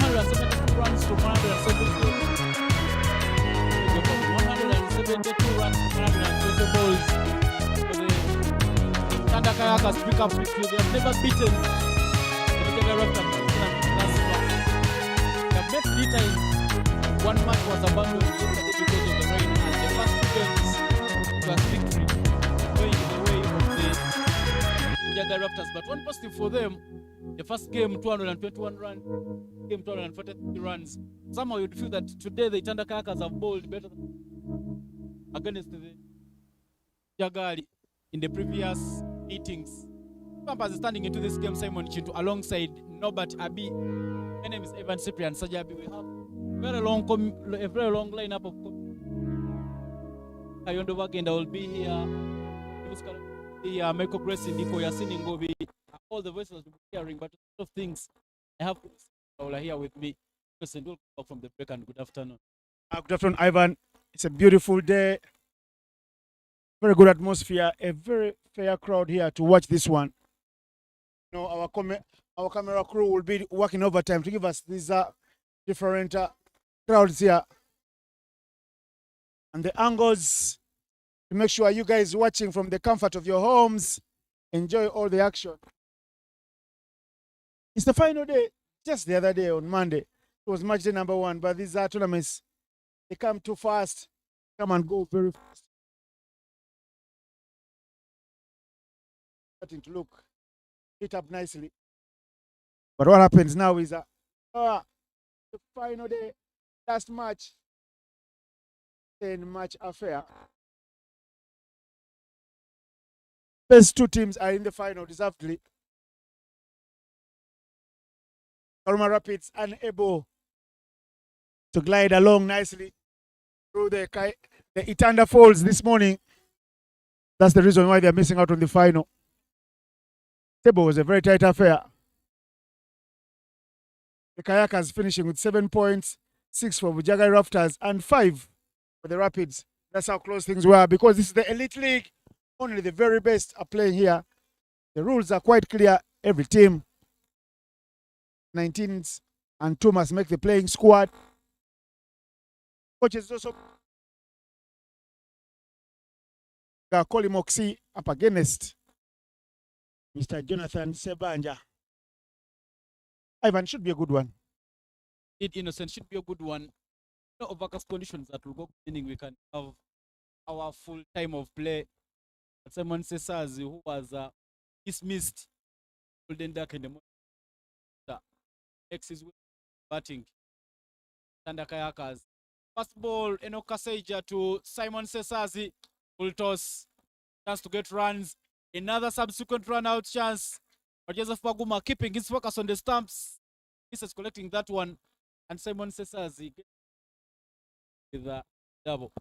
A: runs to 172. 172 runs to 120 balls. So the Itanda Kayakers pick up victory. They have never beaten the Bujjagali Raptors thus far. They have met 3 times. One match was abandoned yesterday because of the rain, and the first 2 games it was victory, going in the way of the Bujjagali Raptors. But one positive for them, the first game 221 runs, game 243 runs. Somehow you'd feel that today the Itanda Kayakers have bowled better against the Bujjagali in the previous meetings. Pampers is standing into this game, Simon Chintu, alongside Norbert Abi. My name is Evan Cyprian Sajabi. We have a very long lineup of Kayondo Wagenda will be here. Michael Grace, Ndiko, Yasini Ngobi, all the voices will be hearing, but a lot of things I have here with me. President, welcome back from the break and good afternoon.
F: Good afternoon, Ivan. It's a beautiful day. Very good atmosphere. A very fair crowd here to watch this one. You know, our camera crew will be working overtime to give us these different crowds here and the angles to make sure you guys watching from the comfort of your homes enjoy all the action. It's the final day. Just the other day on Monday, it was match day number 1, but these tournaments, they come too fast, come and go very fast. Starting to look hit up nicely. But what happens now is the final day, last match, 10-match affair. Best 2 teams are in the final deservedly. Karuma Rapids unable to glide along nicely through the Itanda Falls this morning. That's the reason why they're missing out on the final. Table was a very tight affair. The Kayakers finishing with 7 points, 6 for Bujjagali Rafters, and 5 for the Rapids. That's how close things were, because this is the Elite League. Only the very best are playing here. The rules are quite clear. Every team, 19s and 2 must make the playing squad. Coaches also Koli Moxie up against Mr. Jonathan Sebanja. Ivan, should be a good one.
A: Innocent should be a good one. No overcast conditions that will go, meaning we can have our full time of play. But Simon Sesazi, who was dismissed, Golden Duck in the morning, X is batting. Itanda Kayakers. First ball, Enoka Seija to Simon Sesazi. Full toss. Chance to get runs. Another subsequent run out chance. But Joseph Paguma keeping his focus on the stumps. This is collecting that one. And Simon Sesazi with a double.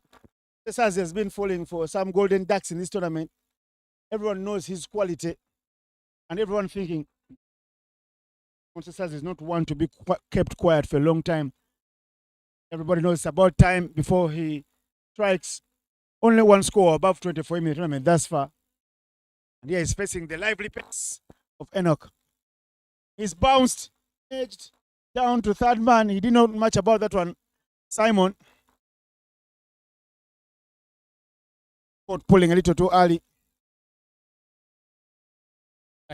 F: Sesazi has been falling for some golden ducks in this tournament. Everyone knows his quality. And everyone thinking Sesazi is not one to be kept quiet for a long time. Everybody knows it's about time before he strikes only 1 score above 24 in the tournament thus far. And here he's facing the lively pace of Enoch. He's bounced, edged down to 3rd man. He didn't know much about that one. Simon pulling a little too early.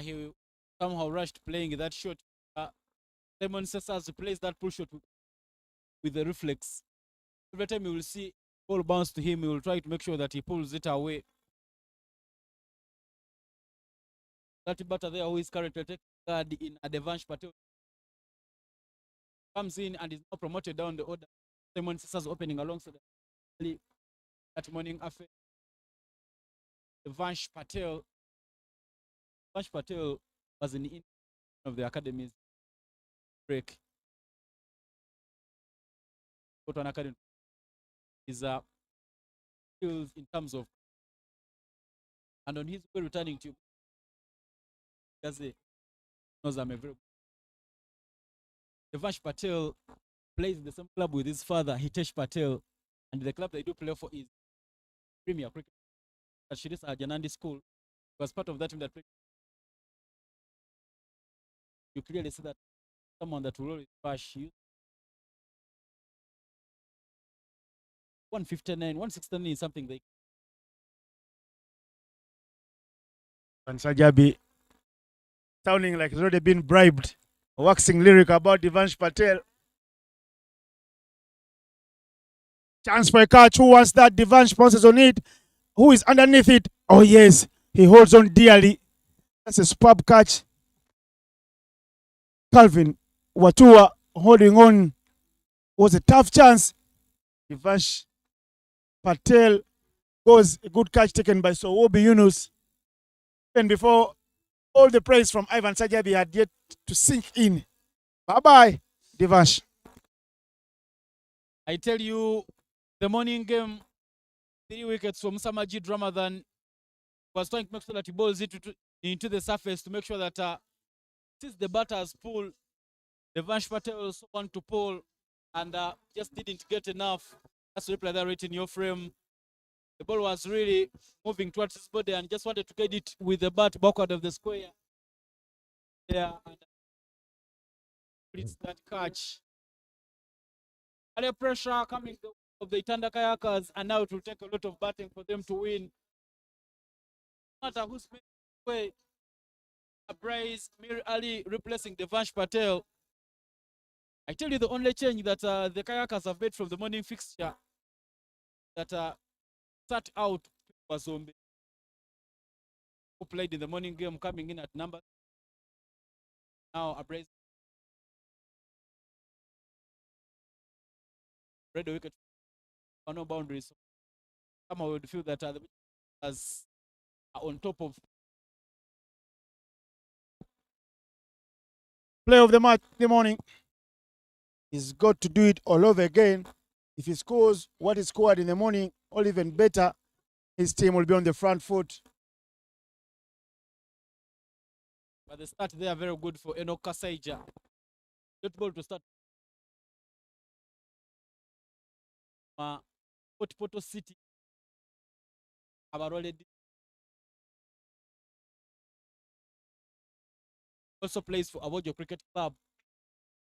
A: He somehow rushed playing that shot. Simon Sesazi plays that pull shot with the reflex. Every time you will see ball bounce to him, he will try to make sure that he pulls it away. That batter there who is currently taking guard in Adevansh Patel comes in and is now promoted down the order. Simon Sesazi opening alongside that morning affair. Adevansh Patel. Adevansh Patel was in of the academy's break. Go to an academy. His skills in terms of, and on his way returning to knows I'm a very Devansh Patel plays in the same club with his father, Hitesh Patel, and the club they do play for is Premier Cricket at Shirisa Janandi School. He was part of that team that played you clearly see that someone that will always bash you. 159, 169 is something they.
F: And Sajabi sounding like he's already been bribed. Waxing lyric about Devansh Patel. Chance for a catch. Who wants that? Devansh pounces on it. Who is underneath it? Oh, yes. He holds on dearly. That's a superb catch. Calvin Watua holding on. Was a tough chance. Devansh Patel goes a good catch taken by Sowobi Yunus. And before all the praise from Ivan Sajabi had yet to sink in. Bye-bye, Devansh.
A: I tell you, the morning game, 3 wickets from Samajid Ramadan was trying to make sure that he balls it into the surface to make sure that since the batters pull, Devansh Patel also want to pull and just didn't get enough. That's the replay there right in your frame. The ball was really moving towards his body and just wanted to get it with the bat backward of the square. Yeah, and it's that catch. Under pressure coming of the Itanda Kayakers, and now it will take a lot of batting for them to win. No matter who's making way, Bryce Mir Ali replacing Devansh Patel. I tell you, the only change that the Kayakers have made from the morning fixture that start out was Zombi, who played in the morning game, coming in at number. Now Bryce red wicket for no boundaries. Somehow would feel that the as on top of
F: Play of the match in the morning. He's got to do it all over again. If he scores what he scored in the morning, or even better, his team will be on the front foot.
A: but the start they are very good for Enoch Kasaija. Good ball to start. Poto City. Abarole also plays for Avojo Cricket Club.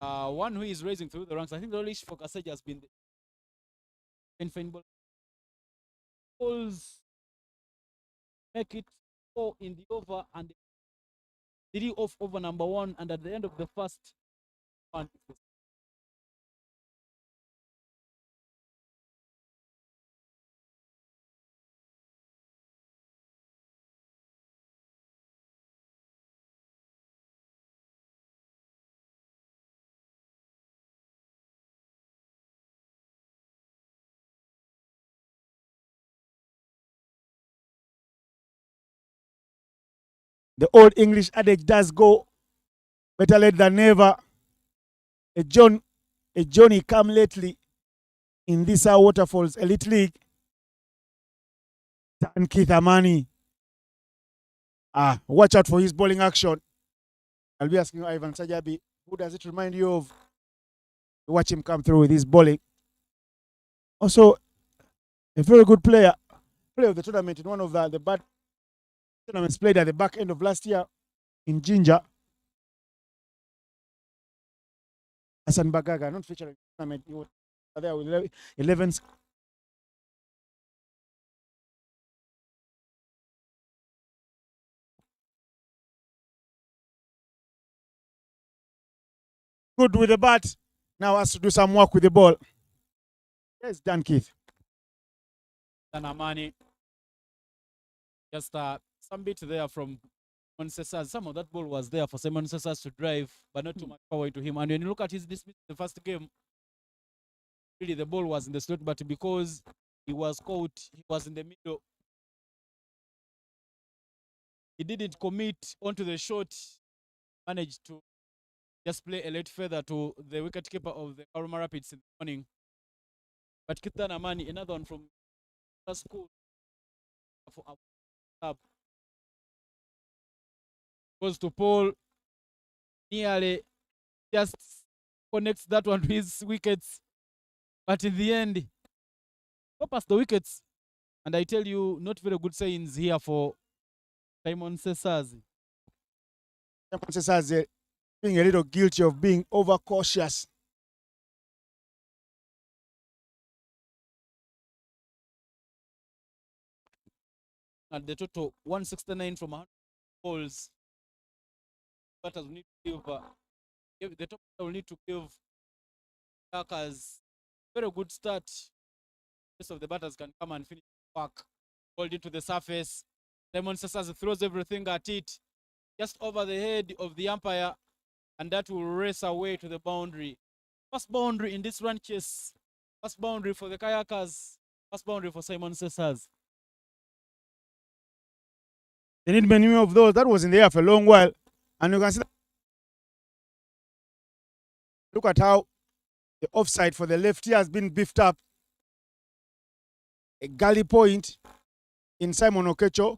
A: One who is raising through the ranks. I think the only issue for Kasaija has been the fine ball. Balls make it 4 in the over and 3 off over number 1, and at the end of the first one.
F: The old English adage does go, better late than never. A Johnny come lately in this Waterfalls Elite League. Dan Keith Amani. Watch out for his bowling action. I'll be asking Ivan Sajabi, who does it remind you of? Watch him come through with his bowling. Also, a very good player of the tournament in one of the bad tournaments played at the back end of last year in Ginger. Hassan Bagaga, not featuring tournament. He was there with 11s. Good with the bat. Now has to do some work with the ball. Yes, Dan Keith.
A: Amani. Just some bit there from Monsesas. Some of that ball was there for Simon Sesas to drive, but not too much power into him. And when you look at his dismiss the first game, really the ball was in the slot, but because he was caught, he was in the middle. He didn't commit onto the shot, managed to just play a late feather to the wicketkeeper of the Karuma Rapids in the morning. But Kitan Amani, another one from school for up. Goes to Paul, nearly just connects that one to his wickets. But in the end, go past the wickets. And I tell you, not very good signs here for Simon Sesaz.
F: Simon Sesaz being a little guilty of being overcautious.
A: At the total 169 from 100 balls. Batters will need to give the top will need to give Kayakers very good start. Rest of the batters can come and finish back. Hold it to the surface. Simon Sessas throws everything at it, just over the head of the umpire, and that will race away to the boundary. First boundary in this run chase. First boundary for the Kayakers. First boundary for Simon Sessas.
F: They need many more of those. That was in the air for a long while. And you can see that. Look at how the offside for the lefty has been beefed up. A galley point in Simon Okecho,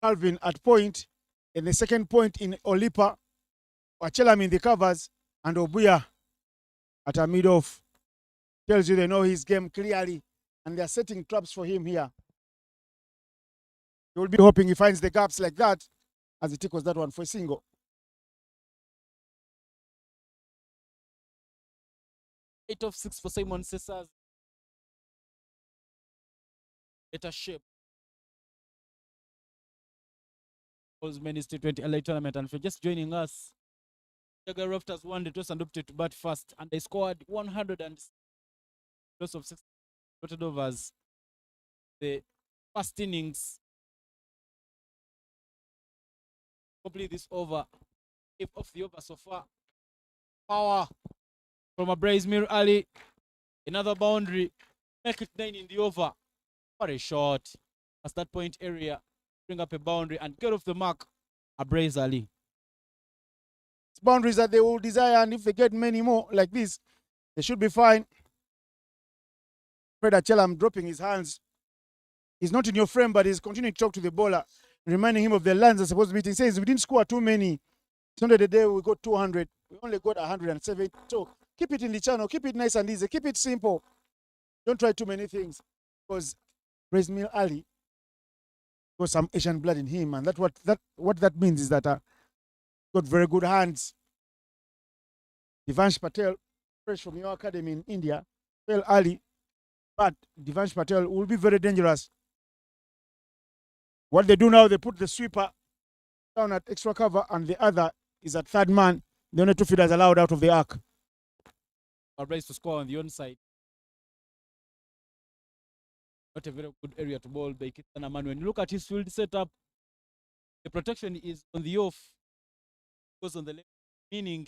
F: Calvin at point, and the second point in Olipa, Wachelam in the covers, and Obuya at a mid-off. Tells you they know his game clearly, and they're setting traps for him here. You will be hoping he finds the gaps like that as he tackles that one for a single.
A: Eight of 6 for Simon Sessas. Better shape. Postmatch T20 LA tournament, and if you're just joining us, Bujjagali Rafters won the toss and opted to bat first, and they scored 100 and loss of 6 batted overs. The first innings. Complete this over. If off the over so far. Power from Mir Ali. Another boundary. Make it 9 in the over. What a shot. At that point area. Bring up a boundary and get off the mark. Ali.
F: It's boundaries that they will desire, and if they get many more like this, they should be fine. Fred Achelam dropping his hands. He's not in your frame, but he's continuing to talk to the bowler, reminding him of the lines that's supposed to be. He says, we didn't score too many. Sunday the day we got 200. We only got 170. So keep it in the channel. Keep it nice and easy. Keep it simple. Don't try too many things. Because Mir Ali got some Asian blood in him, and what that means is that got very good hands. Divansh Patel, fresh from your academy in India, fell early, but Divansh Patel will be very dangerous. What they do now, they put the sweeper down at extra cover, and the other is at third man. The only 2 feeders allowed out of the arc.
A: Race to score on the onside. Not a very good area to bowl by Itanda. When you look at his field setup, the protection is on the off, goes on the left, meaning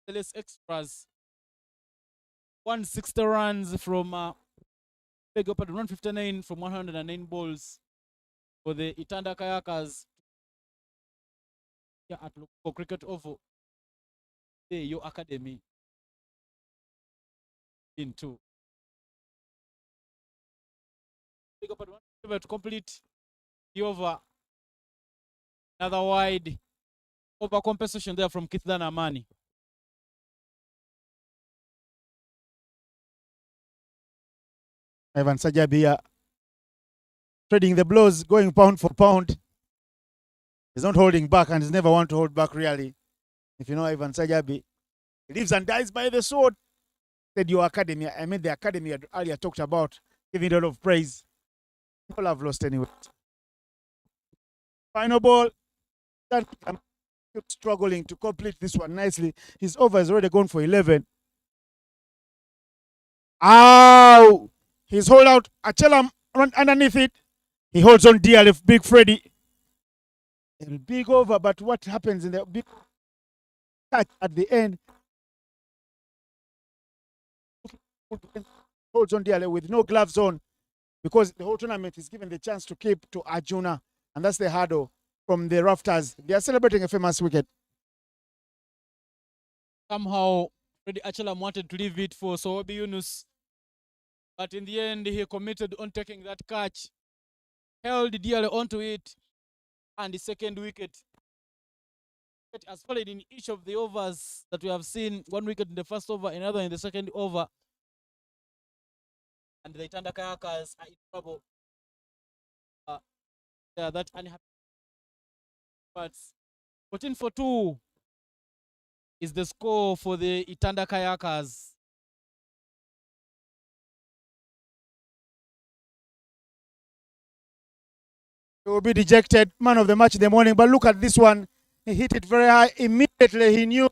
A: the less extras. 160 runs from 159 from 109 balls for the Itanda Kayakers here at Lugogo Cricket Oval. Your academy in 2. Big up at 1 to complete the over. Another wide over compensation there from Kithdana Amani.
F: Ivan Sajabia trading the blows, going pound for pound. He's not holding back, and he's never want to hold back, really. If you know Ivan Sajabi, he lives and dies by the sword. Said your academy. I mean the academy I earlier talked about, giving a lot of praise. People have lost anyway. Final ball. I'm struggling to complete this one nicely. His over is already gone for 11. Ow! He's hold out. Achelam run underneath it. He holds on dearly, Big Freddy. A big over, but what happens in the big catch at the end? Holds on dearly with no gloves on, because the whole tournament is given the chance to keep to Arjuna, and that's the hurdle from the Rafters. They are celebrating a famous wicket.
A: Somehow, Freddy Achelam wanted to leave it for Sohobi Yunus, but in the end, he committed on taking that catch, held dearly onto it, and the second wicket. It has fallen in each of the overs that we have seen. 1 wicket in the first over, another in the second over. And the Itanda Kayakers are in trouble. They are that unhappy. But 14-2 is the score for the Itanda Kayakers.
F: He will be dejected, man of the match in the morning. But look at this one. He hit it very high. Immediately he knew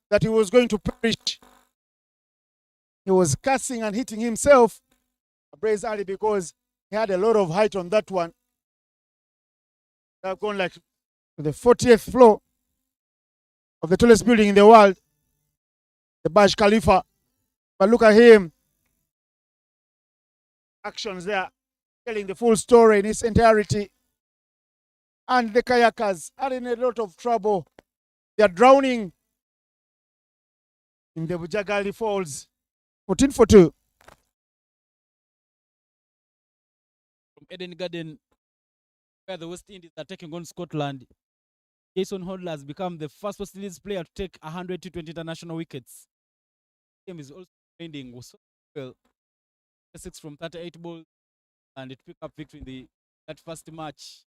F: that he was going to perish. He was cursing and hitting himself, Brace Ali, because he had a lot of height on that one. They've gone like to the 40th floor of the tallest building in the world, the Burj Khalifa. But look at him. Actions there, telling the full story in its entirety. And the Kayakers are in a lot of trouble. They are drowning in the Bujjagali Falls. 14-2.
A: From Eden Garden, where the West Indies are taking on Scotland, Jason Hodler has become the first West Indies player to take 100 T20 international wickets. The game is also ending well. 6 from 38 balls, and it picked up victory in that first match.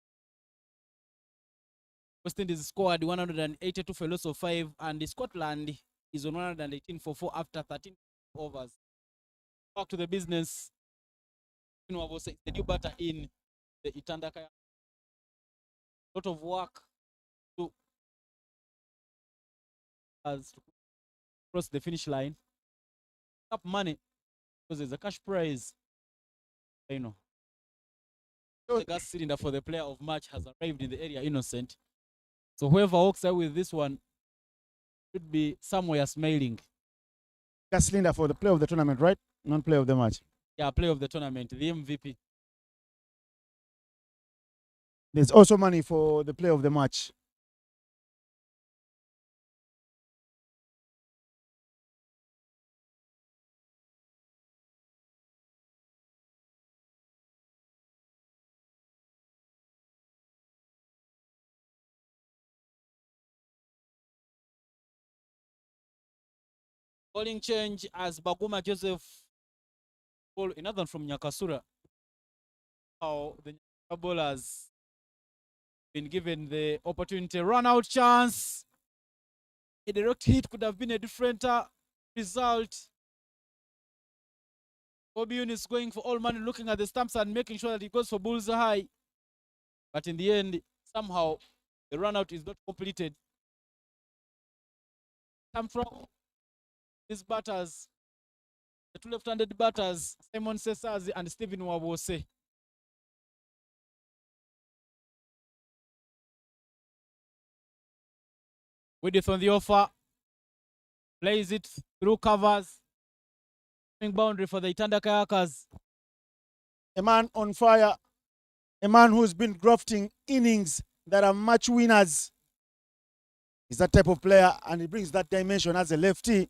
A: West Indies scored 182 for a loss of 5, and Scotland is on 118 for 4 after 13 overs. Back to the business. Was the new batter in the Itanda. A lot of work to cross the finish line. Up money because there's a cash prize. You know, the gas cylinder for the player of match has arrived in the area, innocent. So whoever walks out with this one should be somewhere smiling.
F: Gas cylinder for the player of the tournament, right? Not player of the match.
A: Yeah, player of the tournament, the MVP.
F: There's also money for the player of the match.
A: Bowling change as Baguma Joseph ball another from Nyakasura. How the bowlers been given the opportunity. Run out chance. A direct hit could have been a different result. Obiun is going for all money, looking at the stumps and making sure that he goes for bullseye. But in the end, somehow the run out is not completed. Come from these batters, the two left-handed batters, Simon Sesazi and Stephen Wabose. Width on the offer, plays it through covers. Boundary for the Itanda Kayakers.
F: A man on fire, a man who's been grafting innings that are match winners. He's that type of player, and he brings that dimension as a lefty.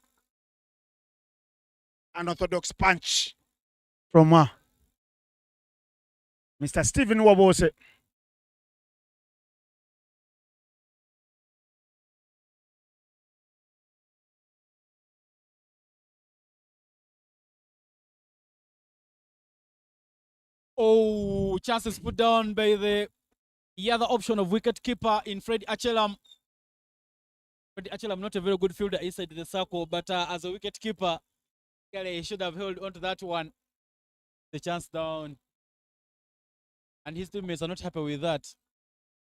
F: An orthodox punch from Mr. Stephen Wabose.
A: Oh, chances put down by the other option of wicket keeper in Fred Achelam. Fred Achelam, not a very good fielder inside the circle, but as a wicket keeper, he should have held onto that one. The chance down. And his teammates are not happy with that.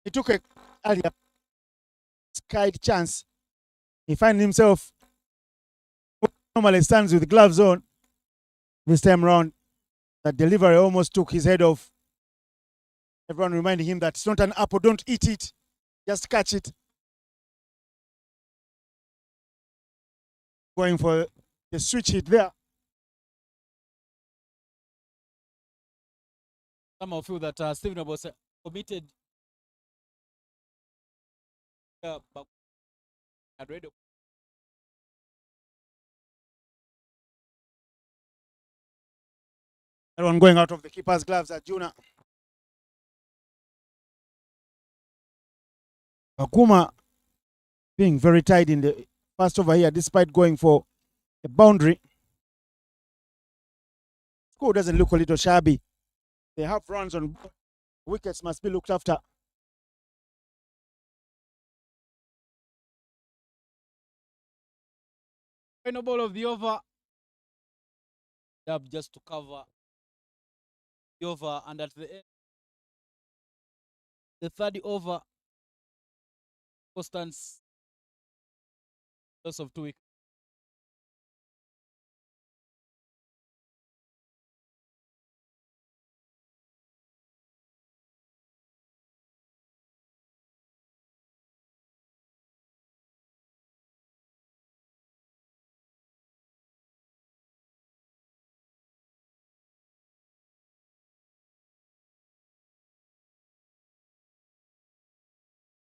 F: He took a earlier skied chance. He finds himself normally stands with gloves on. This time round, that delivery almost took his head off. Everyone reminding him that it's not an apple, don't eat it, just catch it. Going for the switch hit there.
A: Somehow feel that Stephen was committed. But
F: everyone going out of the keeper's gloves at Juna. Akuma being very tight in the first over here despite going for a boundary. Score doesn't look a little shabby. They have runs on wickets, must be looked after.
A: Final ball of the over. Dab just to cover the over, and at the end, the third over, Constance loss of 2 wickets.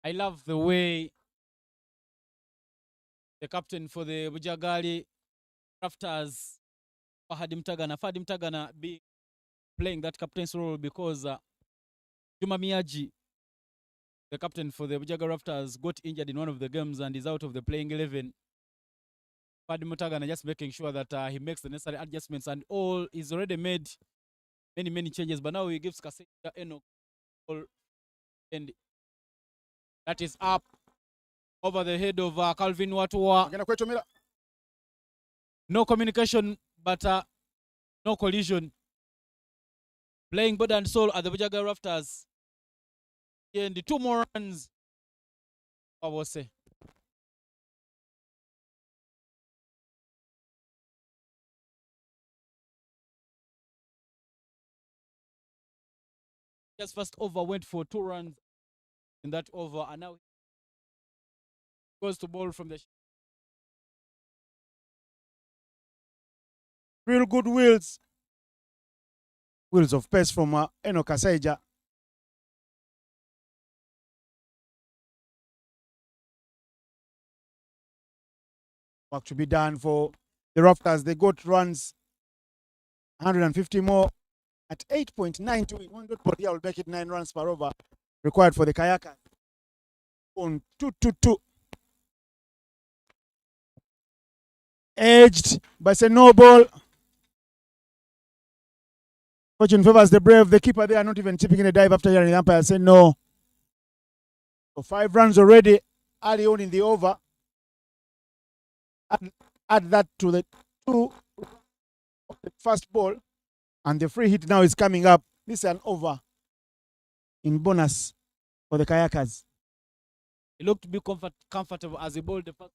A: I love the way the captain for the Bujjagali Rafters, Fahadi Mtagana be playing that captain's role because Juma Miyaji, the captain for the Bujjagali Rafters, got injured in one of the games and is out of the playing 11. Fahadi Mtagana just making sure that he makes the necessary adjustments, and all is already made many changes, but now he gives Kaseja Enoch all, and that is up over the head of Calvin Watua. No communication, but no collision. Playing body and soul at the Bujjagali Rafters. And the 2 more runs. I will say. Just first over went for 2 runs in that over, and now goes to ball from the
F: Real good wheels. Wheels of pace from Enoch Kaseja. Work to be done for the Raptors. They got runs 150 more at 8.9 to win. 100 will make it 9 runs per over required for the Kayakers. On 2-2-2. Edged by Noble. Fortune favors the brave. The keeper there not even chipping in a dive after hearing the umpire say no. So 5 runs already early on in the over. Add that to the 2 of the first ball, and the free hit now is coming up. This is an over in bonus for the Kayakers.
A: He looked to be comfortable as he bowled the first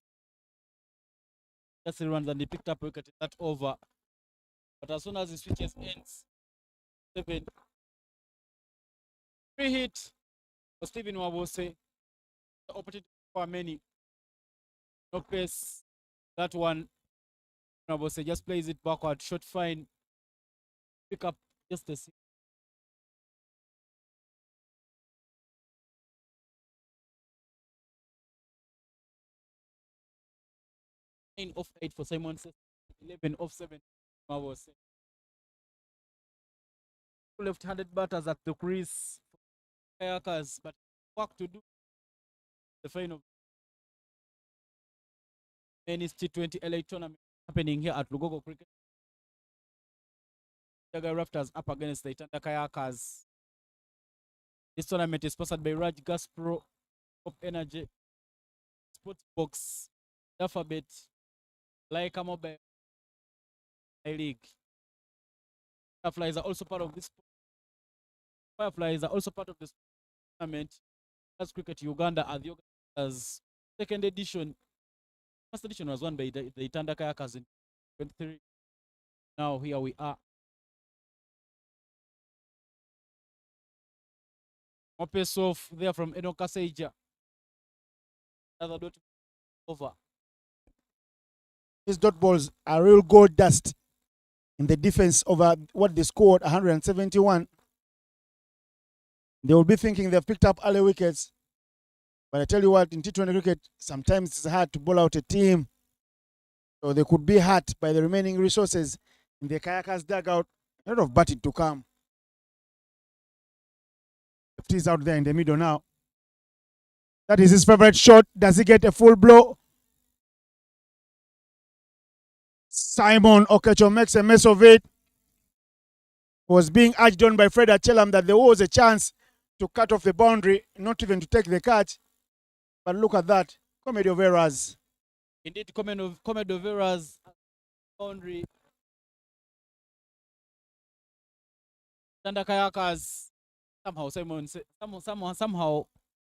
A: just 3 runs, and he picked up a wicket in that over. But as soon as the switches ends, 7 free hit for Stephen Wabose. The opportunity for many. No pace. That one, Wabose just plays it backward. Shot fine. Pick up just the 9 off 8 for Simon Seth. 11 off 7. Wabose. 2 left-handed batters at the crease. Kayakers, but work to do. The final men's T20 LA tournament happening here at Lugogo Cricket. Raptors up against the Itanda Kayakers. This tournament is sponsored by Raj Gas Pro, Pop Energy, Sportsbox, Alphabet, Laika Mobile League. Fireflies are also part of this. Fireflies are also part of this tournament. As Cricket Uganda are the Uganda's second edition. First edition was won by the Itanda Kayakers in 23. Now here we are. More pace off there from Enoch Kaseja. Another dot over.
F: These dot balls are real gold dust in the defense over what they scored, 171. They will be thinking they've picked up early wickets. But I tell you what, in T20 cricket, sometimes it's hard to bowl out a team. So they could be hurt by the remaining resources in the Kayakers dugout. A lot of batting to come. He's out there in the middle now. That is his favorite shot. Does he get a full blow? Simon Okecho makes a mess of it. Was being urged on by Fred Achelam that there was a chance to cut off the boundary, not even to take the catch. But look at that. Comedy of errors.
A: Indeed, Commodore Vera's boundary. Itanda Kayakers. Somehow Simon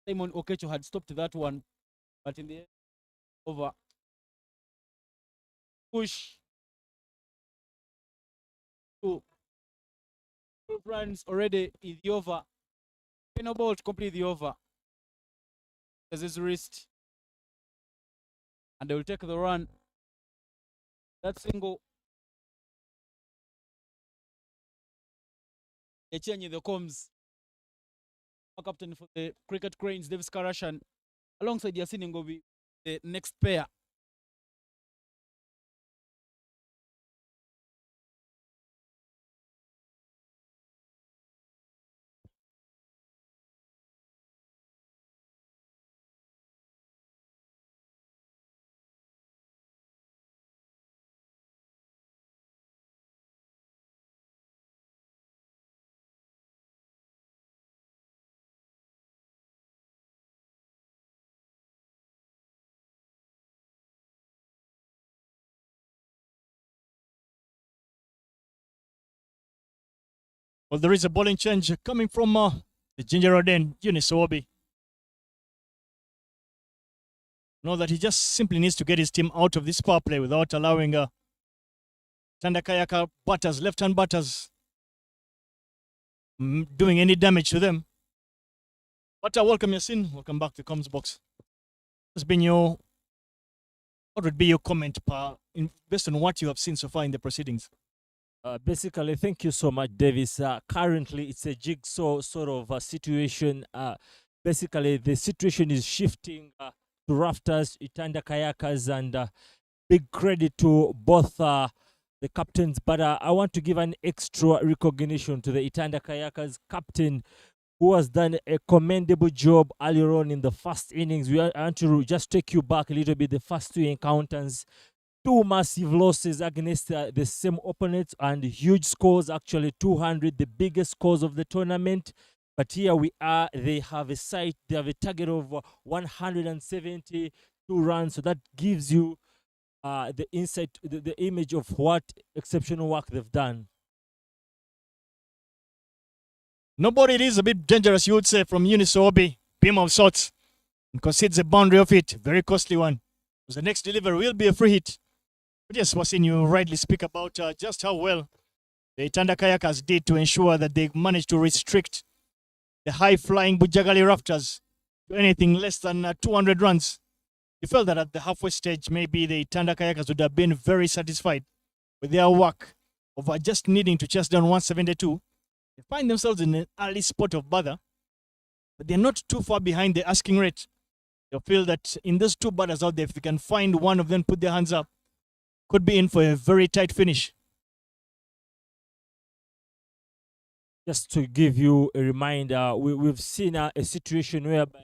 A: Okecho had stopped that one, but in the end, over. Push. 2 runs already in the over. Penal ball to complete the over. There's his wrist. And they will take the run. That single. They change the comms. Captain for the Cricket Cranes, Davis Karashan, alongside Yasin Ngobi, the next pair.
D: Well, there is a bowling change coming from the Ginger Roden, Eunice Owobi. Know that he just simply needs to get his team out of this power play without allowing Itanda Kayaka batters, left-hand batters, doing any damage to them. But welcome, Yasin. Welcome back to the comms box. What would be your comment, based on what you have seen so far in the proceedings?
E: Basically, thank you so much, Davis. Currently, it's a jigsaw sort of situation. Basically, the situation is shifting to Rafters, Itanda Kayakers, and big credit to both the captains. But I want to give an extra recognition to the Itanda Kayakers captain, who has done a commendable job earlier on in the first innings. I want to just take you back a little bit. The first 2 encounters, 2 massive losses against the same opponents and huge scores, actually 200, the biggest scores of the tournament. But here we are, they have a target of 172 runs. So that gives you the insight, the image of what exceptional work they've done.
D: Nobody, it is a bit dangerous, you would say, from Eunice Owobi, beam of sorts, and concedes a boundary of it, very costly one. Because the next delivery will be a free hit. But yes, Wasin, you rightly speak about just how well the Itanda Kayakers did to ensure that they managed to restrict the high-flying Bujjagali Raptors to anything less than 200 runs. You felt that at the halfway stage, maybe the Itanda Kayakers would have been very satisfied with their work of just needing to chase down 172. They find themselves in an early spot of bother, but they're not too far behind the asking rate. They feel that in those 2 batters out there, if they can find one of them, put their hands up, could be in for a very tight finish.
E: Just to give you a reminder, we've seen a situation whereby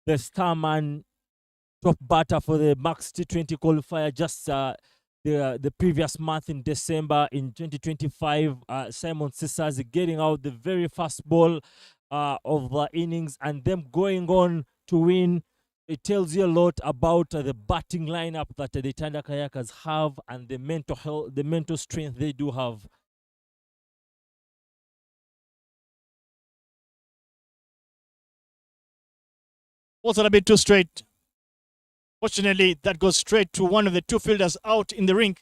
E: the starman top batter for the Max T20 qualifier just the previous month in December in 2025, Simon Cesars getting out the very first ball of the innings and them going on to win. It tells you a lot about the batting lineup that the Itanda Kayakers have and the mental health, the mental strength they do have.
D: Was a bit too straight. Fortunately, that goes straight to one of the 2 fielders out in the ring.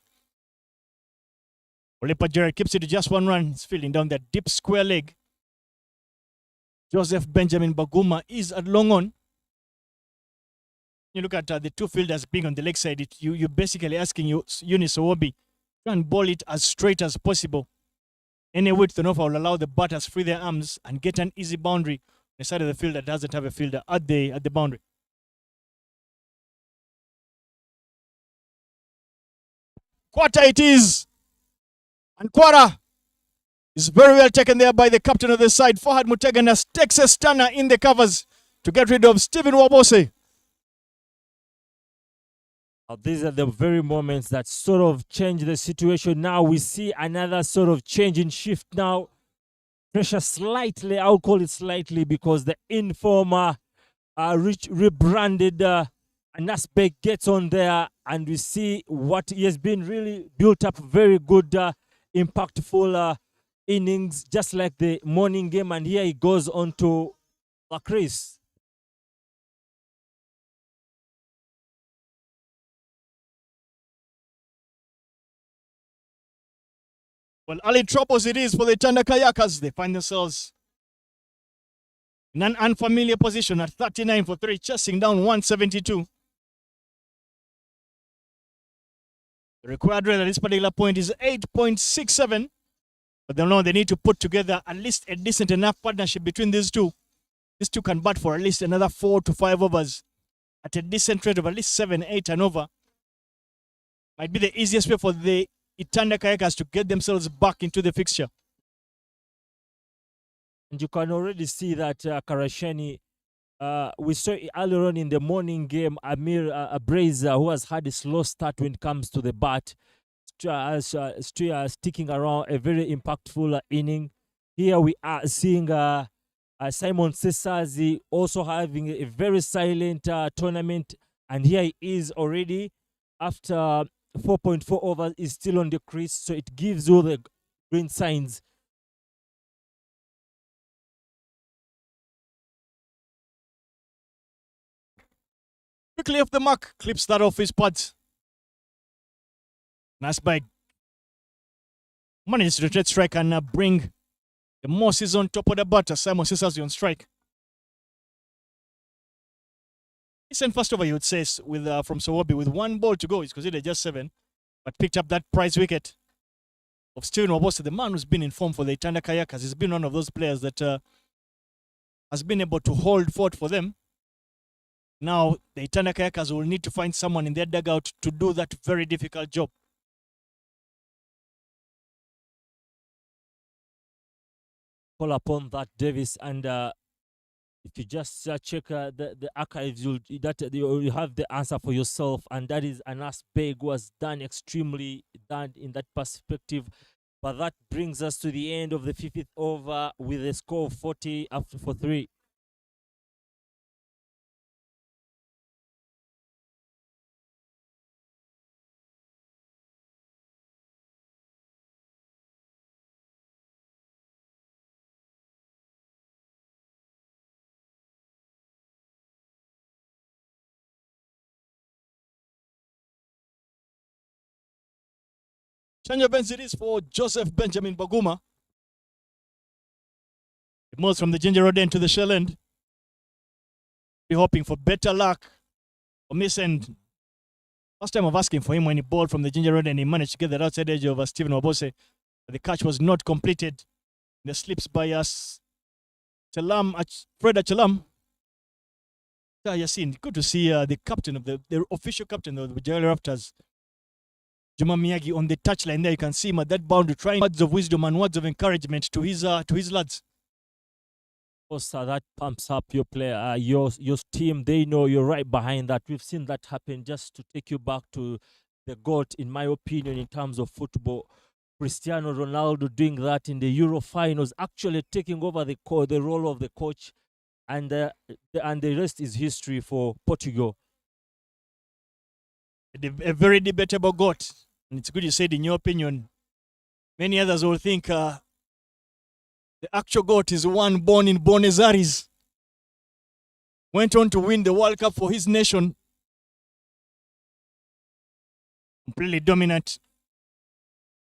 D: Olipa Jared keeps it to just 1 run. He's fielding down that deep square leg. Joseph Benjamin Baguma is at long on. You look at the 2 fielders being on the leg side, you're basically asking Eunice Owobi, try and ball it as straight as possible. Any width enough will allow the batters free their arms and get an easy boundary on the side of the field that doesn't have a fielder at the boundary. Quarter it is. And Quara is very well taken there by the captain of the side. Fahad Muteganas takes a stunner in the covers to get rid of Stephen Wabose.
E: These are the very moments that sort of change the situation. Now we see another sort of change in shift now. Pressure slightly, I'll call it slightly, because the informer rebranded Nasbek gets on there, and we see what he has been really built up. Very good, impactful innings, just like the morning game. And here he goes on to the crease.
D: Well, early troubles it is for the Itanda Kayakers. They find themselves in an unfamiliar position at 39 for 3, chasing down 172. The required rate at this particular point is 8.67. But they know they need to put together at least a decent enough partnership between these two. These two can bat for at least another 4 to 5 overs at a decent rate of at least 7, 8 and over. Might be the easiest way for the Itanda Kayakers to get themselves back into the fixture.
E: And you can already see that Karasheni, we saw earlier on in the morning game, Amir Abraza, who has had a slow start when it comes to the bat, sticking around a very impactful inning. Here we are seeing Simon Sesazi also having a very silent tournament, and here he is already after 4.4 overs, is still on the crease, so it gives you the green signs.
D: Quickly off the mark, clips that off his pads. Nasbek manages to rotate strike and bring the Mosses on top of the batter. Simon Sesazi on strike. Decent first over, you would say, with from Sawabi with 1 ball to go. He's considered just 7, but picked up that prize wicket of Stephen Wabose, the man who's been in form for the Itanda Kayakers. He's been one of those players that has been able to hold fort for them. Now, the Itanda Kayakers will need to find someone in their dugout to do that very difficult job.
E: Call upon that, Davis, and if you just check the archives, you have the answer for yourself, and that is Anas Beg was done extremely done in that perspective. But that brings us to the end of the 50th over with a score of 40 after for 3.
D: Change of bench it is for Joseph Benjamin Baguma. It moves from the Ginger Road end to the Shell end. Be hoping for better luck on this end. Last time of asking for him when he bowled from the Ginger Road and he managed to get that outside edge of Stephen Wabose. But the catch was not completed. The slips by us. Fred Achalam. Yasin, good to see the captain of the official captain of the Bujjagali Raptors, Juma Miyagi, on the touchline there. You can see him at that boundary, trying words of wisdom and words of encouragement to his lads.
E: Also, that pumps up your player, your team. They know you're right behind that. We've seen that happen. Just to take you back to the GOAT, in my opinion, in terms of football, Cristiano Ronaldo doing that in the Euro finals, actually taking over the role of the coach, and the rest is history for Portugal.
D: A very debatable GOAT, and it's good you said in your opinion. Many others will think the actual GOAT is one born in Buenos Aires. Went on to win the World Cup for his nation. Completely dominant.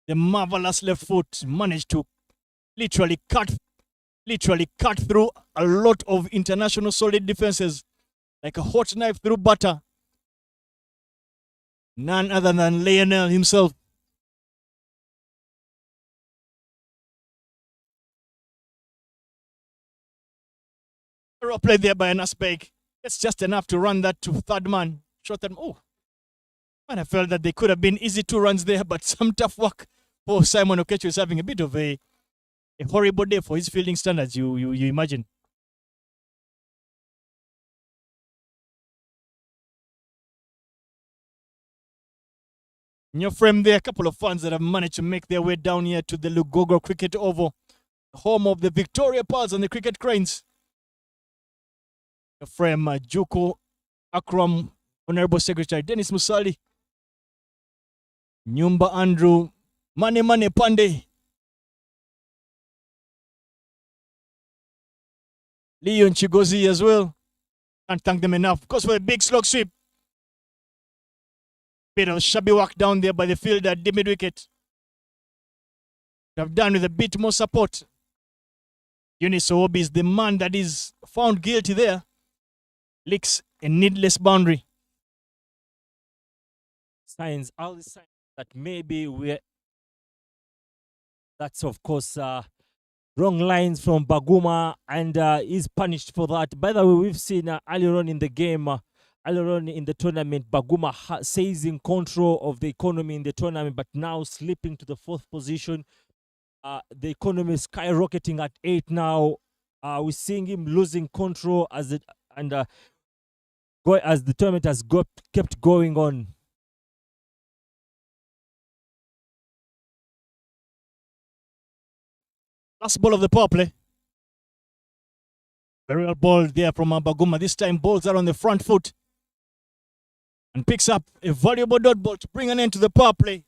D: The marvelous left foot managed to literally cut through a lot of international solid defenses like a hot knife through butter. None other than Lionel himself. Well played there by Nasbek. It's just enough to run that to third man. Shot them. Oh, man, I felt that they could have been easy 2 runs there, but some tough work. Poor Simon Okechu is having a bit of a horrible day for his fielding standards, you imagine. In your frame there, a couple of fans that have managed to make their way down here to the Lugogo Cricket Oval, home of the Victoria Pearls and the Cricket Cranes. Your frame, Juko, Akram, Honorable Secretary Dennis Musali, Nyumba Andrew, Mane Pande, Leon Chigozi as well. Can't thank them enough. Of course, for a big slog sweep. Bit of shabby work down there by the fielder at the mid wicket. Have done with a bit more support. Eunice Owobi is the man that is found guilty there. Licks a needless boundary.
E: Signs, all the signs that maybe that's of course wrong lines from Baguma, and is punished for that. By the way, we've seen earlier on in the game, earlier on in the tournament, Baguma says in control of the economy in the tournament, but now slipping to the 4th position. The economy is skyrocketing at 8 now. We're seeing him losing control as the tournament has kept going on.
D: Last ball of the power play. Very well ball there from Baguma. This time balls are on the front foot. And picks up a valuable dot ball to bring an end to the power play.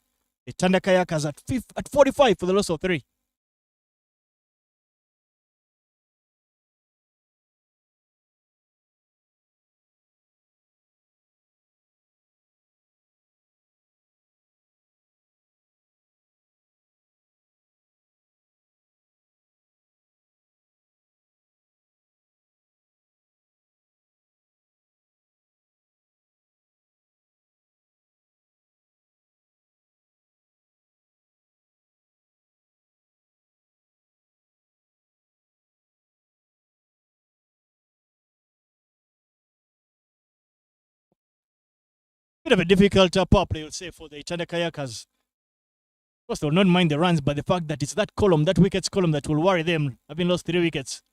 D: Itanda Kayakers at 45 for the loss of 3. Bit of a difficult power play, you'll say, for the Itanda Kayakers. Of course, they'll not mind the runs, but the fact that it's that column, that wickets column, that will worry them, having lost 3 wickets.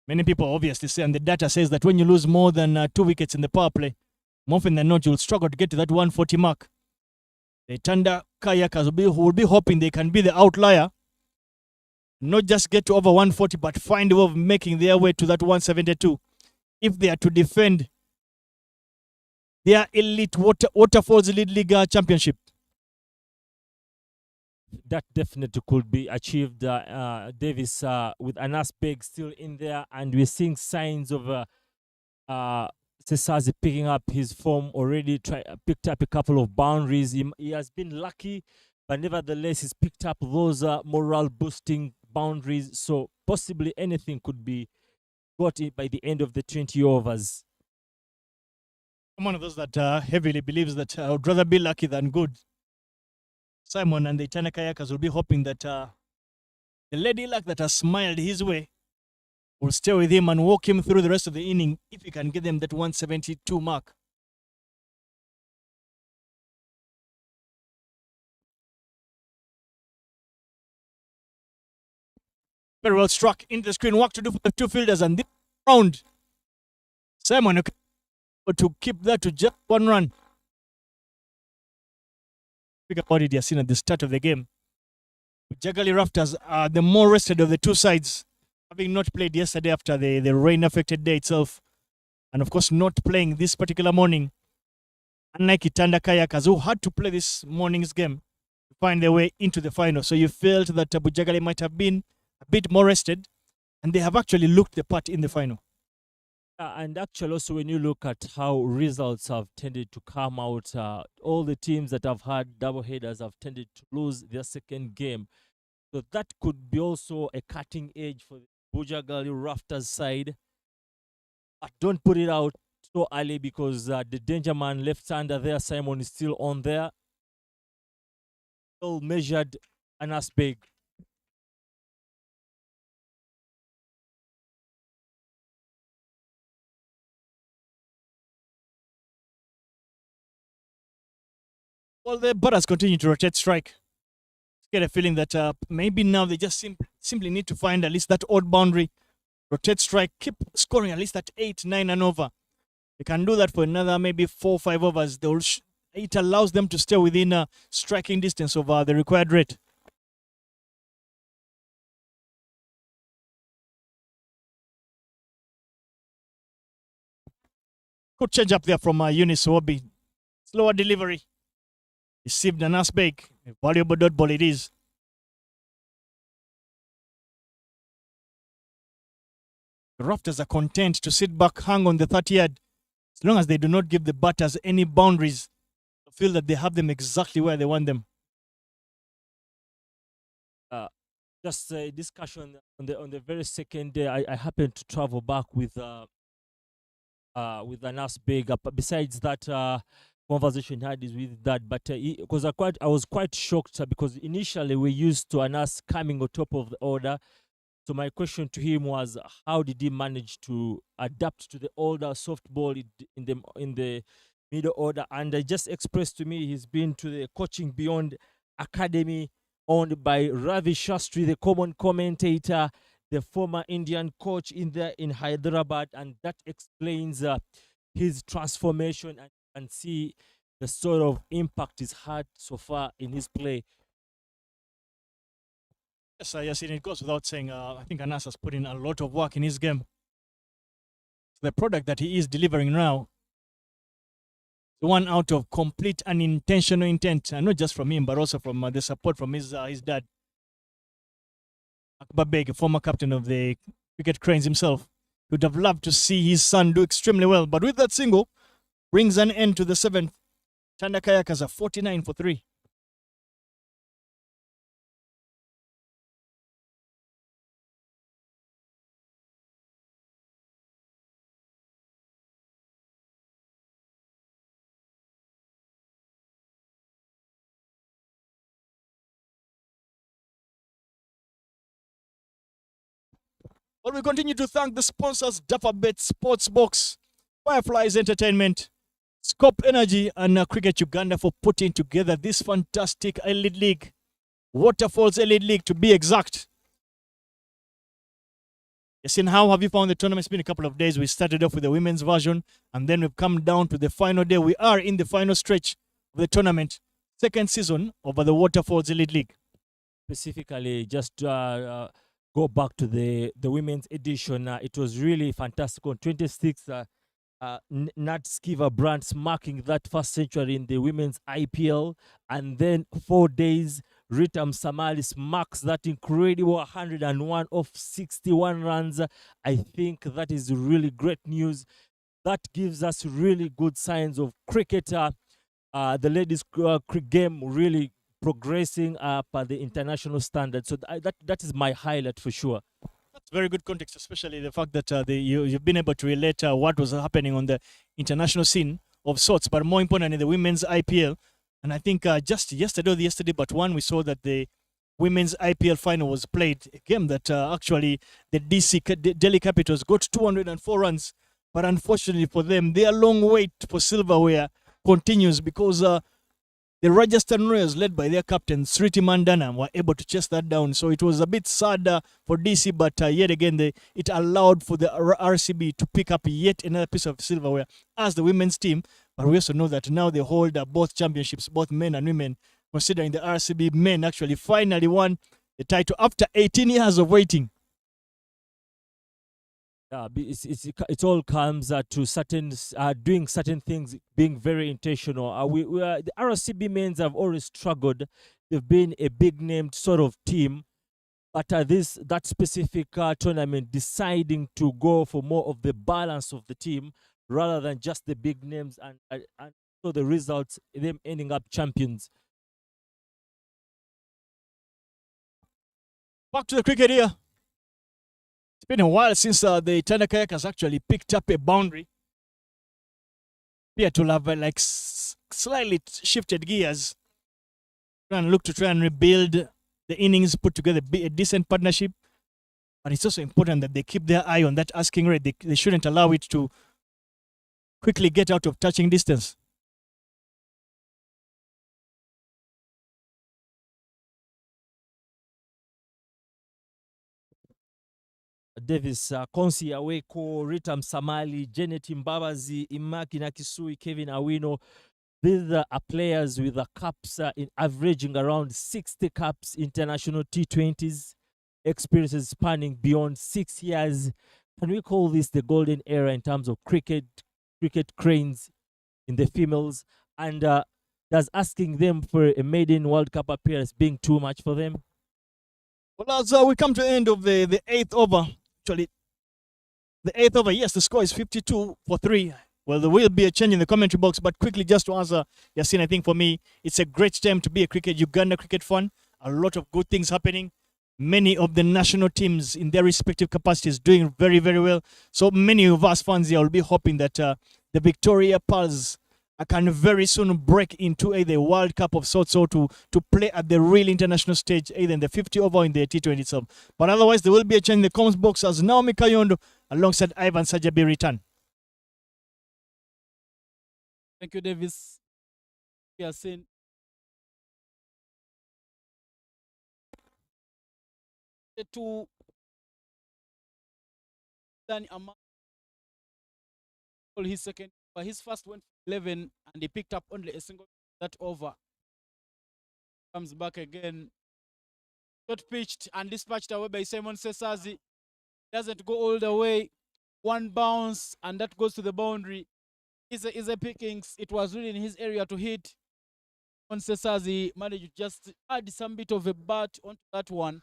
D: Many people obviously say, and the data says that when you lose more than 2 wickets in the power play, more often than not, you'll struggle to get to that 140 mark. The Itanda Kayakers will be hoping they can be the outlier, not just get to over 140, but find a way of making their way to that 172 if they are to defend their elite Waterfalls Elite League Championship.
E: That definitely could be achieved, Davis, with Anas Beg still in there, and we're seeing signs of Sesazi picking up his form already. Picked up a couple of boundaries. He has been lucky, but nevertheless, he's picked up those morale boosting boundaries. So possibly anything could be got by the end of the 20 overs.
D: I'm one of those that heavily believes that I would rather be lucky than good. Simon and the Itanda Kayakers will be hoping that the lady luck that has smiled his way will stay with him and walk him through the rest of the inning if he can get them that 172 mark. Very well struck into the screen. Work to do for the 2 fielders, and this round, Simon to keep that to just 1 run. Speak about it, Yasin, at the start of the game. Bujjagali Rafters are the more rested of the 2 sides, having not played yesterday after the rain-affected day itself, and of course not playing this particular morning. Unlike Itanda Kayakers, who had to play this morning's game to find their way into the final. So you felt that Bujjagali might have been a bit more rested, and they have actually looked the part in the final.
E: And actually also when you look at how results have tended to come out, all the teams that have had double headers have tended to lose their second game. So that could be also a cutting edge for the Bujjagali Rafters side. But don't put it out so early because the danger man left-hander there, Simon, is still on there. Well measured Anas Beg.
D: Well, the batters continue to rotate strike. Get a feeling that maybe now they just simply need to find at least that odd boundary, rotate strike, keep scoring at least at 8, 9 and over. They can do that for another maybe 4, 5 overs. It allows them to stay within striking distance of the required rate. Good change up there from Eunice Obi. Slower delivery. Received an ass bag. A valuable dot ball it is. The Rafters are content to sit back, hang on the 30-yard, as long as they do not give the batters any boundaries. I feel that they have them exactly where they want them.
E: Just a discussion on the very second day. I happened to travel back with Anas Beg. Besides that conversation I had is with that, but because I was quite shocked because initially we used to Anas coming on top of the order. So my question to him was, how did he manage to adapt to the older softball in the middle order? And I just expressed to me he's been to the Coaching Beyond Academy owned by Ravi Shastri, the common commentator, the former Indian coach in Hyderabad, and that explains his transformation and see the sort of impact he's had so far in his play.
D: Yes, it goes without saying. I think Anas has put in a lot of work in his game. The product that he is delivering now, the one out of complete and intentional intent, and not just from him, but also from the support from his dad, Akbar Beg, a former captain of the Cricket Cranes himself. He would have loved to see his son do extremely well, but with that single, brings an end to the 7th. Itanda Kayakers are 49 for 3. Well, we continue to thank the sponsors, Dapperbet Sportsbox, Fireflies Entertainment, Scope Energy, and Cricket Uganda for putting together this fantastic elite league, Waterfalls Elite League to be exact. Yasin, how have you found the tournament? It's been a couple of days. We started off with the women's version, and then we've come down to the final day. We are in the final stretch of the tournament, second season of the Waterfalls Elite League.
E: Specifically, just go back to the women's edition. It was really fantastic. On 26, Nat Skiver Brands marking that first century in the women's IPL. And then 4 days, Ritam Samalis marks that incredible 101 of 61 runs. I think that is really great news. That gives us really good signs of cricket. The ladies' cricket game really progressing up at the international standard. So that is my highlight for sure.
D: That's very good context, especially the fact that you've been able to relate what was happening on the international scene of sorts, but more importantly, the women's IPL. And I think just yesterday but one, we saw that the women's IPL final was played, a game that actually the Delhi Capitals got 204 runs. But unfortunately for them, their long wait for silverware continues because the Rajasthan Royals, led by their captain Sriti Mandana, were able to chase that down. So it was a bit sad for DC, but yet again, it allowed for the RCB to pick up yet another piece of silverware as the women's team. But we also know that now they hold both championships, both men and women, considering the RCB men actually finally won the title after 18 years of waiting.
E: It all comes to certain doing certain things, being very intentional. The RCB men's have always struggled. They've been a big named sort of team, but that specific tournament deciding to go for more of the balance of the team rather than just the big names, and so the results, them ending up champions.
D: Back to the cricket here. It's been a while since the Itanda Kayakers actually picked up a boundary. Appear to have slightly shifted gears. And look to try and rebuild the innings, put together a decent partnership. But it's also important that they keep their eye on that asking rate. They shouldn't allow it to quickly get out of touching distance.
E: Davis, Konsi Aweko, Ritam Samali, Janet Mbabazi, Imaki Nakisui, Kevin Awino. These are players with caps in averaging around 60 caps, international T20s, experiences spanning beyond 6 years. Can we call this the golden era in terms of cricket? cricket cranes in the females, and does asking them for a maiden World Cup appearance being too much for them?
D: Well, as we come to the end of the eighth over, actually, the eighth over, yes, the score is 52-3. Well, there will be a change in the commentary box, but quickly just to answer Yasin, I think for me, it's a great time to be a Uganda cricket fan. A lot of good things happening. Many of the national teams in their respective capacities doing very, very well. So many of us fans here will be hoping that the Victoria Pearls can very soon break into either a World Cup of sorts or to play at the real international stage, either in the 50 over or in the T20 itself. But otherwise, there will be a change in the comments box as Naomi Kayondo alongside Ivan Sajabi return.
A: Thank you, Davis. Yasin. To Danny Amma, his second, but his first went 11 and he picked up only a single that over. Comes back again. Shot pitched and dispatched away by Simon Sesazi. Doesn't go all the way. One bounce and that goes to the boundary. Is a pickings. It was really in his area to hit. Simon Sesazi managed to just add some bit of a bat onto that one.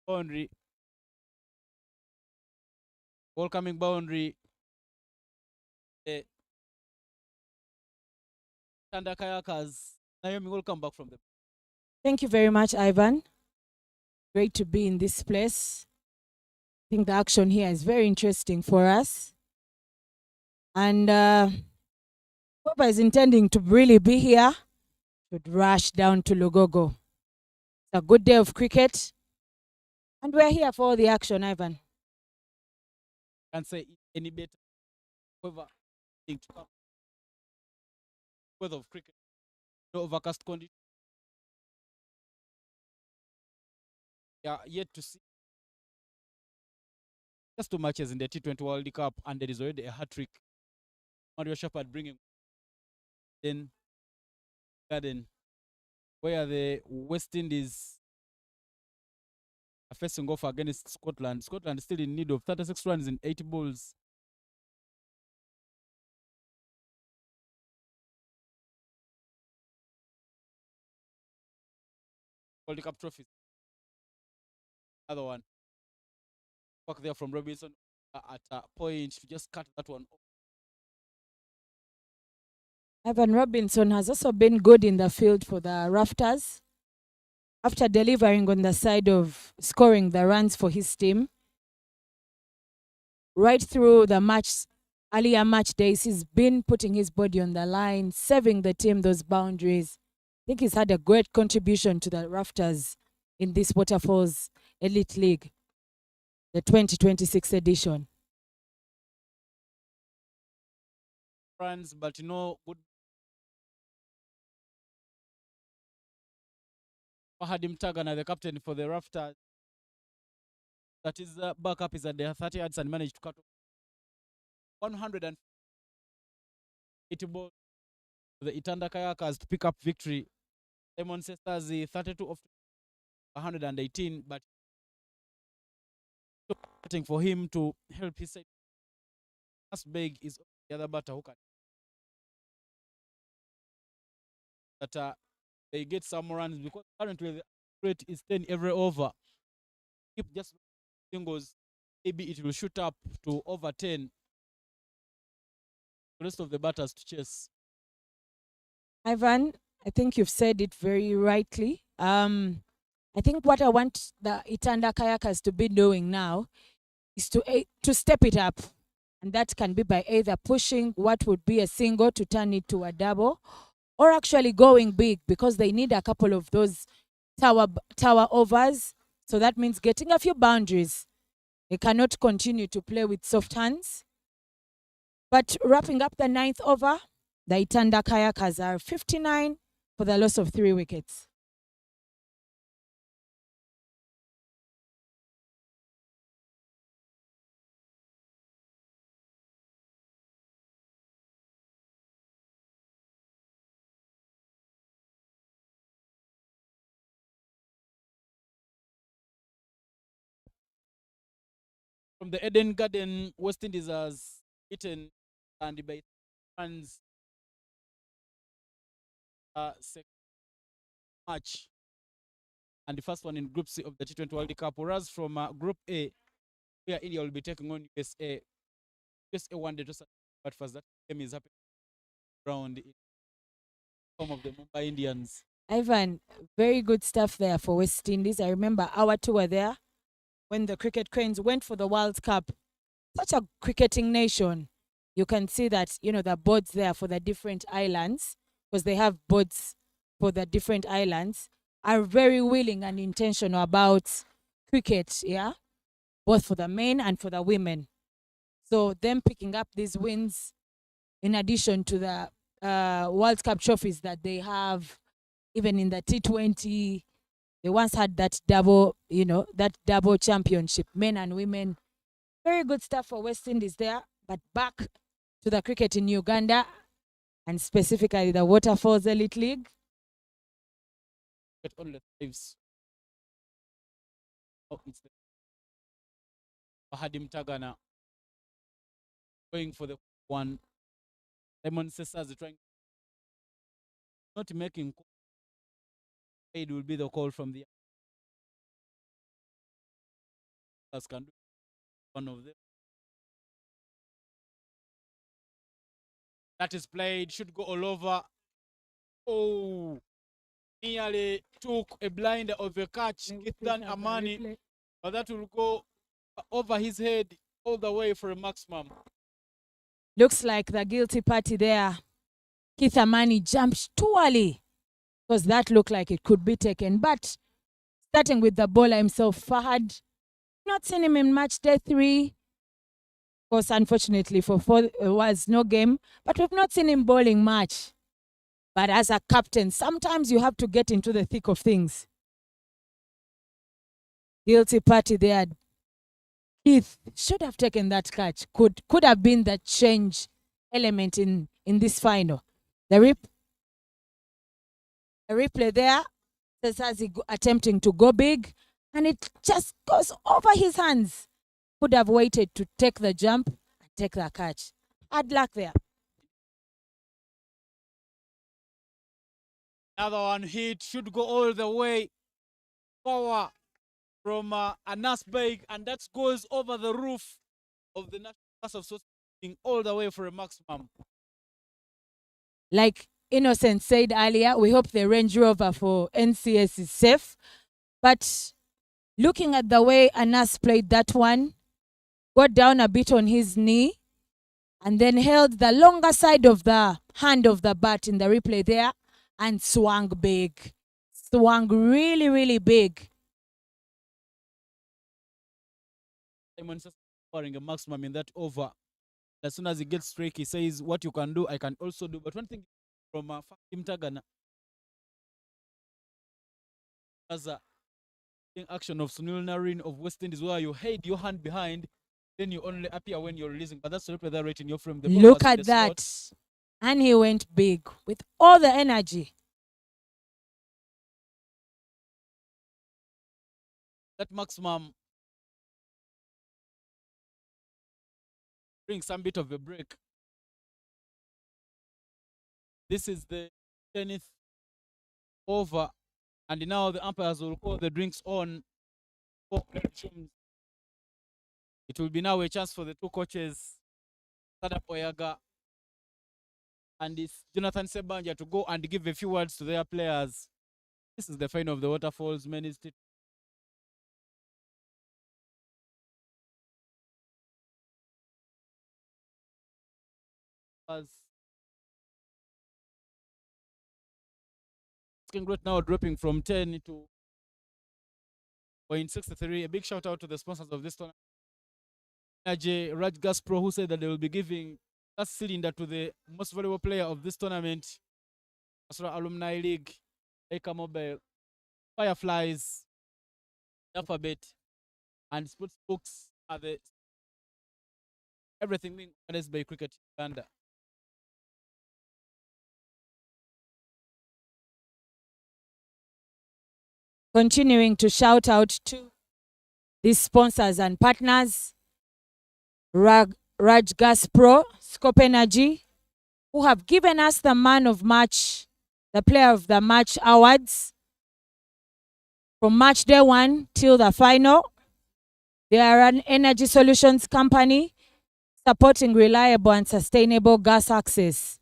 A: Boundary. Ball coming boundary. Itanda Kayakers. Naomi, welcome back from the.
G: Thank you very much, Ivan. Great to be in this place. I think the action here is very interesting for us. And whoever is intending to really be here should rush down to Lugogo. It's a good day of cricket. And we're here for all the action, Ivan.
A: Can't say any better. Whoever to come. Weather of cricket. No overcast condition. Yeah, yet to see. Just 2 matches in the T20 World Cup, and there is already a hat-trick. Mario Shepard bringing then Garden, where the West Indies are facing off against Scotland. Scotland is still in need of 36 runs in 80 balls. World Cup trophies. Another one. Back there from Robinson at a point to just cut that one off.
G: Evan Robinson has also been good in the field for the Rafters. After delivering on the side of scoring the runs for his team, right through the match, earlier match days, he's been putting his body on the line, saving the team those boundaries. I think he's had a great contribution to the Rafters in this Waterfalls Elite League, the 2026 edition.
A: Runs, but good. Fahadim Tagana, the captain for the Rafters. That is backup is at the 30 yards and managed to cut 180 balls for the Itanda Kayakers to pick up victory. Simon Sestazi 32 of 118, but waiting for him to help his side. Last big is the other batter who can. That they get some runs because currently the rate is 10 every over. Keep just singles, maybe it will shoot up to over 10. The rest of the batters to chase.
G: Ivan, I think you've said it very rightly. I think what I want the Itanda Kayakers to be doing now is to step it up. And that can be by either pushing what would be a single to turn it to a double, or actually going big because they need a couple of those tower overs. So that means getting a few boundaries. They cannot continue to play with soft hands. But wrapping up the 9th over, the Itanda Kayakers are 59 for the loss of 3 wickets.
A: From the Eden Garden, West Indies has eaten and by runs second match. And the first one in Group C of the T20 World Cup. Whereas from Group A, where India will be taking on USA. USA one day just but first that game is happening around in form of the Mumbai Indians.
G: Ivan, very good stuff there for West Indies. I remember our tour there when the cricket cranes went for the World Cup. Such a cricketing nation. You can see that, you know, the boards there for the different islands, because they have boards for the different islands, are very willing and intentional about cricket, yeah, both for the men and for the women. So them picking up these wins, in addition to the World Cup trophies that they have, even in the T20, they once had that double, you know, that double championship, men and women. Very good stuff for West Indies there. But back to the cricket in Uganda, and specifically the Waterfalls Elite League.
A: It only lives. Oh, it's the Hadim Tagana going for the one. Lemon Cesars trying not making. It will be the call from the can do one of them. That is played, should go all over. Oh, nearly took a blinder of a catch. Itanda Amani, but that will go over his head all the way for a maximum.
G: Looks like the guilty party there. Keith Amani jumped too early, because that looked like it could be taken. But starting with the bowler himself, Fahad, not seen him in match day 3. Of course, unfortunately for 4 was no game, but we've not seen him bowling much. But as a captain, sometimes you have to get into the thick of things. Guilty party there. Keith should have taken that catch. Could have been the change element in this final. The replay there says as he attempting to go big, and it just goes over his hands. Could have waited to take the jump and take the catch. Hard luck there.
A: Another one hit, should go all the way. Power from Anas Beg, and that goes over the roof of the National House of Society all the way for a maximum.
G: Like Innocent said earlier, we hope the Range Rover for NCS is safe. But looking at the way Anas played that one, got down a bit on his knee, and then held the longer side of the hand of the bat in the replay there, and swung big. Swung really, really big.
A: Simon's scoring a maximum in that over. As soon as he gets strike, he says, what you can do, I can also do. But one thing from Fakim Tagana, as a action of Sunil Narine of West Indies, where you hide your hand behind, then you only appear when you're releasing. But that's the replay there right in your frame. The ball
G: Look
A: was in
G: at
A: the
G: that.
A: slot.
G: And he went big with all the energy.
A: That maximum brings some bit of a break. This is the 10th over, and now the umpires will call the drinks on. It will be now a chance for the two coaches, Sada Oyaga and this Jonathan Sebanja, to go and give a few words to their players. This is the final of the Waterfalls men's T20. Growth now dropping from 10 to 0.63. A big shout out to the sponsors of this tournament. Raj Gaspro, who said that they will be giving that cylinder to the most valuable player of this tournament. Asura Alumni League, Eka Mobile, Fireflies, Alphabet, and Sports Books are the everything being organized by Cricket Uganda.
G: Continuing to shout out to these sponsors and partners. Raj Gas Pro, Scope Energy, who have given us the man of match, the player of the match awards from match day 1 till the final. They are an energy solutions company supporting reliable and sustainable gas access.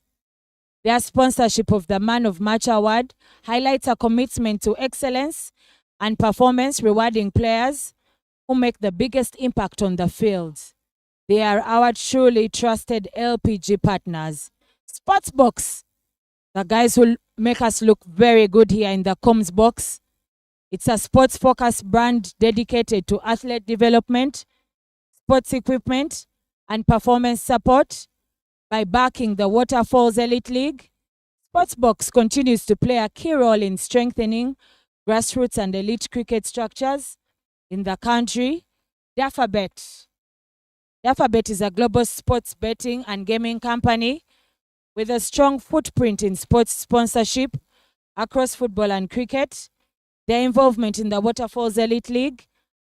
G: Their sponsorship of the Man of Match Award highlights a commitment to excellence and performance, rewarding players who make the biggest impact on the field. They are our truly trusted LPG partners. Sportsbox, the guys who make us look very good here in the comms box. It's a sports-focused brand dedicated to athlete development, sports equipment, and performance support. By backing the Waterfalls Elite League, Sportsbox continues to play a key role in strengthening grassroots and elite cricket structures in the country. Dafabet. Dafabet is a global sports betting and gaming company with a strong footprint in sports sponsorship across football and cricket. Their involvement in the Waterfalls Elite League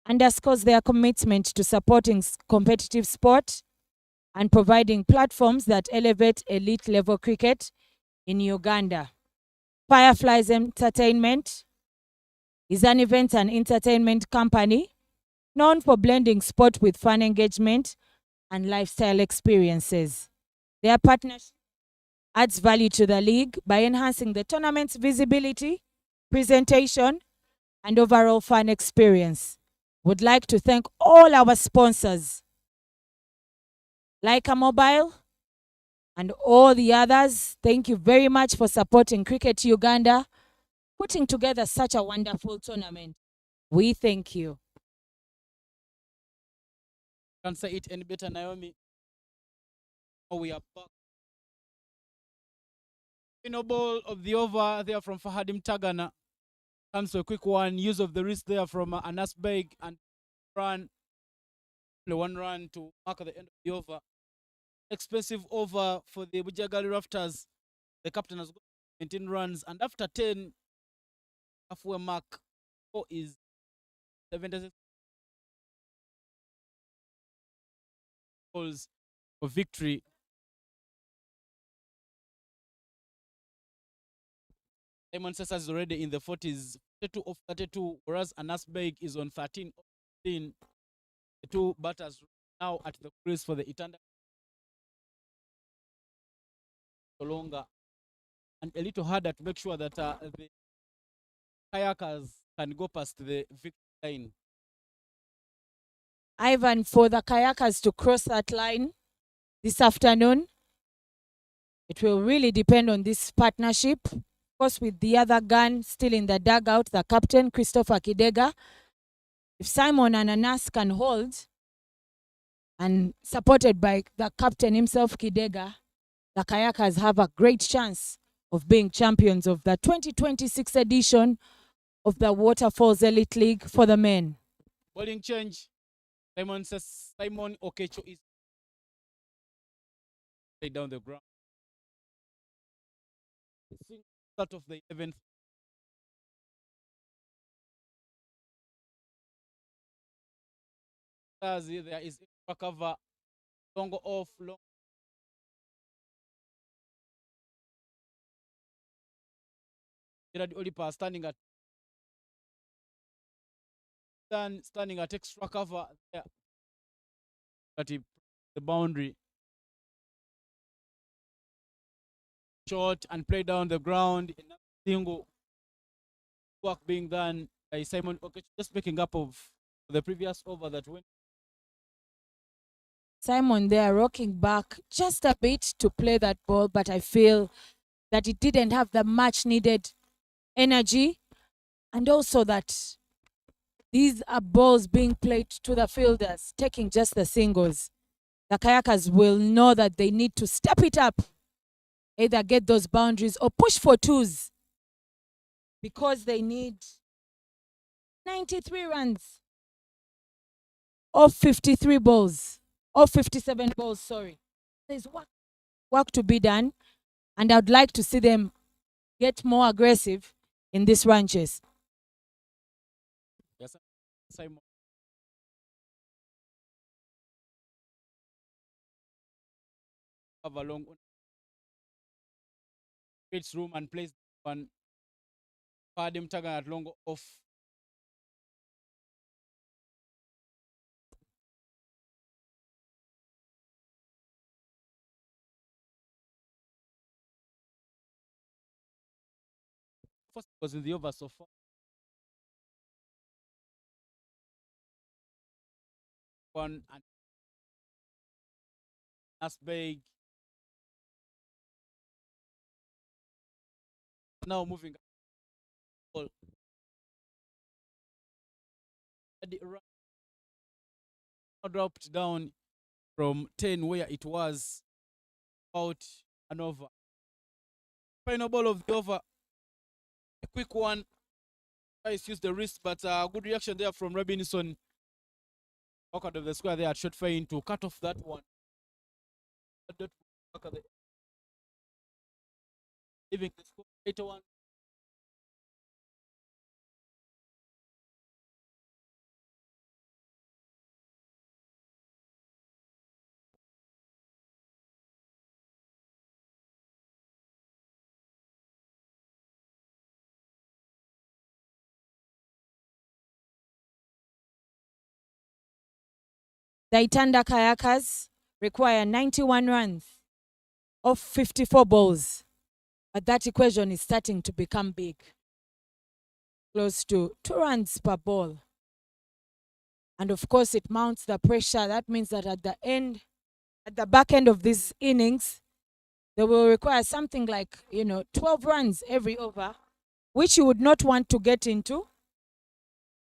G: underscores their commitment to supporting competitive sport and providing platforms that elevate elite-level cricket in Uganda. Fireflies Entertainment is an event and entertainment company known for blending sport with fun engagement and lifestyle experiences. Their partnership adds value to the league by enhancing the tournament's visibility, presentation, and overall fun experience. Would like to thank all our sponsors, Leica Mobile and all the others. Thank you very much for supporting Cricket Uganda, putting together such a wonderful tournament. We thank you.
A: Can't say it any better, Naomi. Oh, we are back. Final ball of the over there from Fahadim Tagana. Comes to a quick one. Use of the wrist there from Anas Beg and run. Only 1 run to mark at the end of the over. Expensive over for the Bujjagali Rafters. The captain has got 19 runs, and after 10, halfway mark, 4 is 76 goals for victory. Simon Sessa is already in the 40s, 32 of 32, whereas Anas Beg is on 13 of 15. The two batters now at the crease for the Itanda longer and a little harder to make sure that the Kayakers can go past the victory line.
G: Ivan, for the Kayakers to cross that line this afternoon, it will really depend on this partnership. Of course, with the other gun still in the dugout, the captain, Christopher Kidega. If Simon and Anas can hold, and supported by the captain himself, Kidega, the Kayakers have a great chance of being champions of the 2026 edition of the Waterfalls Elite League for the men.
A: Bowling change. Simon says Simon Okecho is laid down the ground. Start of the 11th. There is a cover. Long off, long. Gerard Olipa standing at extra cover there. But the boundary. Short and play down the ground. Single work being done by Simon Okecho, just picking up of the previous over that went.
G: Simon there rocking back just a bit to play that ball, but I feel that it didn't have the much needed energy, and also that these are balls being played to the fielders, taking just the singles. The Kayakers will know that they need to step it up, either get those boundaries or push for twos, because they need 93 runs off 53 balls. Of 57 balls, sorry. There's work to be done, and I'd like to see them get more aggressive in these ranches.
A: Yes, Simon. have a long creates room and plays one. Fadim Tagan at long off. First was in the over so far. One and that's big. Now moving ball. The run dropped down from 10 where it was out and over. Final ball of the over. A quick one. Guys use the wrist, but good reaction there from Robinson. Back out of the square there at short fine to cut off that one. Back at the leaving the score 8-1.
G: The Itanda Kayakers require 91 runs off 54 balls. But that equation is starting to become big. Close to 2 runs per ball. And of course, it mounts the pressure. That means that at the back end of this innings, they will require something like, 12 runs every over, which you would not want to get into.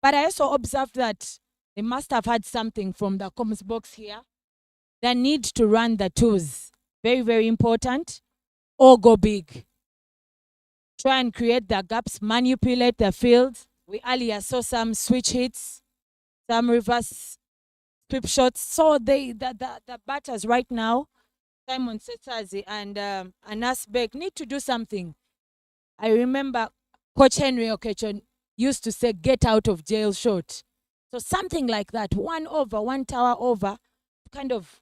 G: But I also observed that they must have had something from the comms box here. They need to run the twos. Very, very important. Or go big. Try and create the gaps, manipulate the field. We earlier saw some switch hits, some reverse sweep shots. So the batters right now, Simon Setazi and Anas Beg, need to do something. I remember Coach Henry Okechon used to say, get out of jail short. So something like that, 1 over, 1 tower over, to kind of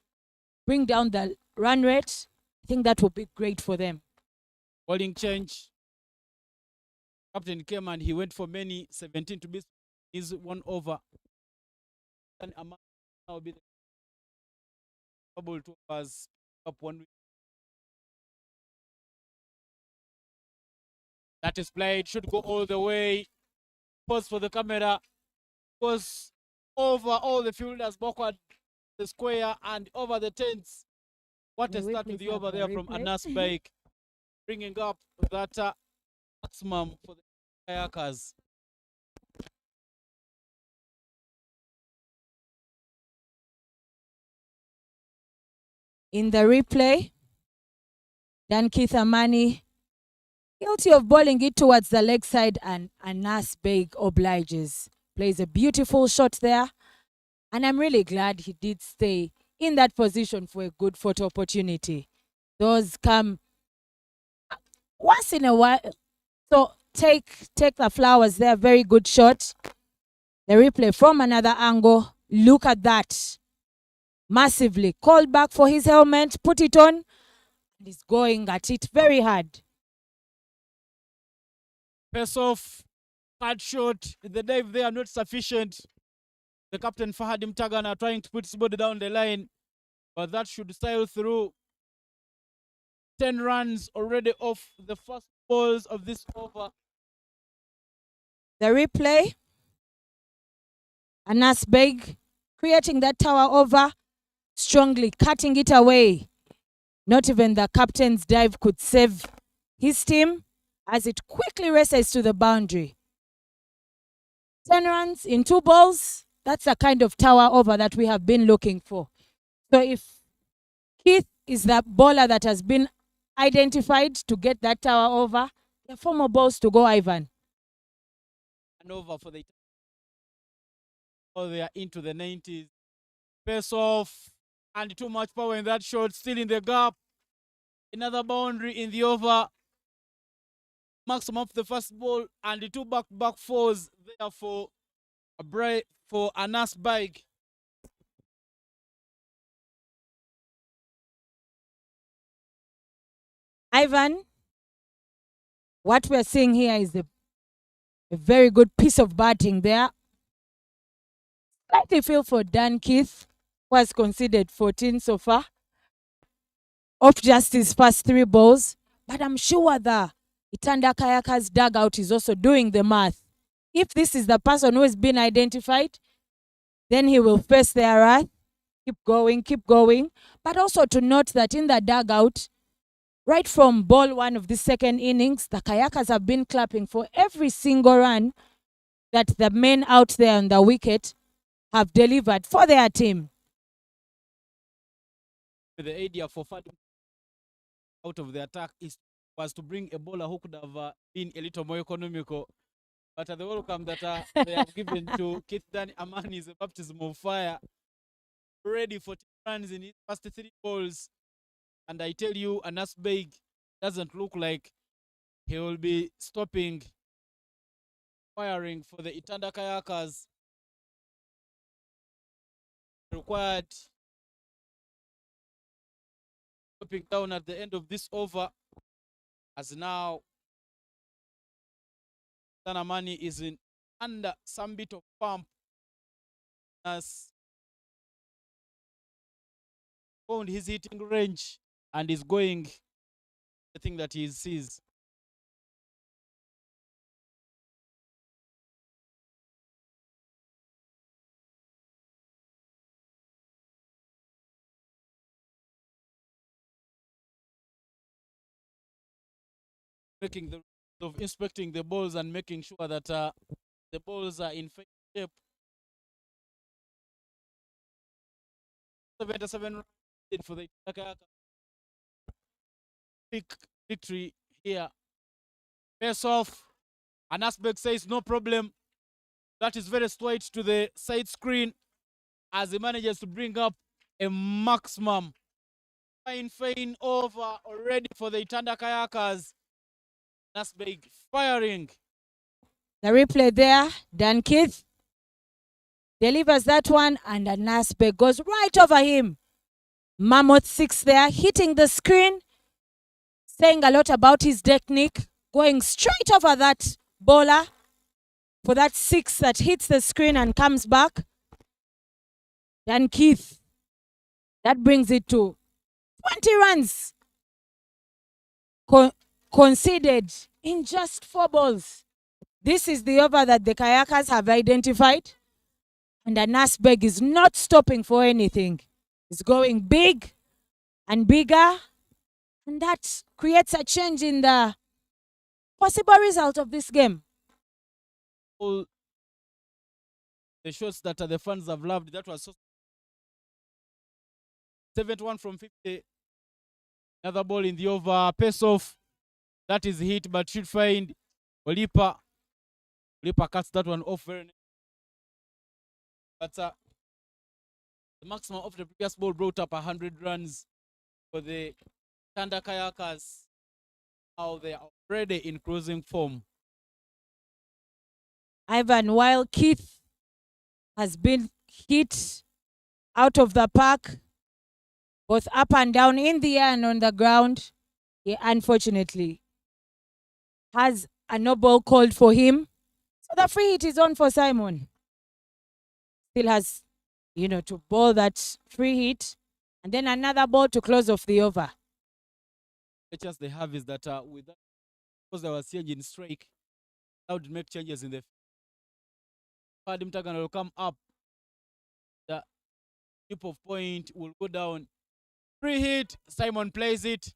G: bring down the run rate. I think that would be great for them.
A: Bowling change. Captain came and he went for many 17 to be is 1 over. And now be able to pass up 1. That is played, should go all the way. Pause for the camera. Goes over all the fielders backward the square and over the tents. What a start to the over there from Anas Baik, bringing up that maximum for the Kayakers.
G: In the replay, Dan Keith Amani guilty of bowling it towards the leg side, and Anas Baik obliges. Plays a beautiful shot there. And I'm really glad he did stay in that position for a good photo opportunity. Those come once in a while. So take the flowers there. Very good shot. The replay from another angle. Look at that. Massively. Called back for his helmet. Put it on. And he's going at it very hard.
A: Pace off. Hard shot. The dive there not sufficient. The captain Fahadim Tagana trying to put his body down the line. But that should sail through. 10 runs already off the first balls of this over.
G: The replay. Anas Baik creating that tower over. Strongly cutting it away. Not even the captain's dive could save his team as it quickly races to the boundary. 10 runs in 2 balls. That's the kind of tower over that we have been looking for. So if Keith is the bowler that has been identified to get that tower over, there are 4 more balls to go, Ivan.
A: And over for the... Oh, they are into the 90s. Pace off. And too much power in that shot. Still in the gap. Another boundary in the over. Maximum of the first ball. And the 2 back fours there for a break for Anas Baik.
G: Ivan, what we're seeing here is a very good piece of batting there. Slightly feel for Dan Keith, who has conceded 14 so far, off just his first 3 balls. But I'm sure the Itanda Kayakers dugout is also doing the math. If this is the person who has been identified, then he will face their wrath. Keep going. But also to note that in the dugout, right from ball 1 of the second innings, the Kayakers have been clapping for every single run that the men out there on the wicket have delivered for their team.
A: The idea for Fadi out of the attack was to bring a bowler who could have been a little more economical. But the welcome that they have given to Keith Dan Amani is a baptism of fire. Ready for 10 runs in his first 3 balls. And I tell you, Anas Beg doesn't look like he will be stopping firing for the Itanda Kayakers. Required dropping down at the end of this over, as now Tanamani is under some bit of pump, as found his hitting range and is going the thing that he sees. Making the of inspecting the balls and making sure that the balls are in shape. 77 for the big victory here. Face off. And Asbeg says no problem. That is very straight to the side screen as he manages to bring up a maximum. Fine over already for the Itanda Kayakers. Asbeg firing.
G: The replay there, Dan Keith delivers that one and Nasbeg goes right over him. Mammoth 6 there, hitting the screen, saying a lot about his technique, going straight over that bowler for that 6 that hits the screen and comes back. Dan Keith, that brings it to 20 runs conceded in just 4 balls. This is the over that the Kayakers have identified. And Nasbeg is not stopping for anything. He's going big and bigger. And that creates a change in the possible result of this game.
A: All the shots that the fans have loved, that was so 71 from 50. Another ball in the over. Pace off. That is hit, but should find Olipa. Olipa cuts that one off very nice. But the maximum of the previous ball brought up 100 runs for the Thunder Kayakers. Now they are already in cruising form.
G: Ivan, while Keith has been hit out of the park, both up and down in the air and on the ground, he unfortunately has a no ball called for him. So the free hit is on for Simon. Still has, to bowl that free hit and then another ball to close off the over.
A: The chance they have is that with that, because there was change in strike, how to make changes in the Fadim Tagan will come up. The tip of point will go down. Free hit, Simon plays it,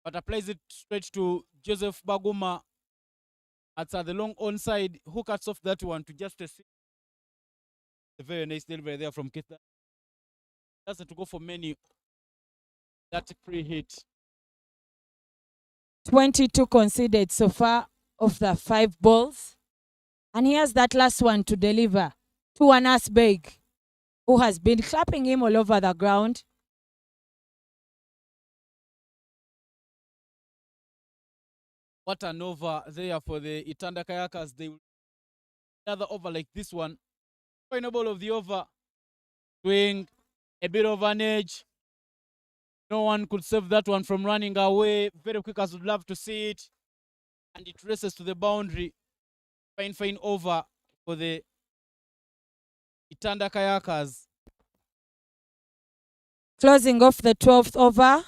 A: but plays it straight to Joseph Baguma. At the long onside, who cuts off that one to just a six. A very nice delivery there from Kita. Doesn't go for many. That free hit.
G: 22 conceded so far of the 5 balls. And he has that last one to deliver to Nasbeg, who has been clapping him all over the ground.
A: What an over there for the Itanda Kayakers. They will another over like this one. Final ball of the over. Swing, a bit of an edge. No one could save that one from running away. Very quick as would love to see it. And it races to the boundary. Fine over for the Itanda Kayakers.
G: Closing off the 12th over.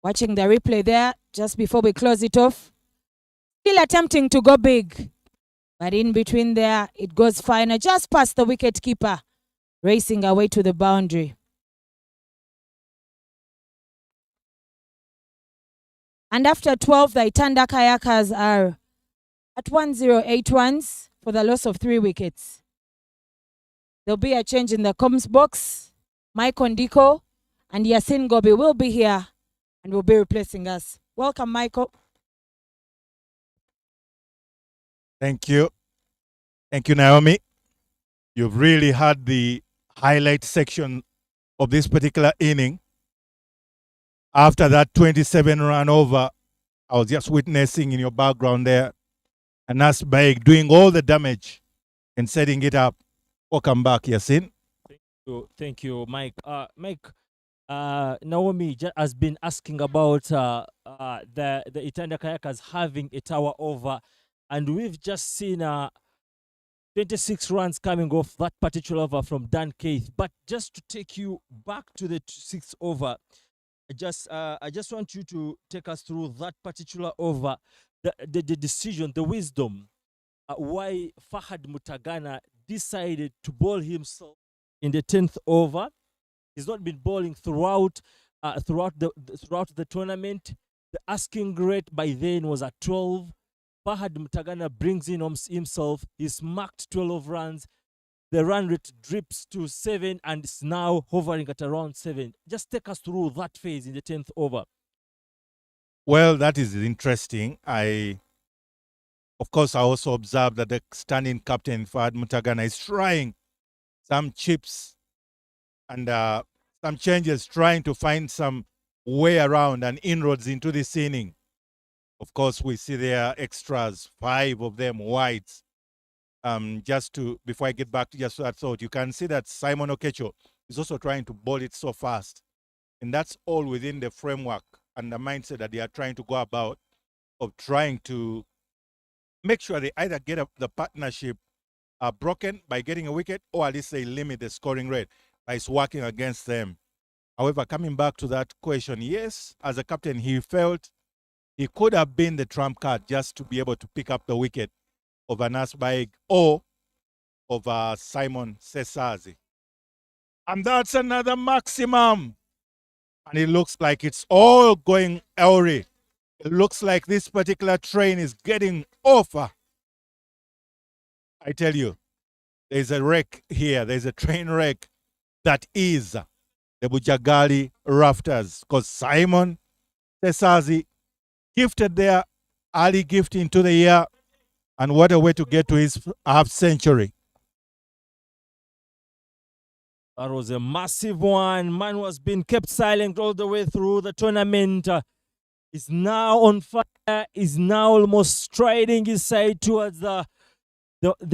G: Watching the replay there just before we close it off. Still attempting to go big. But in between there, it goes finer just past the wicket keeper. Racing away to the boundary. And after 12, the Itanda Kayakers are at 108 runs for the loss of 3 wickets. There'll be a change in the comms box. Mike Ondiko and Yasin Gobi will be here and will be replacing us. Welcome, Michael.
I: Thank you. Thank you, Naomi. You've really had the highlight section of this particular inning. After that 27 run over, I was just witnessing in your background there, Anas Baig doing all the damage and setting it up. Welcome back, Yasin.
E: Thank you, Mike. Mike, Naomi has been asking about the Itanda Kayakers having a tower over, and we've just seen 26 runs coming off that particular over from Dan Keith. But just to take you back to the 6th over, I just want you to take us through that particular over, the decision, the wisdom, why Fahad Mutagana decided to bowl himself in the 10th over. He's not been bowling throughout the tournament. The asking rate by then was at 12. Fahad Mutagana brings in himself. He's marked 12 runs. The run rate drips to 7 and is now hovering at around 7. Just take us through that phase in the 10th over.
I: Well, that is interesting. Of course, I also observed that the standing captain, Fahad Mutagana, is trying some chips and some changes, trying to find some way around and inroads into this inning. Of course, we see there extras, 5 of them wides. Before I get back to just that thought, you can see that Simon Okecho is also trying to bowl it so fast. And that's all within the framework and the mindset that they are trying to go about of trying to make sure they either get the partnership broken by getting a wicket, or at least they limit the scoring rate by working against them. However, coming back to that question, yes, as a captain, he felt he could have been the trump card just to be able to pick up the wicket of Anas Baig or of Simon Sesazi. And that's another maximum. And it looks like it's all going awry. It looks like this particular train is getting off. I tell you, there's a wreck here. There's a train wreck that is the Bujjagali Rafters. Because Simon Sesazi gifted their early gift into the year. And what a way to get to his half century.
E: That was a massive one. Man was being kept silent all the way through the tournament. Is now on fire. Is now almost striding his side towards the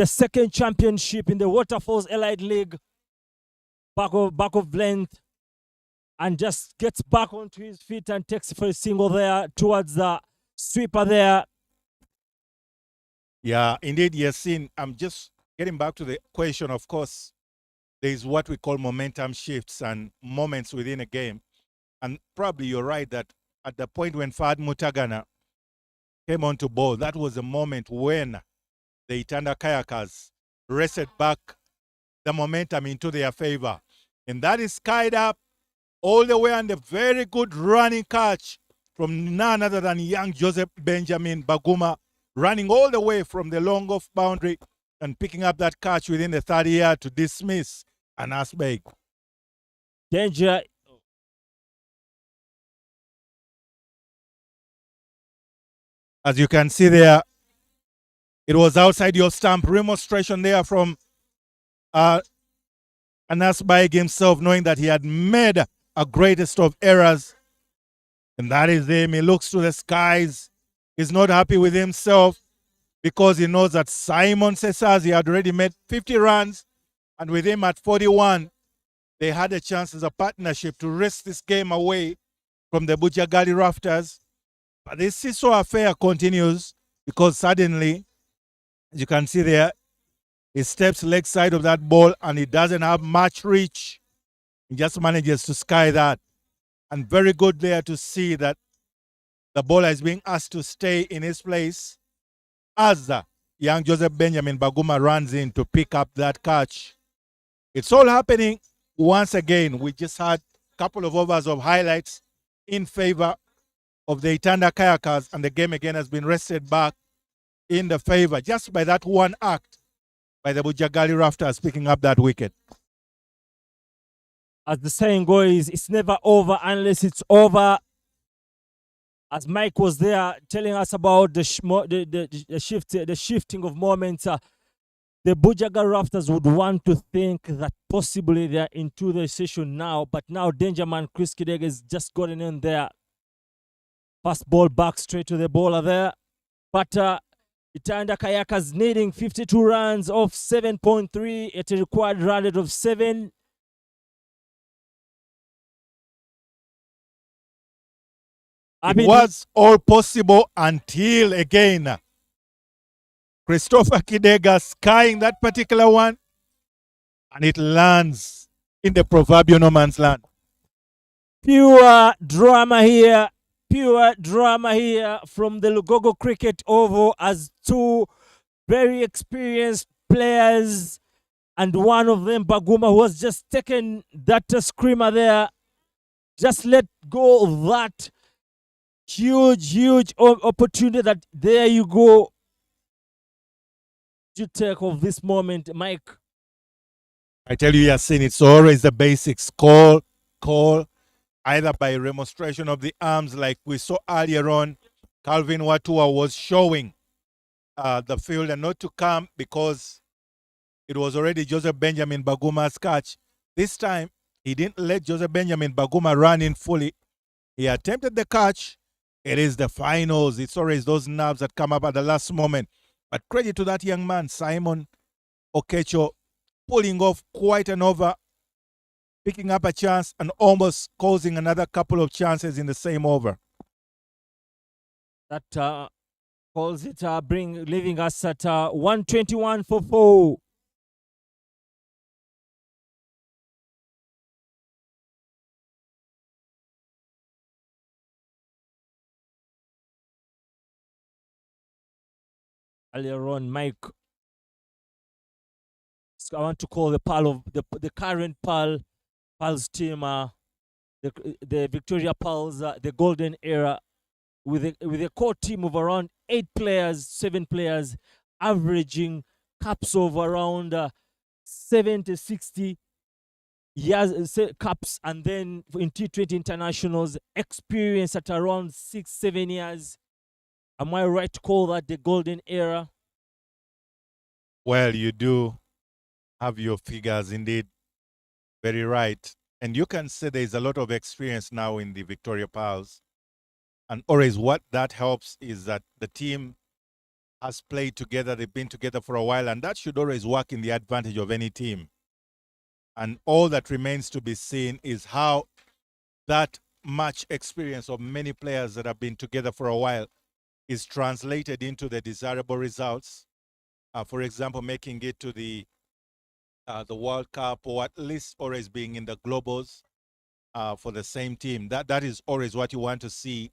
E: second championship in the Waterfalls Elite League. Back of length. And just gets back onto his feet and takes for a single there towards the sweeper there.
I: Yeah, indeed, Yasin. I'm just getting back to the question. Of course, there is what we call momentum shifts and moments within a game. And probably you're right that at the point when Fahad Mutagana came on to bowl, that was a moment when the Itanda Kayakers rested back the momentum into their favor. And that is skied up all the way, and a very good running catch from none other than young Joseph Benjamin Baguma, running all the way from the long off boundary and picking up that catch within the 30 yard to dismiss Anas Baig.
E: Danger.
I: As you can see there, it was outside your stump. Remonstration there from Anas Baig himself, knowing that he had made a greatest of errors. And that is him. He looks to the skies. He's not happy with himself because he knows that Simon Sesazi had already made 50 runs. And with him at 41, they had a chance as a partnership to wrest this game away from the Bujjagali Rafters. But this seesaw affair continues because suddenly, as you can see there, he steps leg side of that ball and he doesn't have much reach. He just manages to sky that. And very good there to see that the bowler is being asked to stay in his place as the young Joseph Benjamin Baguma runs in to pick up that catch. It's all happening once again. We just had a couple of overs of highlights in favor of the Itanda Kayakers, and the game again has been rested back in the favor just by that one act by the Bujjagali Rafters picking up that wicket.
E: As the saying goes, it's never over unless it's over. As Mike was there telling us about the shifting of moments, the Bujjagali Raptors would want to think that possibly they're into the session now, but now Dangerman Chris Kidega has just gotten in there. Fast ball back straight to the bowler there. But Itanda Kayakers needing 52 runs off 7.3 at a required run rate of 7.
I: It was all possible until again Christopher Kidega skying that particular one, and it lands in the proverbial no man's land.
E: Pure drama here from the Lugogo Cricket Oval as two very experienced players, and one of them, Baguma, who has just taken that screamer there, just let go of that huge opportunity. That there you go. You take of this moment, Mike?
I: I tell you, Yasin, it's always the basics. Call, either by remonstration of the arms like we saw earlier on. Calvin Watua was showing the fielder not to come because it was already Joseph Benjamin Baguma's catch. This time, he didn't let Joseph Benjamin Baguma run in fully. He attempted the catch. It is the finals. It's always those nerves that come up at the last moment. But credit to that young man, Simon Okecho, pulling off quite an over, picking up a chance and almost causing another couple of chances in the same over.
E: That calls it leaving us at 121 for 4. Earlier on, Mike, I want to call the pal of the current Pals team, the Victoria Pals, the golden era, with a core team of around 7 players, averaging caps of around 70, 60 years caps, and then in T20 internationals, experience at around 6, 7 years. Am I right to call that the golden era?
I: Well, you do have your figures indeed. Very right. And you can say there's a lot of experience now in the Victoria Pals. And always what that helps is that the team has played together. They've been together for a while, and that should always work in the advantage of any team. And all that remains to be seen is how that much experience of many players that have been together for a while is translated into the desirable results. For example, making it to the World Cup, or at least always being in the globals for the same team. That is always what you want to see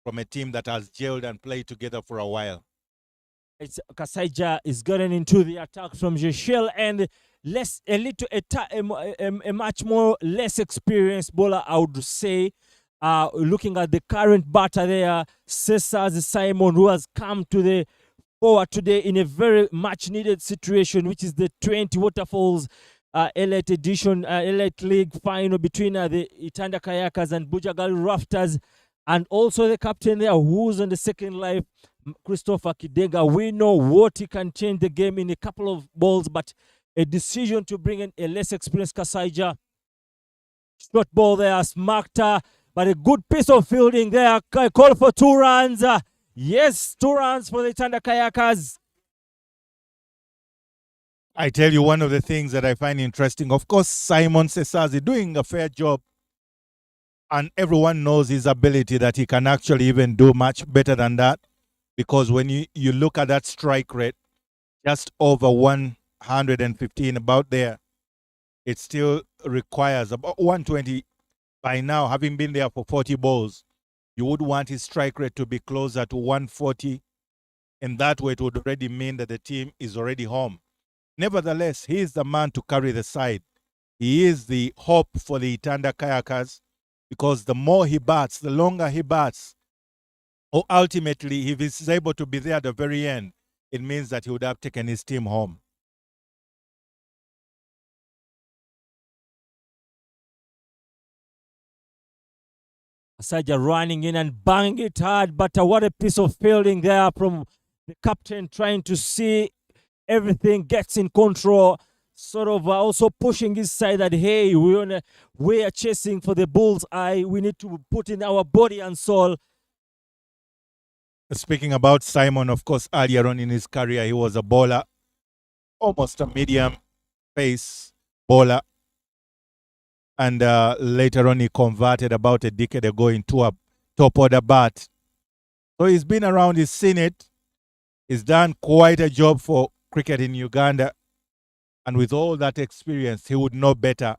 I: from a team that has gelled and played together for a while.
E: It's Kasaija is getting into the attack from Jeshel, and a much more less experienced bowler, I would say. Looking at the current batter there, Cesar Simon, who has come to the forward today in a very much needed situation, which is the 20 Waterfalls Elite Edition, Elite League final between the Itanda Kayakers and Bujjagali Rafters, and also the captain there, who's on the second life, Christopher Kidega. We know what he can change the game in a couple of balls, but a decision to bring in a less experienced Kasaija. Short ball there, Smarta, but a good piece of fielding there. Call for 2 runs. Yes, 2 runs for the Itanda Kayakers.
I: I tell you, one of the things that I find interesting, of course, Simon Sesazi doing a fair job And everyone knows his ability that he can actually even do much better than that. Because when you look at that strike rate, just over 115, about there, it still requires about 120. By now, having been there for 40 balls, you would want his strike rate to be closer to 140. And that way, it would already mean that the team is already home. Nevertheless, he is the man to carry the side. He is the hope for the Itanda Kayakers, because the more he bats, the longer he bats, or ultimately, if he's able to be there at the very end, it means that he would have taken his team home.
E: Saja running in and banging it hard, but what a piece of fielding there from the captain, trying to see everything gets in control, sort of also pushing his side that, hey, we are chasing for the bull's eye. We need to put in our body and soul.
I: Speaking about Simon, of course, earlier on in his career, he was a bowler, almost a medium pace bowler. And later on, he converted about a decade ago into a top order bat. So he's been around, he's seen it. He's done quite a job for cricket in Uganda. And with all that experience, he would know better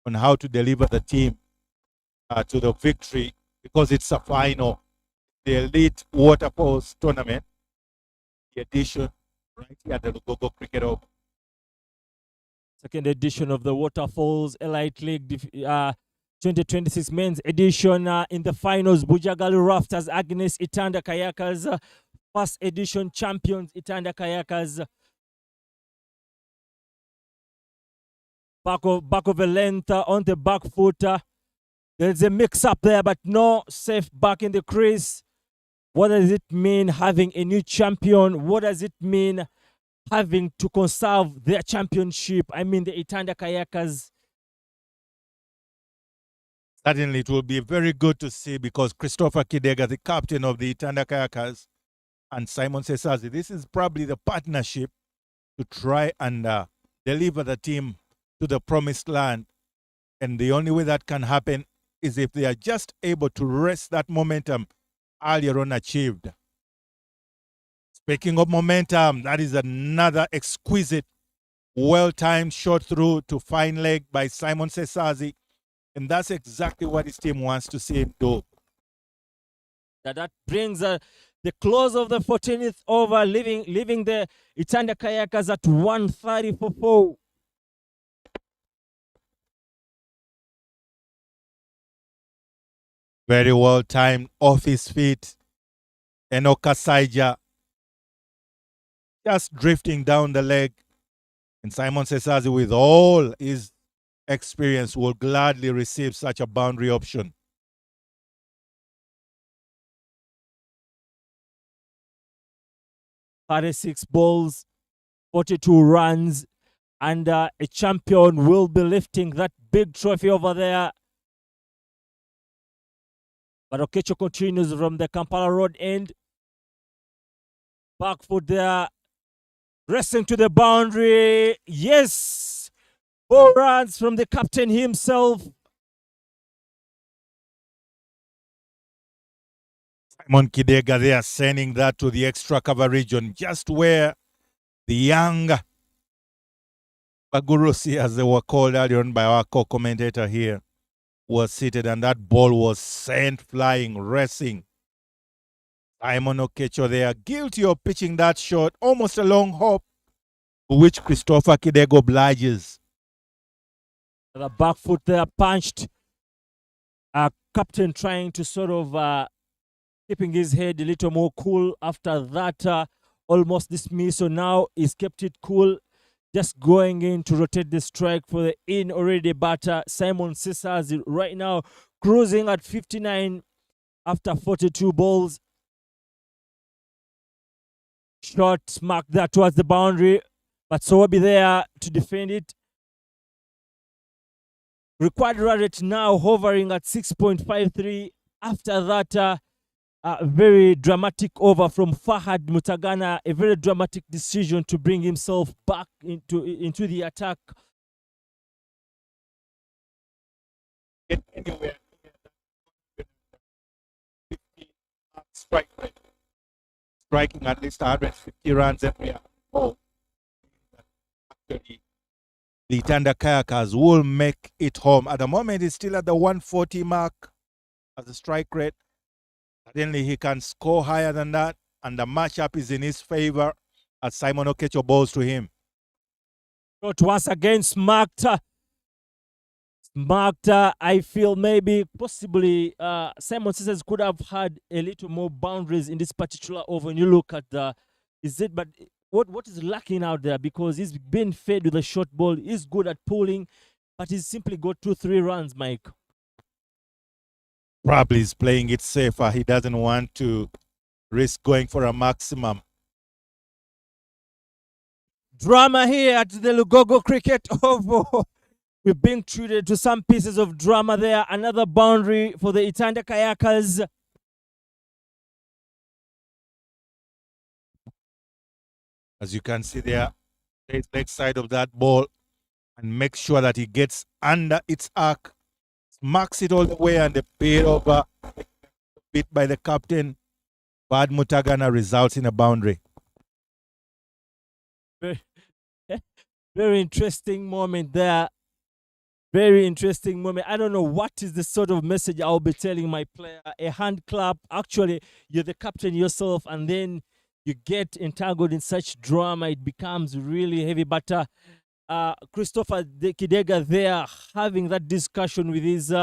I: on how to deliver the team to the victory, because it's a final, the Elite Waterfalls tournament, the edition right here at the Lugogo Cricket Hub.
E: Second edition of the Waterfalls Elite League 2026 men's edition. In the finals, Bujjagali Rafters against Itanda Kayakers. First edition champions, Itanda Kayakers. Back of a length on the back foot. There's a mix up there, but no safe back in the crease. What does it mean having a new champion? What does it mean having to conserve their championship? I mean, the Itanda Kayakers.
I: Certainly, it will be very good to see, because Christopher Kidega, the captain of the Itanda Kayakers, and Simon Sesazi, this is probably the partnership to try and deliver the team to the promised land. And the only way that can happen is if they are just able to wrest that momentum earlier on achieved. Speaking of momentum, that is another exquisite, well-timed shot through to fine leg by Simon Sesazi. And that's exactly what his team wants to see him do.
E: That brings the close of the 14th over, leaving the Itanda Kayakers at 130 for 4.
I: Very well timed off his feet. Enoka Saija just drifting down the leg. And Simon Sesazi, with all his experience, will gladly receive such a boundary option.
E: "36 balls, 42 runs, and a champion will be lifting that big trophy over there." But Okecho continues from the Kampala Road end. Back foot there. Racing to the boundary. Yes! 4 runs from the captain himself.
I: Simon Kidega there sending that to the extra cover region, just where the young Bagurusi, as they were called earlier on by our co-commentator here, was seated, and that ball was sent flying, racing. Simon Okecho there, guilty of pitching that shot, almost a long hop, to which Christopher Kidego obliges.
E: The back foot there punched. Captain trying to sort of keeping his head a little more cool after that almost dismissal. Now he's kept it cool, just going in to rotate the strike for the in already batter. Simon Sesazi right now cruising at 59 after 42 balls. Shot marked that towards the boundary, but so will be there to defend it. Required run rate now hovering at 6.53. After that, a very dramatic over from Fahad Mutagana, a very dramatic decision to bring himself back into the attack.
I: Anywhere strike rate. Striking at least 150 runs every hour. Actually, the Itanda Kayakers will make it home. At the moment, it's still at the 140 mark as a strike rate. Suddenly, he can score higher than that, and the matchup is in his favor as Simon Okecho bowls to him.
E: Shot once again smacked. I feel maybe possibly Simon Sissons could have had a little more boundaries in this particular over. When you look at but what is lacking out there, because he's been fed with a short ball. He's good at pulling, but he's simply got 2-3 runs, Mike.
I: Probably is playing it safer. He doesn't want to risk going for a maximum.
E: Drama here at the Lugogo Cricket Oval. We're being treated to some pieces of drama there. Another boundary for the Itanda Kayakers.
I: As you can see there, the leg side of that ball, and make sure that he gets under its arc, marks it all the way, and the bit over, bit by the captain, Bad Mutagana, results in a boundary.
E: Very interesting moment there. Very interesting moment. I don't know what is the sort of message I'll be telling my player. A hand clap. Actually, you're the captain yourself, and then you get entangled in such drama. It becomes really heavy. But Christopher Kidega there having that discussion with his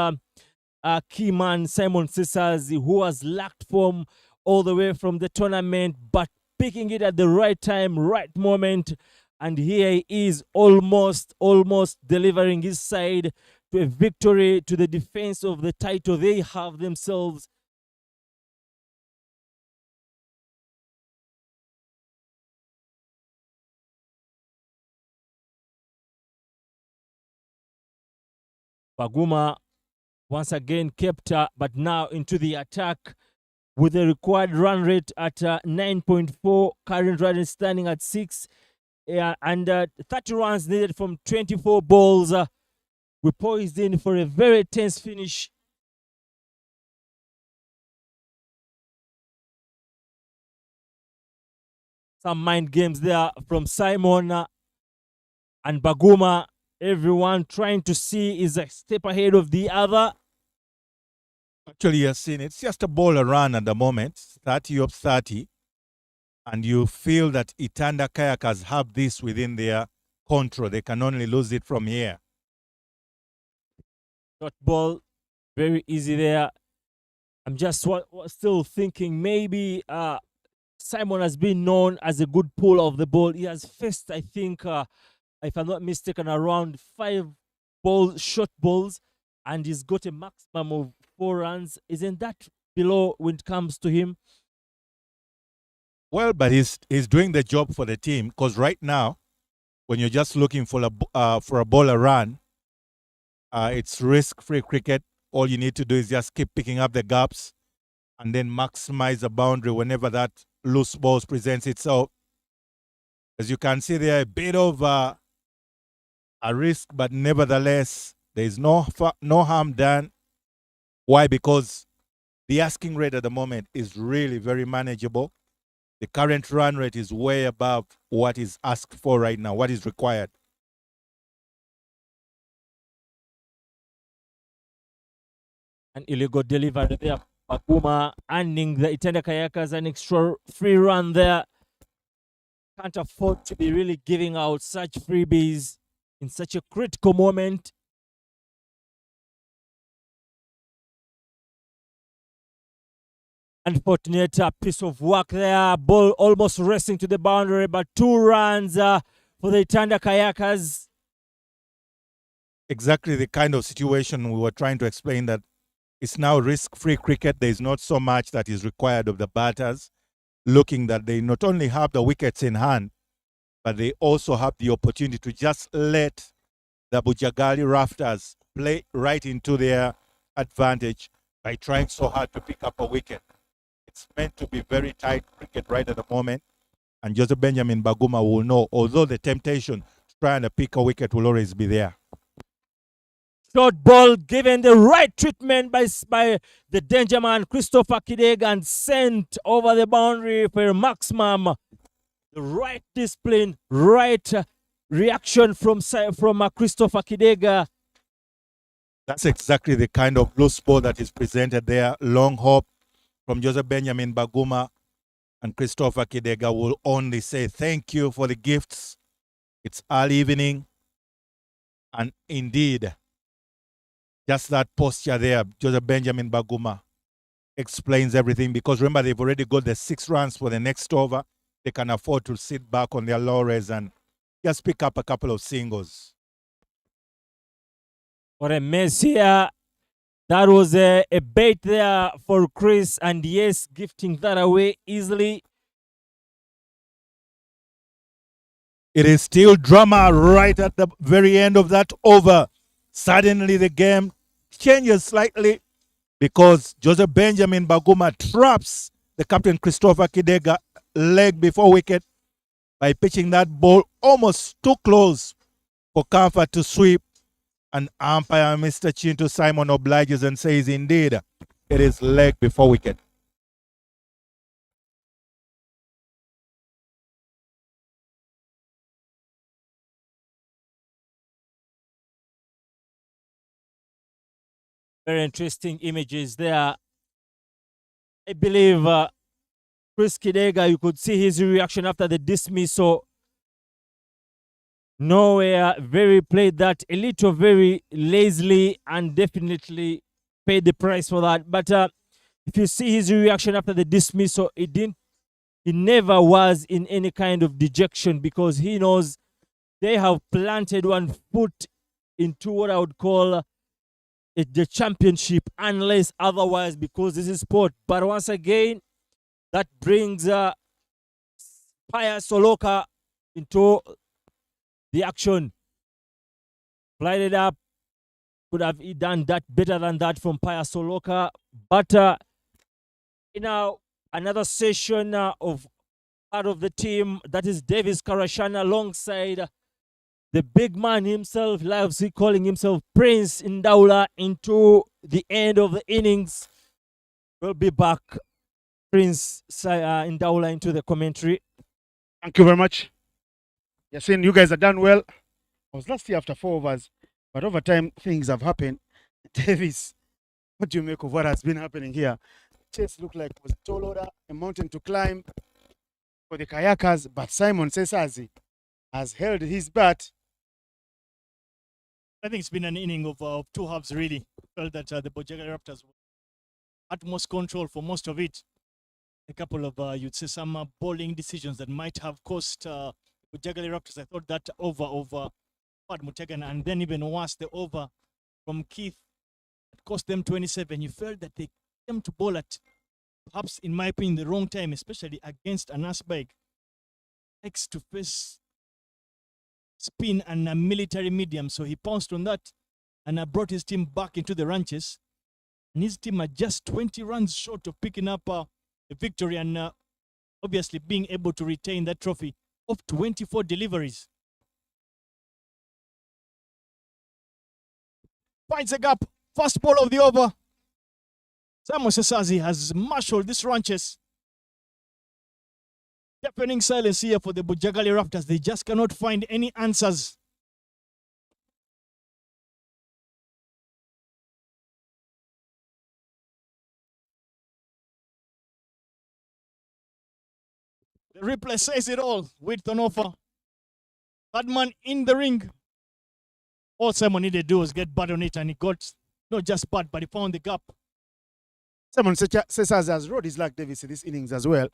E: key man, Simon Sissers, who has lacked form all the way from the tournament, but picking it at the right time, right moment. And here he is almost delivering his side to a victory, to the defense of the title they have themselves. Baguma once again kept but now into the attack with a required run rate at 9.4, current run is standing at 6. And 30 runs needed from 24 balls. We poised in for a very tense finish. Some mind games there from Simon and Baguma. Everyone trying to see is a step ahead of the other.
I: Actually, you're seeing it's just a ball run at the moment, 30 up 30. And you feel that Itanda Kayakers have this within their control. They can only lose it from here.
E: Dot ball, very easy there. I'm just still thinking maybe Simon has been known as a good puller of the ball. He has faced, I think, if I'm not mistaken, around 5 short balls, and he's got a maximum of 4 runs. Isn't that below when it comes to him?
I: Well, but he's doing the job for the team, because right now, when you're just looking for a bowler run, it's risk-free cricket. All you need to do is just keep picking up the gaps and then maximize the boundary whenever that loose balls presents itself. As you can see there, a bit of a risk, but nevertheless, there is no harm done. Why? Because the asking rate at the moment is really very manageable. The current run rate is way above what is asked for right now, what is required.
E: An illegal delivery there. Bakuma earning the Itanda Kayakers an extra free run there. Can't afford to be really giving out such freebies in such a critical moment. Unfortunate piece of work there. Ball almost racing to the boundary, but 2 runs for the Itanda Kayakers.
I: Exactly the kind of situation we were trying to explain, that it's now risk-free cricket. There is not so much that is required of the batters, looking that they not only have the wickets in hand, but they also have the opportunity to just let the Bujjagali Rafters play right into their advantage by trying so hard to pick up a wicket. It's meant to be very tight cricket right at the moment, and Joseph Benjamin Baguma will know, although the temptation to try and pick a wicket will always be there.
E: Short ball given the right treatment by the danger man Christopher Kidega and sent over the boundary for a maximum. The right discipline, right reaction from Christopher Kidega.
I: That's exactly the kind of loose ball that is presented there. Long hop from Joseph Benjamin Baguma, and Christopher Kidega will only say thank you for the gifts. It's early evening, and indeed, just that posture there, Joseph Benjamin Baguma, explains everything, because remember, they've already got the 6 runs for the next over. They can afford to sit back on their laurels and just pick up a couple of singles.
E: What a mess here. That was a bait there for Chris, and yes, gifting that away easily.
I: It is still drama right at the very end of that over. Suddenly the game changes slightly because Joseph Benjamin Baguma traps the captain Christopher Kidega leg before wicket by pitching that ball almost too close for Comfort to sweep. And umpire Mr. Chintu Simon obliges and says, indeed, it is leg before wicket.
E: Very interesting images there. I believe Chris Kidega, you could see his reaction after the dismissal. Nowhere very played that a little very lazily and definitely paid the price for that. But if you see his reaction after the dismissal, he never was in any kind of dejection, because he knows they have planted one foot into what I would call the championship, unless otherwise, because this is sport. But once again, that brings Paya Soloka into the action. Played it up. Could have done that better than that from Paya Soloka. But another session of part of the team, that is Davis Karashana, alongside the big man himself, loves calling himself Prince Ndaula, into the end of the innings. We'll be back. Prince Ndaula into the commentary.
F: Thank you very much. Yasin, you guys have done well. I was last year after 4 overs, but over time things have happened. Davis, what do you make of what has been happening here? Chase looked like it was a tall order, a mountain to climb for the Kayakers, but Simon Sesazi has held his bat.
D: I think it's been an inning of 2 halves, really. Felt that the Bujjagali Raptors were at most control for most of it. A couple of, you'd say, some bowling decisions that might have cost Bujjagali Raptors. I thought that over Pad Mutegan, and then even worse, the over from Keith, it cost them 27. You felt that they came to bowl at, perhaps in my opinion, the wrong time, especially against an Asbag. Likes to face spin and a military medium, so he pounced on that and brought his team back into the ranches. And his team are just 20 runs short of picking up a victory and obviously being able to retain that trophy of 24 deliveries. Finds a gap. First ball of the over. Simon Sesazi has marshaled these ranches. Deafening silence here for the Bujjagali Raptors. They just cannot find any answers. The replay says it all. With an offer. That man in the ring. All Simon needed to do was get bad on it, and he got not just bad, but he found the gap.
F: Simon Sesazi has rode his luck, Davis, in this innings as well.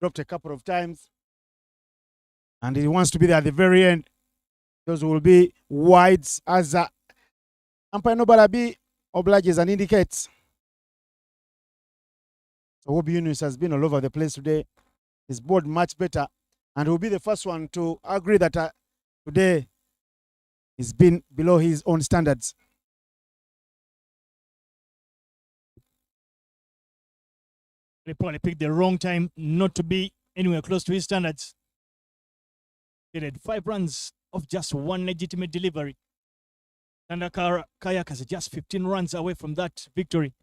F: Dropped a couple of times. And he wants to be there at the very end. Those will be wides as umpire Nobarabi obliges and indicates. So Obi Yunus has been all over the place today. He's bowled much better. And will be the first one to agree that today he's been below his own standards.
D: They probably picked the wrong time not to be anywhere close to his standards. They had 5 runs of just 1 legitimate delivery. Kayakers are just 15 runs away from that victory.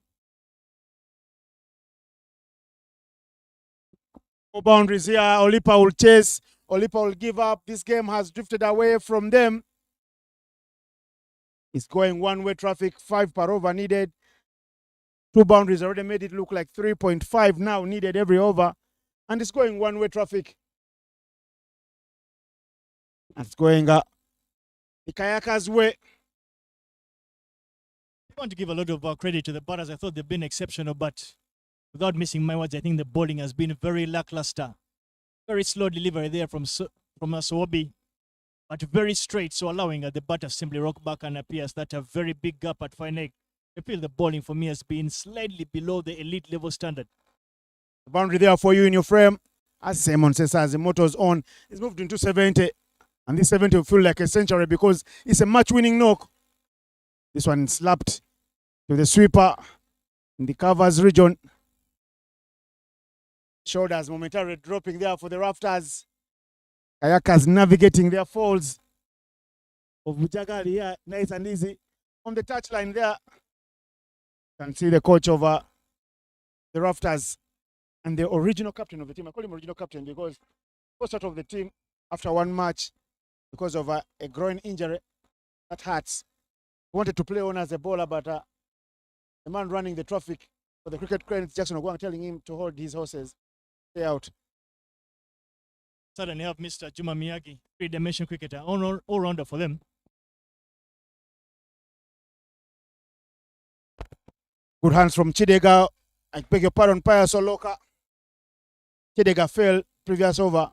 F: No boundaries here. Olipa will chase. Olipa will give up. This game has drifted away from them. It's going one-way traffic. 5 per over needed. 2 boundaries already made it look like 3.5 now needed every over. And it's going one-way traffic. It's going the Kayakers' way.
D: I want to give a lot of credit to the batters. I thought they've been exceptional, but without missing my words, I think the bowling has been very lackluster. Very slow delivery there from Sowabi, but very straight, so allowing the batter simply rock back and appears that a very big gap at fine egg. I feel the bowling for me has been slightly below the elite level standard.
F: The boundary there for you in your frame. As Simon says, as the motor's on, it's moved into 70. And this 70 will feel like a century because it's a match-winning knock. This one slapped to the sweeper in the covers region. Shoulders momentarily dropping there for the Rafters. Kayakers navigating their falls. Of Bujjagali, yeah, nice and easy. On the touchline there, you can see the coach of the Rafters and the original captain of the team. I call him original captain because he was out of the team after one match because of a groin injury that hurts. He wanted to play on as a bowler, but the man running the traffic for the cricket cranes, Jackson Ogwang, telling him to hold his horses. Stay out.
D: Suddenly have Mr. Juma Miyagi, three-dimension cricketer, all-rounder for them.
F: Good hands from Chidega. I beg your pardon, Paya Soloka. Chidega fell previous over,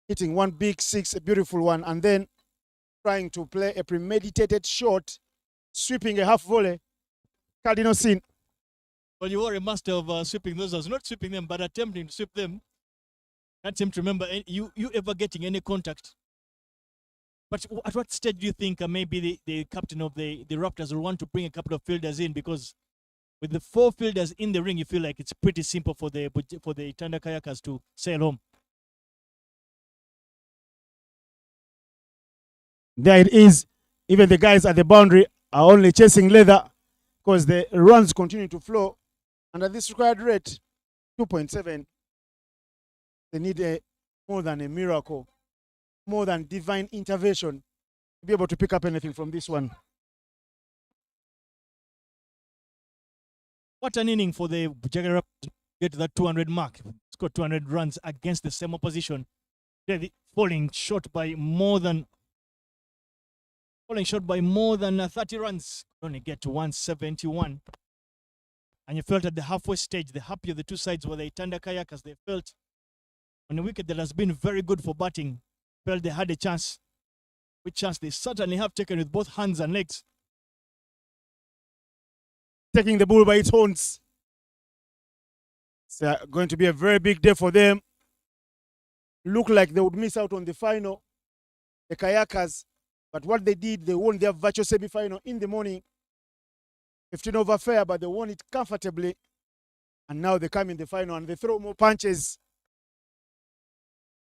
F: hitting one big six, a beautiful one, and then trying to play a premeditated shot, sweeping a half volley. Cardinal sin.
D: Well, you were a master of sweeping those. I was not sweeping them, but attempting to sweep them. Can't seem to remember you ever getting any contact. But at what stage do you think maybe the captain of the Raptors will want to bring a couple of fielders in? Because with the 4 fielders in the ring, you feel like it's pretty simple for the Itanda Kayakers to sail home.
F: There it is. Even the guys at the boundary are only chasing leather because the runs continue to flow. And at this required rate, 2.7, they need more than a miracle, more than divine intervention to be able to pick up anything from this one.
D: What an inning for the Bujjagali Raptors to get to that 200 mark. Scored 200 runs against the same opposition. They're falling short by more than 30 runs. Only get to 171. And you felt at the halfway stage, the happier the two sides were the Itanda Kayakers. They felt on a wicket that has been very good for batting, felt they had a chance, which chance they certainly have taken with both hands and legs.
F: Taking the bull by its horns. It's going to be a very big day for them. Look like they would miss out on the final, the Kayakers. But what they did, they won their virtual semi-final in the morning. 15 over fair, but they won it comfortably. And now they come in the final and they throw more punches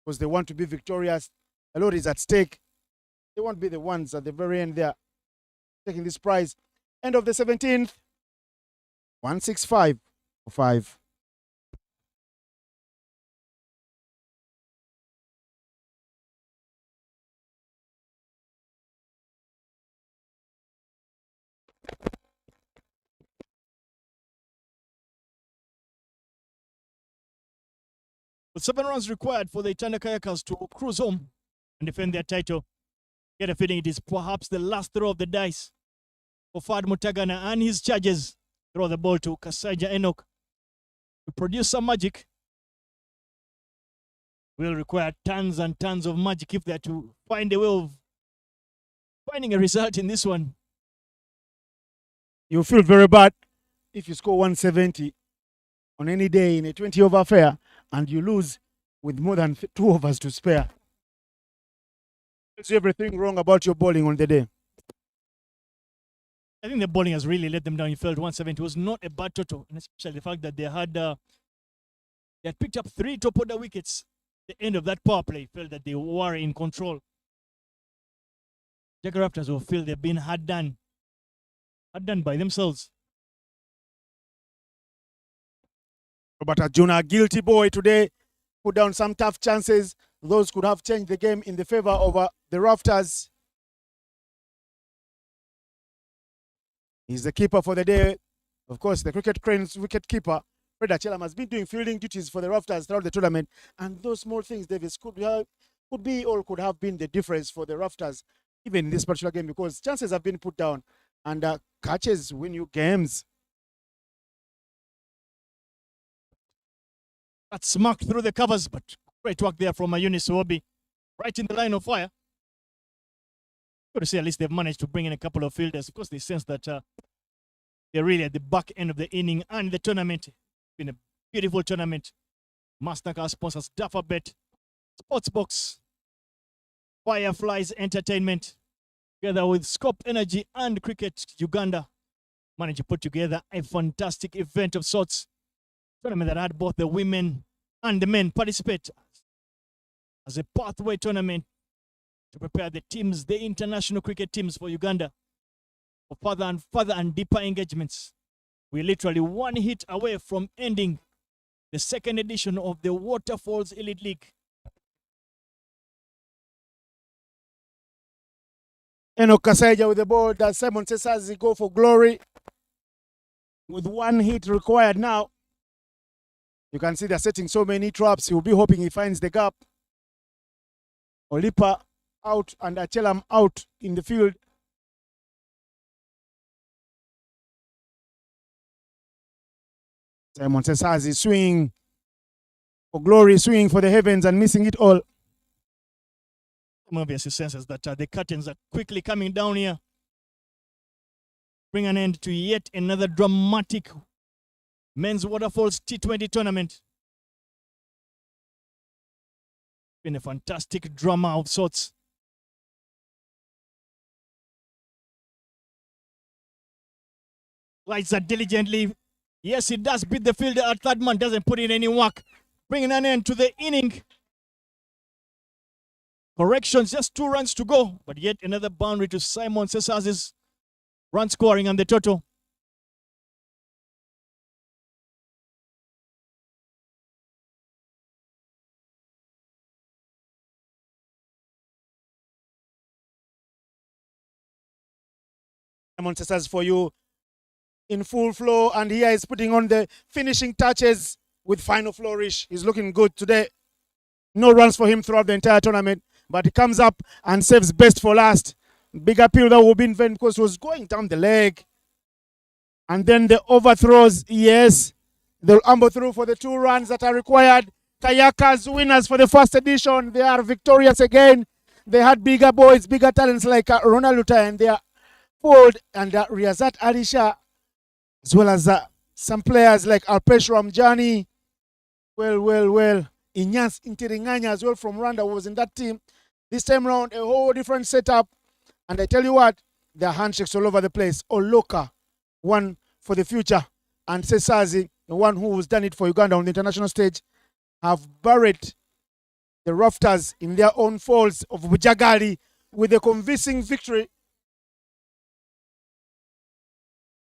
F: because they want to be victorious. A lot is at stake. They won't be the ones at the very end there taking this prize. End of the 17th. 165 for 5.
D: With 7 runs required for the Itanda Kayakers to cruise home and defend their title. Get a feeling it is perhaps the last throw of the dice for Fad Mutagana and his charges. Throw the ball to Kasaija Enoch to produce some magic. Will require tons and tons of magic if they're to find a way of finding a result in this one.
F: You feel very bad if you score 170 on any day in a 20 over affair and you lose with more than 2 overs to spare. Tells you everything wrong about your bowling on the day.
D: I think the bowling has really let them down. You felt 170 was not a bad total, and especially the fact that they had picked up 3 top order wickets at the end of that power play. Felt that they were in control. Raptors will feel they've been hard done are done by themselves.
F: Robert Ajuna, guilty boy today, put down some tough chances. Those could have changed the game in the favor of the Rafters. He's the keeper for the day. Of course, the Cricket Cranes wicket keeper, Fred Achelam, has been doing fielding duties for the Rafters throughout the tournament. And those small things, Davis, could be or could have been the difference for the Rafters, even in this particular game, because chances have been put down and catches win you games.
D: That's marked through the covers, but great work there from Mayuni Suobi, right in the line of fire. Good to see at least they've managed to bring in a couple of fielders. Of course, they sense that they're really at the back end of the inning and the tournament. It's been a beautiful tournament. Mastercard sponsors Dufferbet, Sportsbox, Fireflies Entertainment, together with Scope Energy and Cricket Uganda, managed to put together a fantastic event of sorts. Tournament that had both the women and the men participate as a pathway tournament to prepare the teams, the international cricket teams for Uganda, for further and deeper engagements. We're literally one hit away from ending the second edition of the Waterfalls Elite League.
F: Enoch Kasaija with the ball. Does Simon Sesazi go for glory? With one hit required now. You can see they're setting so many traps. He'll be hoping he finds the gap. Olipa out and Achelam out in the field. Simon Sesazi swing for glory, swing for the heavens and missing it all.
D: Obviously senses that the curtains are quickly coming down here. Bring an end to yet another dramatic Men's Waterfalls T20 tournament. Been a fantastic drama of sorts. Lights are diligently. Yes, he does beat the fielder at third man, doesn't put in any work. Bringing an end to the inning. Corrections, just 2 runs to go, but yet another boundary to Simon Sesazi's run scoring on the total.
F: Simon Sesazi for you in full flow, and here is putting on the finishing touches with final flourish. He's looking good today. No runs for him throughout the entire tournament, but he comes up and saves best for last. Big appeal that will be in vain because he was going down the leg. And then the overthrows, yes, they'll amble through for the 2 runs that are required. Kayakers winners for the first edition. They are victorious again. They had bigger boys, bigger talents like Ronald Lutai, and they are pulled, and Riazat Alisha, as well as some players like Alpesh Ramjani. Well. Inyas Intiringanya as well from Rwanda was in that team. This time round, a whole different setup. And I tell you what, there are handshakes all over the place. Oloka, one for the future, and Sesazi, the one who's done it for Uganda on the international stage, have buried the Rafters in their own folds of Bujjagali with a convincing victory.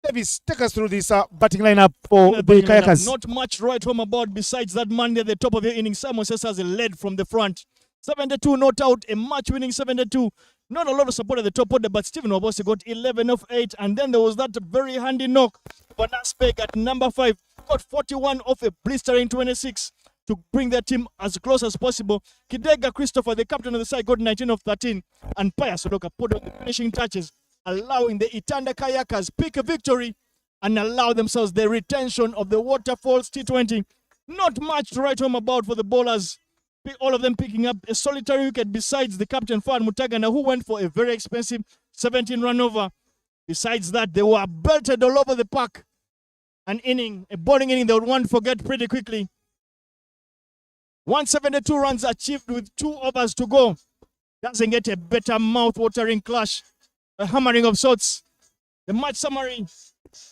F: Davis, take us through this batting lineup for the Kayakers.
D: Not much to write home about besides that man at the top of the inning. Simon Sesazi led from the front. 72 not out, a match-winning 72. Not a lot of support at the top order, but Stephen Wabosi got 11 of 8. And then there was that very handy knock for Naspeg at number 5. Got 41 off a blistering 26 to bring their team as close as possible. Kidega Christopher, the captain of the side, got 19 of 13. And Paya Sodoka put on the finishing touches, allowing the Itanda Kayakers pick a victory and allow themselves the retention of the Waterfalls T20. Not much to write home about for the bowlers. All of them picking up a solitary wicket besides the captain, Fad Mutagana, who went for a very expensive 17 run over. Besides that, they were belted all over the park. An inning, a bowling inning they would want to forget pretty quickly. 172 runs achieved with 2 overs to go. Doesn't get a better mouth-watering clash. A hammering of sorts. The match summary.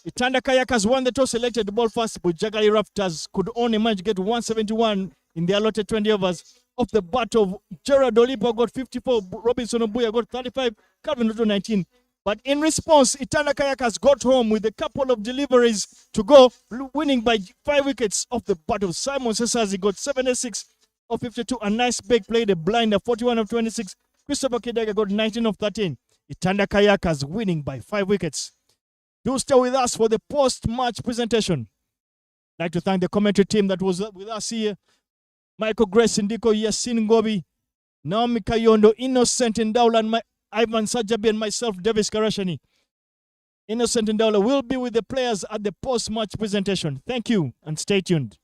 D: Itanda Kayakers won the toss, selected the ball first. Bujjagali Raptors could only manage to get 171 in the allotted 20 overs. Off the bat of Gerard Olipo got 54. Robinson Obuya got 35. Calvin Ruto 19. But in response, Itanda Kayakers got home with a couple of deliveries to go, winning by 5 wickets off the battle. Simon Sesazi got 76 of 52. A nice big play, the blinder, 41 of 26. Christopher Kidega got 19 of 13. Itanda Kayakers winning by 5 wickets. Do stay with us for the post-match presentation. I'd like to thank the commentary team that was with us here. Michael Grace Ndiko, Yasin Gobi, Naomi Kayondo, Innocent Ndaula, and Ivan Sajabi, and myself, Davis Karashani. Innocent Ndaula will be with the players at the post-match presentation. Thank you, and stay tuned.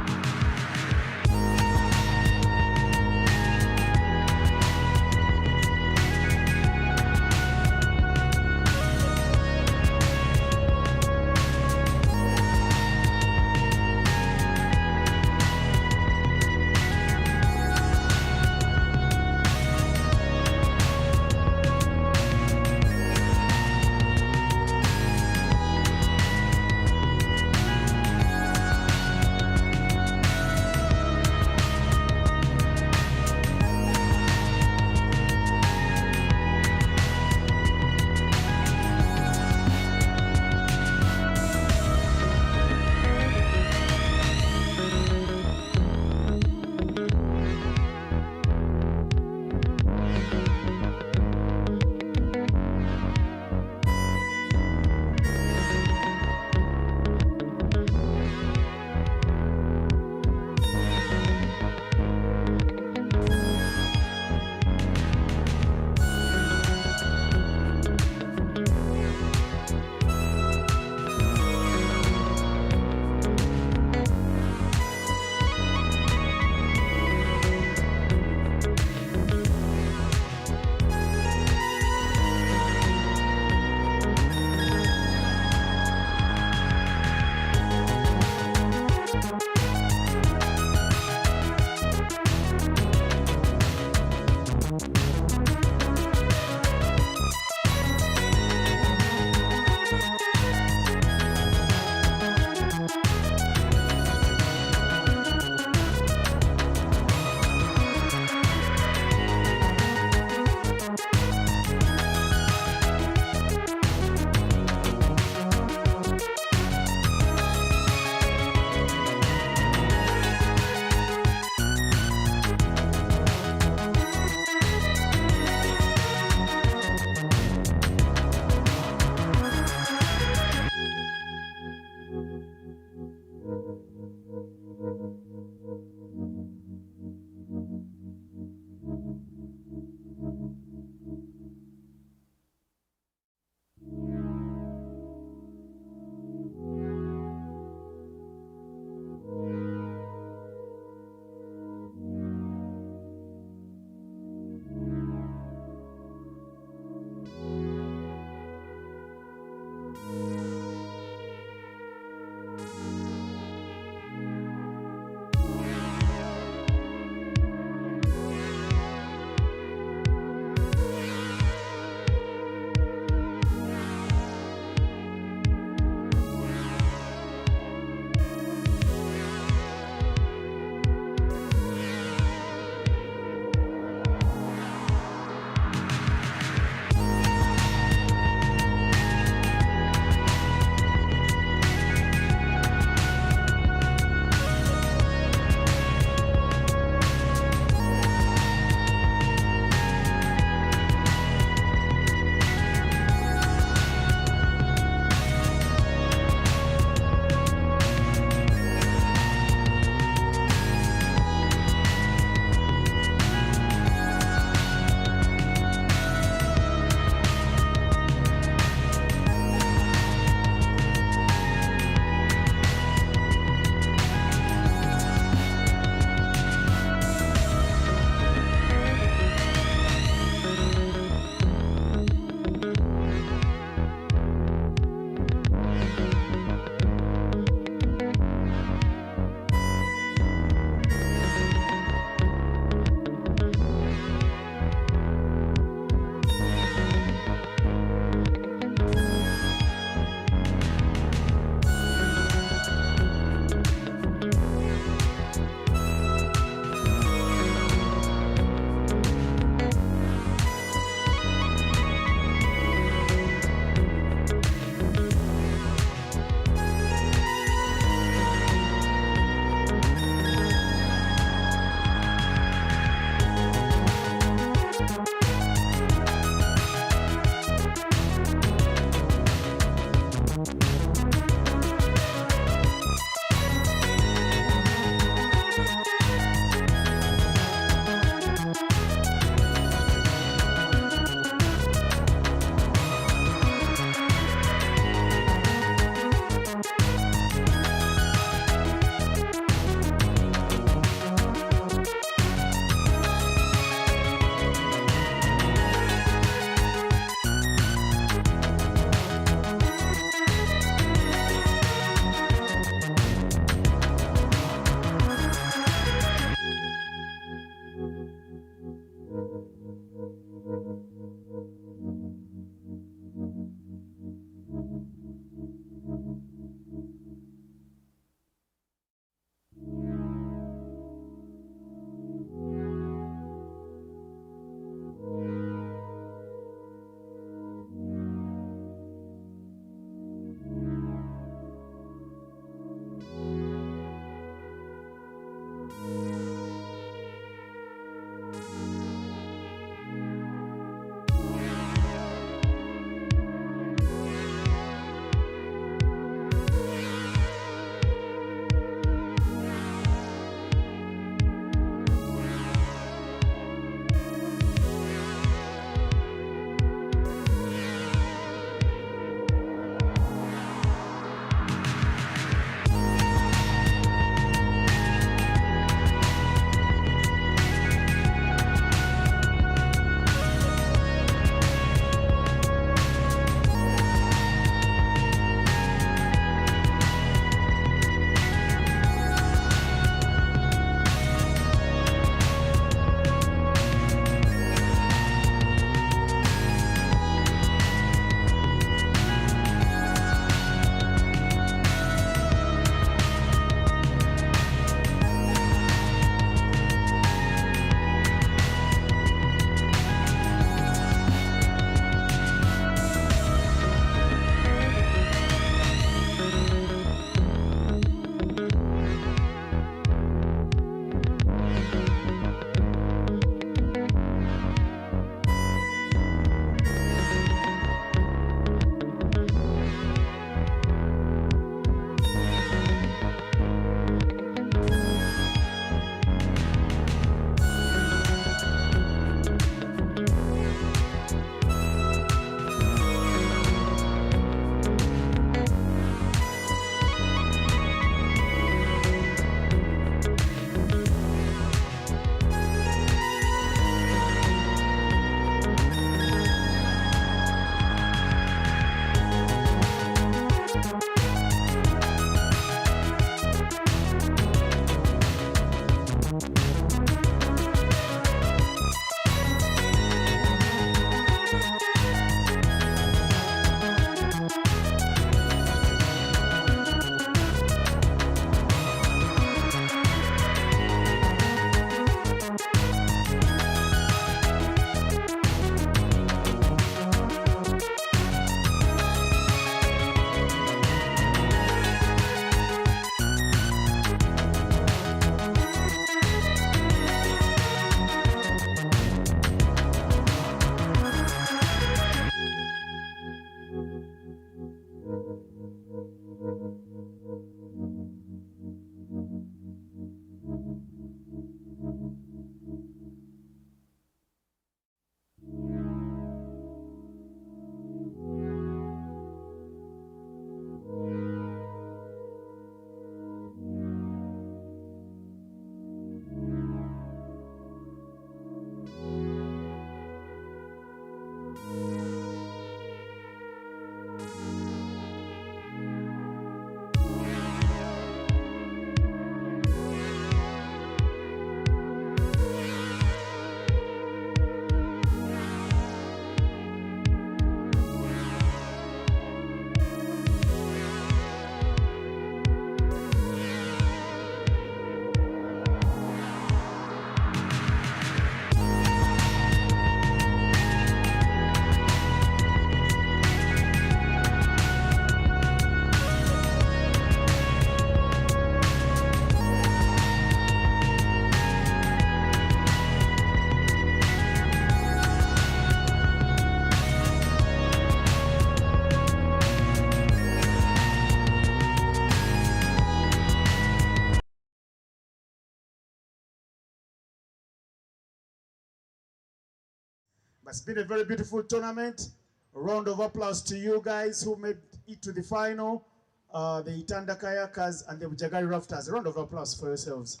F: It's been a very beautiful tournament. A round of applause to you guys who made it to the final. The Itanda Kayakers and the Bujjagali Rafters. A round of applause for yourselves.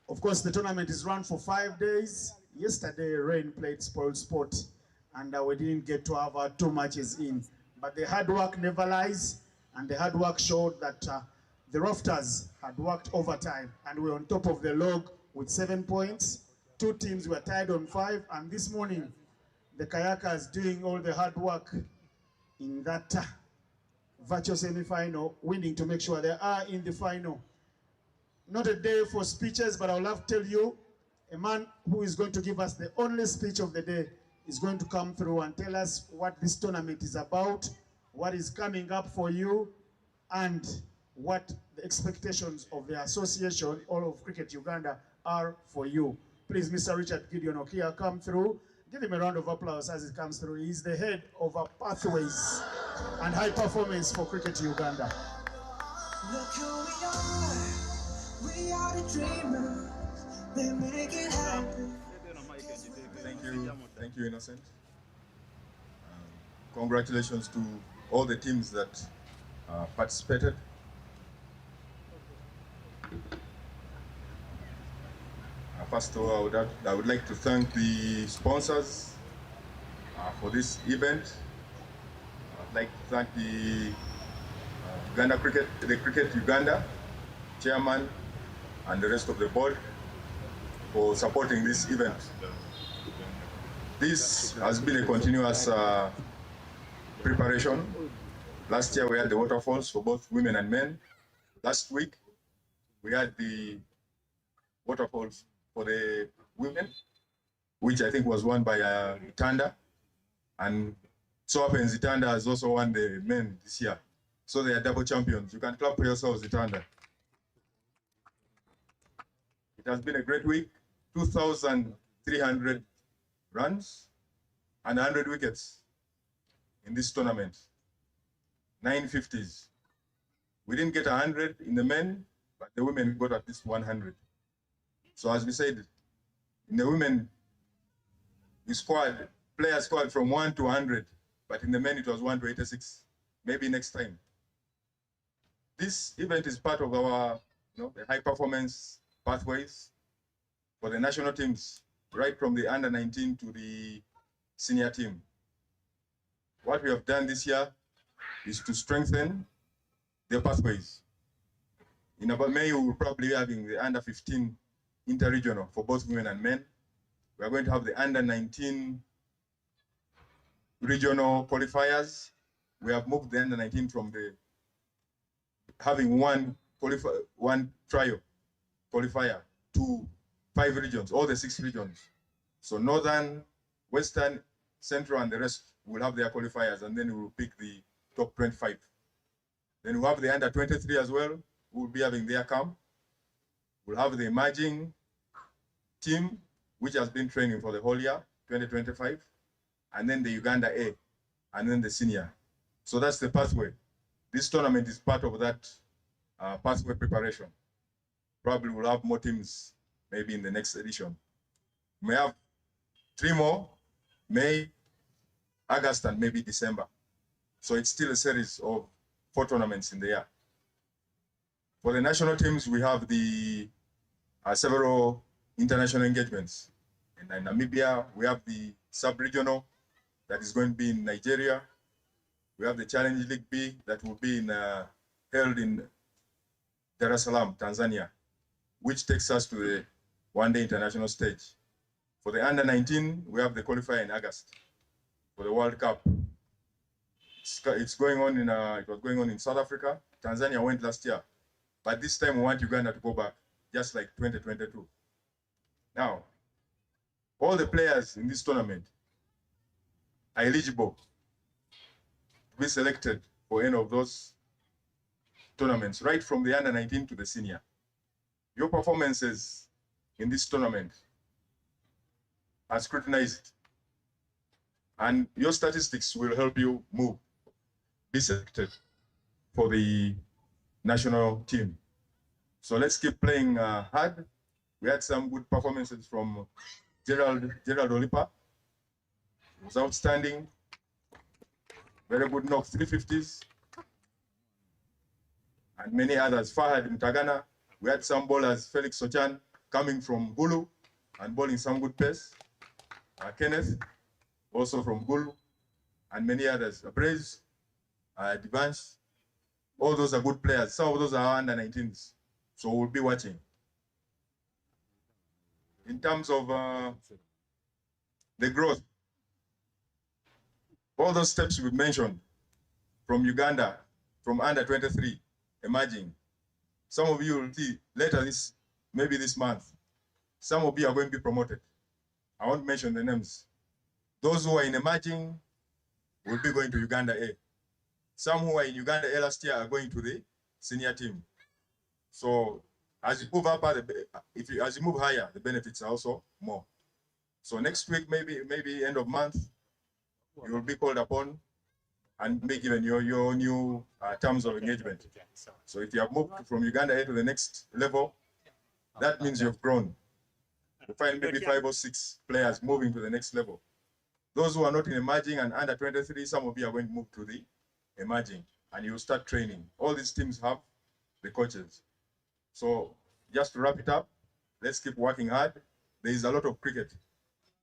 F: Of course, the tournament is run for 5 days. Yesterday, Rain played spoiled sport, and we didn't get to have 2 matches in. But the hard work never lies, and the hard work showed that the Rafters had worked overtime, and we're on top of the log with 7 points. 2 teams were tied on 5, and this morning, the Kayakers doing all the hard work in that virtual semi-final, winning to make sure they are in the final. Not a day for speeches, but I would love to tell you, a man who is going to give us the only speech of the day is going to come through and tell us what this tournament is about, what is coming up for you, and what the expectations of the association, all of Cricket Uganda, are for you. Please, Mr. Richard Gideon Okia, come through. Give him a round of applause as he comes through. He's the head of Pathways and High Performance for Cricket Uganda.
J: Look who we are the dreamers, they make it happen.
K: Thank you, Innocent. Congratulations to all the teams that participated. First of all, I would like to thank the sponsors for this event. I'd like to thank the Cricket Uganda chairman and the rest of the board for supporting this event. This has been a continuous preparation. Last year we had the Waterfalls for both women and men. Last week we had the Waterfalls for the women, which I think was won by Itanda, and so happens Itanda has also won the men this year. So they are double champions. You can clap for yourselves, Itanda. It has been a great week. 2,300 runs and 100 wickets in this tournament. 950s. We didn't get 100 in the men, but the women got at least 100. So as we said, in the women, players scored from 1 to 100, but in the men it was 1 to 86. Maybe next time. This event is part of our the high performance pathways for the national teams, right from the under 19 to the senior team. What we have done this year is to strengthen the pathways. In about May, we will probably be having the under 15 interregional for both women and men. We are going to have the under 19 regional qualifiers. We have moved the under 19 from having one trial qualifier to 5 regions, all the 6 regions. So Northern, Western, Central, and the rest will have their qualifiers, and then we will pick the top 25. Then we'll have the under 23 as well, who will be having their camp. We'll have the emerging team, which has been training for the whole year, 2025, and then the Uganda A, and then the senior. So that's the pathway. This tournament is part of that pathway preparation. Probably we'll have more teams maybe in the next edition. We may have 3 more, May, August, and maybe December. So it's still a series of 4 tournaments in the year. For the national teams, we have the several international engagements. In Namibia, we have the sub-regional that is going to be in Nigeria. We have the Challenge League B that will be held in Dar es Salaam, Tanzania, which takes us to the one-day international stage. For the under 19, we have the qualifier in August for the World Cup. It's going on it was going on in South Africa. Tanzania went last year, but this time we want Uganda to go back, just like 2022. Now, all the players in this tournament are eligible to be selected for any of those tournaments, right from the under 19 to the senior. Your performances in this tournament are scrutinized, and your statistics will help you be selected for the national team. So let's keep playing hard. We had some good performances from Gerald Olipa was outstanding. Very good knock, 350s. And many others. Fahad Mtagana. We had some bowlers, Felix Sochan, coming from Gulu and bowling some good pace. Kenneth, also from Gulu, and many others. Praise, Divansh. All those are good players. Some of those are under 19s. So we'll be watching. In terms of the growth, all those steps we mentioned from Uganda, from under 23, emerging. Some of you will see later maybe this month, some of you are going to be promoted. I won't mention the names. Those who are in emerging will be going to Uganda A. Some who are in Uganda A last year are going to the senior team. So as you move up, as you move higher, the benefits are also more. So next week, maybe end of month, you will be called upon and be given your new terms of engagement. So if you have moved from Uganda A to the next level, that means you've grown. You find maybe 5 or 6 players moving to the next level. Those who are not in emerging and under 23, some of you are going to move to the emerging and you start training. All these teams have the coaches. So just to wrap it up, let's keep working hard. There is a lot of cricket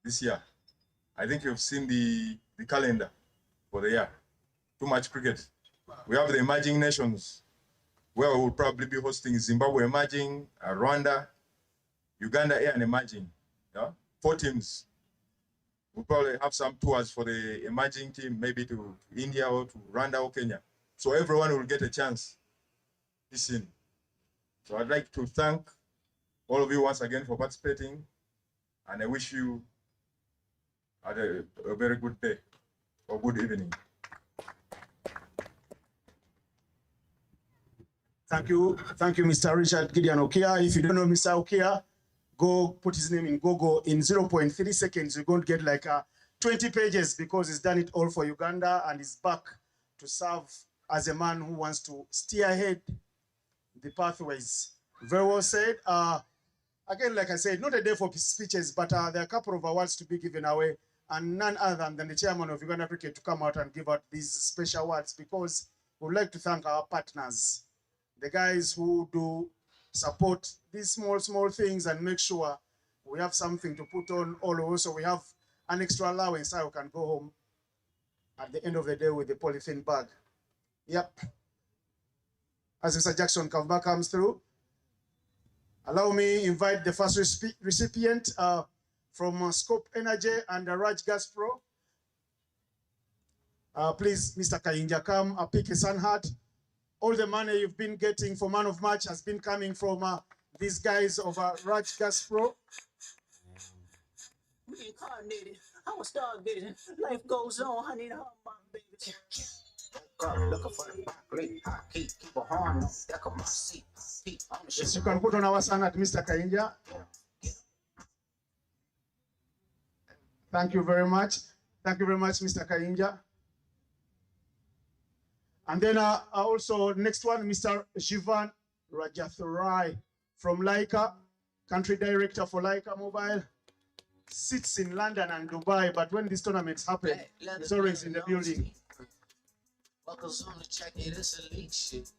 K: this year. I think you've seen the calendar for the year. Too much cricket. We have the emerging nations where we will probably be hosting Zimbabwe emerging, Rwanda, Uganda A and emerging. Yeah? 4 teams. We'll probably have some tours for the emerging team, maybe to India or to Rwanda or Kenya. So everyone will get a chance to see. So I'd like to thank all of you once again for participating, and I wish you a very good day or good evening.
F: Thank you, Mr. Richard Gideon Okia. If you don't know Mr. Okia, go put his name in Google. In 0.3 seconds, you're going to get like 20 pages because he's done it all for Uganda and he's back to serve as a man who wants to steer ahead the pathways. Very well said. Again, like I said, not a day for speeches, but there are a couple of awards to be given away, and none other than the chairman of Uganda Cricket to come out and give out these special awards, because we would like to thank our partners, the guys who do support these small things and make sure we have something to put on. Also, we have an extra allowance so we can go home at the end of the day with the polythene bag. Yep. As Mr. Jackson Kavba comes through, allow me invite the first recipient from Scope Energy and Raj Gas Pro. Please, Mr. Kayinja, come pick a sun hat. All the money you've been getting for Man of Match has been coming from these guys of Raj Gas Pro.
J: Reincarnated, I was starvation. Life goes on, honey, the my baby. Looking for the broccoli, keep a horn on deck of my seat.
F: Yes, you can put on our sun at Mr. Kayinja. Thank you very much. Thank you very much, Mr. Kayinja. And then also next one, Mr. Jivan Rajathurai from Laika, country director for Laika Mobile. Sits in London and Dubai, but when these tournaments happen, he's always in the building.
J: Buckles on the jacket, it's elite shit.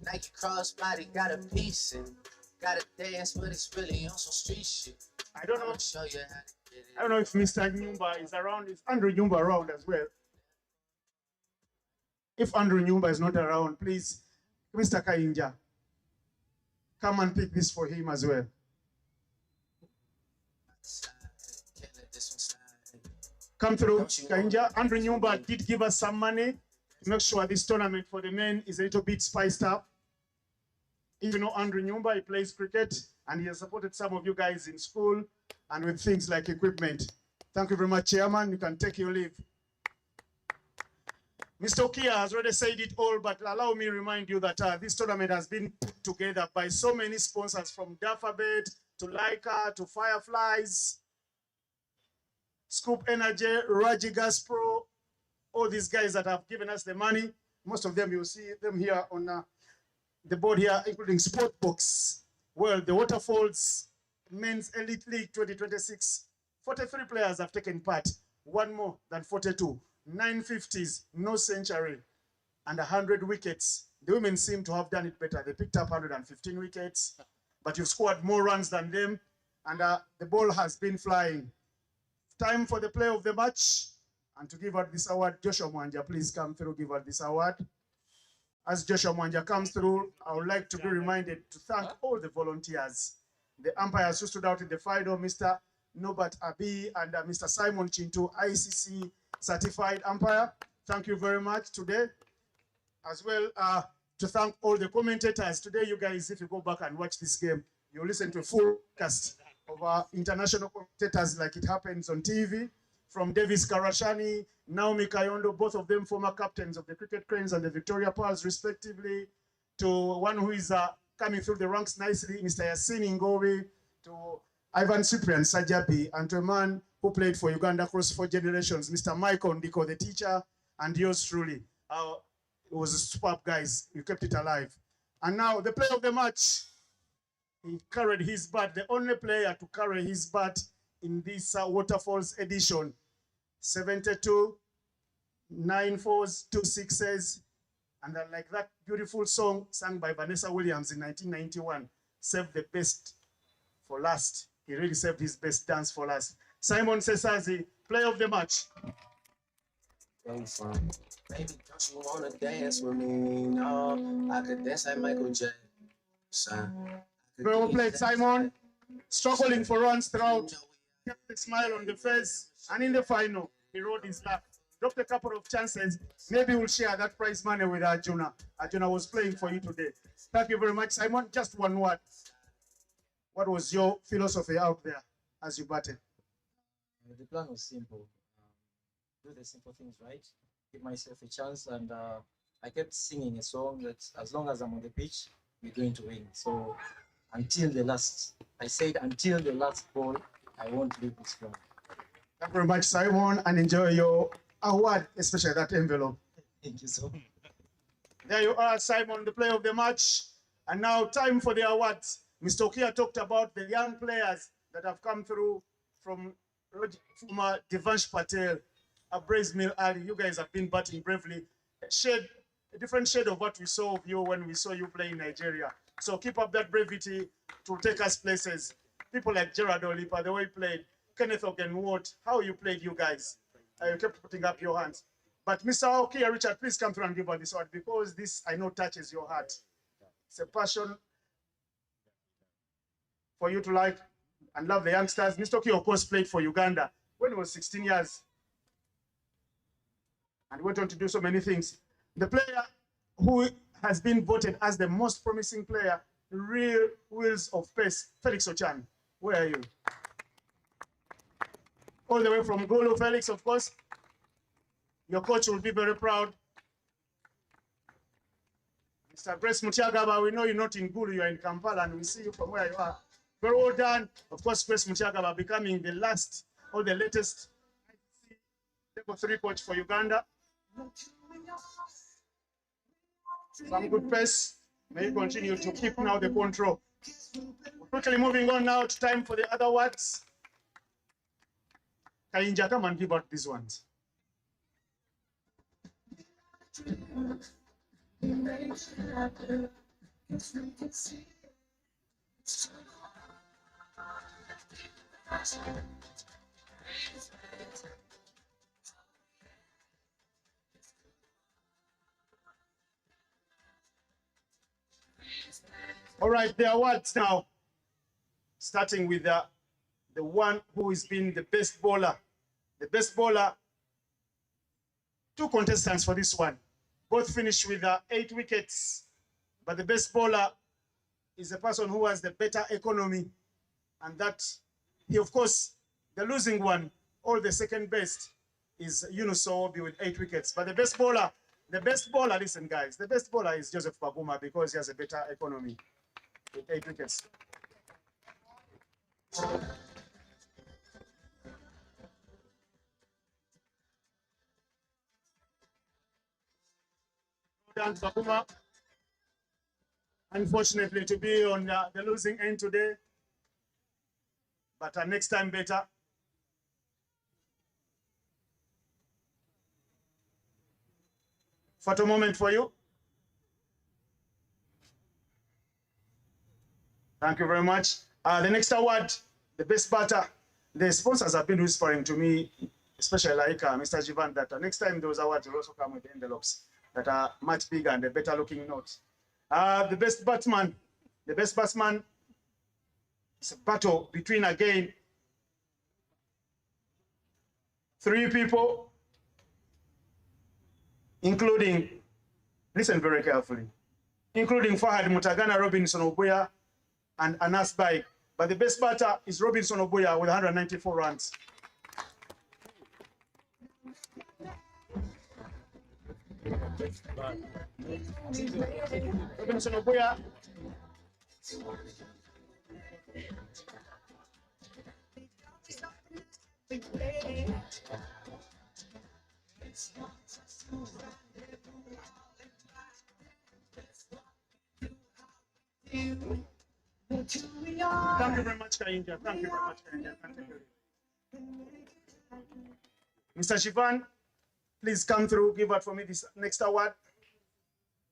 J: Nike crossbody got a piece and gotta dance, but it's really on some street shit.
F: I don't know.
J: Show you how to get it.
F: I don't know if Mr. Nyumba is around. Is Andrew Nyumba around as well? If Andrew Nyumba is not around, please, Mr. Kayinja, come and pick this for him as well. Come through, Kayinja. Andrew Nyumba did give us some money to make sure this tournament for the men is a little bit spiced up. If you know Andrew Nyumba, he plays cricket and he has supported some of you guys in school and with things like equipment. Thank you very much, Chairman. You can take your leave. Mr. Okia has already said it all, but allow me to remind you that this tournament has been put together by so many sponsors, from Dafabet to Laika to Fireflies, Scoop Energy, Raji Gas Pro, all these guys that have given us the money. Most of them, you'll see them here on the board here, including Sportbox, well, the Waterfalls Men's Elite League 2026 43 players have taken part, one more than 42, 950s, no century, and 100 wickets. The women seem to have done it better. They picked up 115 wickets, but you've scored more runs than them, and the ball has been flying. Time for the player of the match, and to give out this award, Joshua Mwanja, please come through, give out this award. As Joshua Mwanja comes through, I would like to be reminded to thank all the volunteers, the umpires who stood out in the final, Mr. Norbert Abi and Mr. Simon Chintu, ICC certified umpire. Thank you very much today. As well, to thank all the commentators. Today, you guys, if you go back and watch this game, you'll listen to a full cast of our international commentators like it happens on TV. From Davis Karashani, Naomi Kayondo, both of them former captains of the Cricket Cranes and the Victoria Pearls, respectively, to one who is coming through the ranks nicely, Mr. Yassine Ngowi, to Ivan Cyprian Sajabi, and to a man who played for Uganda across 4 generations, Mr. Michael Ndiko, the teacher, and yours truly. It was a superb, guys. You kept it alive. And now, the player of the match, he carried his bat, the only player to carry his bat in this Waterfalls edition. 72, 9 fours, 2 sixes, and like that beautiful song sung by Vanessa Williams in 1991, saved the best for last. He really saved his best dance for last. Simon Sesazi, player of the match.
J: Baby, don't you wanna dance with me? No, I could dance like Michael Jackson.
F: Very well played, Simon. Struggling for runs throughout. Kept a smile on the face, and in the final, he rode his luck. Dropped a couple of chances. Maybe we'll share that prize money with Arjuna. Arjuna was playing for you today. Thank you very much, Simon. Just one word. What was your philosophy out there as you batted?
L: The plan was simple. Do the simple things right, give myself a chance, and I kept singing a song that as long as I'm on the pitch, we're going to win. So until the last, I said until the last ball, I won't leave this ground.
F: Thank you very much, Simon, and enjoy your award, especially that envelope.
L: Thank you so much.
F: There you are, Simon, the player of the match. And now time for the awards. Mr. Okia talked about the young players that have come through from Devansh Patel, Abrez Mil Ali. You guys have been batting bravely. A different shade of what we saw of you when we saw you play in Nigeria. So keep up that bravery to take us places. People like Gerard Olipa, the way he played, Kenneth Ogenwart, how you played, you guys. You kept putting up your hands. But Mr. Okia, Richard, please come through and give us this award, because this, I know, touches your heart. It's a passion for you to like and love the youngsters. Mr. Okia, of course, played for Uganda when he was 16 years. And went on to do so many things. The player who has been voted as the most promising player, real wheels of pace, Felix Ochan. Where are you? All the way from Gulu, Felix, of course. Your coach will be very proud. Mr. Grace Mutiagaba, we know you're not in Gulu, you're in Kampala, and we see you from where you are. Very well done. Of course, Grace Mutiagaba becoming the last or the latest level 3 coach for Uganda. Some good pace. May you continue to keep now the control. Quickly moving on now to time for the other words. Kainja, come and give out these ones. All right, the awards now. Starting with the one who has been the best bowler. The best bowler, 2 contestants for this one. Both finished with 8 wickets. But the best bowler is the person who has the better economy. And that, he, of course, the losing one, or the second best, is Yunus Obi with 8 wickets. But the best bowler, listen guys, the best bowler is Joseph Baguma because he has a better economy with 8 wickets. Well done, Baguma. Unfortunately, to be on the losing end today, but next time better. Photo moment for you. Thank you very much. The next award, the best batter. The sponsors have been whispering to me, especially like Mr. Jivan, that next time those awards will also come with envelopes that are much bigger and a better looking note. The best batsman is a battle between, again, 3 people, including, listen very carefully, including Fahad Mutagana, Robinson Obuya, and Anas Bai. But the best batter is Robinson Obuya with 194 runs. Robinson Obuya. Thank you very much, Kayinja. Thank you very much, Kayinja. Thank you. Mr. Shivan, please come through, give out for me this next award.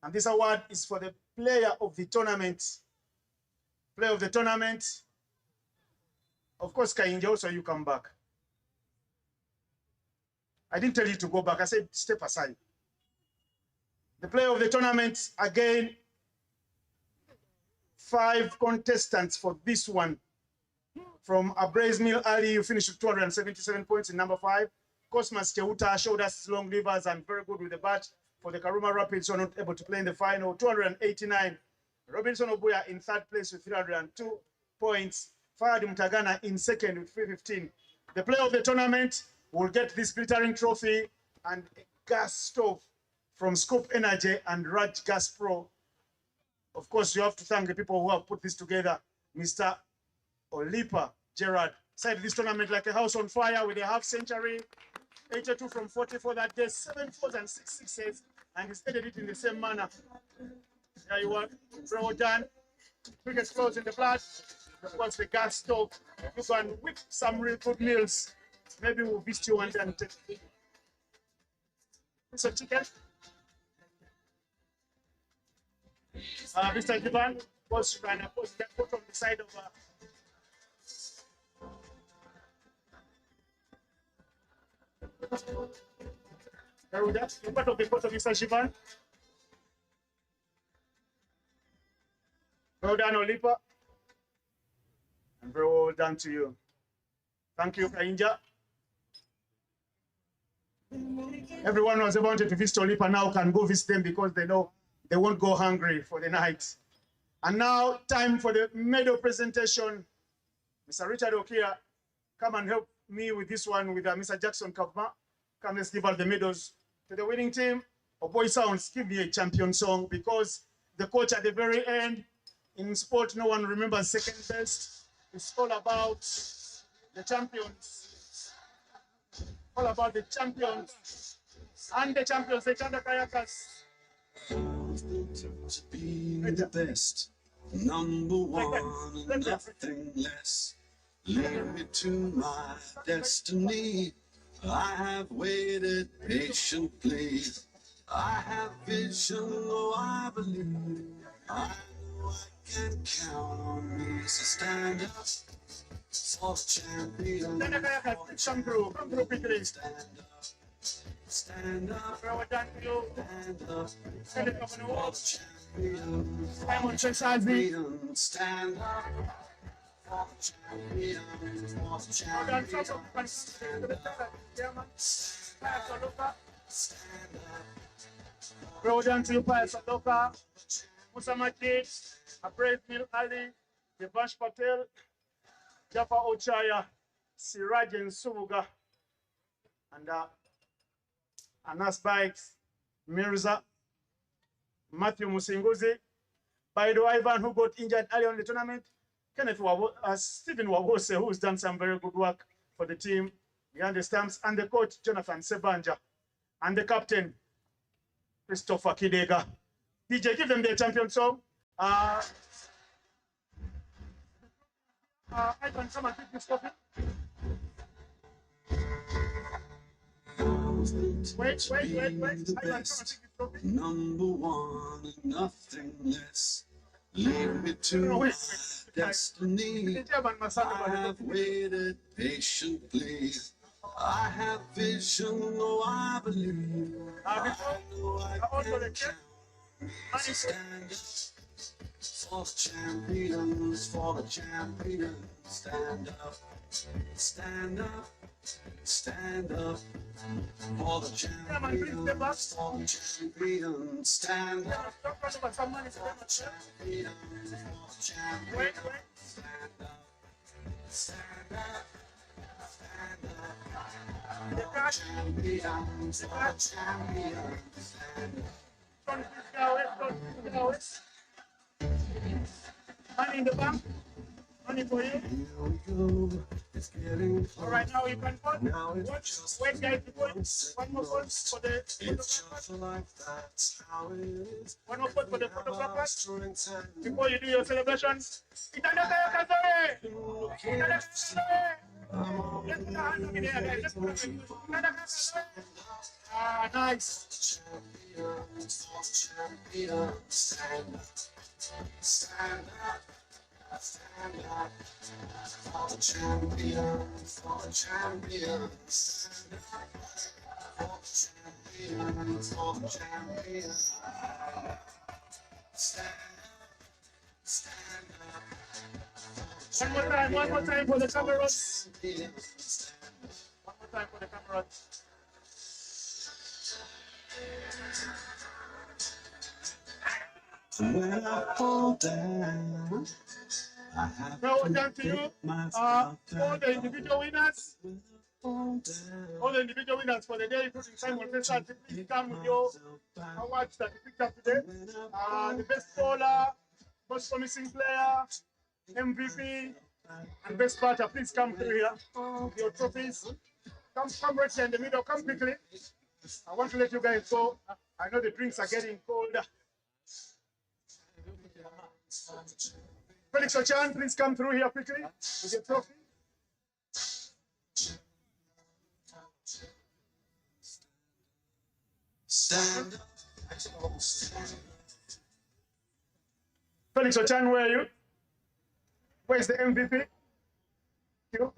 F: And this award is for the player of the tournament. Player of the tournament. Of course, Kayinja, also you come back. I didn't tell you to go back. I said, step aside. The player of the tournament, again, 5 contestants for this one. From Abrez Mil Ali, you finished with 277 points in number 5. Cosmas Cheuta showed us his long levers and very good with the bat. For the Karuma Rapids, who are not able to play in the final, 289. Robinson Obuya in 3rd place with 302 points. Fahad Mutagana in 2nd with 315. The player of the tournament will get this glittering trophy and a gas stove from Scoop Energy and Raj Gas Pro. Of course, you have to thank the people who have put this together. Mr. Olipa Gerard said this tournament like a house on fire with a half century, 82 from 44 that day, 7 fours and 6 sixes, and he's ended it in the same manner. There you are, well done. Cricket flows in the blood. Of course, the gas stove. You can whip some real good meals. Maybe we'll visit you one day and take some chicken. Mr. Jivan, of course, you can post that photo on the side of there we go. You're part of the photo, Mr. Jivan. Well done, Olipa. And very well done to you. Thank you, Kayinja. Everyone who was wanted to visit Olipa now can go visit them because they know they won't go hungry for the night. And now, time for the medal presentation. Mr. Richard Okia, come and help me with this one with Mr. Jackson Kavma. Come, let's give out the medals to the winning team. Oh boy, sounds, give me a champion song, because the coach at the very end, in sport, no one remembers second best. It's all about the champions. All about the champions. And the champions, the Itanda Kayakers.
J: To be the best, number one, and nothing less. Lead me to my destiny. I have waited patiently. I have vision, though I believe. I know I can count on me. So stand up for the champion.
F: Come through quickly.
J: Stand up. Stand up.
F: Stand up.
J: Stand up for the champion.
F: Simon Chesazi.
J: Stand up for the champion. For the champion. Stand up. Stand up.
F: Well done to you, Pius Adoka, Musa Majid, Abrez Mil Ali, Devansh Patel, Jaffa Ochaya, Siraj Nsubuga, and Anas Bikes, Mirza, Matthew Musinguzi, Baido Ivan, who got injured early on the tournament, Kenneth Stephen Wawose, who's done some very good work for the team, behind the stamps, and the coach, Jonathan Sebanja, and the captain, Christopher Kidega. DJ, give them their champion song. I can come and pick this coffee. Wait. I can come and pick this
J: Number one and nothing less. Lead me to my destiny. I have waited patiently. I have vision, though I believe. I know I can count. Stand up for the champions, for the champions. Stand up, stand up, stand up. For the champions, for the champions. Stand up for the champions, for the champions. Stand up, stand up. Champions, for champions.
F: Money in the bank. Money for you.
J: Here we go. It's getting close.
F: All right, now you can put.
J: Now it's just
F: Wait, guys, one more put for the.
J: it's just like that's how it is.
F: One more put for the
J: We have
F: photographers.
J: strengths and
F: Before you do your celebrations. Itanda Kayakers away! Itanda Kayakers away! Let's put a hand up in the air, guys. Let's put a hand. Itanda Kayakers away! Ah, nice.
J: champions, for champions. Stand up, stand up. Stand up for the champions, for the champions. Stand up for the champions, for the champions. Stand up, stand up.
F: One more time for the cameras.
J: Champions.
F: One more time for the cameras.
J: When I fall down, I have
F: Now
J: to
F: down to you.
J: pick myself
F: All the individual winners.
J: fall down.
F: All the individual winners for the day, including Simon Fessar, please come with your awards that you picked up today. The best bowler, most promising player, MVP, and best batter. Please come through here with your trophies. Come right here in the middle. Come quickly. I want to let you guys go. I know the drinks are getting colder. Felix Ochan, please come through here quickly with your trophy.
J: Stand up.
F: Felix Ochan, where are you? Where's the MVP? You.